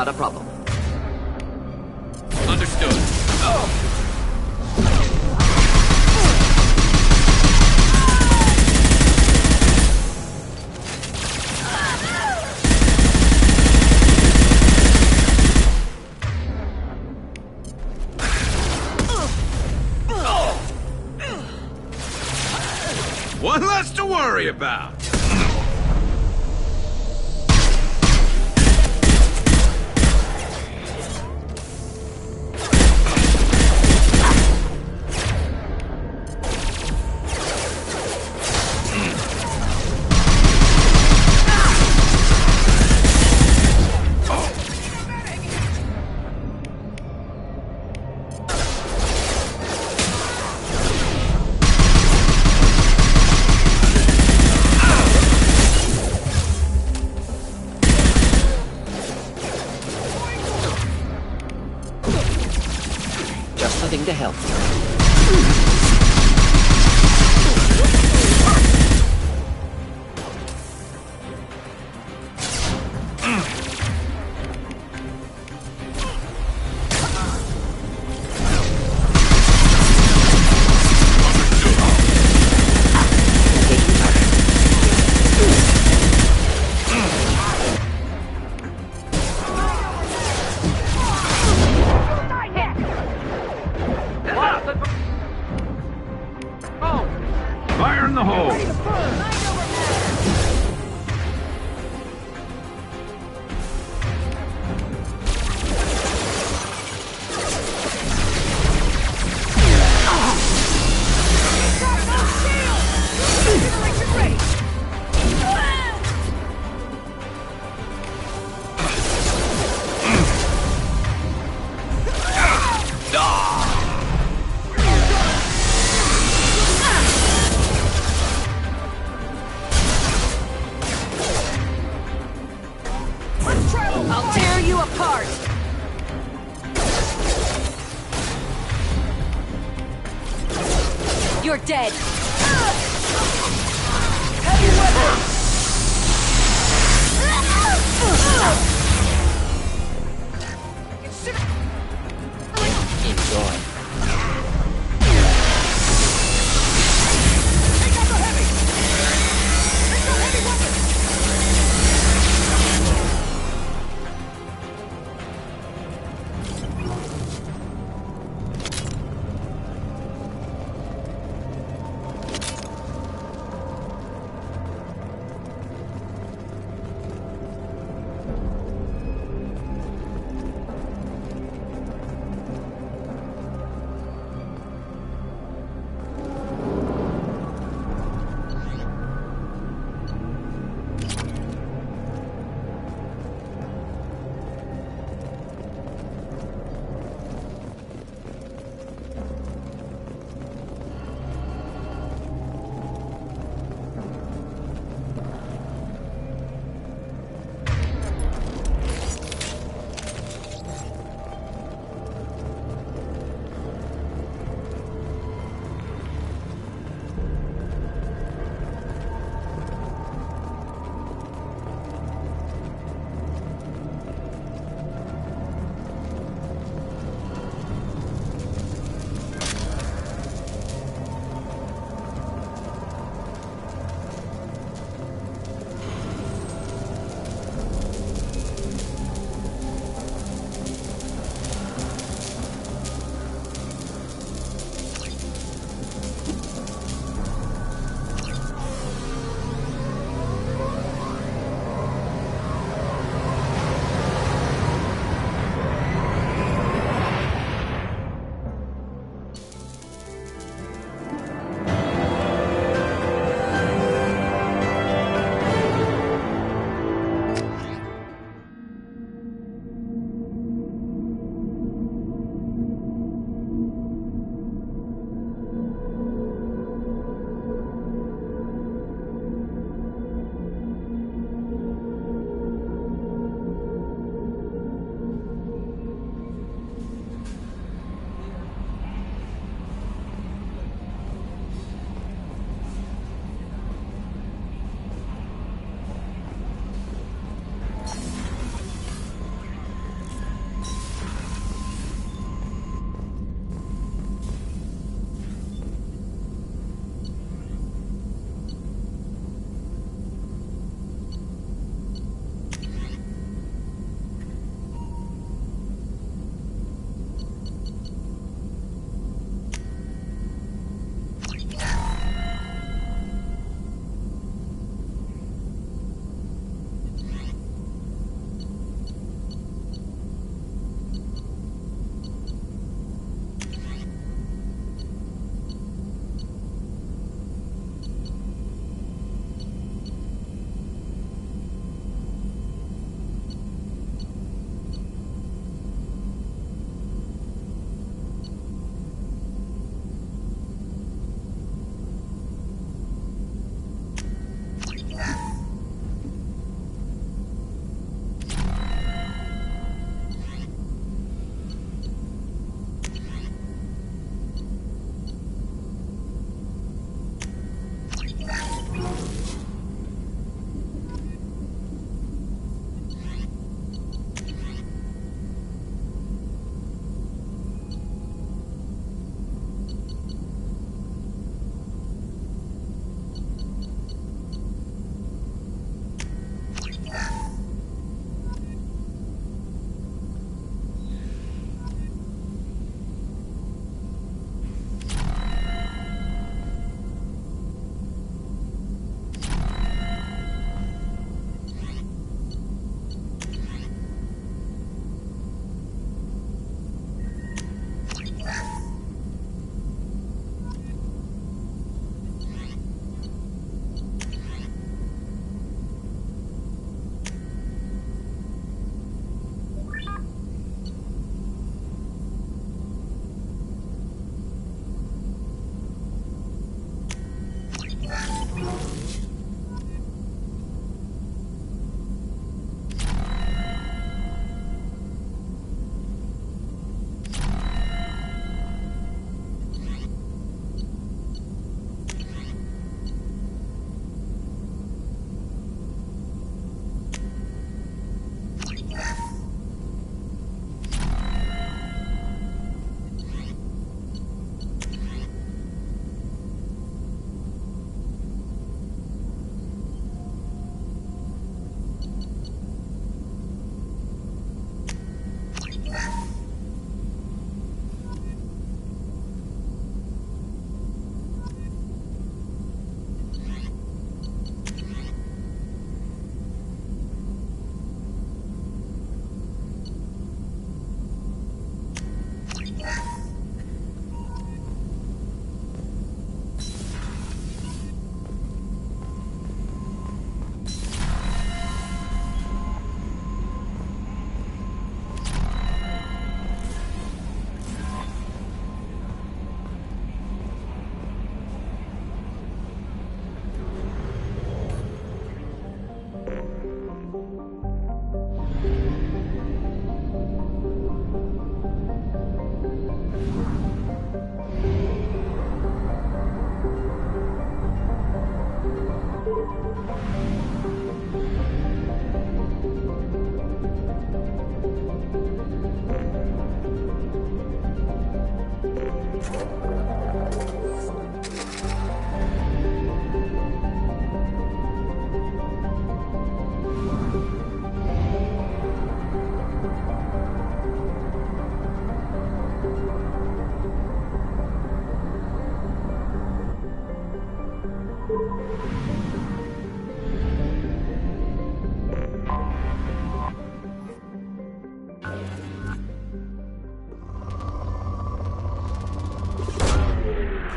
Not a problem. Understood. One less to worry about. Just the thing to help. Fire in the hole! I'll tear you apart! You're dead! Heavy weapon! Enjoy.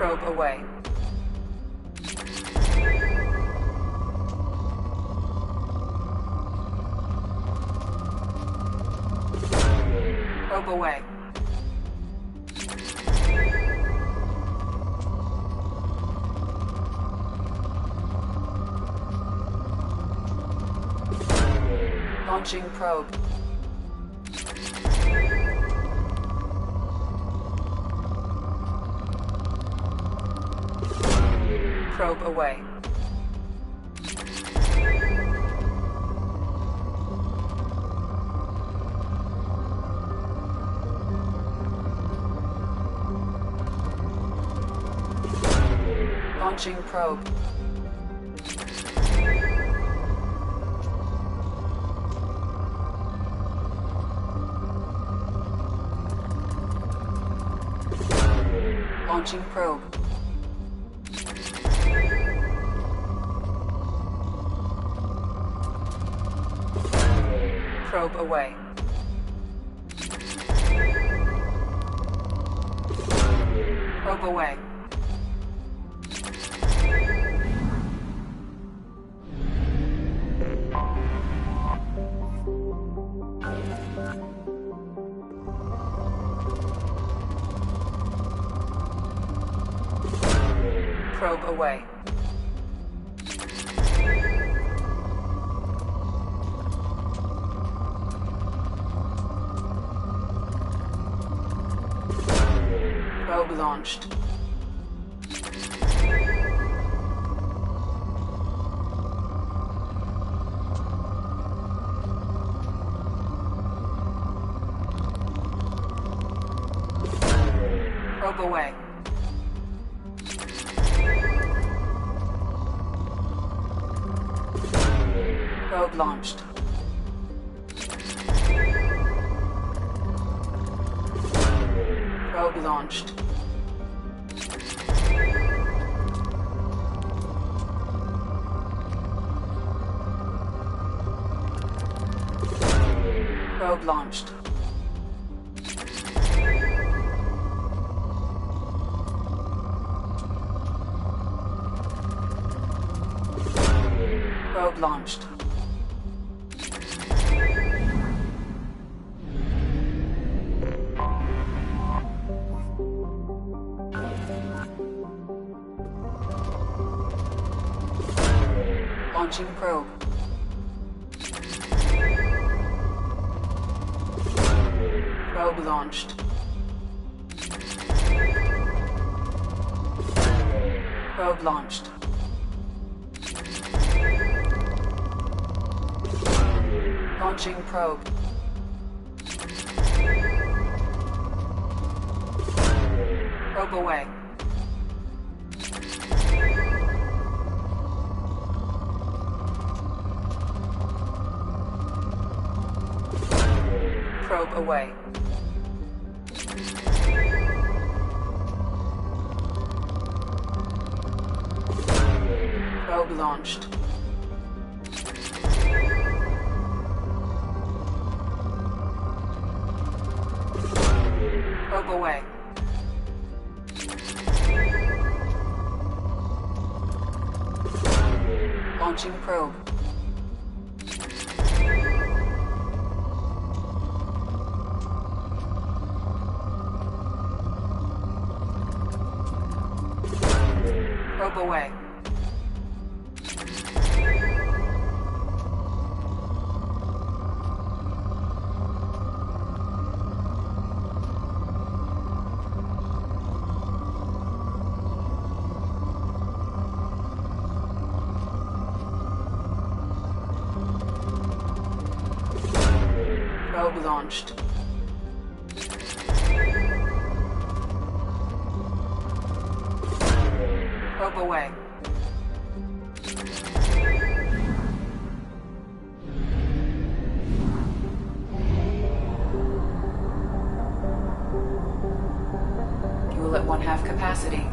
Probe away. Probe away. Launching probe. Probe away. Launching probe. Launching probe. Probe away. Probe away. Probe away. Probe launched. Probe away. Probe launched. Probe launched. Probe launched. Probe launched. Launching probe. Probe launched. Probe launched. Launching probe. Probe away. Probe away. Probe launched. Probe away. Launching probe. Probe away. Probe launched. Probe away. Fuel at 1/2 capacity.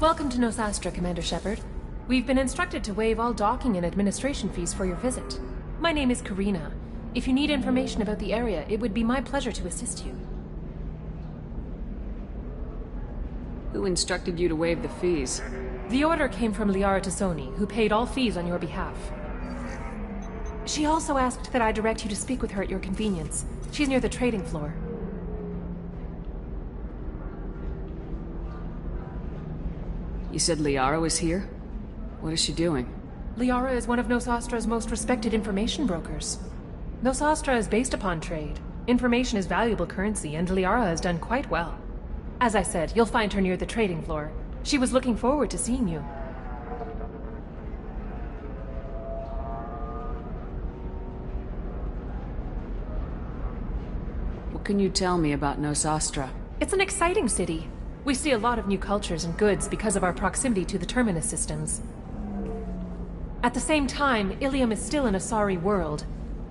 Welcome to Nosastra, Commander Shepard. We've been instructed to waive all docking and administration fees for your visit. My name is Karina. If you need information about the area, it would be my pleasure to assist you. Who instructed you to waive the fees? The order came from Liara Tassoni, who paid all fees on your behalf. She also asked that I direct you to speak with her at your convenience. She's near the trading floor. You said Liara was here? What is she doing? Liara is one of Nosastra's most respected information brokers. Nosastra is based upon trade. Information is valuable currency, and Liara has done quite well. As I said, you'll find her near the trading floor. She was looking forward to seeing you. What can you tell me about Nosastra? It's an exciting city. We see a lot of new cultures and goods because of our proximity to the Terminus systems. At the same time, Ilium is still an Asari world.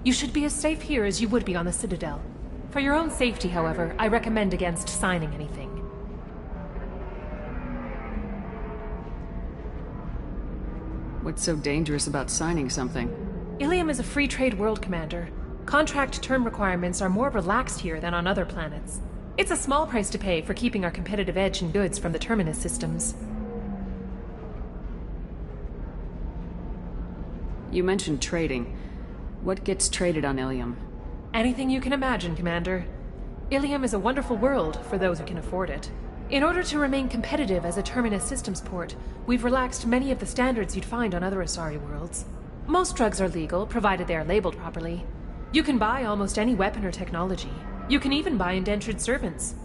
You should be as safe here as you would be on the Citadel. For your own safety, however, I recommend against signing anything. What's so dangerous about signing something? Ilium is a free trade world, Commander. Contract term requirements are more relaxed here than on other planets. It's a small price to pay for keeping our competitive edge in goods from the Terminus systems. You mentioned trading. What gets traded on Ilium? Anything you can imagine, Commander. Ilium is a wonderful world for those who can afford it. In order to remain competitive as a Terminus systems port, we've relaxed many of the standards you'd find on other Asari worlds. Most drugs are legal, provided they are labeled properly. You can buy almost any weapon or technology. You can even buy indentured servants.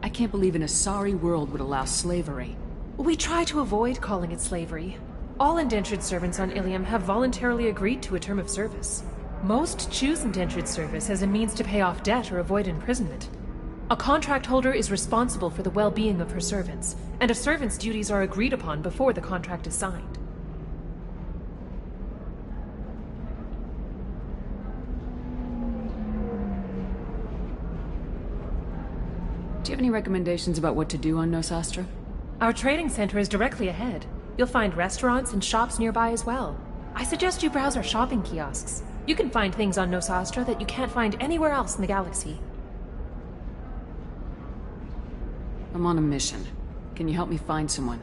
I can't believe an Asari world would allow slavery. We try to avoid calling it slavery. All indentured servants on Ilium have voluntarily agreed to a term of service. Most choose indentured service as a means to pay off debt or avoid imprisonment. A contract holder is responsible for the well-being of her servants, and a servant's duties are agreed upon before the contract is signed. Do you have any recommendations about what to do on Nosastra? Our trading center is directly ahead. You'll find restaurants and shops nearby as well. I suggest you browse our shopping kiosks. You can find things on Nosastra that you can't find anywhere else in the galaxy. I'm on a mission. Can you help me find someone?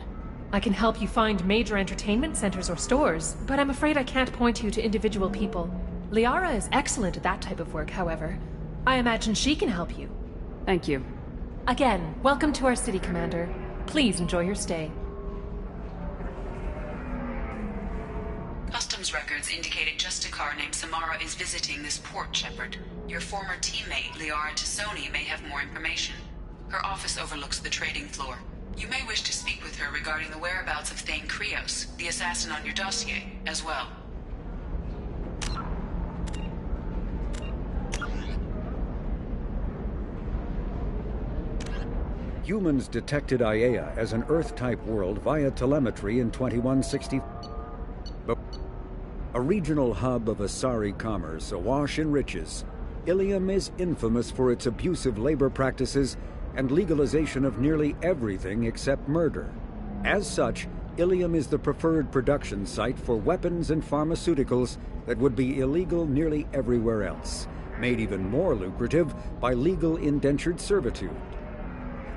I can help you find major entertainment centers or stores, but I'm afraid I can't point you to individual people. Liara is excellent at that type of work, however. I imagine she can help you. Thank you. Again, welcome to our city, Commander. Please enjoy your stay. Customs records indicated just a car named Samara is visiting this port, Shepard. Your former teammate, Liara Tassoni, may have more information. Her office overlooks the trading floor. You may wish to speak with her regarding the whereabouts of Thane Krios, the assassin on your dossier, as well. Humans detected Aiea as an Earth-type world via telemetry in 2160. A regional hub of Asari commerce awash in riches, Ilium is infamous for its abusive labor practices and legalization of nearly everything except murder. As such, Ilium is the preferred production site for weapons and pharmaceuticals that would be illegal nearly everywhere else, made even more lucrative by legal indentured servitude.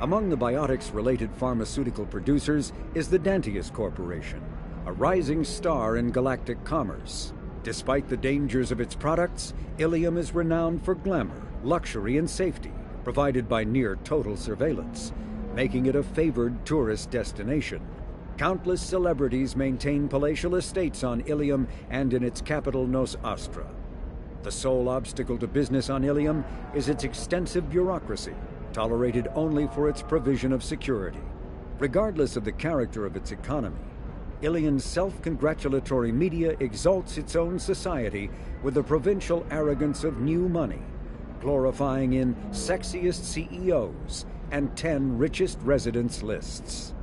Among the biotics-related pharmaceutical producers is the Dantius Corporation, a rising star in galactic commerce. Despite the dangers of its products, Ilium is renowned for glamour, luxury, and safety, provided by near-total surveillance, making it a favored tourist destination. Countless celebrities maintain palatial estates on Ilium and in its capital, Nosastra. The sole obstacle to business on Ilium is its extensive bureaucracy, tolerated only for its provision of security. Regardless of the character of its economy, Ilium's self-congratulatory media exalts its own society with the provincial arrogance of new money, glorifying in sexiest CEOs and 10 richest residents lists.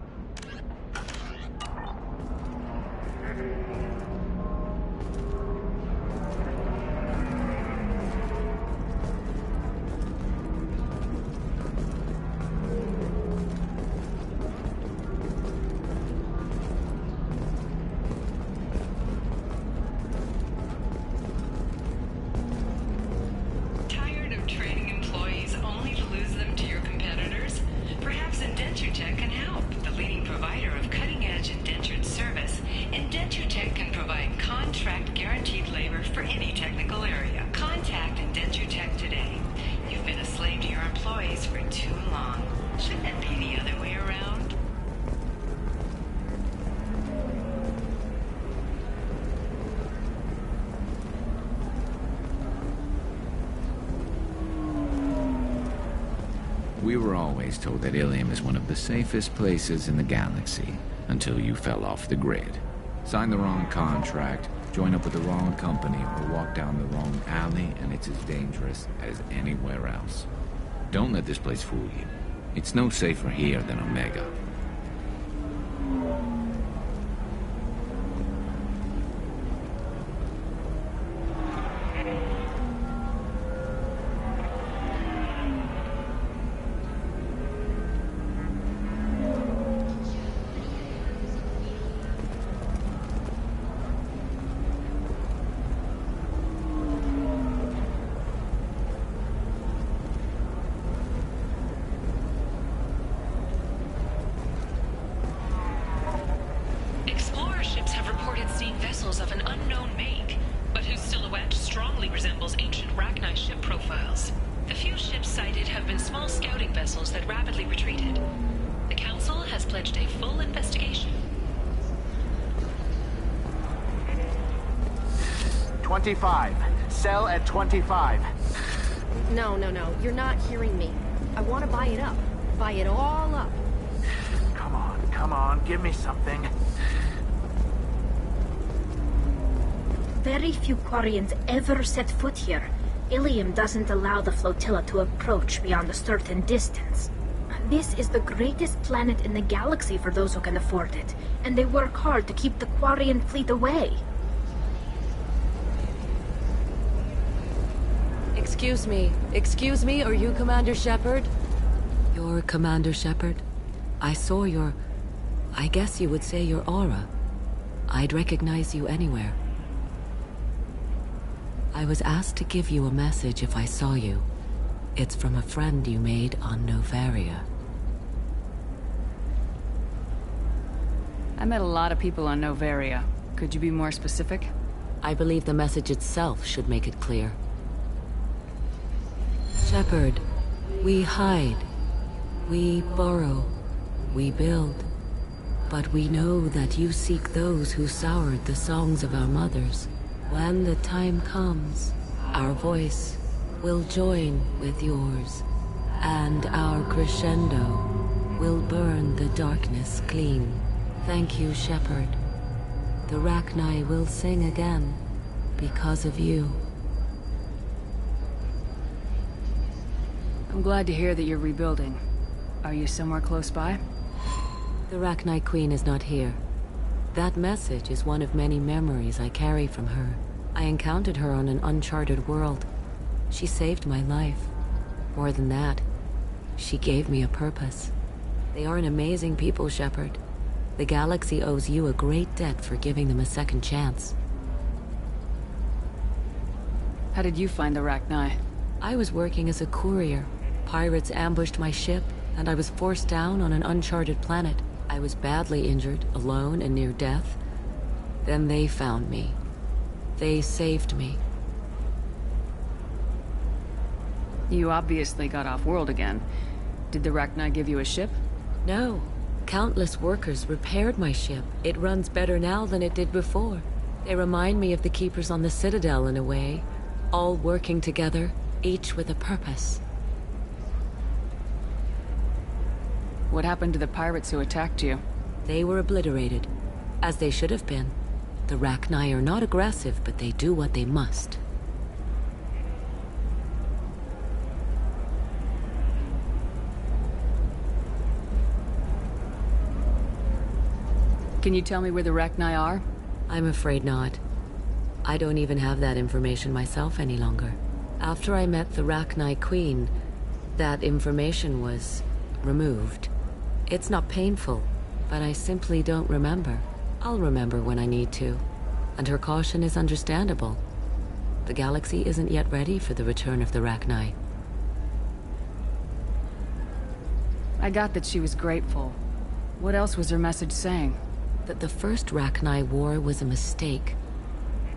We were always told that Ilium is one of the safest places in the galaxy, until you fell off the grid. Sign the wrong contract, join up with the wrong company, or walk down the wrong alley, and it's as dangerous as anywhere else. Don't let this place fool you. It's no safer here than Omega. That rapidly retreated. The Council has pledged a full investigation. 25. Sell at 25. No. You're not hearing me. I want to buy it up. Buy it all up. Come on. Give me something. Very few Quarians ever set foot here. Ilium doesn't allow the flotilla to approach beyond a certain distance. This is the greatest planet in the galaxy for those who can afford it, and they work hard to keep the Quarian fleet away. Excuse me, are you Commander Shepard? You're Commander Shepard? I saw I guess you would say your aura. I'd recognize you anywhere. I was asked to give you a message if I saw you. It's from a friend you made on Novaria. I met a lot of people on Novaria. Could you be more specific? I believe the message itself should make it clear. Shepard, we hide. We burrow. We build. But we know that you seek those who soured the songs of our mothers. When the time comes, our voice will join with yours, and our crescendo will burn the darkness clean. Thank you, Shepard. The Rachni will sing again because of you. I'm glad to hear that you're rebuilding. Are you somewhere close by? The Rachni Queen is not here. That message is one of many memories I carry from her. I encountered her on an uncharted world. She saved my life. More than that, she gave me a purpose. They are an amazing people, Shepard. The galaxy owes you a great debt for giving them a second chance. How did you find the Rachni? I was working as a courier. Pirates ambushed my ship, and I was forced down on an uncharted planet. I was badly injured, alone and near death. Then they found me. They saved me. You obviously got off-world again. Did the Rachni give you a ship? No. Countless workers repaired my ship. It runs better now than it did before. They remind me of the Keepers on the Citadel in a way. All working together, each with a purpose. What happened to the pirates who attacked you? They were obliterated, as they should have been. The Rachni are not aggressive, but they do what they must. Can you tell me where the Rachni are? I'm afraid not. I don't even have that information myself any longer. After I met the Rachni Queen, that information was removed. It's not painful, but I simply don't remember. I'll remember when I need to, and her caution is understandable. The galaxy isn't yet ready for the return of the Rachni. I got that she was grateful. What else was her message saying? That the first Rachni war was a mistake.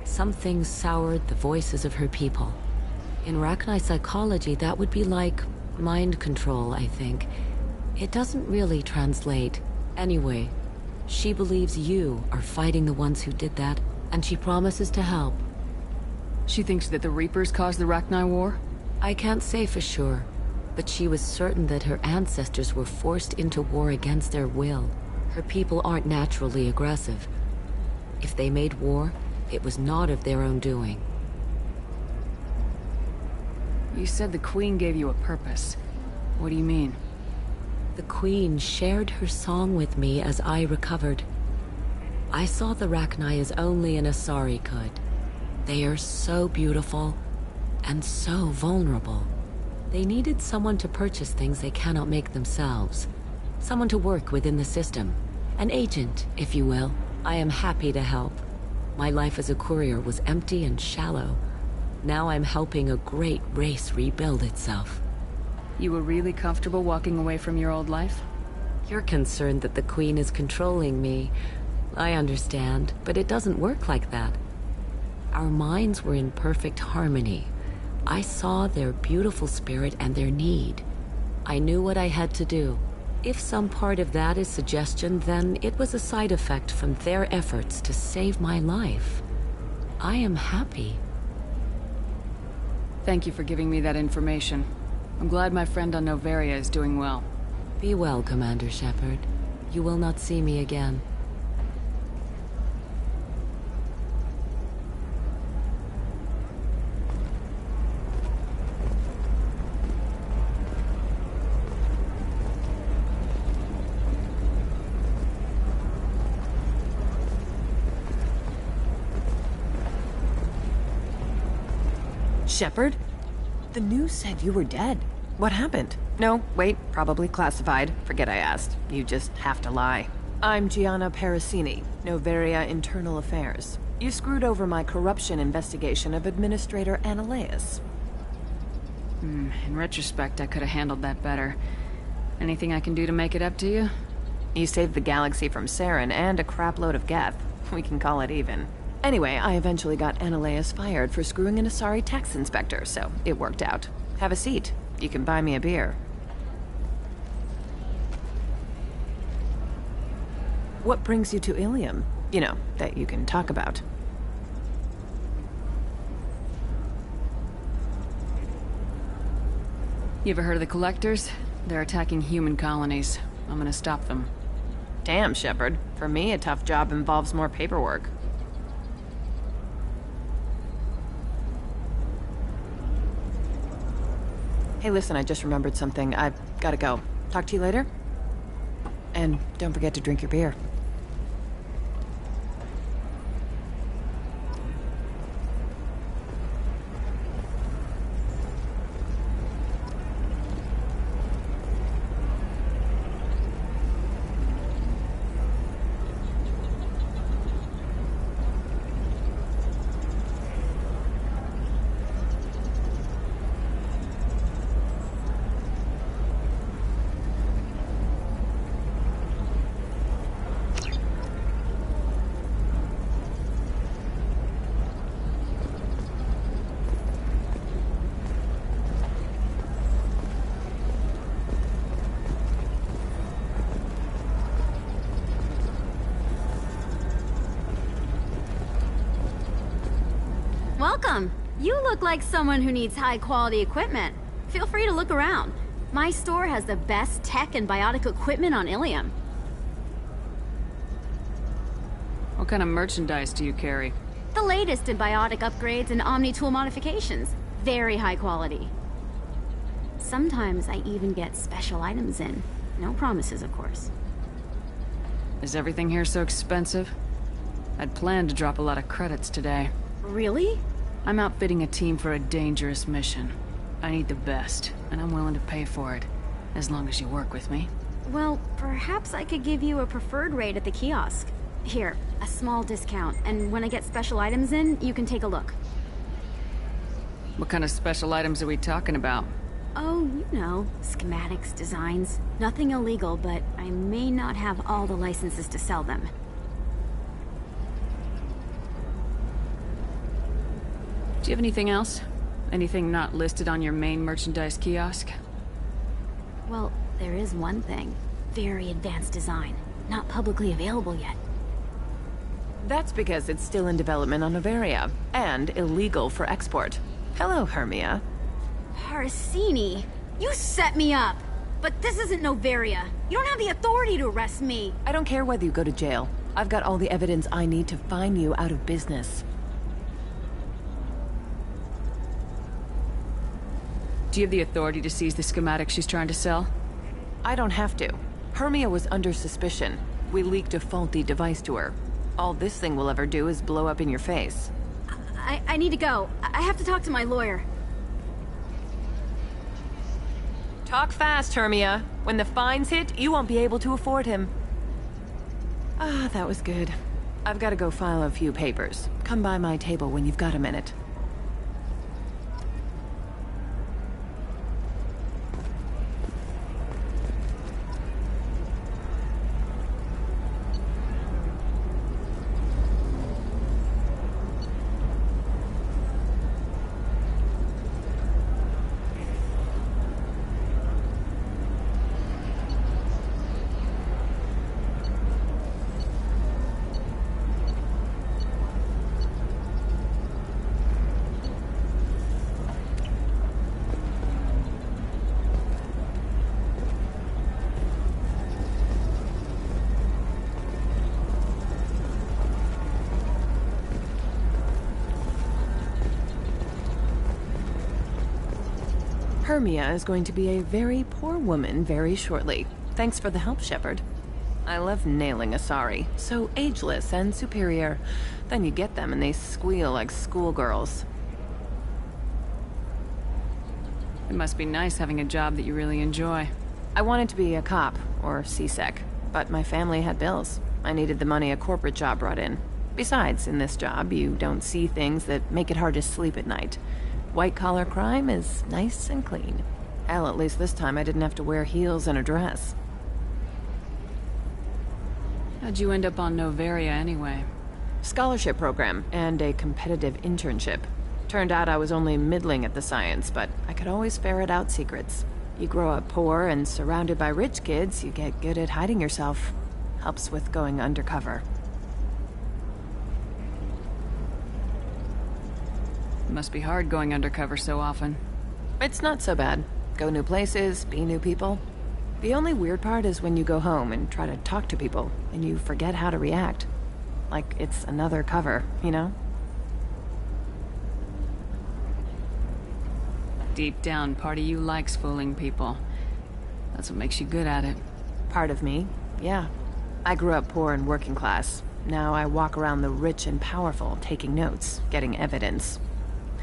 Something soured the voices of her people. In Rachni psychology, that would be like mind control, I think. It doesn't really translate. Anyway, she believes you are fighting the ones who did that, and she promises to help. She thinks that the Reapers caused the Rachni war? I can't say for sure, but she was certain that her ancestors were forced into war against their will. Her people aren't naturally aggressive. If they made war, it was not of their own doing. You said the Queen gave you a purpose. What do you mean? The Queen shared her song with me as I recovered. I saw the Rachni as only an Asari could. They are so beautiful, and so vulnerable. They needed someone to purchase things they cannot make themselves. Someone to work within the system. An agent, if you will. I am happy to help. My life as a courier was empty and shallow. Now I'm helping a great race rebuild itself. You were really comfortable walking away from your old life? You're concerned that the Queen is controlling me. I understand, but it doesn't work like that. Our minds were in perfect harmony. I saw their beautiful spirit and their need. I knew what I had to do. If some part of that is suggestion, then it was a side effect from their efforts to save my life. I am happy. Thank you for giving me that information. I'm glad my friend on Noveria is doing well. Be well, Commander Shepard. You will not see me again. Shepard? The news said you were dead. What happened? No, wait, probably classified. Forget I asked. You just have to lie. I'm Gianna Parasini, Noveria Internal Affairs. You screwed over my corruption investigation of Administrator Analeus. In retrospect, I could have handled that better. Anything I can do to make it up to you? You saved the galaxy from Saren and a crapload of Geth. We can call it even. Anyway, I eventually got Analeus fired for screwing an Asari tax inspector, so it worked out. Have a seat. You can buy me a beer. What brings you to Ilium? You know, that you can talk about. You ever heard of the Collectors? They're attacking human colonies. I'm gonna stop them. Damn, Shepard. For me, a tough job involves more paperwork. Hey, listen, I just remembered something. I've gotta go. Talk to you later? And don't forget to drink your beer. Welcome! You look like someone who needs high-quality equipment. Feel free to look around. My store has the best tech and biotic equipment on Ilium. What kind of merchandise do you carry? The latest in biotic upgrades and Omni-tool modifications. Very high quality. Sometimes I even get special items in. No promises, of course. Is everything here so expensive? I'd planned to drop a lot of credits today. Really? I'm outfitting a team for a dangerous mission. I need the best, and I'm willing to pay for it, as long as you work with me. Well, perhaps I could give you a preferred rate at the kiosk. Here, a small discount, and when I get special items in, you can take a look. What kind of special items are we talking about? Oh, you know, schematics, designs. Nothing illegal, but I may not have all the licenses to sell them. Do you have anything else? Anything not listed on your main merchandise kiosk? Well, there is one thing. Very advanced design. Not publicly available yet. That's because it's still in development on Noveria, and illegal for export. Hello, Hermia. Parasini. You set me up! But this isn't Noveria. You don't have the authority to arrest me! I don't care whether you go to jail. I've got all the evidence I need to fine you out of business. Do you have the authority to seize the schematic she's trying to sell? I don't have to. Hermia was under suspicion. We leaked a faulty device to her. All this thing will ever do is blow up in your face. I need to go. I have to talk to my lawyer. Talk fast, Hermia. When the fines hit, you won't be able to afford him. Ah, that was good. I've got to go file a few papers. Come by my table when you've got a minute. Hermia is going to be a very poor woman very shortly. Thanks for the help, Shepard. I love nailing Asari. So ageless and superior. Then you get them and they squeal like schoolgirls. It must be nice having a job that you really enjoy. I wanted to be a cop, or CSEC, but my family had bills. I needed the money a corporate job brought in. Besides, in this job, you don't see things that make it hard to sleep at night. White-collar crime is nice and clean. Hell, at least this time I didn't have to wear heels and a dress. How'd you end up on Noveria anyway? Scholarship program and a competitive internship. Turned out I was only middling at the science, but I could always ferret out secrets. You grow up poor and surrounded by rich kids, you get good at hiding yourself. Helps with going undercover. It must be hard going undercover so often. It's not so bad. Go new places, be new people. The only weird part is when you go home and try to talk to people, and you forget how to react. Like it's another cover, you know? Deep down, part of you likes fooling people. That's what makes you good at it. Part of me, yeah. I grew up poor and working class. Now I walk around the rich and powerful, taking notes, getting evidence.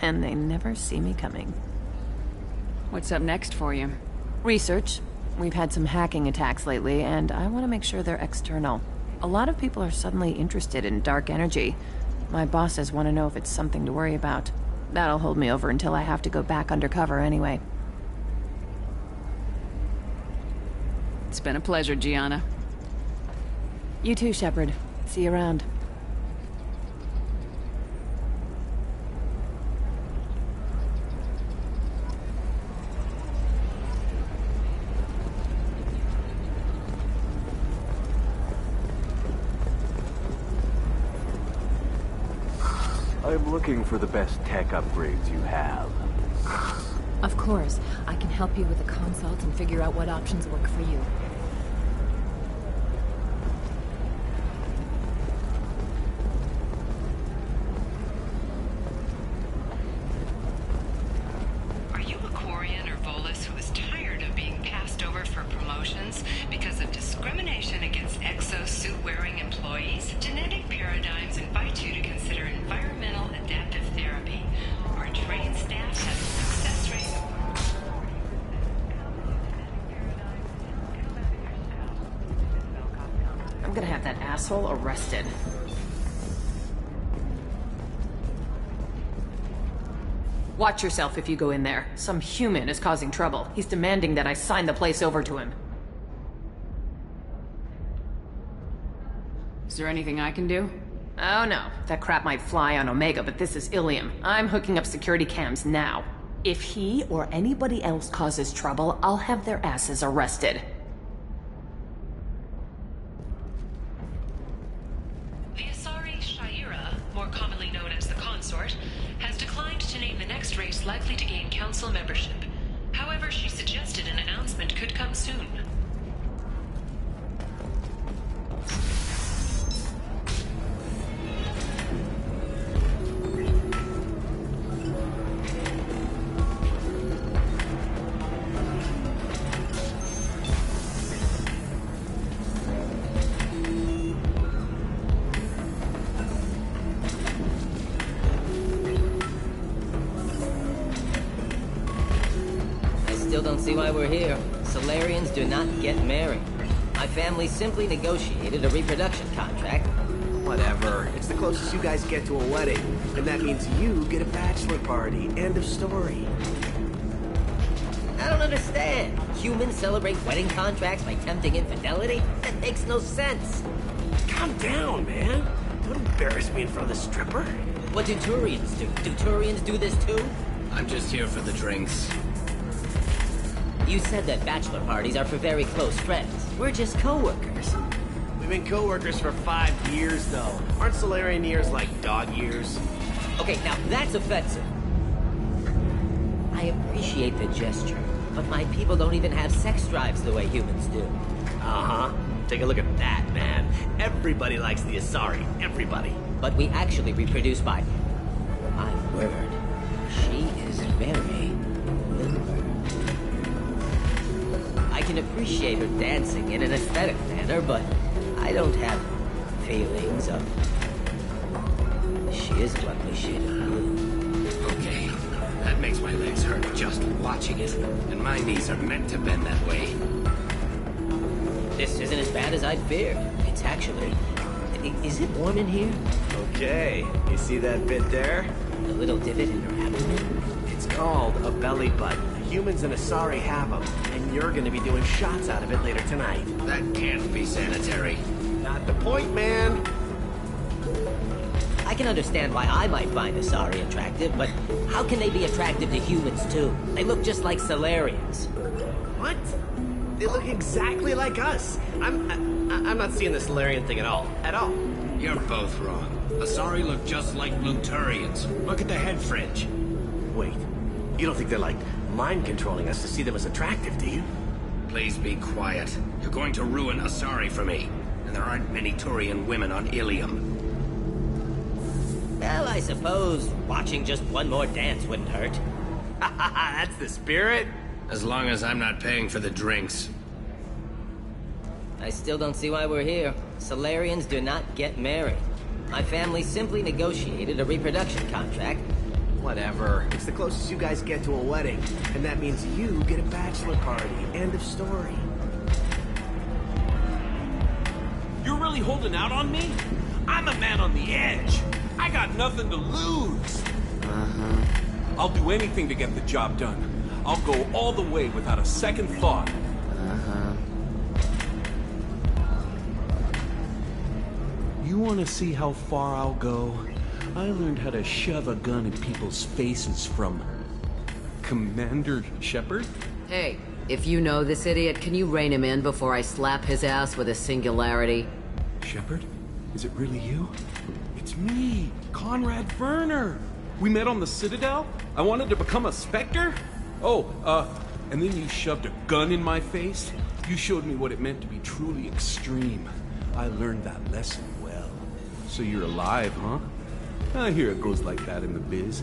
And they never see me coming. What's up next for you? Research. We've had some hacking attacks lately, and I want to make sure they're external. A lot of people are suddenly interested in dark energy. My bosses want to know if it's something to worry about. That'll hold me over until I have to go back undercover anyway. It's been a pleasure, Gianna. You too, Shepard. See you around. I'm looking for the best tech upgrades you have. Of course. I can help you with a consult and figure out what options work for you. Are you a Quarian or Volus who is tired of being passed over for promotions because of discrimination against exosuit-wearing employees? Genetic Paradigms invite you to consider environmental adaptive therapy. Our trained staff has a success rate of... I'm gonna have that asshole arrested. Watch yourself if you go in there. Some human is causing trouble. He's demanding that I sign the place over to him. Is there anything I can do? Oh no, that crap might fly on Omega, but this is Ilium. I'm hooking up security cams now. If he or anybody else causes trouble, I'll have their asses arrested. The Asari Shaira, more commonly known as the Consort, has declined to name the next race likely to gain council membership. However, However, she suggested an announcement could come soon. Still don't see why we're here. Solarians do not get married. My family simply negotiated a reproduction contract. Whatever. It's the closest you guys get to a wedding. And that means you get a bachelor party. End of story. I don't understand. Humans celebrate wedding contracts by tempting infidelity? That makes no sense. Calm down, man. Don't embarrass me in front of the stripper. What do Turians do? Do Turians do this too? I'm just here for the drinks. You said that bachelor parties are for very close friends. We're just co-workers. We've been co-workers for 5 years, though. Aren't Solarian years like dog years? Okay, now that's offensive. I appreciate the gesture, but my people don't even have sex drives the way humans do. Uh-huh. Take a look at that, man. Everybody likes the Asari. Everybody. But we actually reproduce by... My word. She is very... I can appreciate her dancing in an aesthetic manner, but I don't have feelings of... She is a lovely shade of blue. Okay, that makes my legs hurt just watching it, and my knees are meant to bend that way. This isn't as bad as I'd feared. It's actually... Is it warm in here? Okay, you see that bit there? The little divot in her abdomen? It's called a belly button. Humans and Asari have them, and you're gonna be doing shots out of it later tonight. That can't be sanitary. Not the point, man. I can understand why I might find Asari attractive, but how can they be attractive to humans too? They look just like Solarians. What? They look exactly like us. I'm not seeing the Solarian thing at all. At all. You're both wrong. Asari look just like Bluturians. Look at the head fringe. Wait, you don't think they're like mind controlling us to see them as attractive, do you? Please be quiet. You're going to ruin Asari for me. And there aren't many Turian women on Ilium. Well, I suppose watching just one more dance wouldn't hurt. That's the spirit. As long as I'm not paying for the drinks. I still don't see why we're here. Solarians do not get married. My family simply negotiated a reproduction contract. Whatever. It's the closest you guys get to a wedding. And that means you get a bachelor party. End of story. You're really holding out on me? I'm a man on the edge. I got nothing to lose. Uh-huh. I'll do anything to get the job done. I'll go all the way without a second thought. Uh-huh. You want to see how far I'll go? I learned how to shove a gun in people's faces from... Commander Shepard? Hey, if you know this idiot, can you rein him in before I slap his ass with a singularity? Shepard? Is it really you? It's me, Conrad Werner. We met on the Citadel? I wanted to become a Spectre? Oh, and then you shoved a gun in my face? You showed me what it meant to be truly extreme. I learned that lesson well. So you're alive, huh? I hear it goes like that in the biz.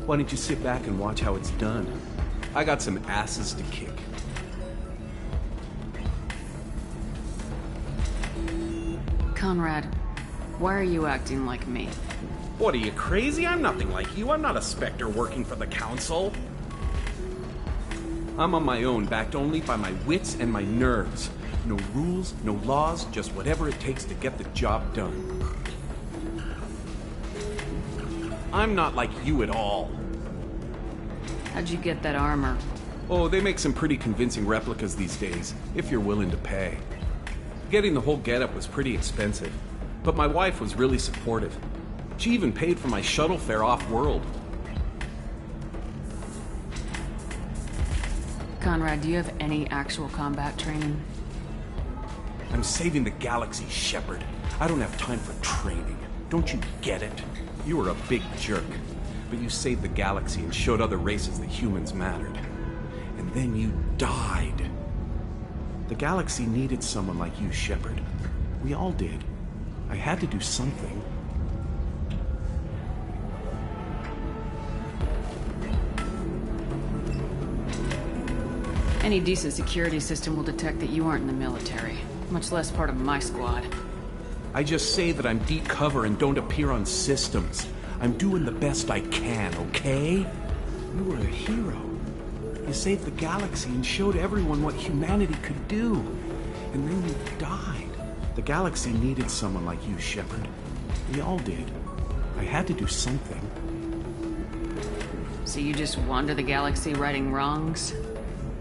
Why don't you sit back and watch how it's done? I got some asses to kick. Conrad, why are you acting like me? What, are you crazy? I'm nothing like you. I'm not a Spectre working for the Council. I'm on my own, backed only by my wits and my nerves. No rules, no laws, just whatever it takes to get the job done. I'm not like you at all. How'd you get that armor? Oh, they make some pretty convincing replicas these days, if you're willing to pay. Getting the whole getup was pretty expensive, but my wife was really supportive. She even paid for my shuttle fare off-world. Conrad, do you have any actual combat training? I'm saving the galaxy, Shepard. I don't have time for training. Don't you get it? You were a big jerk, but you saved the galaxy and showed other races that humans mattered. And then you died. The galaxy needed someone like you, Shepard. We all did. I had to do something. Any decent security system will detect that you aren't in the military, much less part of my squad. I just say that I'm deep cover and don't appear on systems. I'm doing the best I can, okay? You were a hero. You saved the galaxy and showed everyone what humanity could do. And then you died. The galaxy needed someone like you, Shepard. We all did. I had to do something. So you just wander the galaxy righting wrongs?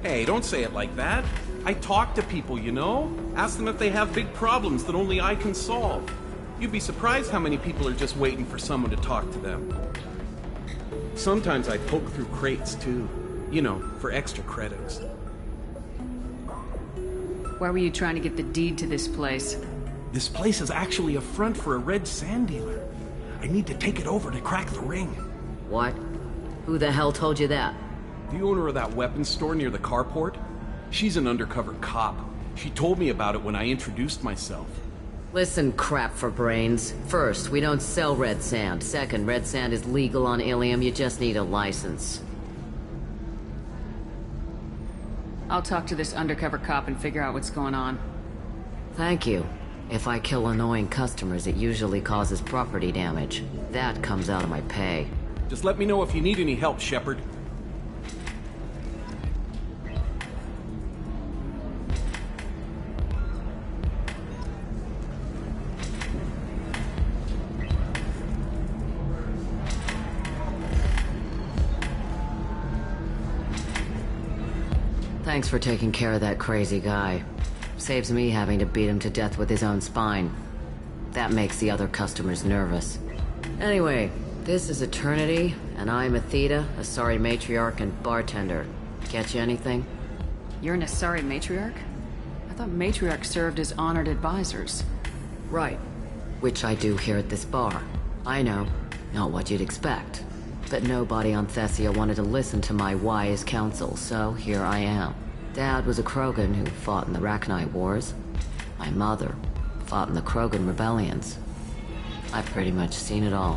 Hey, don't say it like that. I talk to people, you know? Ask them if they have big problems that only I can solve. You'd be surprised how many people are just waiting for someone to talk to them. Sometimes I poke through crates, too. You know, for extra credits. Why were you trying to get the deed to this place? This place is actually a front for a red sand dealer. I need to take it over to crack the ring. What? Who the hell told you that? The owner of that weapons store near the carport. She's an undercover cop. She told me about it when I introduced myself. Listen, crap for brains. First, we don't sell red sand. Second, red sand is legal on Ilium. You just need a license. I'll talk to this undercover cop and figure out what's going on. Thank you. If I kill annoying customers, it usually causes property damage. That comes out of my pay. Just let me know if you need any help, Shepard. Thanks for taking care of that crazy guy. Saves me having to beat him to death with his own spine. That makes the other customers nervous. Anyway, this is Eternity, and I'm Athena, Asari matriarch and bartender. Get you anything? You're an Asari matriarch? I thought matriarchs served as honored advisors. Right. Which I do here at this bar. I know, not what you'd expect. But nobody on Thessia wanted to listen to my wise counsel, so here I am. Dad was a Krogan who fought in the Rachni Wars. My mother fought in the Krogan rebellions. I've pretty much seen it all.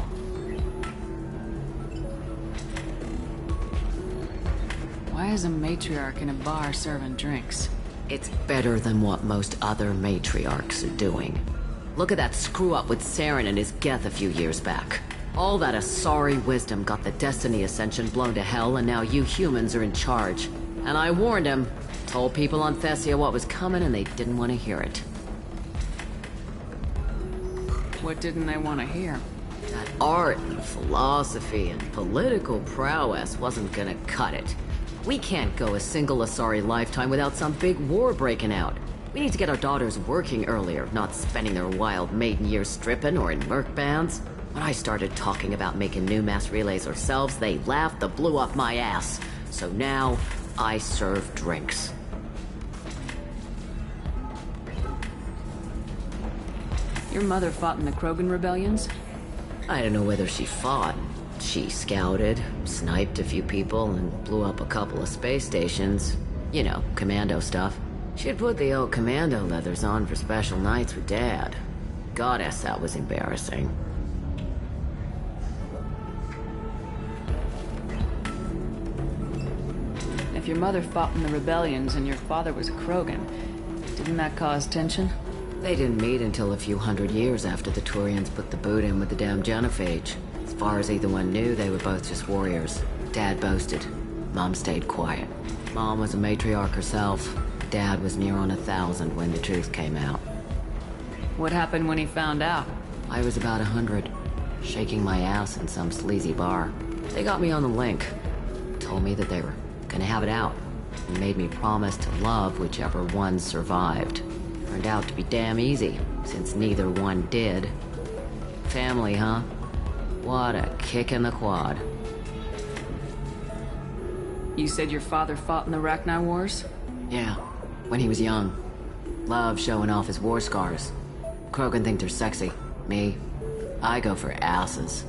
Why is a matriarch in a bar serving drinks? It's better than what most other matriarchs are doing. Look at that screw-up with Saren and his Geth a few years back. All that Asari wisdom got the Destiny Ascension blown to hell, and now you humans are in charge. And I warned him. Told people on Thessia what was coming, and they didn't want to hear it. What didn't they want to hear? That art and philosophy and political prowess wasn't gonna cut it. We can't go a single Asari lifetime without some big war breaking out. We need to get our daughters working earlier, not spending their wild maiden years stripping or in merc bands. When I started talking about making new mass relays ourselves, they laughed the blue off my ass. So now, I serve drinks. Your mother fought in the Krogan rebellions? I don't know whether she fought. She scouted, sniped a few people, and blew up a couple of space stations. You know, commando stuff. She'd put the old commando leathers on for special nights with Dad. Goddess, that was embarrassing. If your mother fought in the rebellions and your father was a Krogan, didn't that cause tension? They didn't meet until a few hundred years after the Turians put the boot in with the damn genophage. As far as either one knew, they were both just warriors. Dad boasted. Mom stayed quiet. Mom was a matriarch herself. Dad was near on 1,000 when the truth came out. What happened when he found out? I was about 100, shaking my ass in some sleazy bar. They got me on the link. Told me that they were gonna have it out, and made me promise to love whichever one survived. Turned out to be damn easy, since neither one did. Family, huh? What a kick in the quad. You said your father fought in the Rachni Wars? Yeah, when he was young. Loved showing off his war scars. Krogan think they're sexy. Me, I go for asses.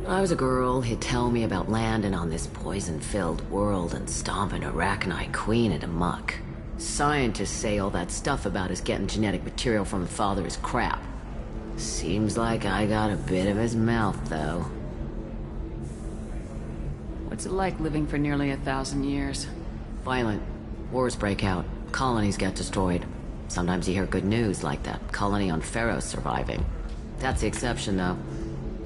I was a girl, he'd tell me about landing on this poison-filled world and stomping a Arachnite queen into muck. Scientists say all that stuff about us getting genetic material from the father is crap. Seems like I got a bit of his mouth, though. What's it like living for nearly 1,000 years? Violent. Wars break out. Colonies get destroyed. Sometimes you hear good news, like that colony on Pharaoh surviving. That's the exception, though.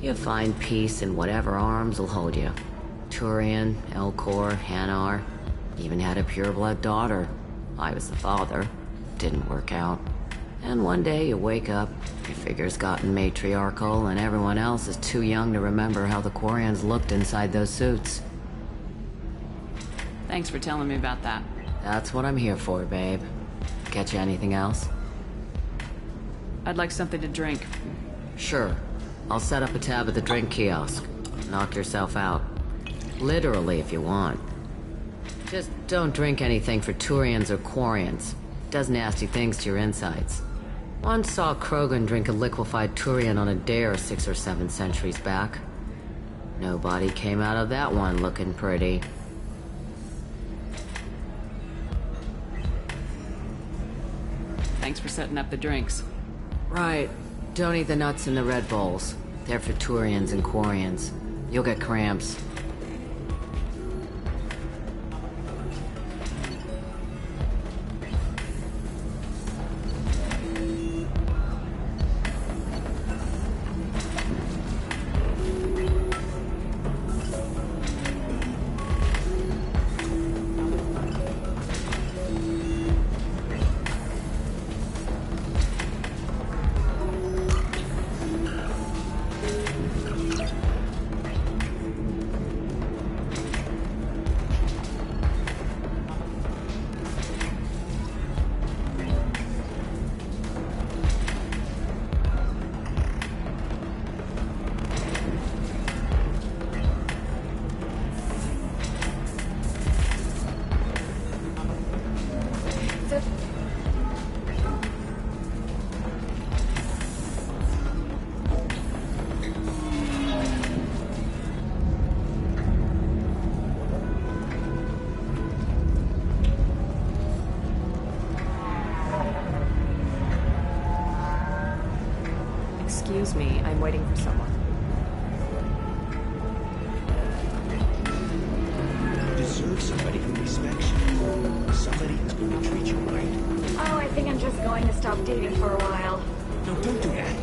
You find peace in whatever arms will hold you. Turian, Elcor, Hanar. Even had a pureblood daughter. I was the father. Didn't work out. And one day you wake up, your figure's gotten matriarchal, and everyone else is too young to remember how the Quarians looked inside those suits. Thanks for telling me about that. That's what I'm here for, babe. Get you anything else? I'd like something to drink. Sure. I'll set up a tab at the drink kiosk. Knock yourself out. Literally, if you want. Just don't drink anything for Turians or Quarians. Does nasty things to your insides. Once saw Krogan drink a liquefied Turian on a dare 6 or 7 centuries back. Nobody came out of that one looking pretty. Thanks for setting up the drinks. Right. Don't eat the nuts in the Red Bulls. They're for Turians and Quarians. You'll get cramps. Excuse me, I'm waiting for someone. You deserve somebody who respects you. Somebody who's going to treat you right. Oh, I think I'm just going to stop dating for a while. No, don't do that.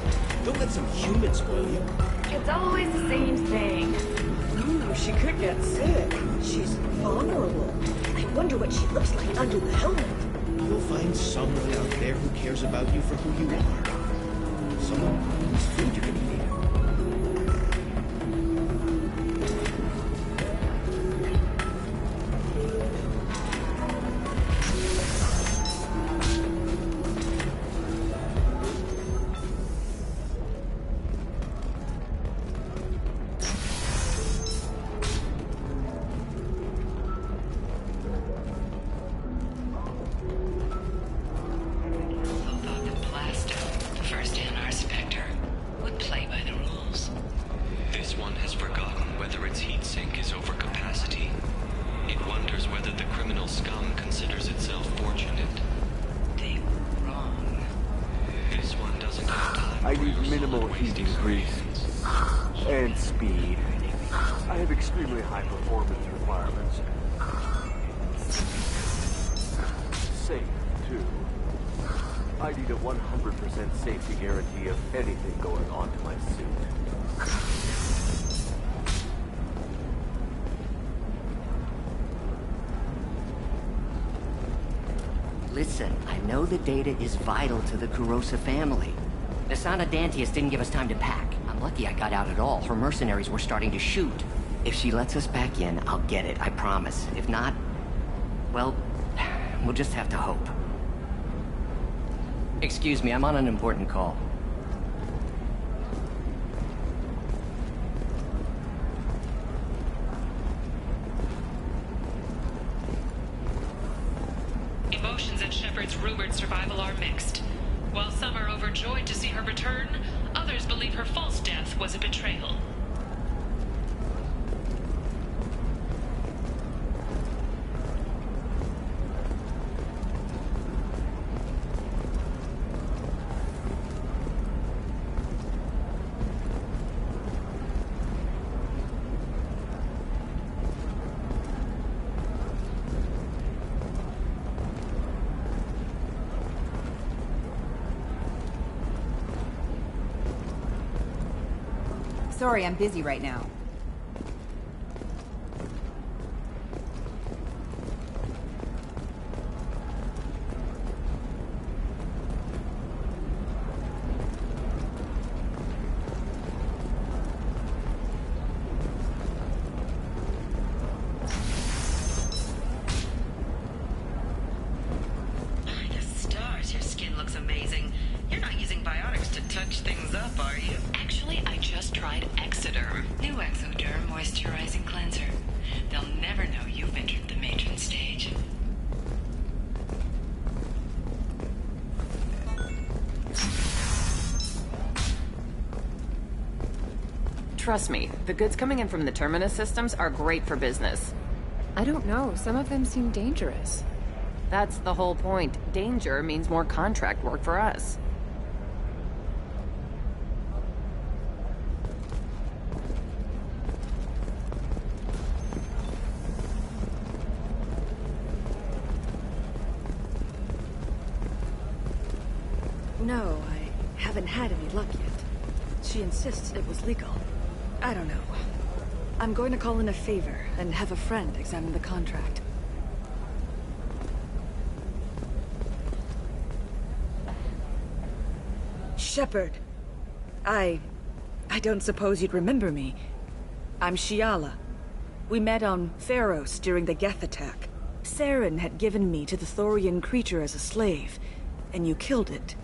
Don't let some human spoil you. It's always the same thing. Ooh, she could get sick. She's vulnerable. I wonder what she looks like under the helmet. You'll find someone out there who cares about you for who you are. Someone whose food you're gonna eat. I need minimal heat increase. And speed. I have extremely high performance requirements. Safe, too. I need a 100% safety guarantee of anything going on to my suit. Listen, I know the data is vital to the Kurosa family. Nasana Dantius didn't give us time to pack. I'm lucky I got out at all. Her mercenaries were starting to shoot. If she lets us back in, I'll get it, I promise. If not, well, we'll just have to hope. Excuse me, I'm on an important call. Emotions at Shepard's rumored survival are mixed. While some are overjoyed to see her return, others believe her false death was a betrayal. Sorry, I'm busy right now. Trust me, the goods coming in from the Terminus systems are great for business. I don't know. Some of them seem dangerous. That's the whole point. Danger means more contract work for us. No, I haven't had any luck yet. She insists it was legal. I don't know. I'm going to call in a favor and have a friend examine the contract. Shepard. I don't suppose you'd remember me. I'm Shiala. We met on Pharos during the Geth attack. Saren had given me to the Thorian creature as a slave, and you killed it.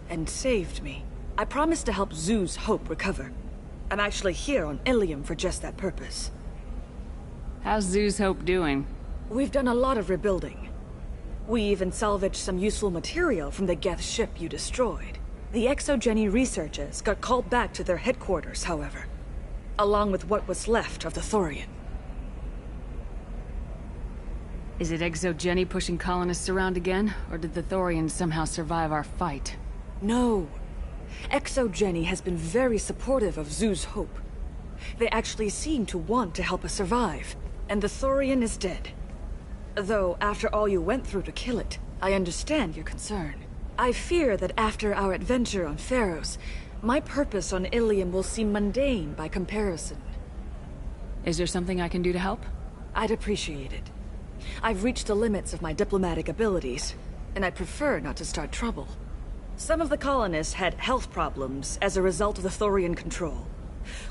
And saved me. I promised to help Zoo's Hope recover. I'm actually here on Ilium for just that purpose. How's Zoo's Hope doing? We've done a lot of rebuilding. We even salvaged some useful material from the Geth ship you destroyed. The Exogeny researchers got called back to their headquarters, however, along with what was left of the Thorian. Is it Exogeny pushing colonists around again, or did the Thorians somehow survive our fight? No. Exogeny has been very supportive of Zoo's Hope. They actually seem to want to help us survive, and the Thorian is dead. Though, after all you went through to kill it, I understand your concern. I fear that after our adventure on Pharos, my purpose on Ilium will seem mundane by comparison. Is there something I can do to help? I'd appreciate it. I've reached the limits of my diplomatic abilities, and I prefer not to start trouble. Some of the colonists had health problems as a result of the Thorian control.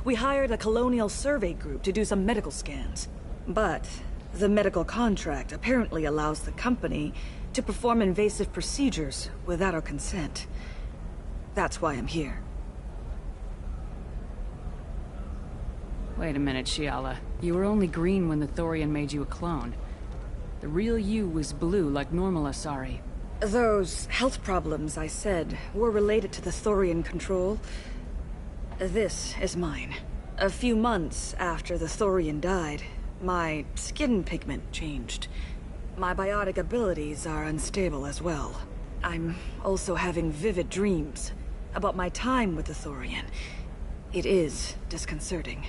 We hired a colonial survey group to do some medical scans. But the medical contract apparently allows the company to perform invasive procedures without our consent. That's why I'm here. Wait a minute, Shiala. You were only green when the Thorian made you a clone. The real you was blue like normal Asari. Those health problems I said were related to the Thorian control. This is mine. A few months after the Thorian died, my skin pigment changed. My biotic abilities are unstable as well. I'm also having vivid dreams about my time with the Thorian. It is disconcerting.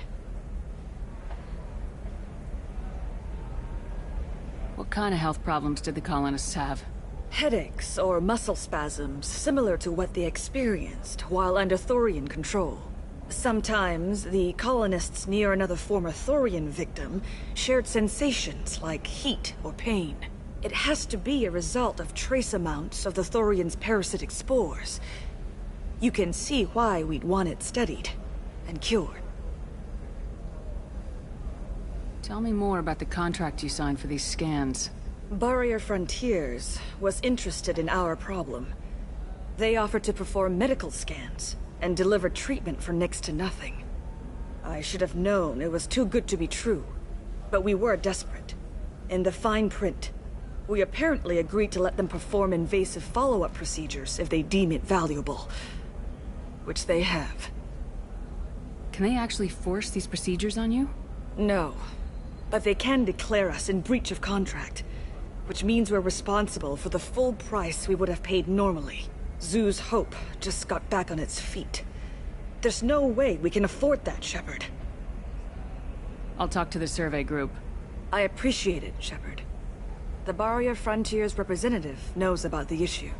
What kind of health problems did the colonists have? Headaches or muscle spasms similar to what they experienced while under Thorian control. Sometimes the colonists near another former Thorian victim shared sensations like heat or pain. It has to be a result of trace amounts of the Thorian's parasitic spores. You can see why we'd want it studied and cured. Tell me more about the contract you signed for these scans. Barrier Frontiers was interested in our problem. They offered to perform medical scans and deliver treatment for next to nothing. I should have known it was too good to be true, but we were desperate. In the fine print, we apparently agreed to let them perform invasive follow-up procedures if they deem it valuable. Which they have. Can they actually force these procedures on you? No, but they can declare us in breach of contract. Which means we're responsible for the full price we would have paid normally. Zoo's Hope just got back on its feet. There's no way we can afford that, Shepard. I'll talk to the survey group. I appreciate it, Shepard. The Barrier Frontiers representative knows about the issue.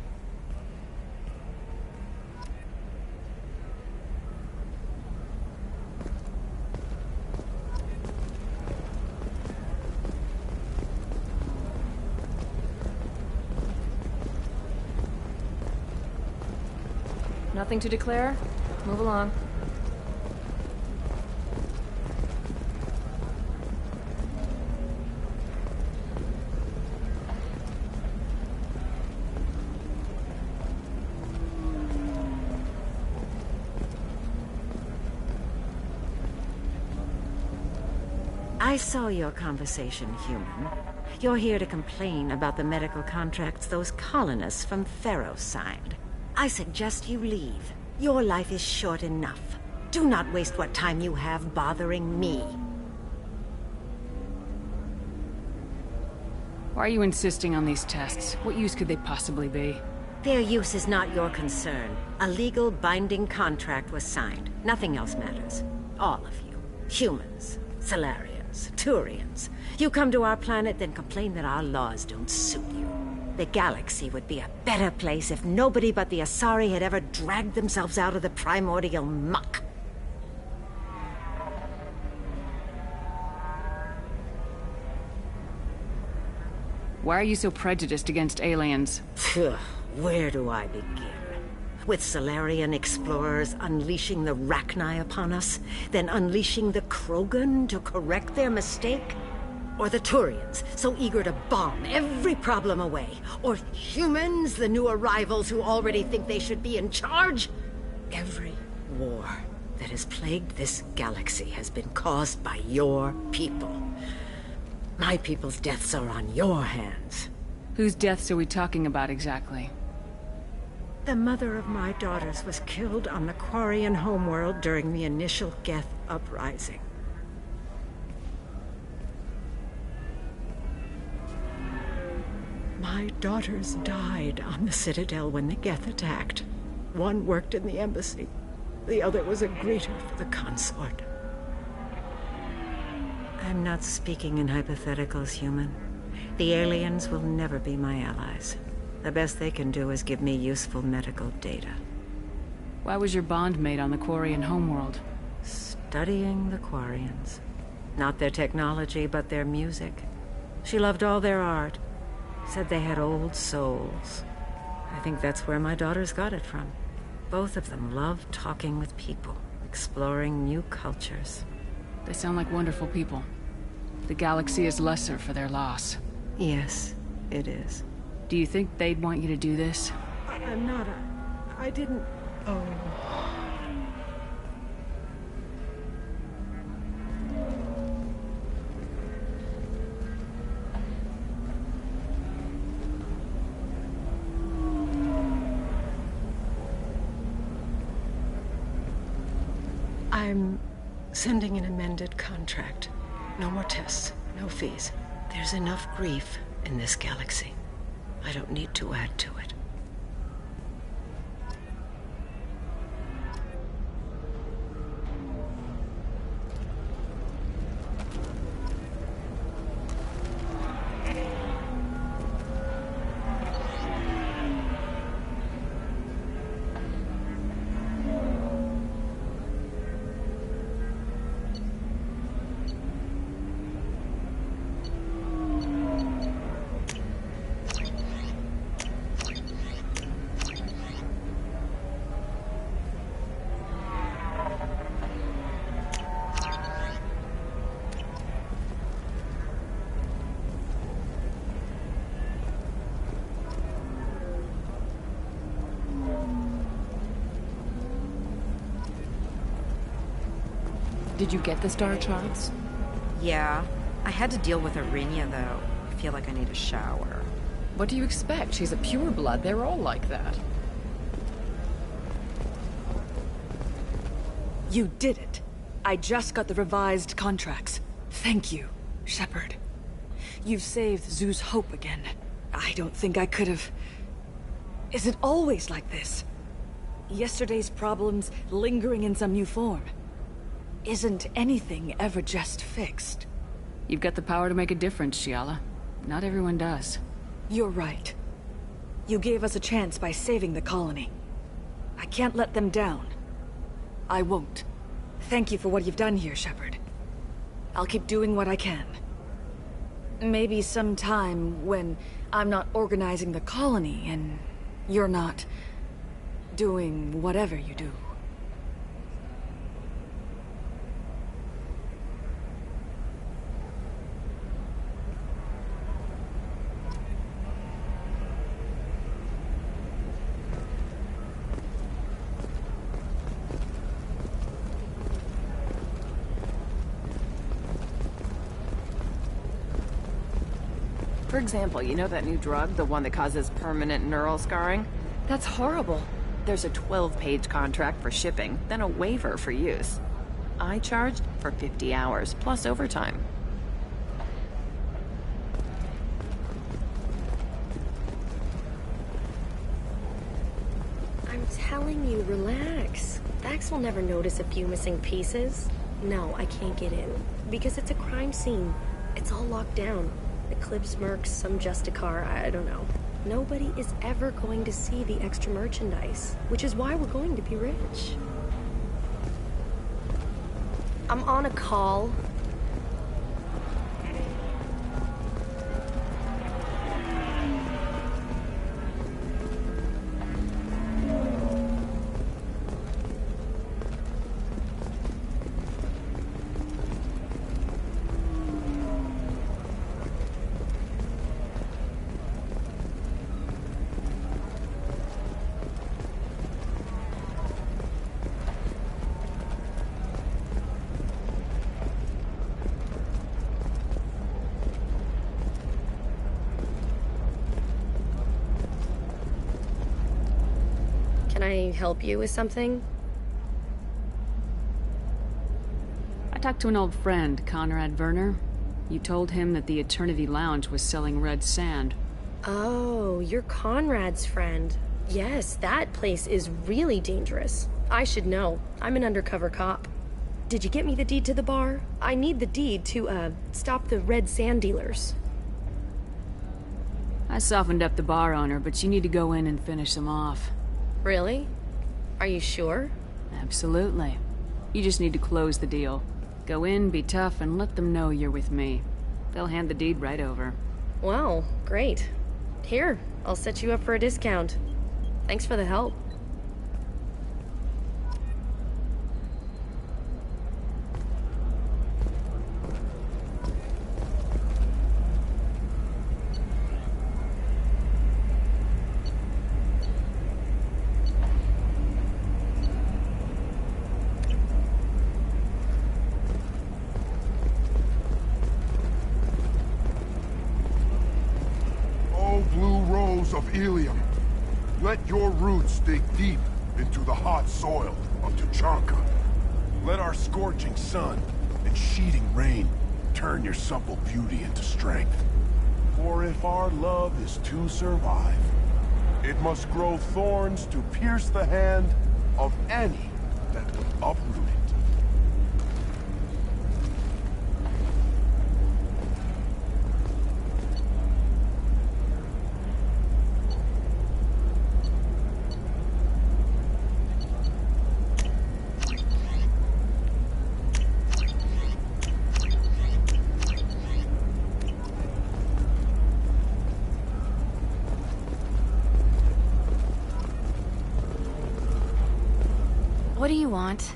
Nothing to declare? Move along. I saw your conversation, human. You're here to complain about the medical contracts those colonists from Theros signed. I suggest you leave. Your life is short enough. Do not waste what time you have bothering me. Why are you insisting on these tests? What use could they possibly be? Their use is not your concern. A legal, binding contract was signed. Nothing else matters. All of you. Humans. Salarians. Turians. You come to our planet, then complain that our laws don't suit you. The galaxy would be a better place if nobody but the Asari had ever dragged themselves out of the primordial muck. Why are you so prejudiced against aliens? Where do I begin? With Salarian explorers unleashing the Rachni upon us, then unleashing the Krogan to correct their mistake? Or the Turians, so eager to bomb every problem away? Or humans, the new arrivals who already think they should be in charge? Every war that has plagued this galaxy has been caused by your people. My people's deaths are on your hands. Whose deaths are we talking about exactly? The mother of my daughters was killed on the Quarian homeworld during the initial Geth uprising. My daughters died on the Citadel when the Geth attacked. One worked in the embassy. The other was a greeter for the consort. I'm not speaking in hypotheticals, human. The aliens will never be my allies. The best they can do is give me useful medical data. Why was your bond made on the Quarian homeworld? Studying the Quarians. Not their technology, but their music. She loved all their art. Said they had old souls. I think that's where my daughters got it from. Both of them loved talking with people, exploring new cultures. They sound like wonderful people. The galaxy is lesser for their loss. Yes, it is. Do you think they'd want you to do this? I'm not I didn't... Oh... I'm sending an amended contract. No more tests, no fees. There's enough grief in this galaxy. I don't need to add to it. Did you get the star charts? Yeah. I had to deal with Arinia, though. I feel like I need a shower. What do you expect? She's a pureblood. They're all like that. You did it. I just got the revised contracts. Thank you, Shepard. You've saved Zoo's hope again. I don't think I could have... Is it always like this? Yesterday's problems lingering in some new form. Isn't anything ever just fixed? You've got the power to make a difference, Shiala. Not everyone does. You're right. You gave us a chance by saving the colony. I can't let them down. I won't. Thank you for what you've done here, Shepard. I'll keep doing what I can. Maybe sometime when I'm not organizing the colony and you're not doing whatever you do. For example, you know that new drug, the one that causes permanent neural scarring? That's horrible. There's a 12-page contract for shipping, then a waiver for use. I charged for 50 hours, plus overtime. I'm telling you, relax. Vax will never notice a few missing pieces. No, I can't get in. Because it's a crime scene. It's all locked down. Eclipse mercs, some Justicar, I don't know. Nobody is ever going to see the extra merchandise, which is why we're going to be rich. I'm on a call. Can I help you with something? I talked to an old friend, Conrad Werner. You told him that the Eternity Lounge was selling red sand. Oh, you're Conrad's friend. Yes, that place is really dangerous. I should know. I'm an undercover cop. Did you get me the deed to the bar? I need the deed to, stop the red sand dealers. I softened up the bar owner, but you need to go in and finish them off. Really? Are you sure? Absolutely. You just need to close the deal. Go in, be tough, and let them know you're with me. They'll hand the deed right over. Wow, great. Here, I'll set you up for a discount. Thanks for the help. Of Ilium. Let your roots dig deep into the hot soil of Tuchanka. Let our scorching sun and sheeting rain turn your supple beauty into strength. For if our love is to survive, it must grow thorns to pierce the hand of any that would uproot it. What do you want?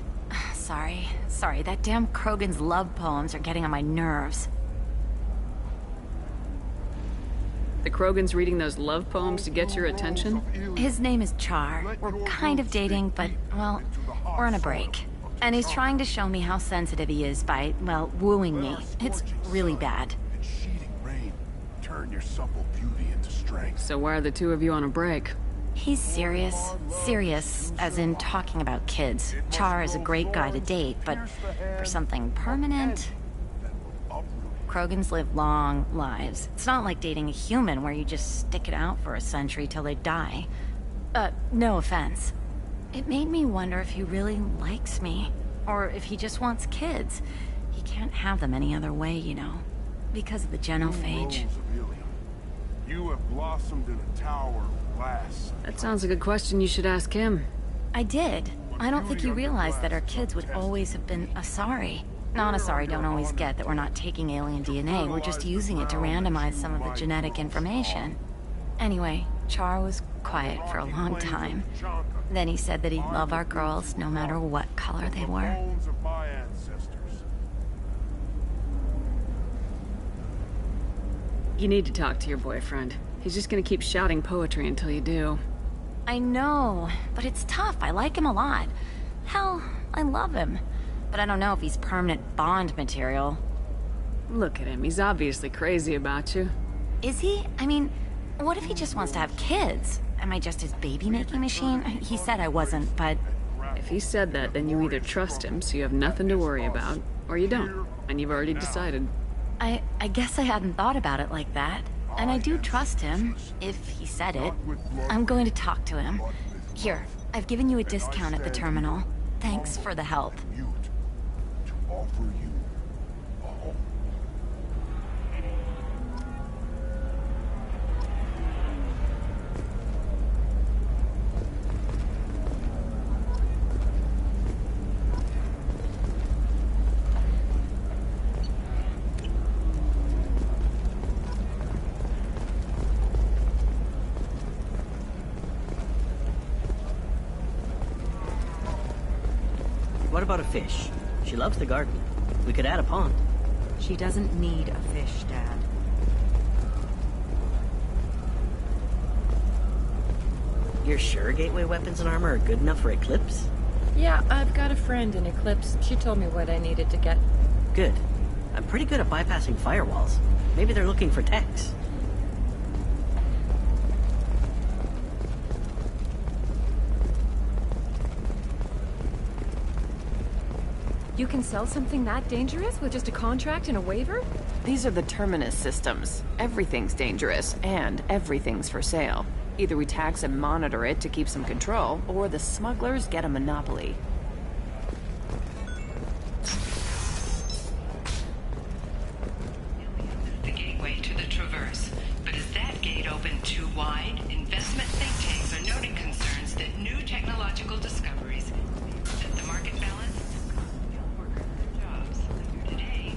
Sorry, that damn Krogan's love poems are getting on my nerves. The Krogan's reading those love poems to get your attention? His name is Char. We're kind of dating, but, well, we're on a break. And he's trying to show me how sensitive he is by, well, wooing me. It's really bad. Turn your supple beauty into strength. So why are the two of you on a break? He's serious. Serious, as in talking about kids. Char is a great guy to date, but for something permanent... Krogans live long lives. It's not like dating a human where you just stick it out for a century till they die. No offense. It made me wonder if he really likes me, or if he just wants kids. He can't have them any other way, you know, because of the genophage. You have blossomed in a tower of glass. That sounds like a question you should ask him. I did. I don't think you realized that our kids would always have been Asari. Non-Asari don't always get that we're not taking alien DNA, we're just using it to randomize some of the genetic information. Anyway, Char was quiet for a long time. Then he said that he'd love our girls no matter what color they were. Bones of my ancestors. You need to talk to your boyfriend. He's just gonna keep shouting poetry until you do. I know, but it's tough. I like him a lot. Hell, I love him. But I don't know if he's permanent Bond material. Look at him. He's obviously crazy about you. Is he? I mean, what if he just wants to have kids? Am I just his baby-making machine? He said I wasn't, but... If he said that, then you either trust him, so you have nothing to worry about, or you don't, and you've already decided. I guess I hadn't thought about it like that. And I do trust him, if he said it. I'm going to talk to him. Here, I've given you a discount at the terminal. Thanks for the help. Offer you a home. What about a fish? She loves the garden. We could add a pond. She doesn't need a fish, Dad. You're sure Gateway weapons and armor are good enough for Eclipse? Yeah, I've got a friend in Eclipse. She told me what I needed to get. Good. I'm pretty good at bypassing firewalls. Maybe they're looking for techs. You can sell something that dangerous with just a contract and a waiver? These are the Terminus systems. Everything's dangerous, and everything's for sale. Either we tax and monitor it to keep some control, or the smugglers get a monopoly. The gateway to the Traverse. But is that gate open too wide? Investment think tanks are noting concerns that new technological discoveries set the market balance.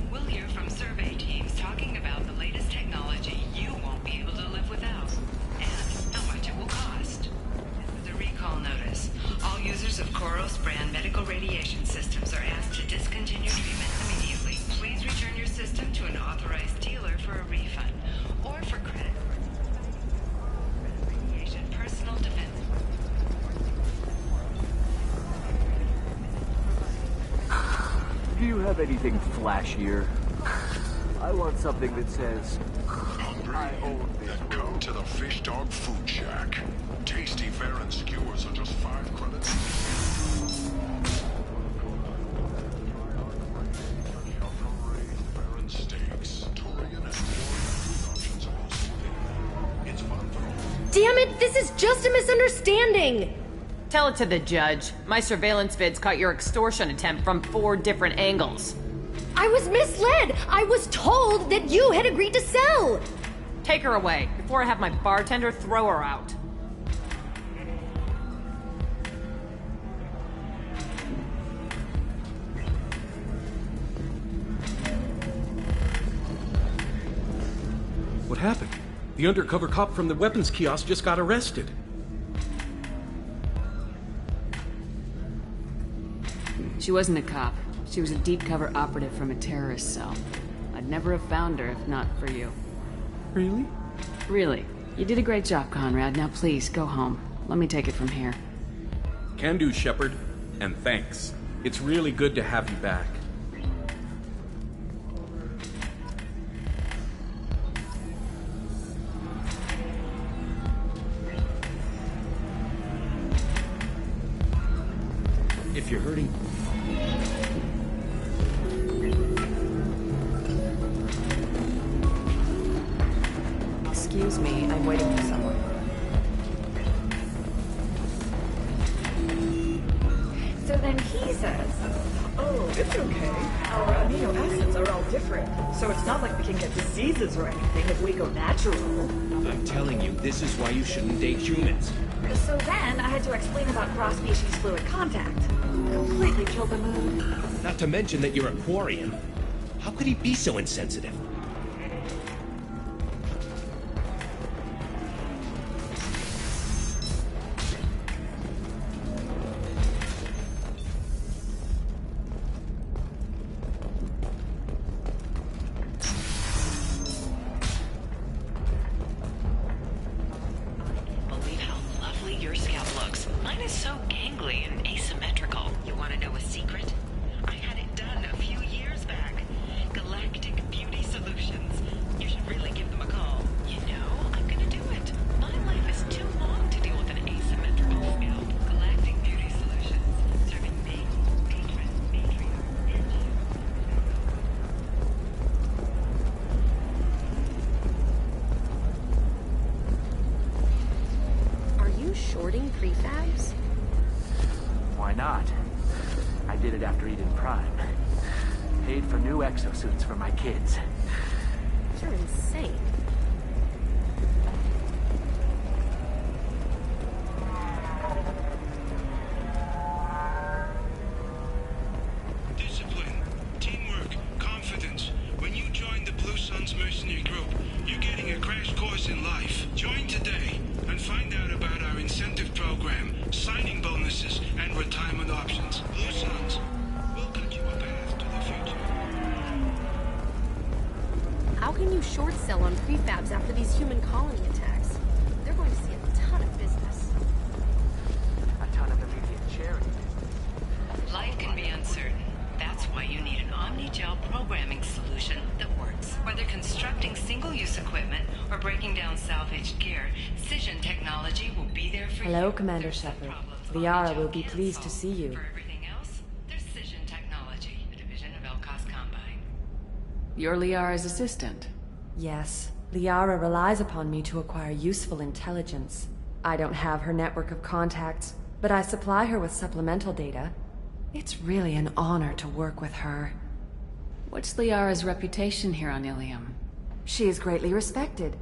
We'll hear from survey teams talking about the latest technology you won't be able to live without, and how much it will cost. This is a recall notice. All users of Koros brand medical radiation systems are asked to discontinue treatment immediately. Please return your system to an authorized dealer for a refund, or for credit. Radiation personal defense. Do you have anything flashier? I want something that says, I own this Then come to the Fish Dog Food Shack. Tasty fare and skewers are just 5 credits. Baron steaks, Turian and more options are also available. It's fun for all. Damn it, this is just a misunderstanding! Tell it to the judge. My surveillance vids caught your extortion attempt from 4 different angles. I was misled! I was told that you had agreed to sell! Take her away, before I have my bartender throw her out. What happened? The undercover cop from the weapons kiosk just got arrested. She wasn't a cop. She was a deep-cover operative from a terrorist cell. I'd never have found her if not for you. Really? Really. You did a great job, Conrad. Now please, go home. Let me take it from here. Can do, Shepard. And thanks. It's really good to have you back. If you're hurting... Excuse me, I'm waiting for someone. So then he says, oh, it's okay. Our amino acids are all different, so it's not like we can get diseases or anything if we go natural. I'm telling you, this is why you shouldn't date humans. So then I had to explain about cross-species fluid contact. Completely killed the mood. Not to mention that you're a Quarian. How could he be so insensitive? after Eden Prime. Paid for new exosuits for my kids. You're insane. Discipline, teamwork, confidence. When you join the Blue Suns mercenary group, you're getting a crash course in life. Join today and find out about our incentive program, signing bonuses, and retirement options. Blue Suns will cut you a path to the future. How can you short sell on prefabs after these human colony attacks? They're going to see a ton of business. A ton of immediate charity. Life can be uncertain. That's why you need an Omnigel programming solution that works. Whether constructing single-use equipment or breaking down salvaged gear, Cision technology will be there for you. Hello, Commander Shepard. Liara will be pleased to see you. For everything else, there's Cision Technology, a division of Elcos Combine. You're Liara's assistant. Yes, Liara relies upon me to acquire useful intelligence. I don't have her network of contacts, but I supply her with supplemental data. It's really an honor to work with her. What's Liara's reputation here on Ilium? She is greatly respected.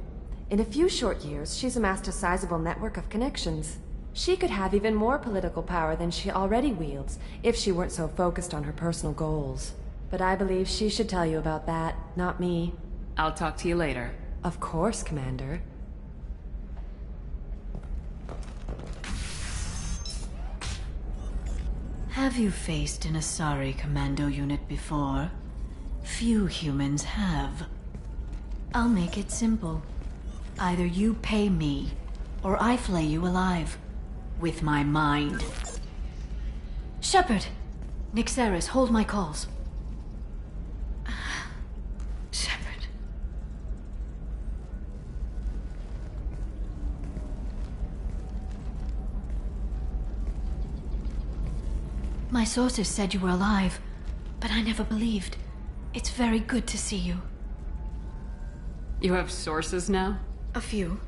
In a few short years, she's amassed a sizable network of connections. She could have even more political power than she already wields if she weren't so focused on her personal goals. But I believe she should tell you about that, not me. I'll talk to you later. Of course, Commander. Have you faced an Asari commando unit before? Few humans have. I'll make it simple. Either you pay me, or I flay you alive. With my mind. Shepard! Nixeris, hold my calls. Shepard. My sources said you were alive, but I never believed. It's very good to see you. You have sources now? A few.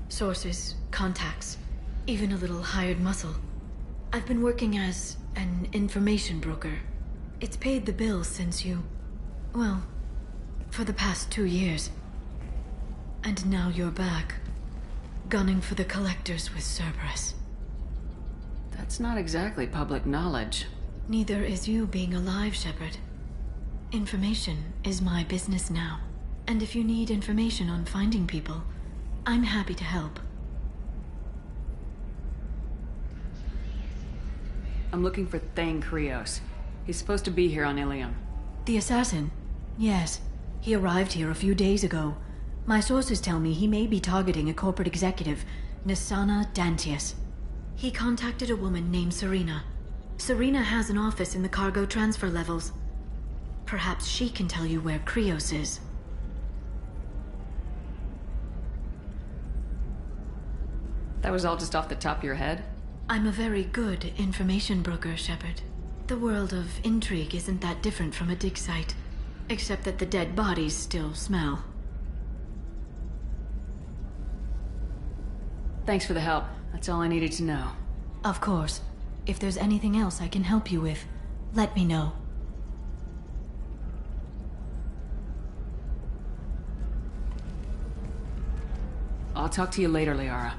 Sources, contacts, even a little hired muscle. I've been working as an information broker. It's paid the bills since you... well, for the past 2 years. And now you're back, gunning for the Collectors with Cerberus. That's not exactly public knowledge. Neither is you being alive, Shepard. Information is my business now. And if you need information on finding people, I'm happy to help. I'm looking for Thane Krios. He's supposed to be here on Ilium. The assassin? Yes. He arrived here a few days ago. My sources tell me he may be targeting a corporate executive, Nassana Dantius. He contacted a woman named Serena. Serena has an office in the cargo transfer levels. Perhaps she can tell you where Krios is. That was all just off the top of your head? I'm a very good information broker, Shepard. The world of intrigue isn't that different from a dig site, except that the dead bodies still smell. Thanks for the help. That's all I needed to know. Of course. If there's anything else I can help you with, let me know. I'll talk to you later, Liara.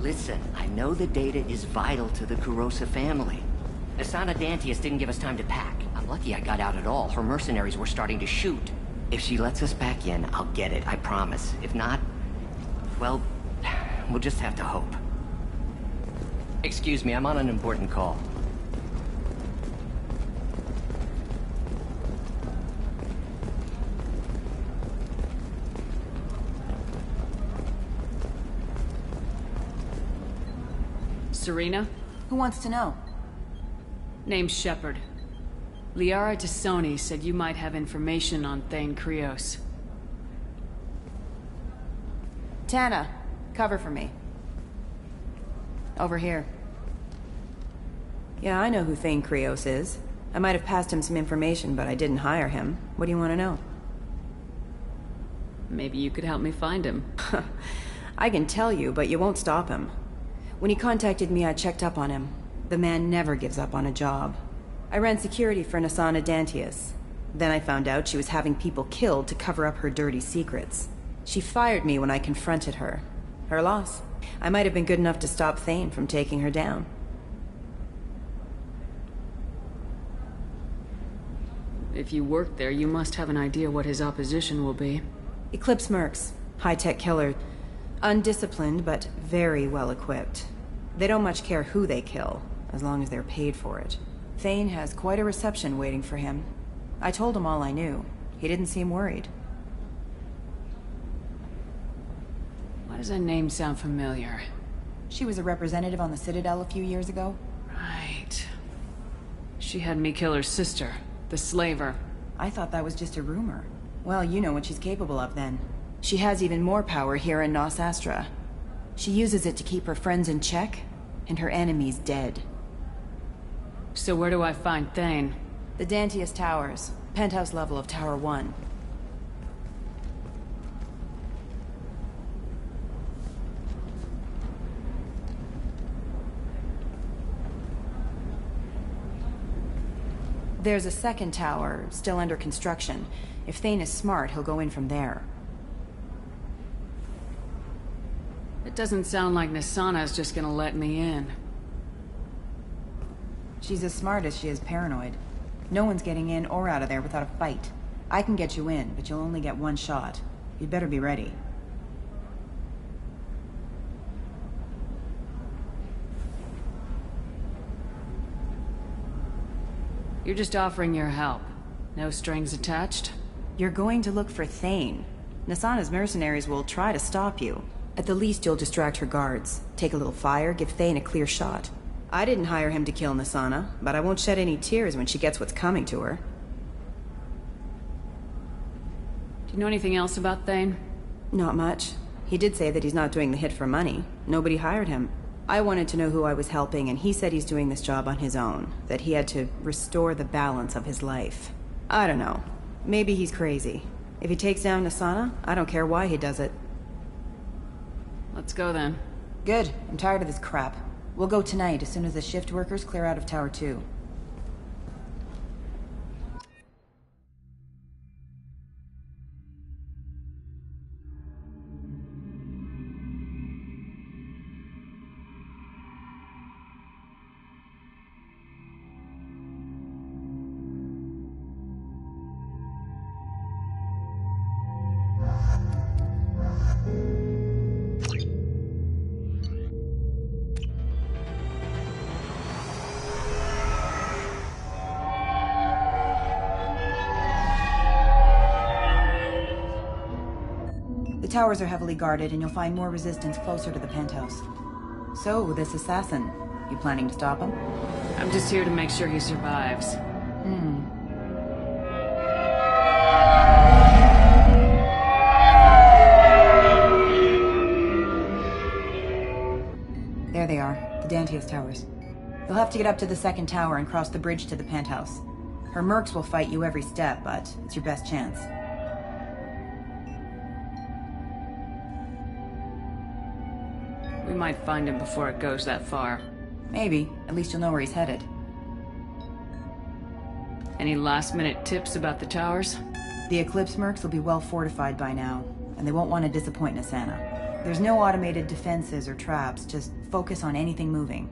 Listen, I know the data is vital to the Kurosa family. Nassana Dantius didn't give us time to pack. I'm lucky I got out at all. Her mercenaries were starting to shoot. If she lets us back in, I'll get it, I promise. If not, well, we'll just have to hope. Excuse me, I'm on an important call. Serena? Who wants to know? Name's Shepard. Liara Tassoni said you might have information on Thane Krios. Tana, cover for me. Over here. Yeah, I know who Thane Krios is. I might have passed him some information, but I didn't hire him. What do you want to know? Maybe you could help me find him. I can tell you, but you won't stop him. When he contacted me, I checked up on him. The man never gives up on a job. I ran security for Nassana Dantius. Then I found out she was having people killed to cover up her dirty secrets. She fired me when I confronted her. Her loss. I might have been good enough to stop Thane from taking her down. If you work there, you must have an idea what his opposition will be. Eclipse Mercs. High-tech killer. Undisciplined, but very well equipped. They don't much care who they kill, as long as they're paid for it. Thane has quite a reception waiting for him. I told him all I knew. He didn't seem worried. Why does that name sound familiar? She was a representative on the Citadel a few years ago. Right. She had me kill her sister, the Slaver. I thought that was just a rumor. Well, you know what she's capable of then. She has even more power here in Nos Astra. She uses it to keep her friends in check, and her enemies dead. So where do I find Thane? The Dantius Towers. Penthouse level of Tower 1. There's a second tower, still under construction. If Thane is smart, he'll go in from there. It doesn't sound like Nassana's just gonna let me in. She's as smart as she is paranoid. No one's getting in or out of there without a fight. I can get you in, but you'll only get one shot. You'd better be ready. You're just offering your help. No strings attached? You're going to look for Thane. Nassana's mercenaries will try to stop you. At the least, you'll distract her guards. Take a little fire, give Thane a clear shot. I didn't hire him to kill Nassana, but I won't shed any tears when she gets what's coming to her. Do you know anything else about Thane? Not much. He did say that he's not doing the hit for money. Nobody hired him. I wanted to know who I was helping, and he said he's doing this job on his own. That he had to restore the balance of his life. I don't know. Maybe he's crazy. If he takes down Nassana, I don't care why he does it. Let's go then. Good. I'm tired of this crap. We'll go tonight as soon as the shift workers clear out of Tower 2. The towers are heavily guarded, and you'll find more resistance closer to the penthouse. So, this assassin, you planning to stop him? I'm just here to make sure he survives. There they are, the Dantius Towers. You'll have to get up to the second tower and cross the bridge to the penthouse. Her mercs will fight you every step, but it's your best chance. We might find him before it goes that far. Maybe. At least you'll know where he's headed. Any last-minute tips about the towers? The Eclipse mercs will be well fortified by now, and they won't want to disappoint Nassana. There's no automated defenses or traps, just focus on anything moving.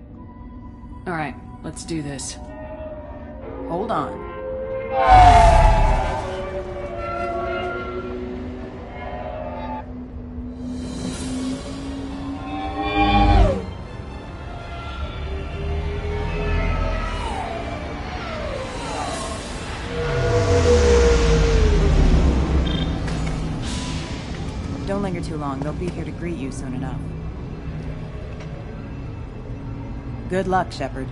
Alright, let's do this. Hold on. Don't linger too long. They'll be here to greet you soon enough. Good luck, Shepard.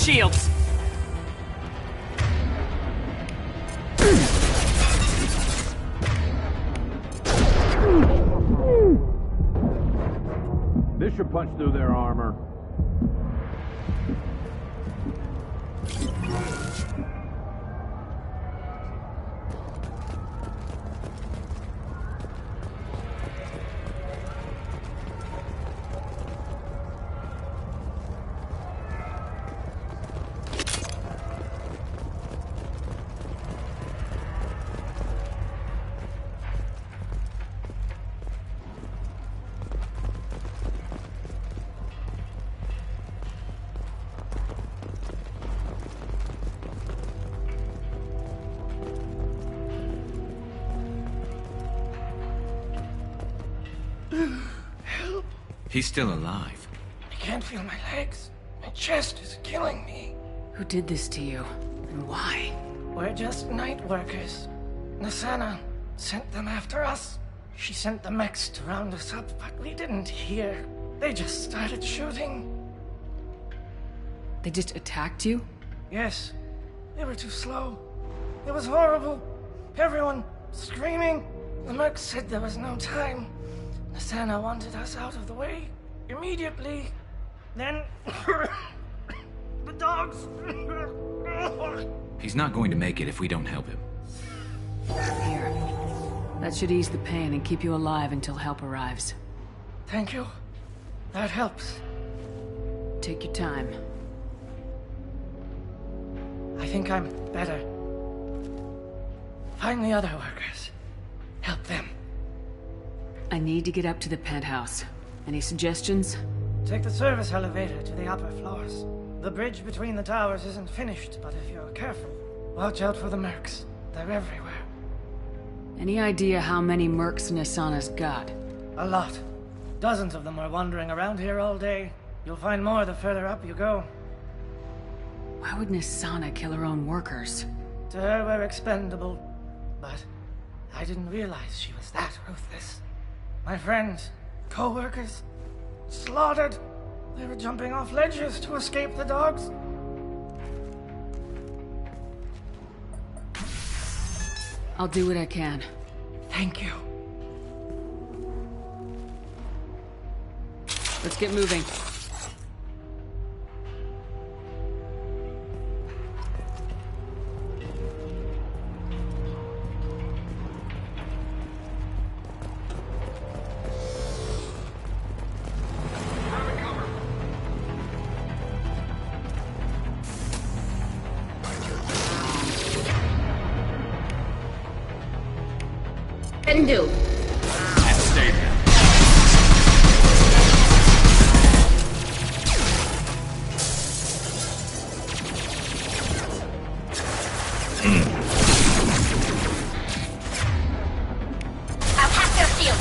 Shields! This should punch through their armor. Help! He's still alive. I can't feel my legs. My chest is killing me. Who did this to you? And why? We're just night workers. Nassana sent them after us. She sent the mechs to round us up, but we didn't hear. They just started shooting. They just attacked you? Yes. They were too slow. It was horrible. Everyone screaming. The mercs said there was no time. Nassana wanted us out of the way immediately. Then the dogs. He's not going to make it if we don't help him. Here. That should ease the pain and keep you alive until help arrives. Thank you. That helps. Take your time. I think I'm better. Find the other workers. Help them. I need to get up to the penthouse. Any suggestions? Take the service elevator to the upper floors. The bridge between the towers isn't finished, but if you're careful, watch out for the mercs. They're everywhere. Any idea how many mercs Nassana's got? A lot. Dozens of them are wandering around here all day. You'll find more the further up you go. Why would Nassana kill her own workers? To her, we're expendable. But I didn't realize she was that ruthless. My friends, co-workers, slaughtered. They were jumping off ledges to escape the dogs. I'll do what I can. Thank you. Let's get moving. Can do. Stay there. I'll hack their shield.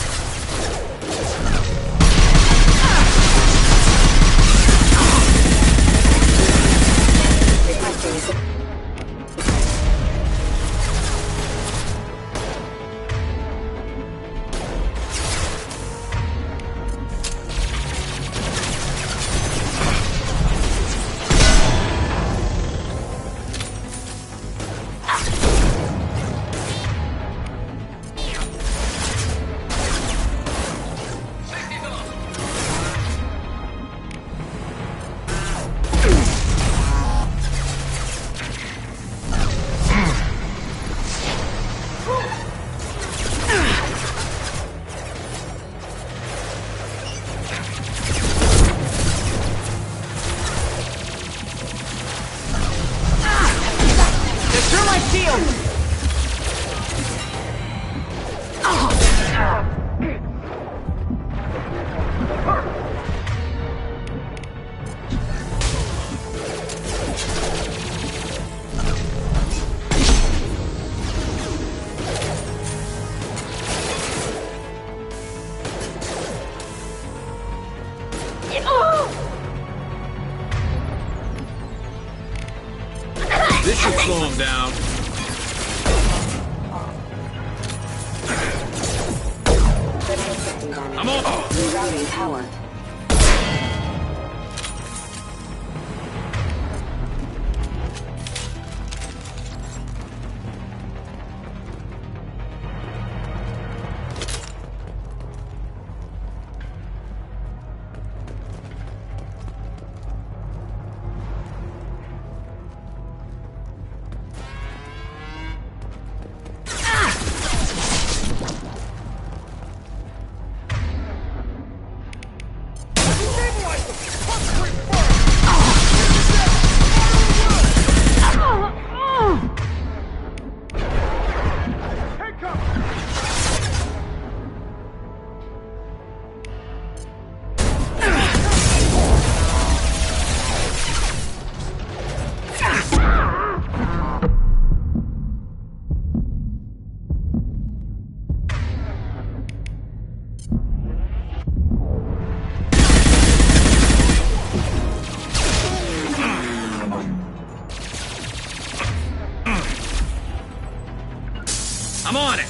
This should slow him down. I'm on. Rerouting power. I'm on it!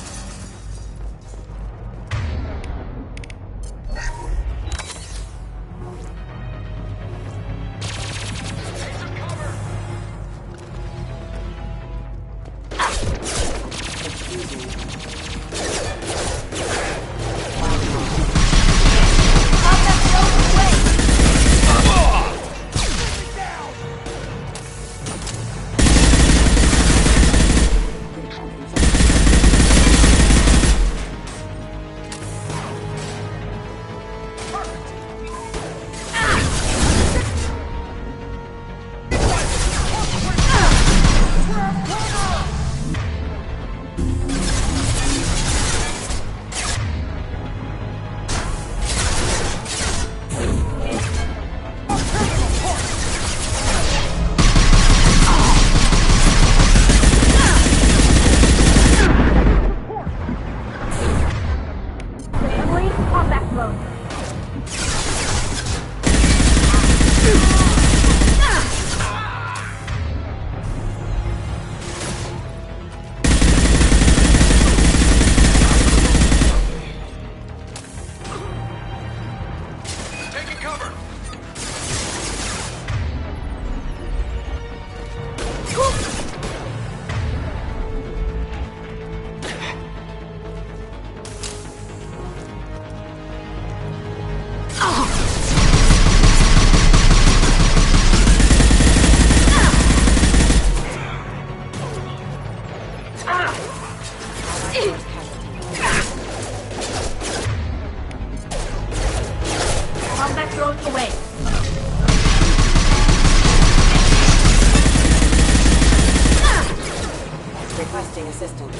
Requesting assistance.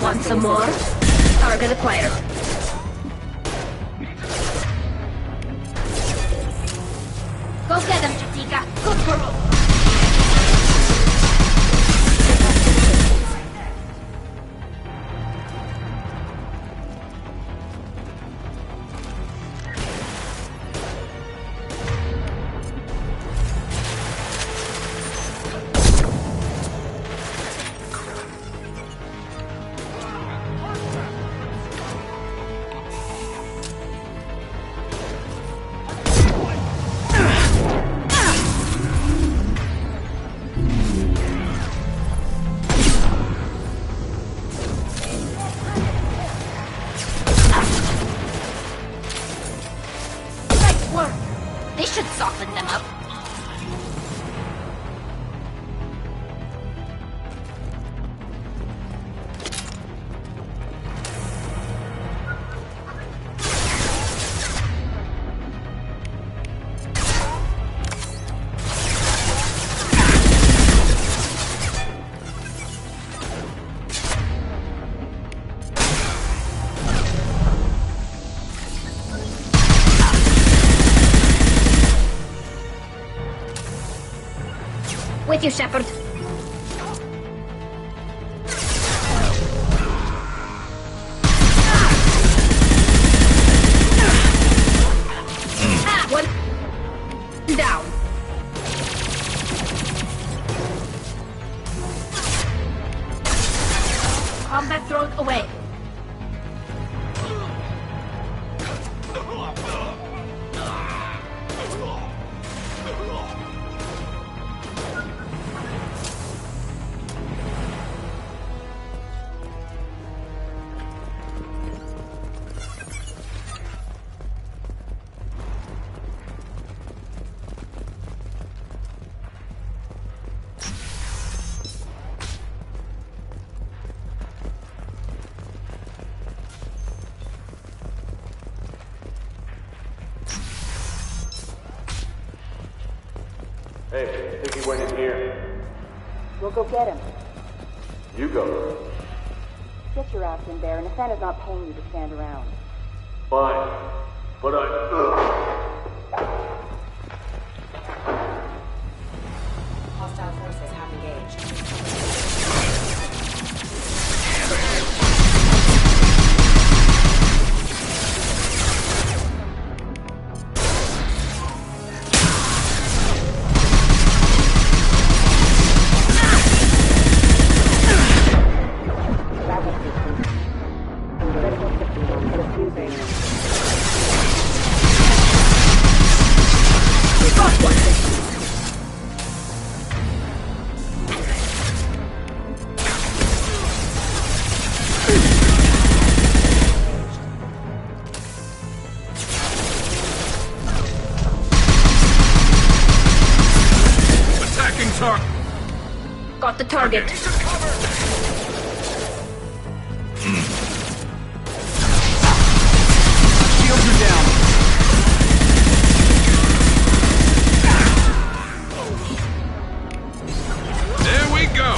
Want some more? Target acquired. Go get them, Chitika. Good girl. split them up. With you, Shepard. One down. Combat thrown away. Hey, I think he went in here. We'll go get him. You go. Get your ass in there, and Nathana's not paying you to stand around. Fine. But Hostile forces have engaged. Got the target. Shields are down. There we go.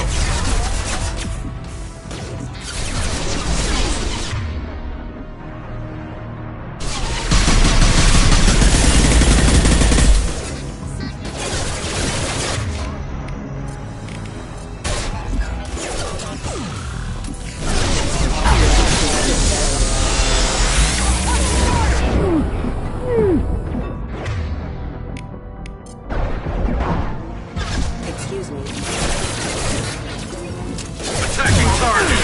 Excuse me. Attacking target.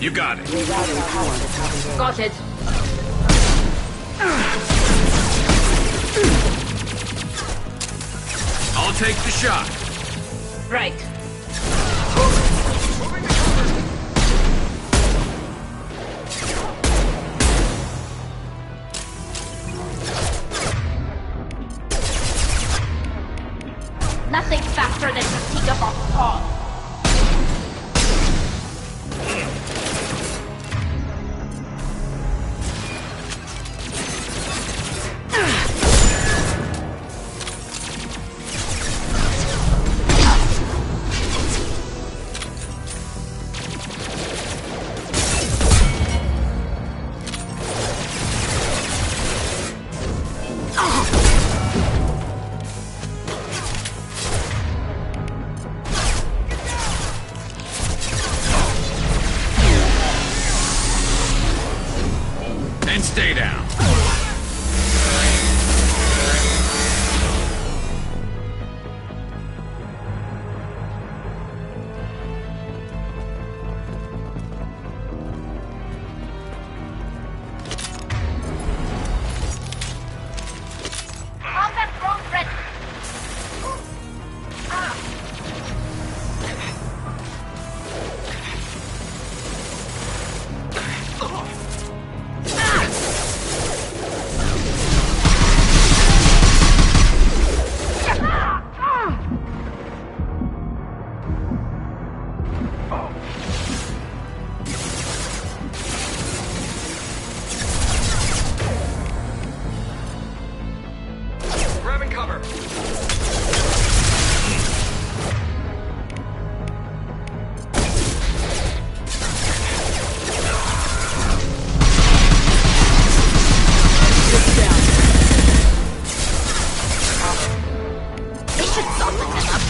You got it. Got it. I'll take the shot. Right. Nothing faster than Chatika Bokong. And stay down. Combat drone ready. Grabbing cover. They should soften them up.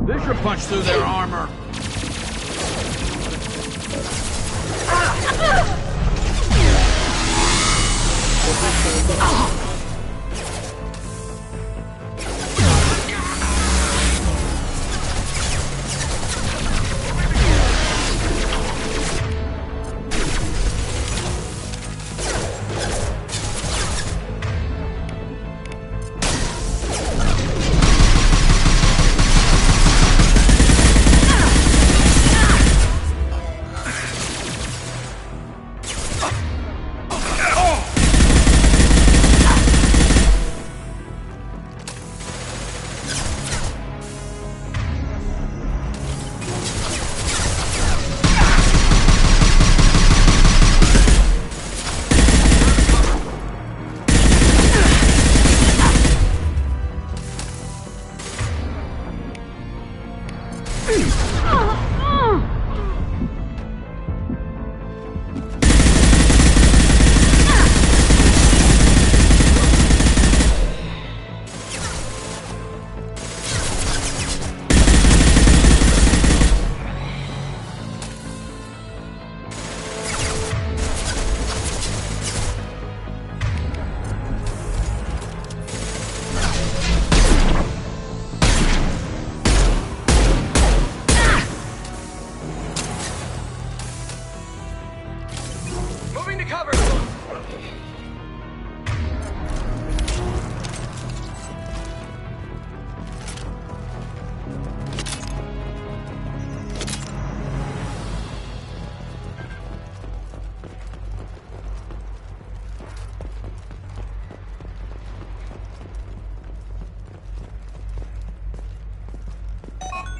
This should punch through their armor.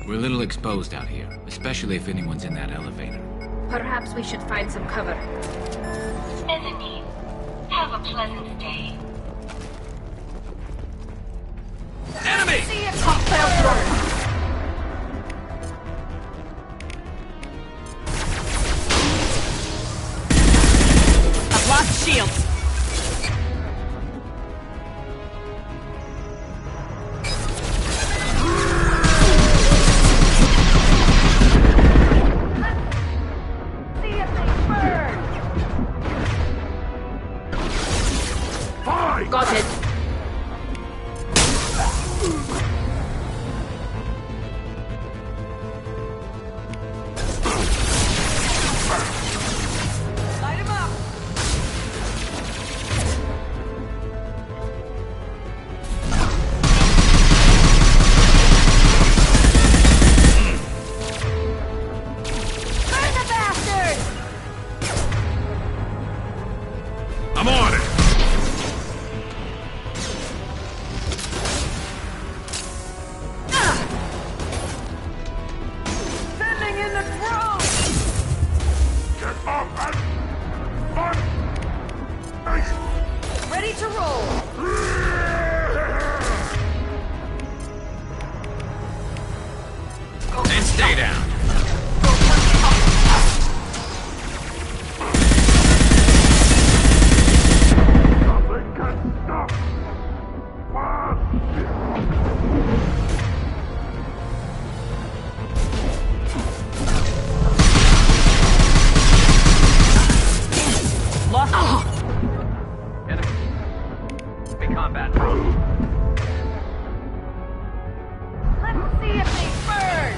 We're a little exposed out here, especially if anyone's in that elevator. Perhaps we should find some cover. Ezendine, have a pleasant day. Enemy! See it! Top down. I've lost shields. Got it. Light him up. Burn the bastard! I'm on it! Sending in the drone! Get up and fight! Ready to roll. And stay down. Nothing can stop. Lost. Be combat. Let's see if they burn.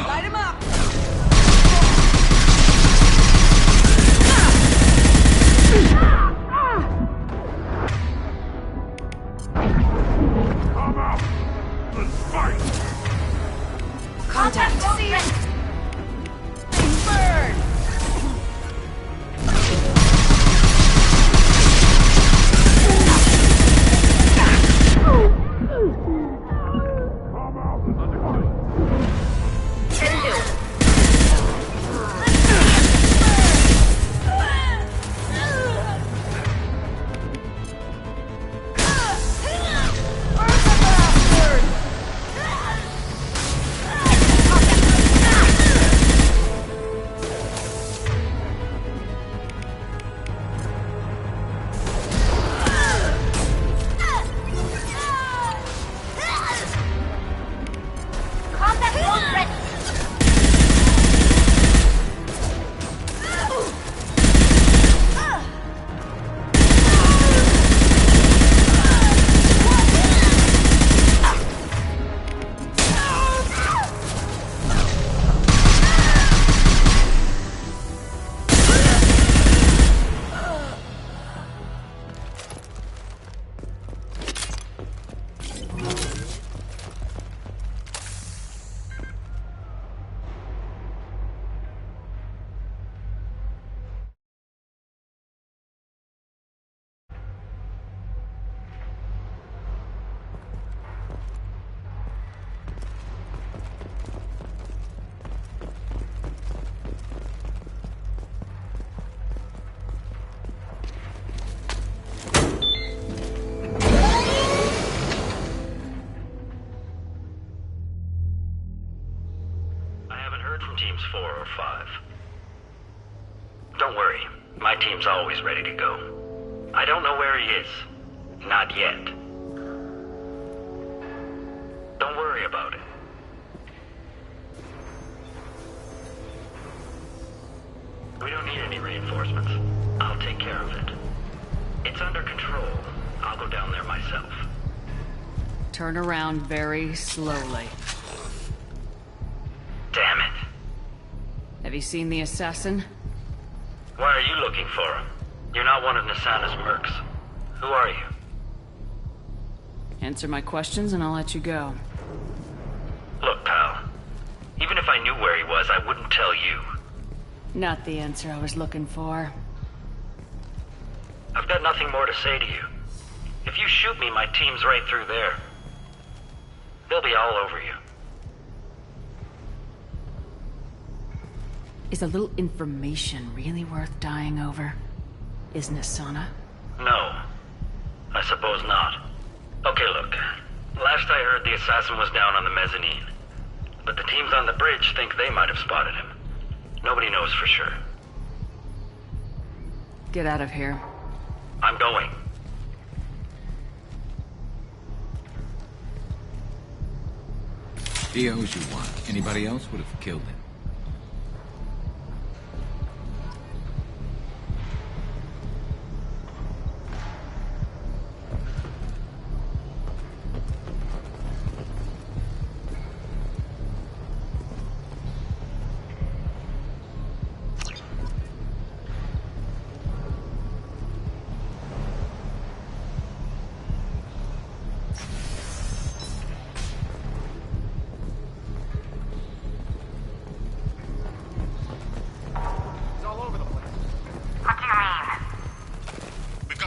Light him up. Come out. Let's fight. Contact. See it. Burn. Come out. Understood. Combat drone ready. I haven't heard from teams 4 or 5. Don't worry, my team's always ready to go. I don't know where he is. Not yet. Don't worry about it. We don't need any reinforcements. I'll take care of it. It's under control. I'll go down there myself. Turn around very slowly. Damn it. Have you seen the assassin? Why are you looking for him? You're not one of Nasana's mercs. Who are you? Answer my questions and I'll let you go. if I knew where he was, I wouldn't tell you. Not the answer I was looking for. I've got nothing more to say to you. If you shoot me, my team's right through there. They'll be all over you. Is a little information really worth dying over? Isn't it, Sana? No. I suppose not. Okay, look. Last I heard, the assassin was down on the mezzanine. But the teams on the bridge think they might have spotted him. Nobody knows for sure. Get out of here. I'm going. He owes you one. Anybody else would have killed him.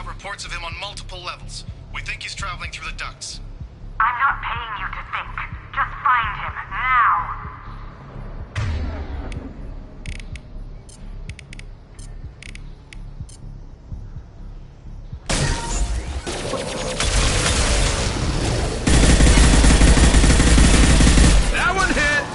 Reports of him on multiple levels. We think he's traveling through the ducts. I'm not paying you to think. Just find him, now! That one hit!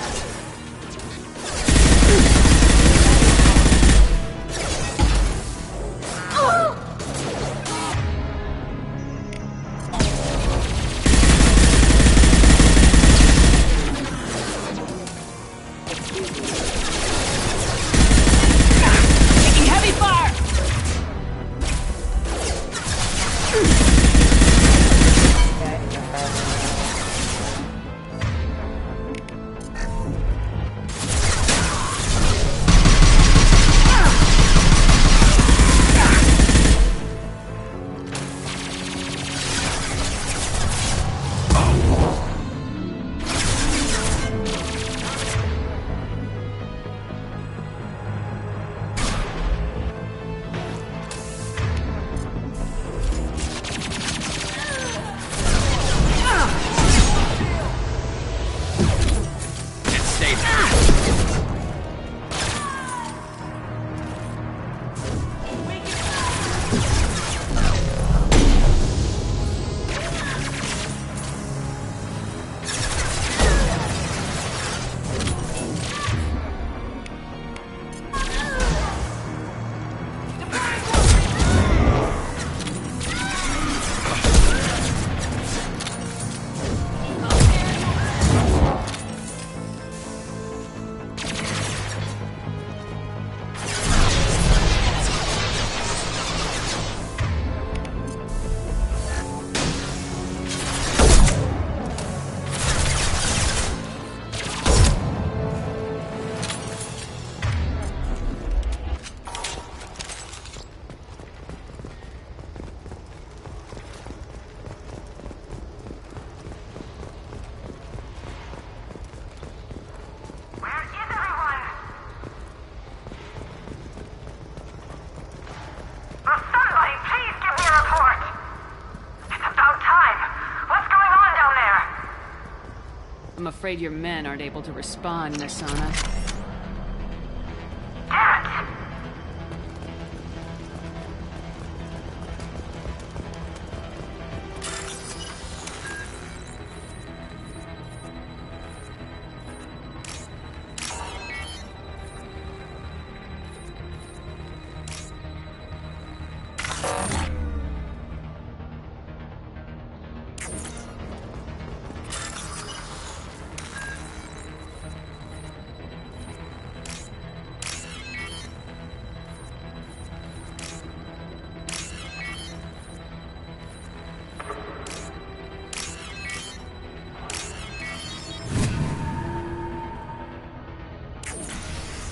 I'm afraid your men aren't able to respond, Nasana.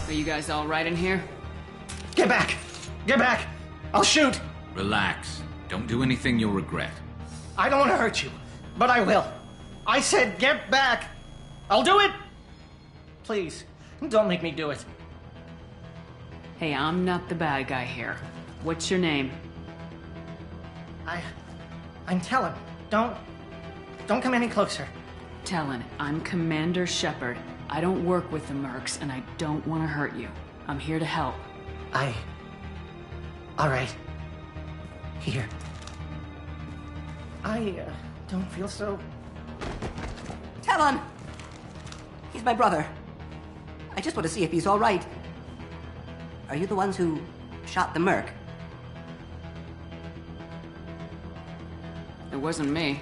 Are you guys all right in here? Get back! Get back! I'll shoot! Relax. Don't do anything you'll regret. I don't want to hurt you, but I will. I said get back! I'll do it! Please, don't make me do it. Hey, I'm not the bad guy here. What's your name? I'm Talon. Don't come any closer. Talon, I'm Commander Shepard. I don't work with the Mercs, and I don't want to hurt you. I'm here to help. Alright. Here. I don't feel so... Talon! He's my brother. I just want to see if he's alright. Are you the ones who shot the Merc? It wasn't me.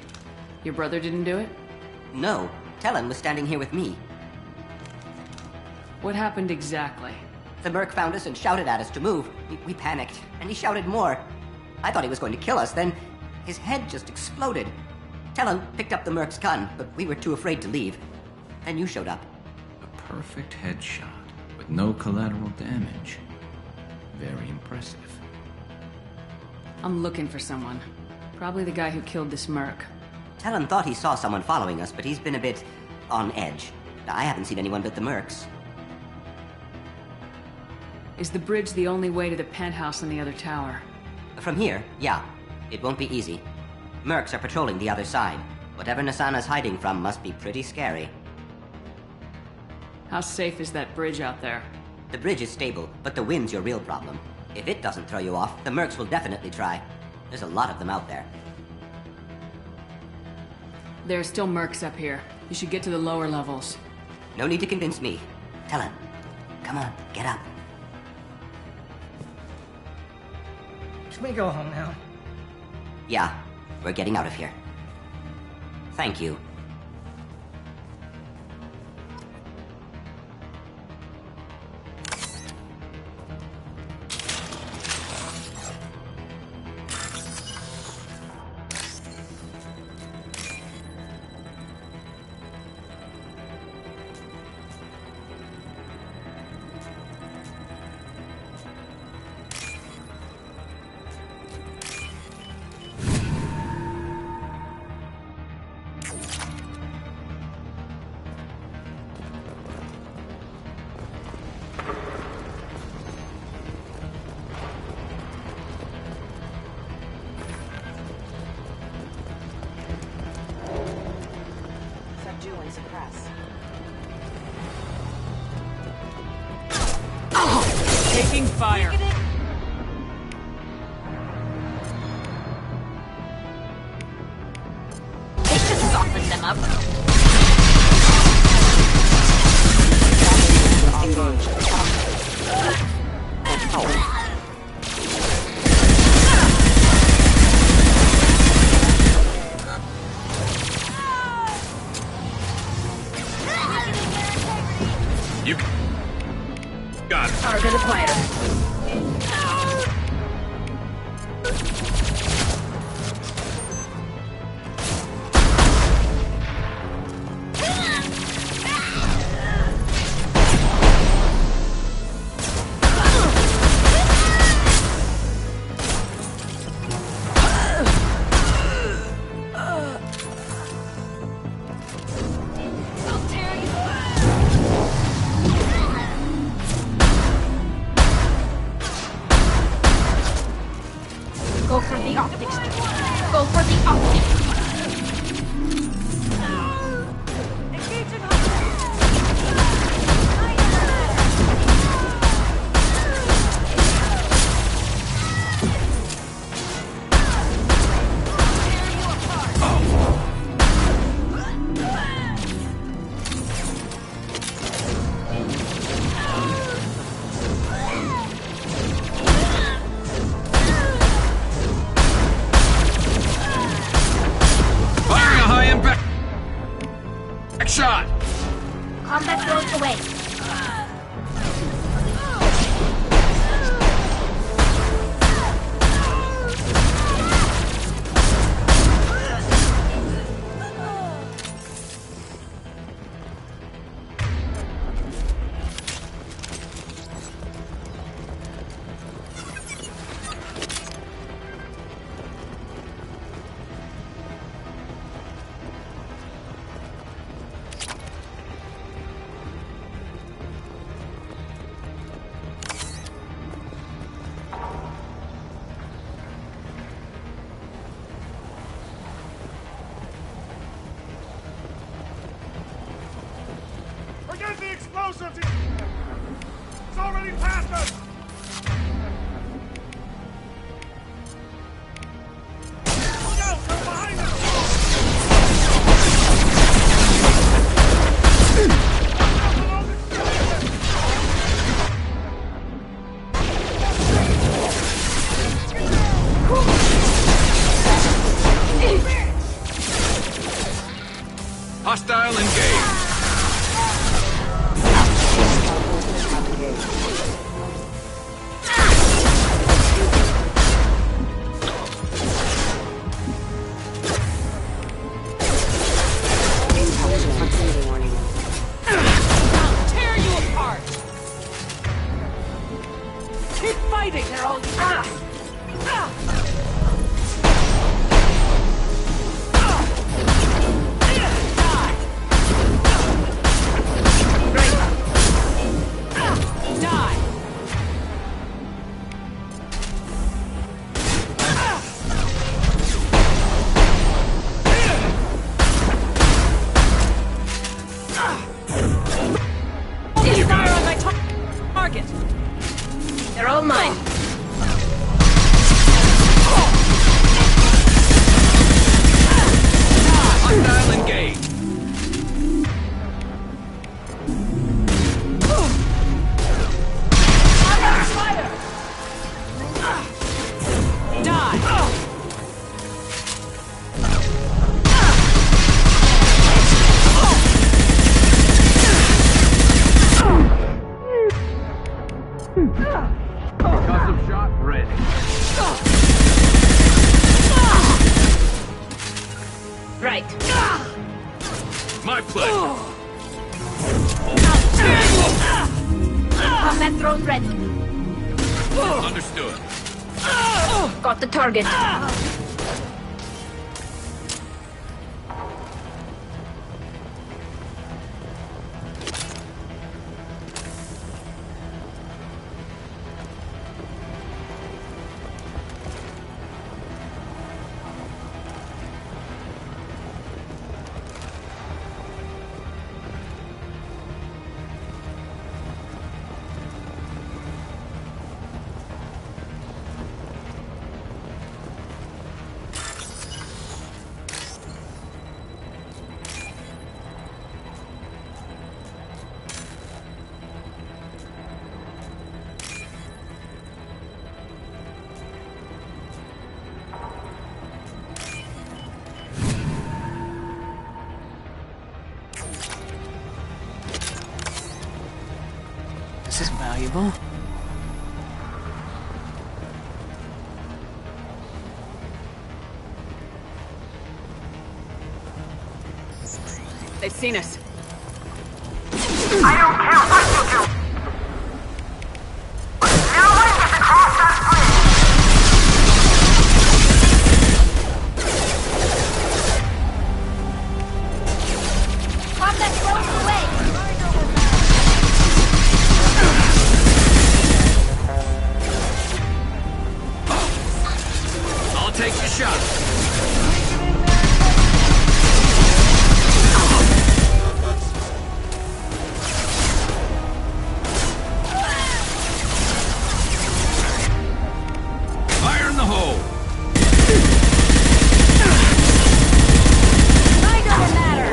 Your brother didn't do it? No. Talon was standing here with me. What happened exactly? The Merc found us and shouted at us to move. We panicked, and he shouted more. I thought he was going to kill us, then his head just exploded. Talon picked up the Merc's gun, but we were too afraid to leave. Then you showed up. A perfect headshot with no collateral damage. Very impressive. I'm looking for someone. Probably the guy who killed this Merc. Talon thought he saw someone following us, but he's been a bit on edge. I haven't seen anyone but the Mercs. Is the bridge the only way to the penthouse on the other tower? From here, yeah. It won't be easy. Mercs are patrolling the other side. Whatever Nasana's hiding from must be pretty scary. How safe is that bridge out there? The bridge is stable, but the wind's your real problem. If it doesn't throw you off, the Mercs will definitely try. There's a lot of them out there. There are still Mercs up here. You should get to the lower levels. No need to convince me. Talon, come on, get up. Can we go home now? Yeah, we're getting out of here. Thank you. Taking fire. They should soften them up. You got it. Target acquired. Go for the optics. Go for the optics. Shot! Combat drones away. Sunty! It's already past us! Look out! They're behind us! Hostile engaged. Tear you apart! Keep fighting, Herald! Fire on my target! They're all mine. Hostile engaged. Concussive shot ready. Right. My pleasure. Combat drone ready. Understood. Got the target. This is valuable. They've seen us. I don't care what you do! No one gets across that bridge! Pop that drone away! I'll take the shot. Fire in the hole. I don't matter!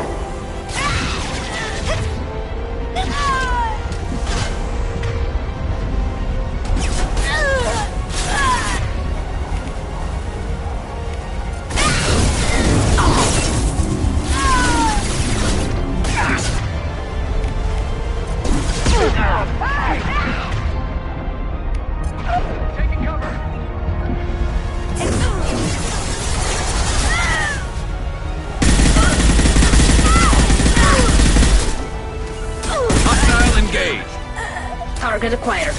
Hostile engaged. Target acquired.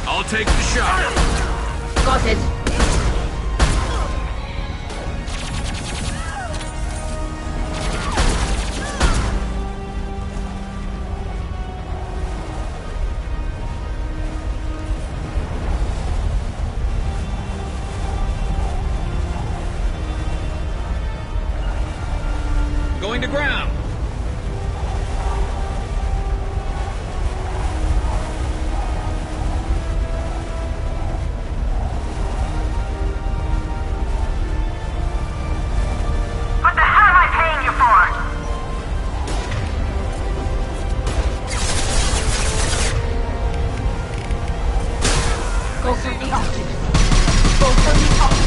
I'll take the shot. Got it. Going to ground. What the hell am I paying you for? Go for the oxygen. Go for the oxygen.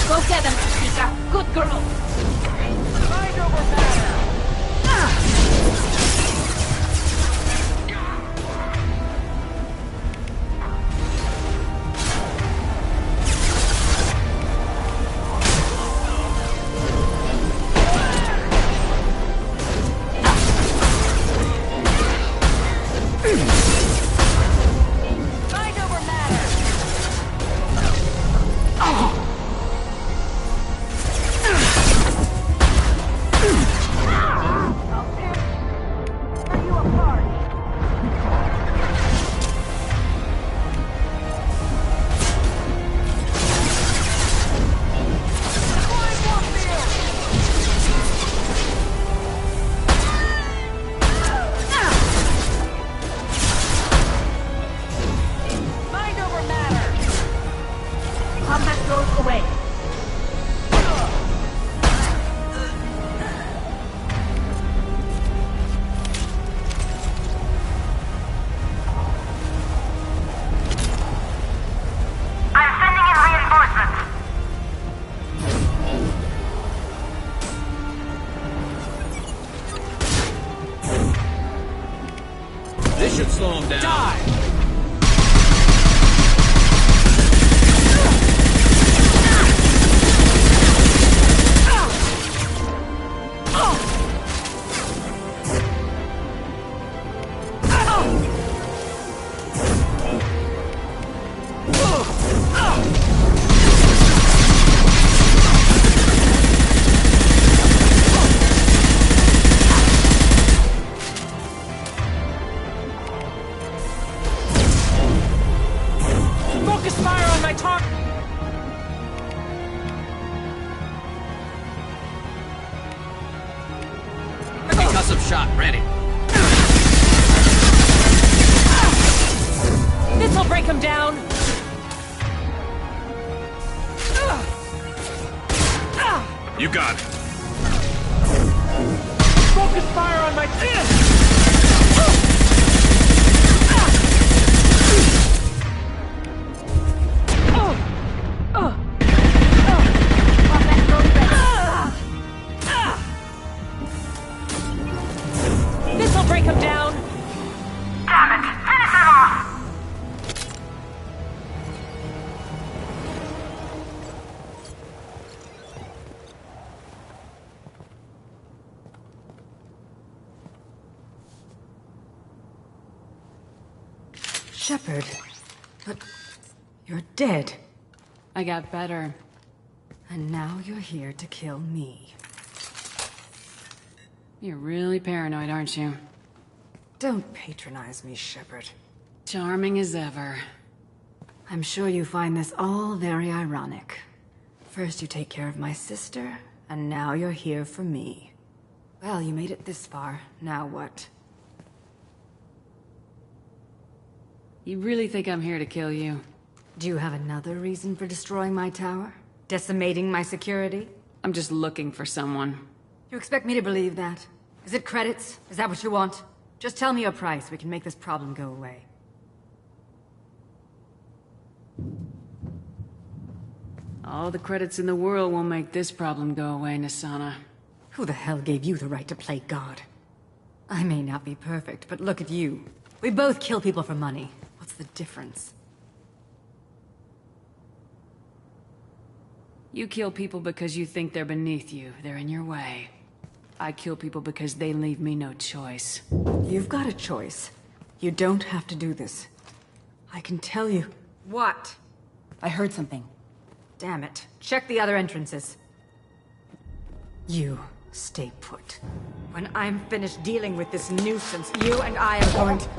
Go get them, Chica. Good girl. Mind over matter. Mind over matter. Mind over matter. Combat goes away. I'm sending in reinforcements. This should slow him down. Die! Focus fire on my target! Concussive shot ready. him down! You got it. Focus fire on my... This'll break him down! Damn it! Finish him off! Shepard. But you're dead. I got better. And now you're here to kill me. You're really paranoid, aren't you? Don't patronize me, Shepard. Charming as ever. I'm sure you find this all very ironic. First you take care of my sister, and now you're here for me. Well, you made it this far. Now what? You really think I'm here to kill you? Do you have another reason for destroying my tower? Decimating my security? I'm just looking for someone. You expect me to believe that? Is it credits? Is that what you want? Just tell me your price. We can make this problem go away. All the credits in the world won't make this problem go away, Nasana. Who the hell gave you the right to play God? I may not be perfect, but look at you. We both kill people for money. What's the difference? You kill people because you think they're beneath you. They're in your way. I kill people because they leave me no choice. You've got a choice. You don't have to do this. I can tell you. What? I heard something. Damn it. Check the other entrances. You stay put. When I'm finished dealing with this nuisance, you and I are going to...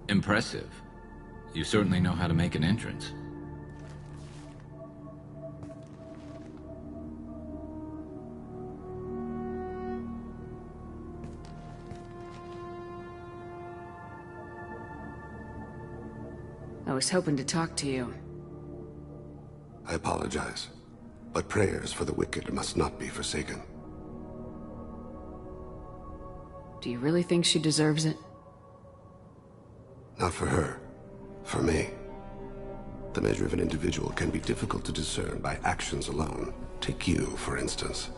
Impressive. You certainly know how to make an entrance. I was hoping to talk to you. I apologize, but prayers for the wicked must not be forsaken. Do you really think she deserves it? Not for her. For me. The measure of an individual can be difficult to discern by actions alone. Take you, for instance.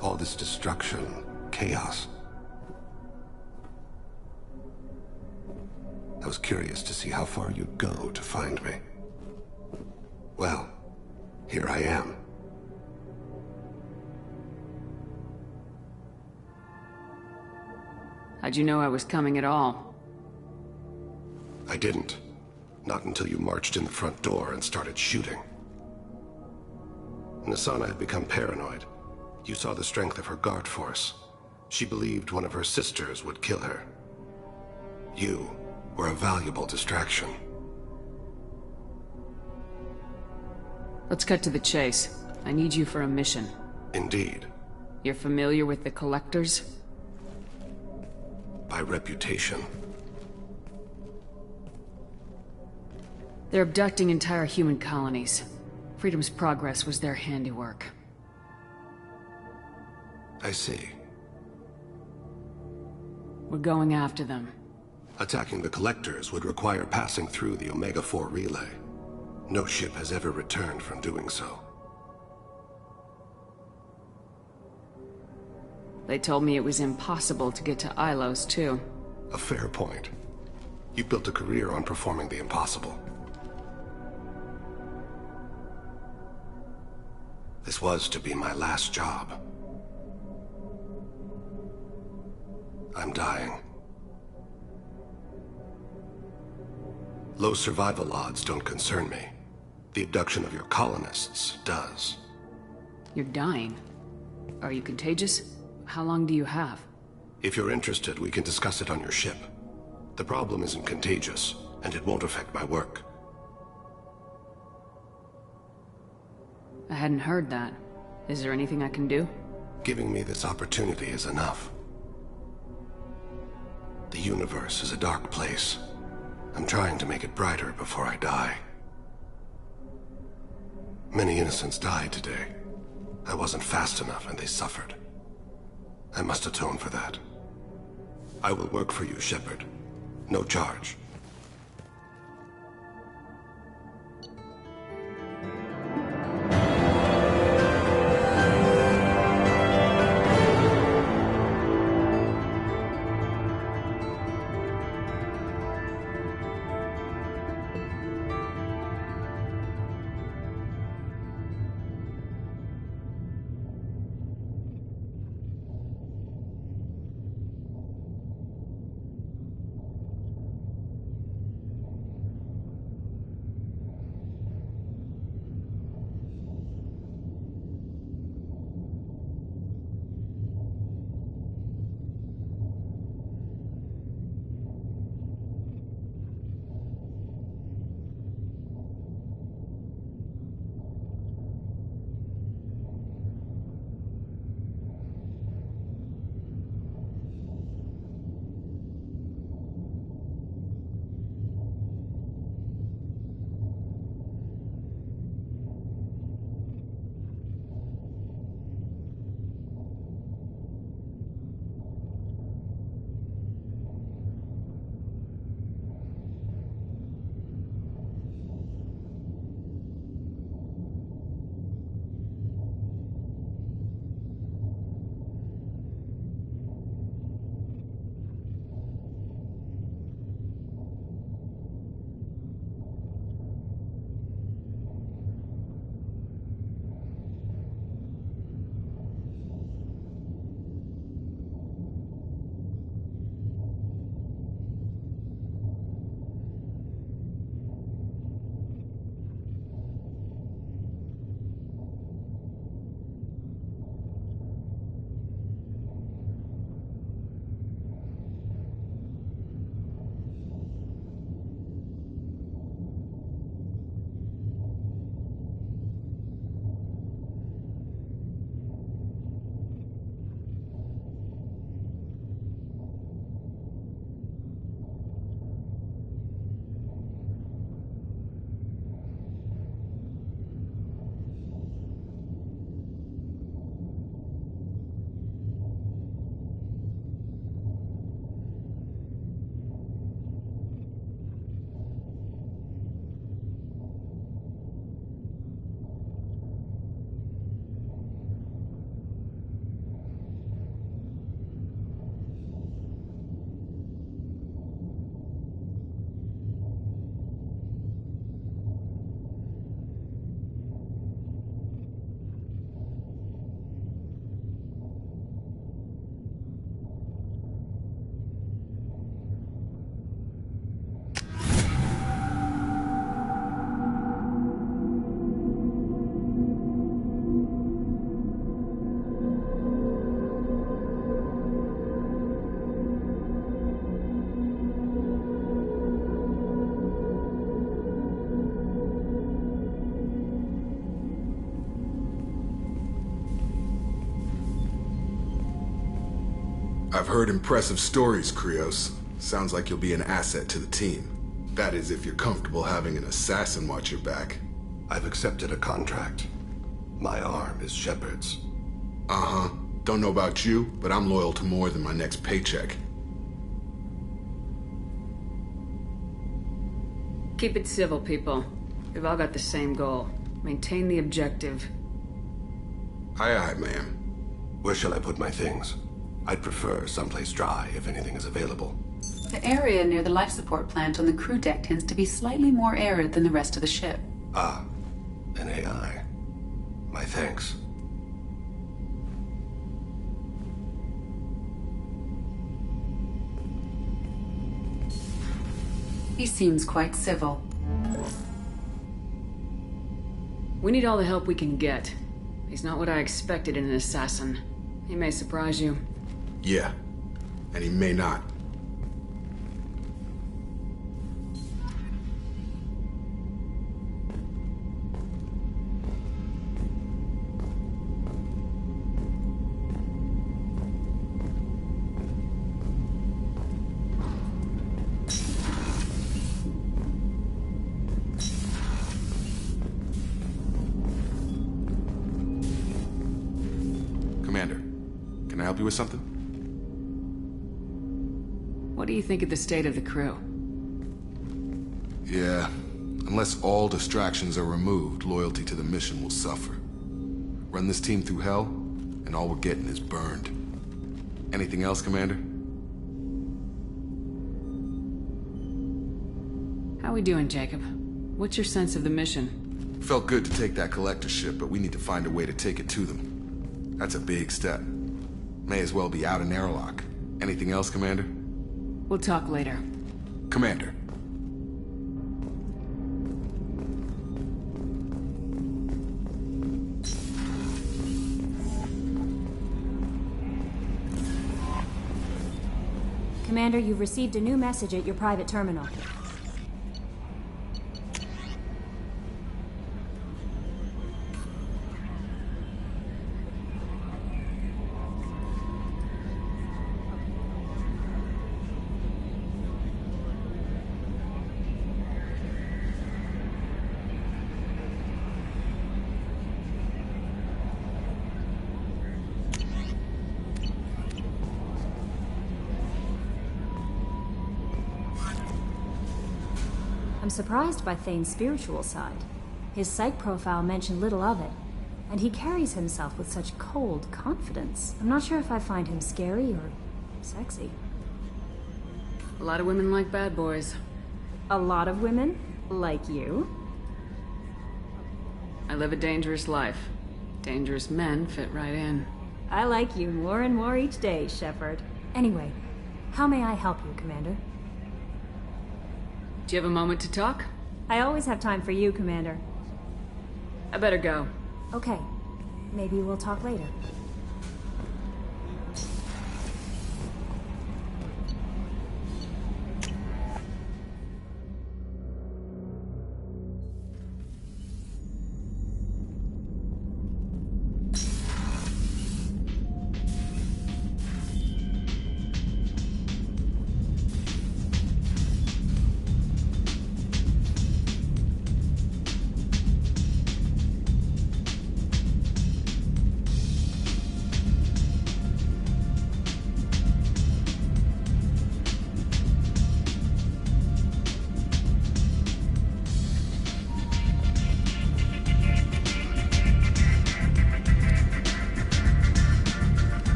All this destruction, chaos. I was curious to see how far you'd go to find me. Well, here I am. How'd you know I was coming at all? I didn't. Not until you marched in the front door and started shooting. Nasana had become paranoid. You saw the strength of her guard force. She believed one of her sisters would kill her. You were a valuable distraction. Let's cut to the chase. I need you for a mission. Indeed. You're familiar with the Collectors? By reputation. They're abducting entire human colonies. Freedom's Progress was their handiwork. I see. We're going after them. Attacking the Collectors would require passing through the Omega-4 relay. No ship has ever returned from doing so. They told me it was impossible to get to Ilos, too. A fair point. You built a career on performing the impossible. This was to be my last job. I'm dying. Low survival odds don't concern me. The abduction of your colonists does. You're dying? Are you contagious? How long do you have? If you're interested, we can discuss it on your ship. The problem isn't contagious, and it won't affect my work. I hadn't heard that. Is there anything I can do? Giving me this opportunity is enough. The universe is a dark place. I'm trying to make it brighter before I die. Many innocents died today. I wasn't fast enough and they suffered. I must atone for that. I will work for you, Shepard. No charge. I've heard impressive stories, Krios. Sounds like you'll be an asset to the team. That is, if you're comfortable having an assassin watch your back. I've accepted a contract. My arm is Shepard's. Uh-huh. Don't know about you, but I'm loyal to more than my next paycheck. Keep it civil, people. We've all got the same goal. Maintain the objective. Aye, aye, ma'am. Where shall I put my things? I'd prefer someplace dry, if anything is available. The area near the life support plant on the crew deck tends to be slightly more arid than the rest of the ship. Ah, an AI. My thanks. He seems quite civil. We need all the help we can get. He's not what I expected in an assassin. He may surprise you. Yeah, and he may not. Commander, can I help you with something? What do you think of the state of the crew? Yeah, unless all distractions are removed, loyalty to the mission will suffer. Run this team through hell, and all we're getting is burned. Anything else, Commander? How we doing, Jacob? What's your sense of the mission? Felt good to take that collector ship, but we need to find a way to take it to them. That's a big step. May as well be out in airlock. Anything else, Commander? We'll talk later. Commander. Commander, you've received a new message at your private terminal. I'm surprised by Thane's spiritual side. His psych profile mentioned little of it, and he carries himself with such cold confidence. I'm not sure if I find him scary or sexy. A lot of women like bad boys. A lot of women? Like you? I live a dangerous life. Dangerous men fit right in. I like you more and more each day, Shepard. Anyway, how may I help you, Commander? Do you have a moment to talk? I always have time for you, Commander. I better go. Okay. Maybe we'll talk later.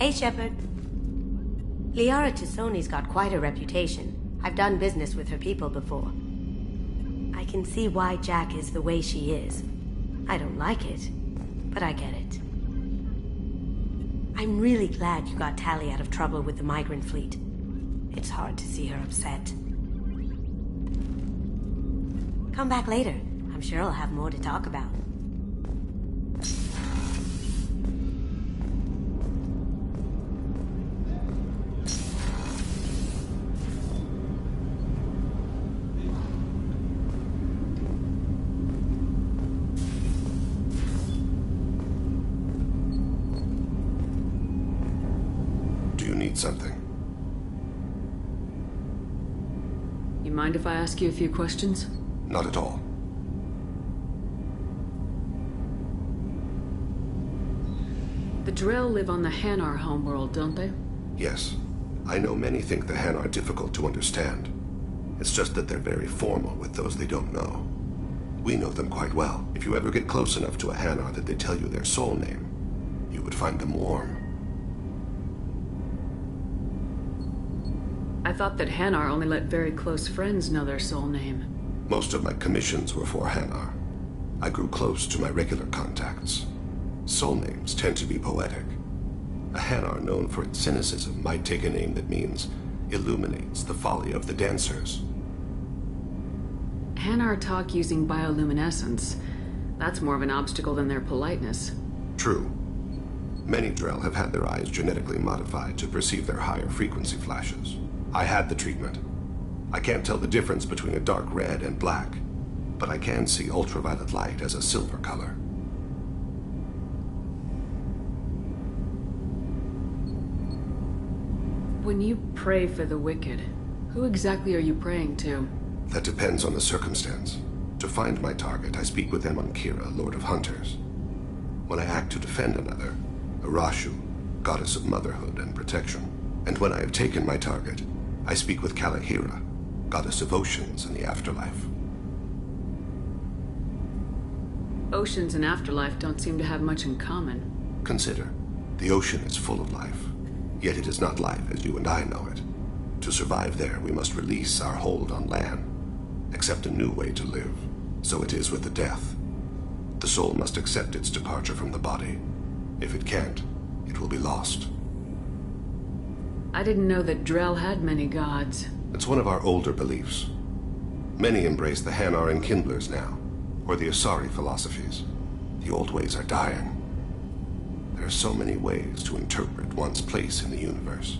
Hey, Shepard. Liara Tassoni's got quite a reputation. I've done business with her people before. I can see why Jack is the way she is. I don't like it, but I get it. I'm really glad you got Tali out of trouble with the migrant fleet. It's hard to see her upset. Come back later. I'm sure I'll have more to talk about. Something. You mind if I ask you a few questions? Not at all. The Drell live on the Hanar homeworld, don't they? Yes. I know many think the Hanar difficult to understand. It's just that they're very formal with those they don't know. We know them quite well. If you ever get close enough to a Hanar that they tell you their soul name, you would find them warm. I thought that Hanar only let very close friends know their soul name. Most of my commissions were for Hanar. I grew close to my regular contacts. Soul names tend to be poetic. A Hanar known for its cynicism might take a name that means illuminates the folly of the dancers. Hanar talk using bioluminescence. That's more of an obstacle than their politeness. True. Many Drell have had their eyes genetically modified to perceive their higher frequency flashes. I had the treatment. I can't tell the difference between a dark red and black, but I can see ultraviolet light as a silver color. When you pray for the wicked, who exactly are you praying to? That depends on the circumstance. To find my target, I speak with Emankira, Lord of Hunters. When I act to defend another, Arashu, Goddess of Motherhood and Protection. And when I have taken my target, I speak with Kalahira, Goddess of Oceans and the Afterlife. Oceans and Afterlife don't seem to have much in common. Consider, the ocean is full of life, yet it is not life as you and I know it. To survive there, we must release our hold on land, accept a new way to live. So it is with the death. The soul must accept its departure from the body. If it can't, it will be lost. I didn't know that Drell had many gods. It's one of our older beliefs. Many embrace the Hanar and Kindlers now, or the Asari philosophies. The old ways are dying. There are so many ways to interpret one's place in the universe.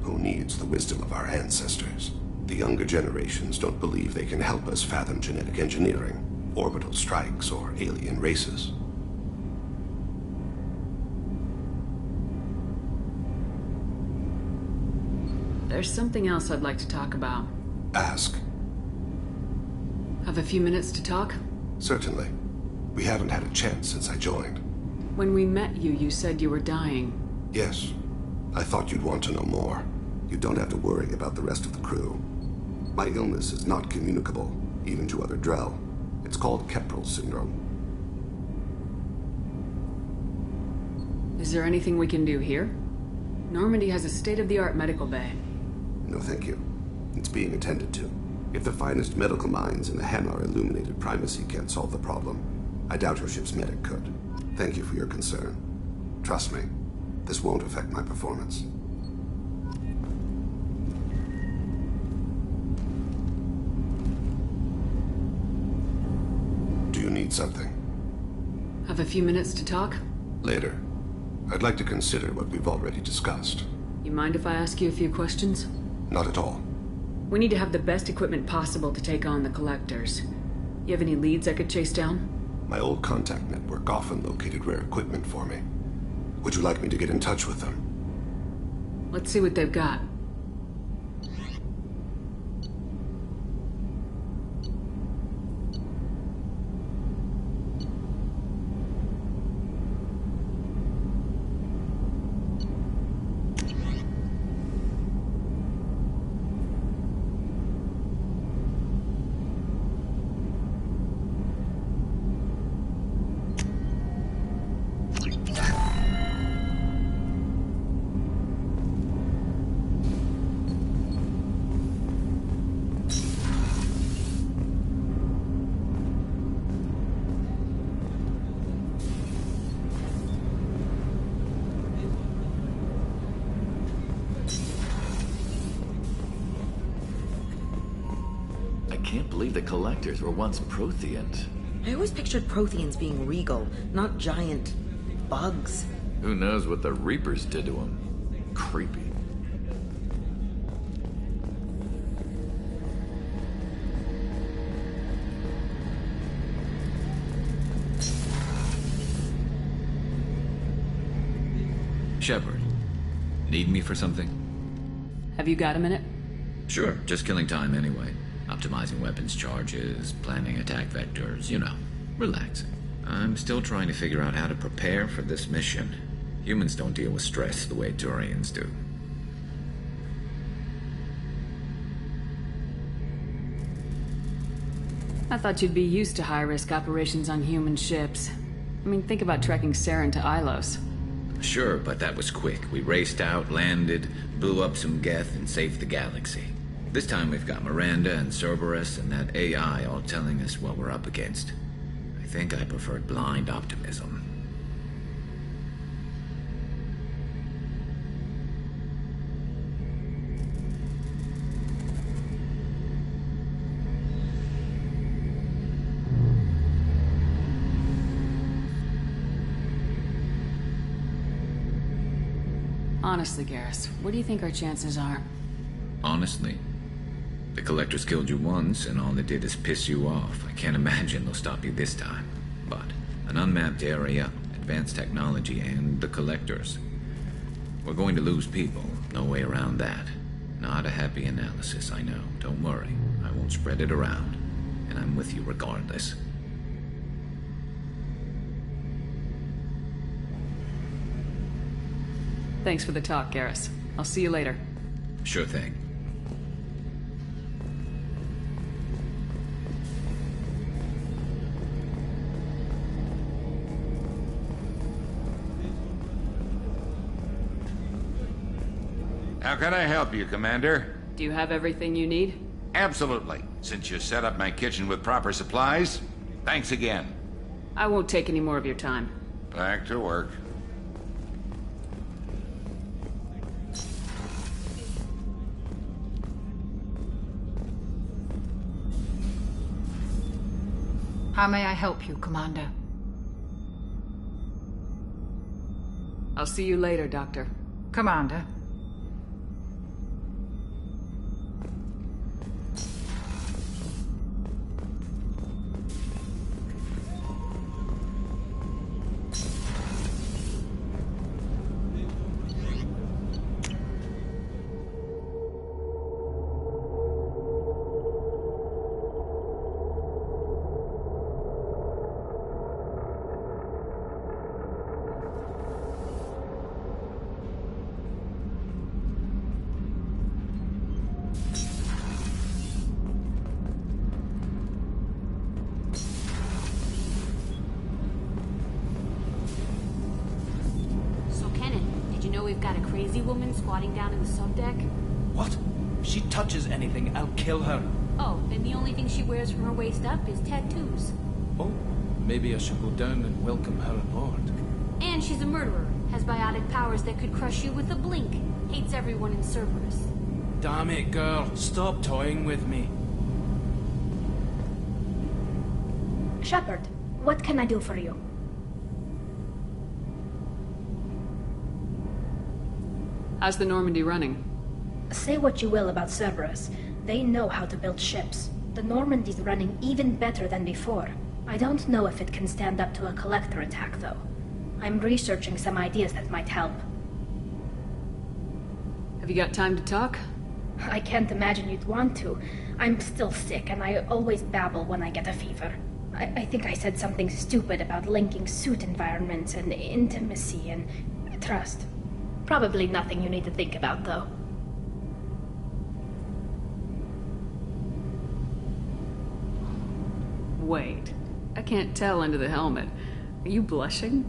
Who needs the wisdom of our ancestors? The younger generations don't believe they can help us fathom genetic engineering, orbital strikes, or alien races. There's something else I'd like to talk about. Ask. Have a few minutes to talk? Certainly. We haven't had a chance since I joined. When we met you, you said you were dying. Yes. I thought you'd want to know more. You don't have to worry about the rest of the crew. My illness is not communicable, even to other Drell. It's called Keprel syndrome. Is there anything we can do here? Normandy has a state-of-the-art medical bay. No, thank you. It's being attended to. If the finest medical minds in the Hanar Illuminated Primacy can't solve the problem, I doubt your ship's medic could. Thank you for your concern. Trust me, this won't affect my performance. Do you need something? Have a few minutes to talk? Later. I'd like to consider what we've already discussed. You mind if I ask you a few questions? Not at all. We need to have the best equipment possible to take on the Collectors. You have any leads I could chase down? My old contact network often located rare equipment for me. Would you like me to get in touch with them? Let's see what they've got. can't believe the Collectors were once Prothean. I always pictured Protheans being regal, not giant bugs. Who knows what the Reapers did to them? Creepy. Shepard, need me for something? Have you got a minute? Sure, just killing time anyway. Optimizing weapons charges, planning attack vectors, you know, relaxing. I'm still trying to figure out how to prepare for this mission. Humans don't deal with stress the way Turians do. I thought you'd be used to high-risk operations on human ships. I mean, think about trekking Saren to Ilos. Sure, but that was quick. We raced out, landed, blew up some Geth, and saved the galaxy. This time we've got Miranda and Cerberus and that AI all telling us what we're up against. I think I preferred blind optimism. Honestly, Garrus, what do you think our chances are? Honestly, the Collectors killed you once, and all they did is piss you off. I can't imagine they'll stop you this time. But an unmapped area, advanced technology, and the Collectors. We're going to lose people. No way around that. Not a happy analysis, I know. Don't worry. I won't spread it around. And I'm with you regardless. Thanks for the talk, Garrus. I'll see you later. Sure thing. How can I help you, Commander? Do you have everything you need? Absolutely. Since you set up my kitchen with proper supplies, thanks again. I won't take any more of your time. Back to work. How may I help you, Commander? I'll see you later, Doctor. Commander. We've got a crazy woman squatting down in the subdeck? What? If she touches anything, I'll kill her. Oh, then the only thing she wears from her waist up is tattoos. Oh, maybe I should go down and welcome her aboard. And she's a murderer, has biotic powers that could crush you with a blink, hates everyone in Cerberus. Damn it, girl. Stop toying with me. Shepard, what can I do for you? How's the Normandy running? Say what you will about Cerberus. They know how to build ships. The Normandy's running even better than before. I don't know if it can stand up to a Collector attack, though. I'm researching some ideas that might help. Have you got time to talk? I can't imagine you'd want to. I'm still sick, and I always babble when I get a fever. I think I said something stupid about linking suit environments and intimacy and trust. Probably nothing you need to think about, though. Wait. I can't tell under the helmet. Are you blushing?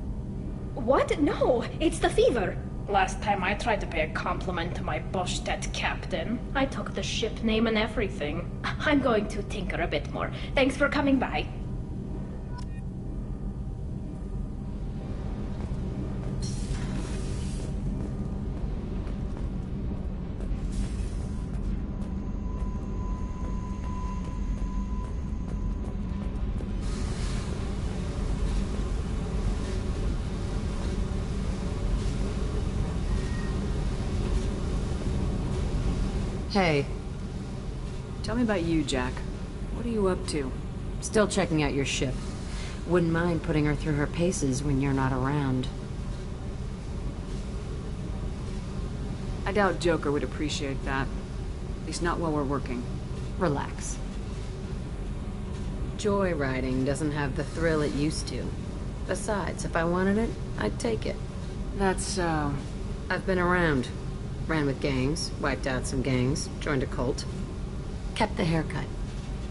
What? No, it's the fever. Last time I tried to pay a compliment to my Boschtet captain, I took the ship name and everything. I'm going to tinker a bit more. Thanks for coming by. Hey. Tell me about you, Jack. What are you up to? Still checking out your ship. Wouldn't mind putting her through her paces when you're not around. I doubt Joker would appreciate that. At least not while we're working. Relax. Joyriding doesn't have the thrill it used to. Besides, if I wanted it, I'd take it. That's so... I've been around. Ran with gangs, wiped out some gangs, joined a cult. Kept the haircut.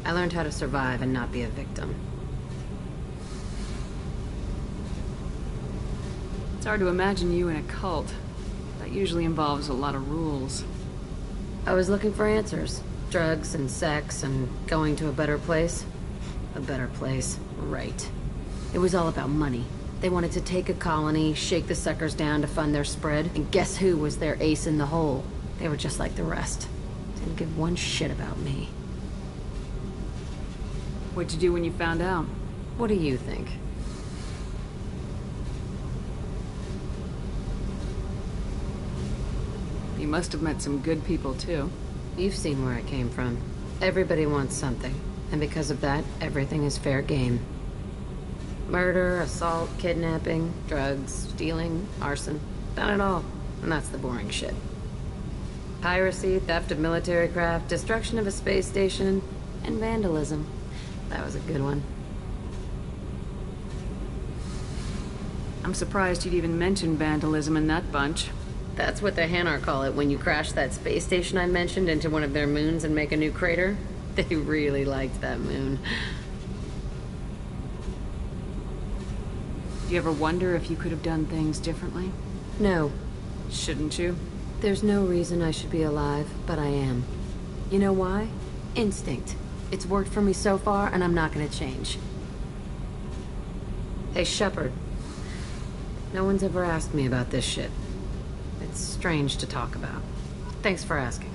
I learned how to survive and not be a victim. It's hard to imagine you in a cult. That usually involves a lot of rules. I was looking for answers. Drugs and sex and going to a better place. A better place, right. It was all about money. They wanted to take a colony, shake the suckers down to fund their spread, and guess who was their ace in the hole? They were just like the rest. Didn't give one shit about me. What'd you do when you found out? What do you think? You must have met some good people, too. You've seen where I came from. Everybody wants something, and because of that, everything is fair game. Murder, assault, kidnapping, drugs, stealing, arson. Done it all. And that's the boring shit. Piracy, theft of military craft, destruction of a space station, and vandalism. That was a good one. I'm surprised you'd even mention vandalism in that bunch. That's what the Hanar call it when you crash that space station I mentioned into one of their moons and make a new crater. They really liked that moon. Do you ever wonder if you could have done things differently? No. Shouldn't you? There's no reason I should be alive, but I am. You know why? Instinct. It's worked for me so far, and I'm not gonna change. Hey, Shepard. No one's ever asked me about this shit. It's strange to talk about. Thanks for asking.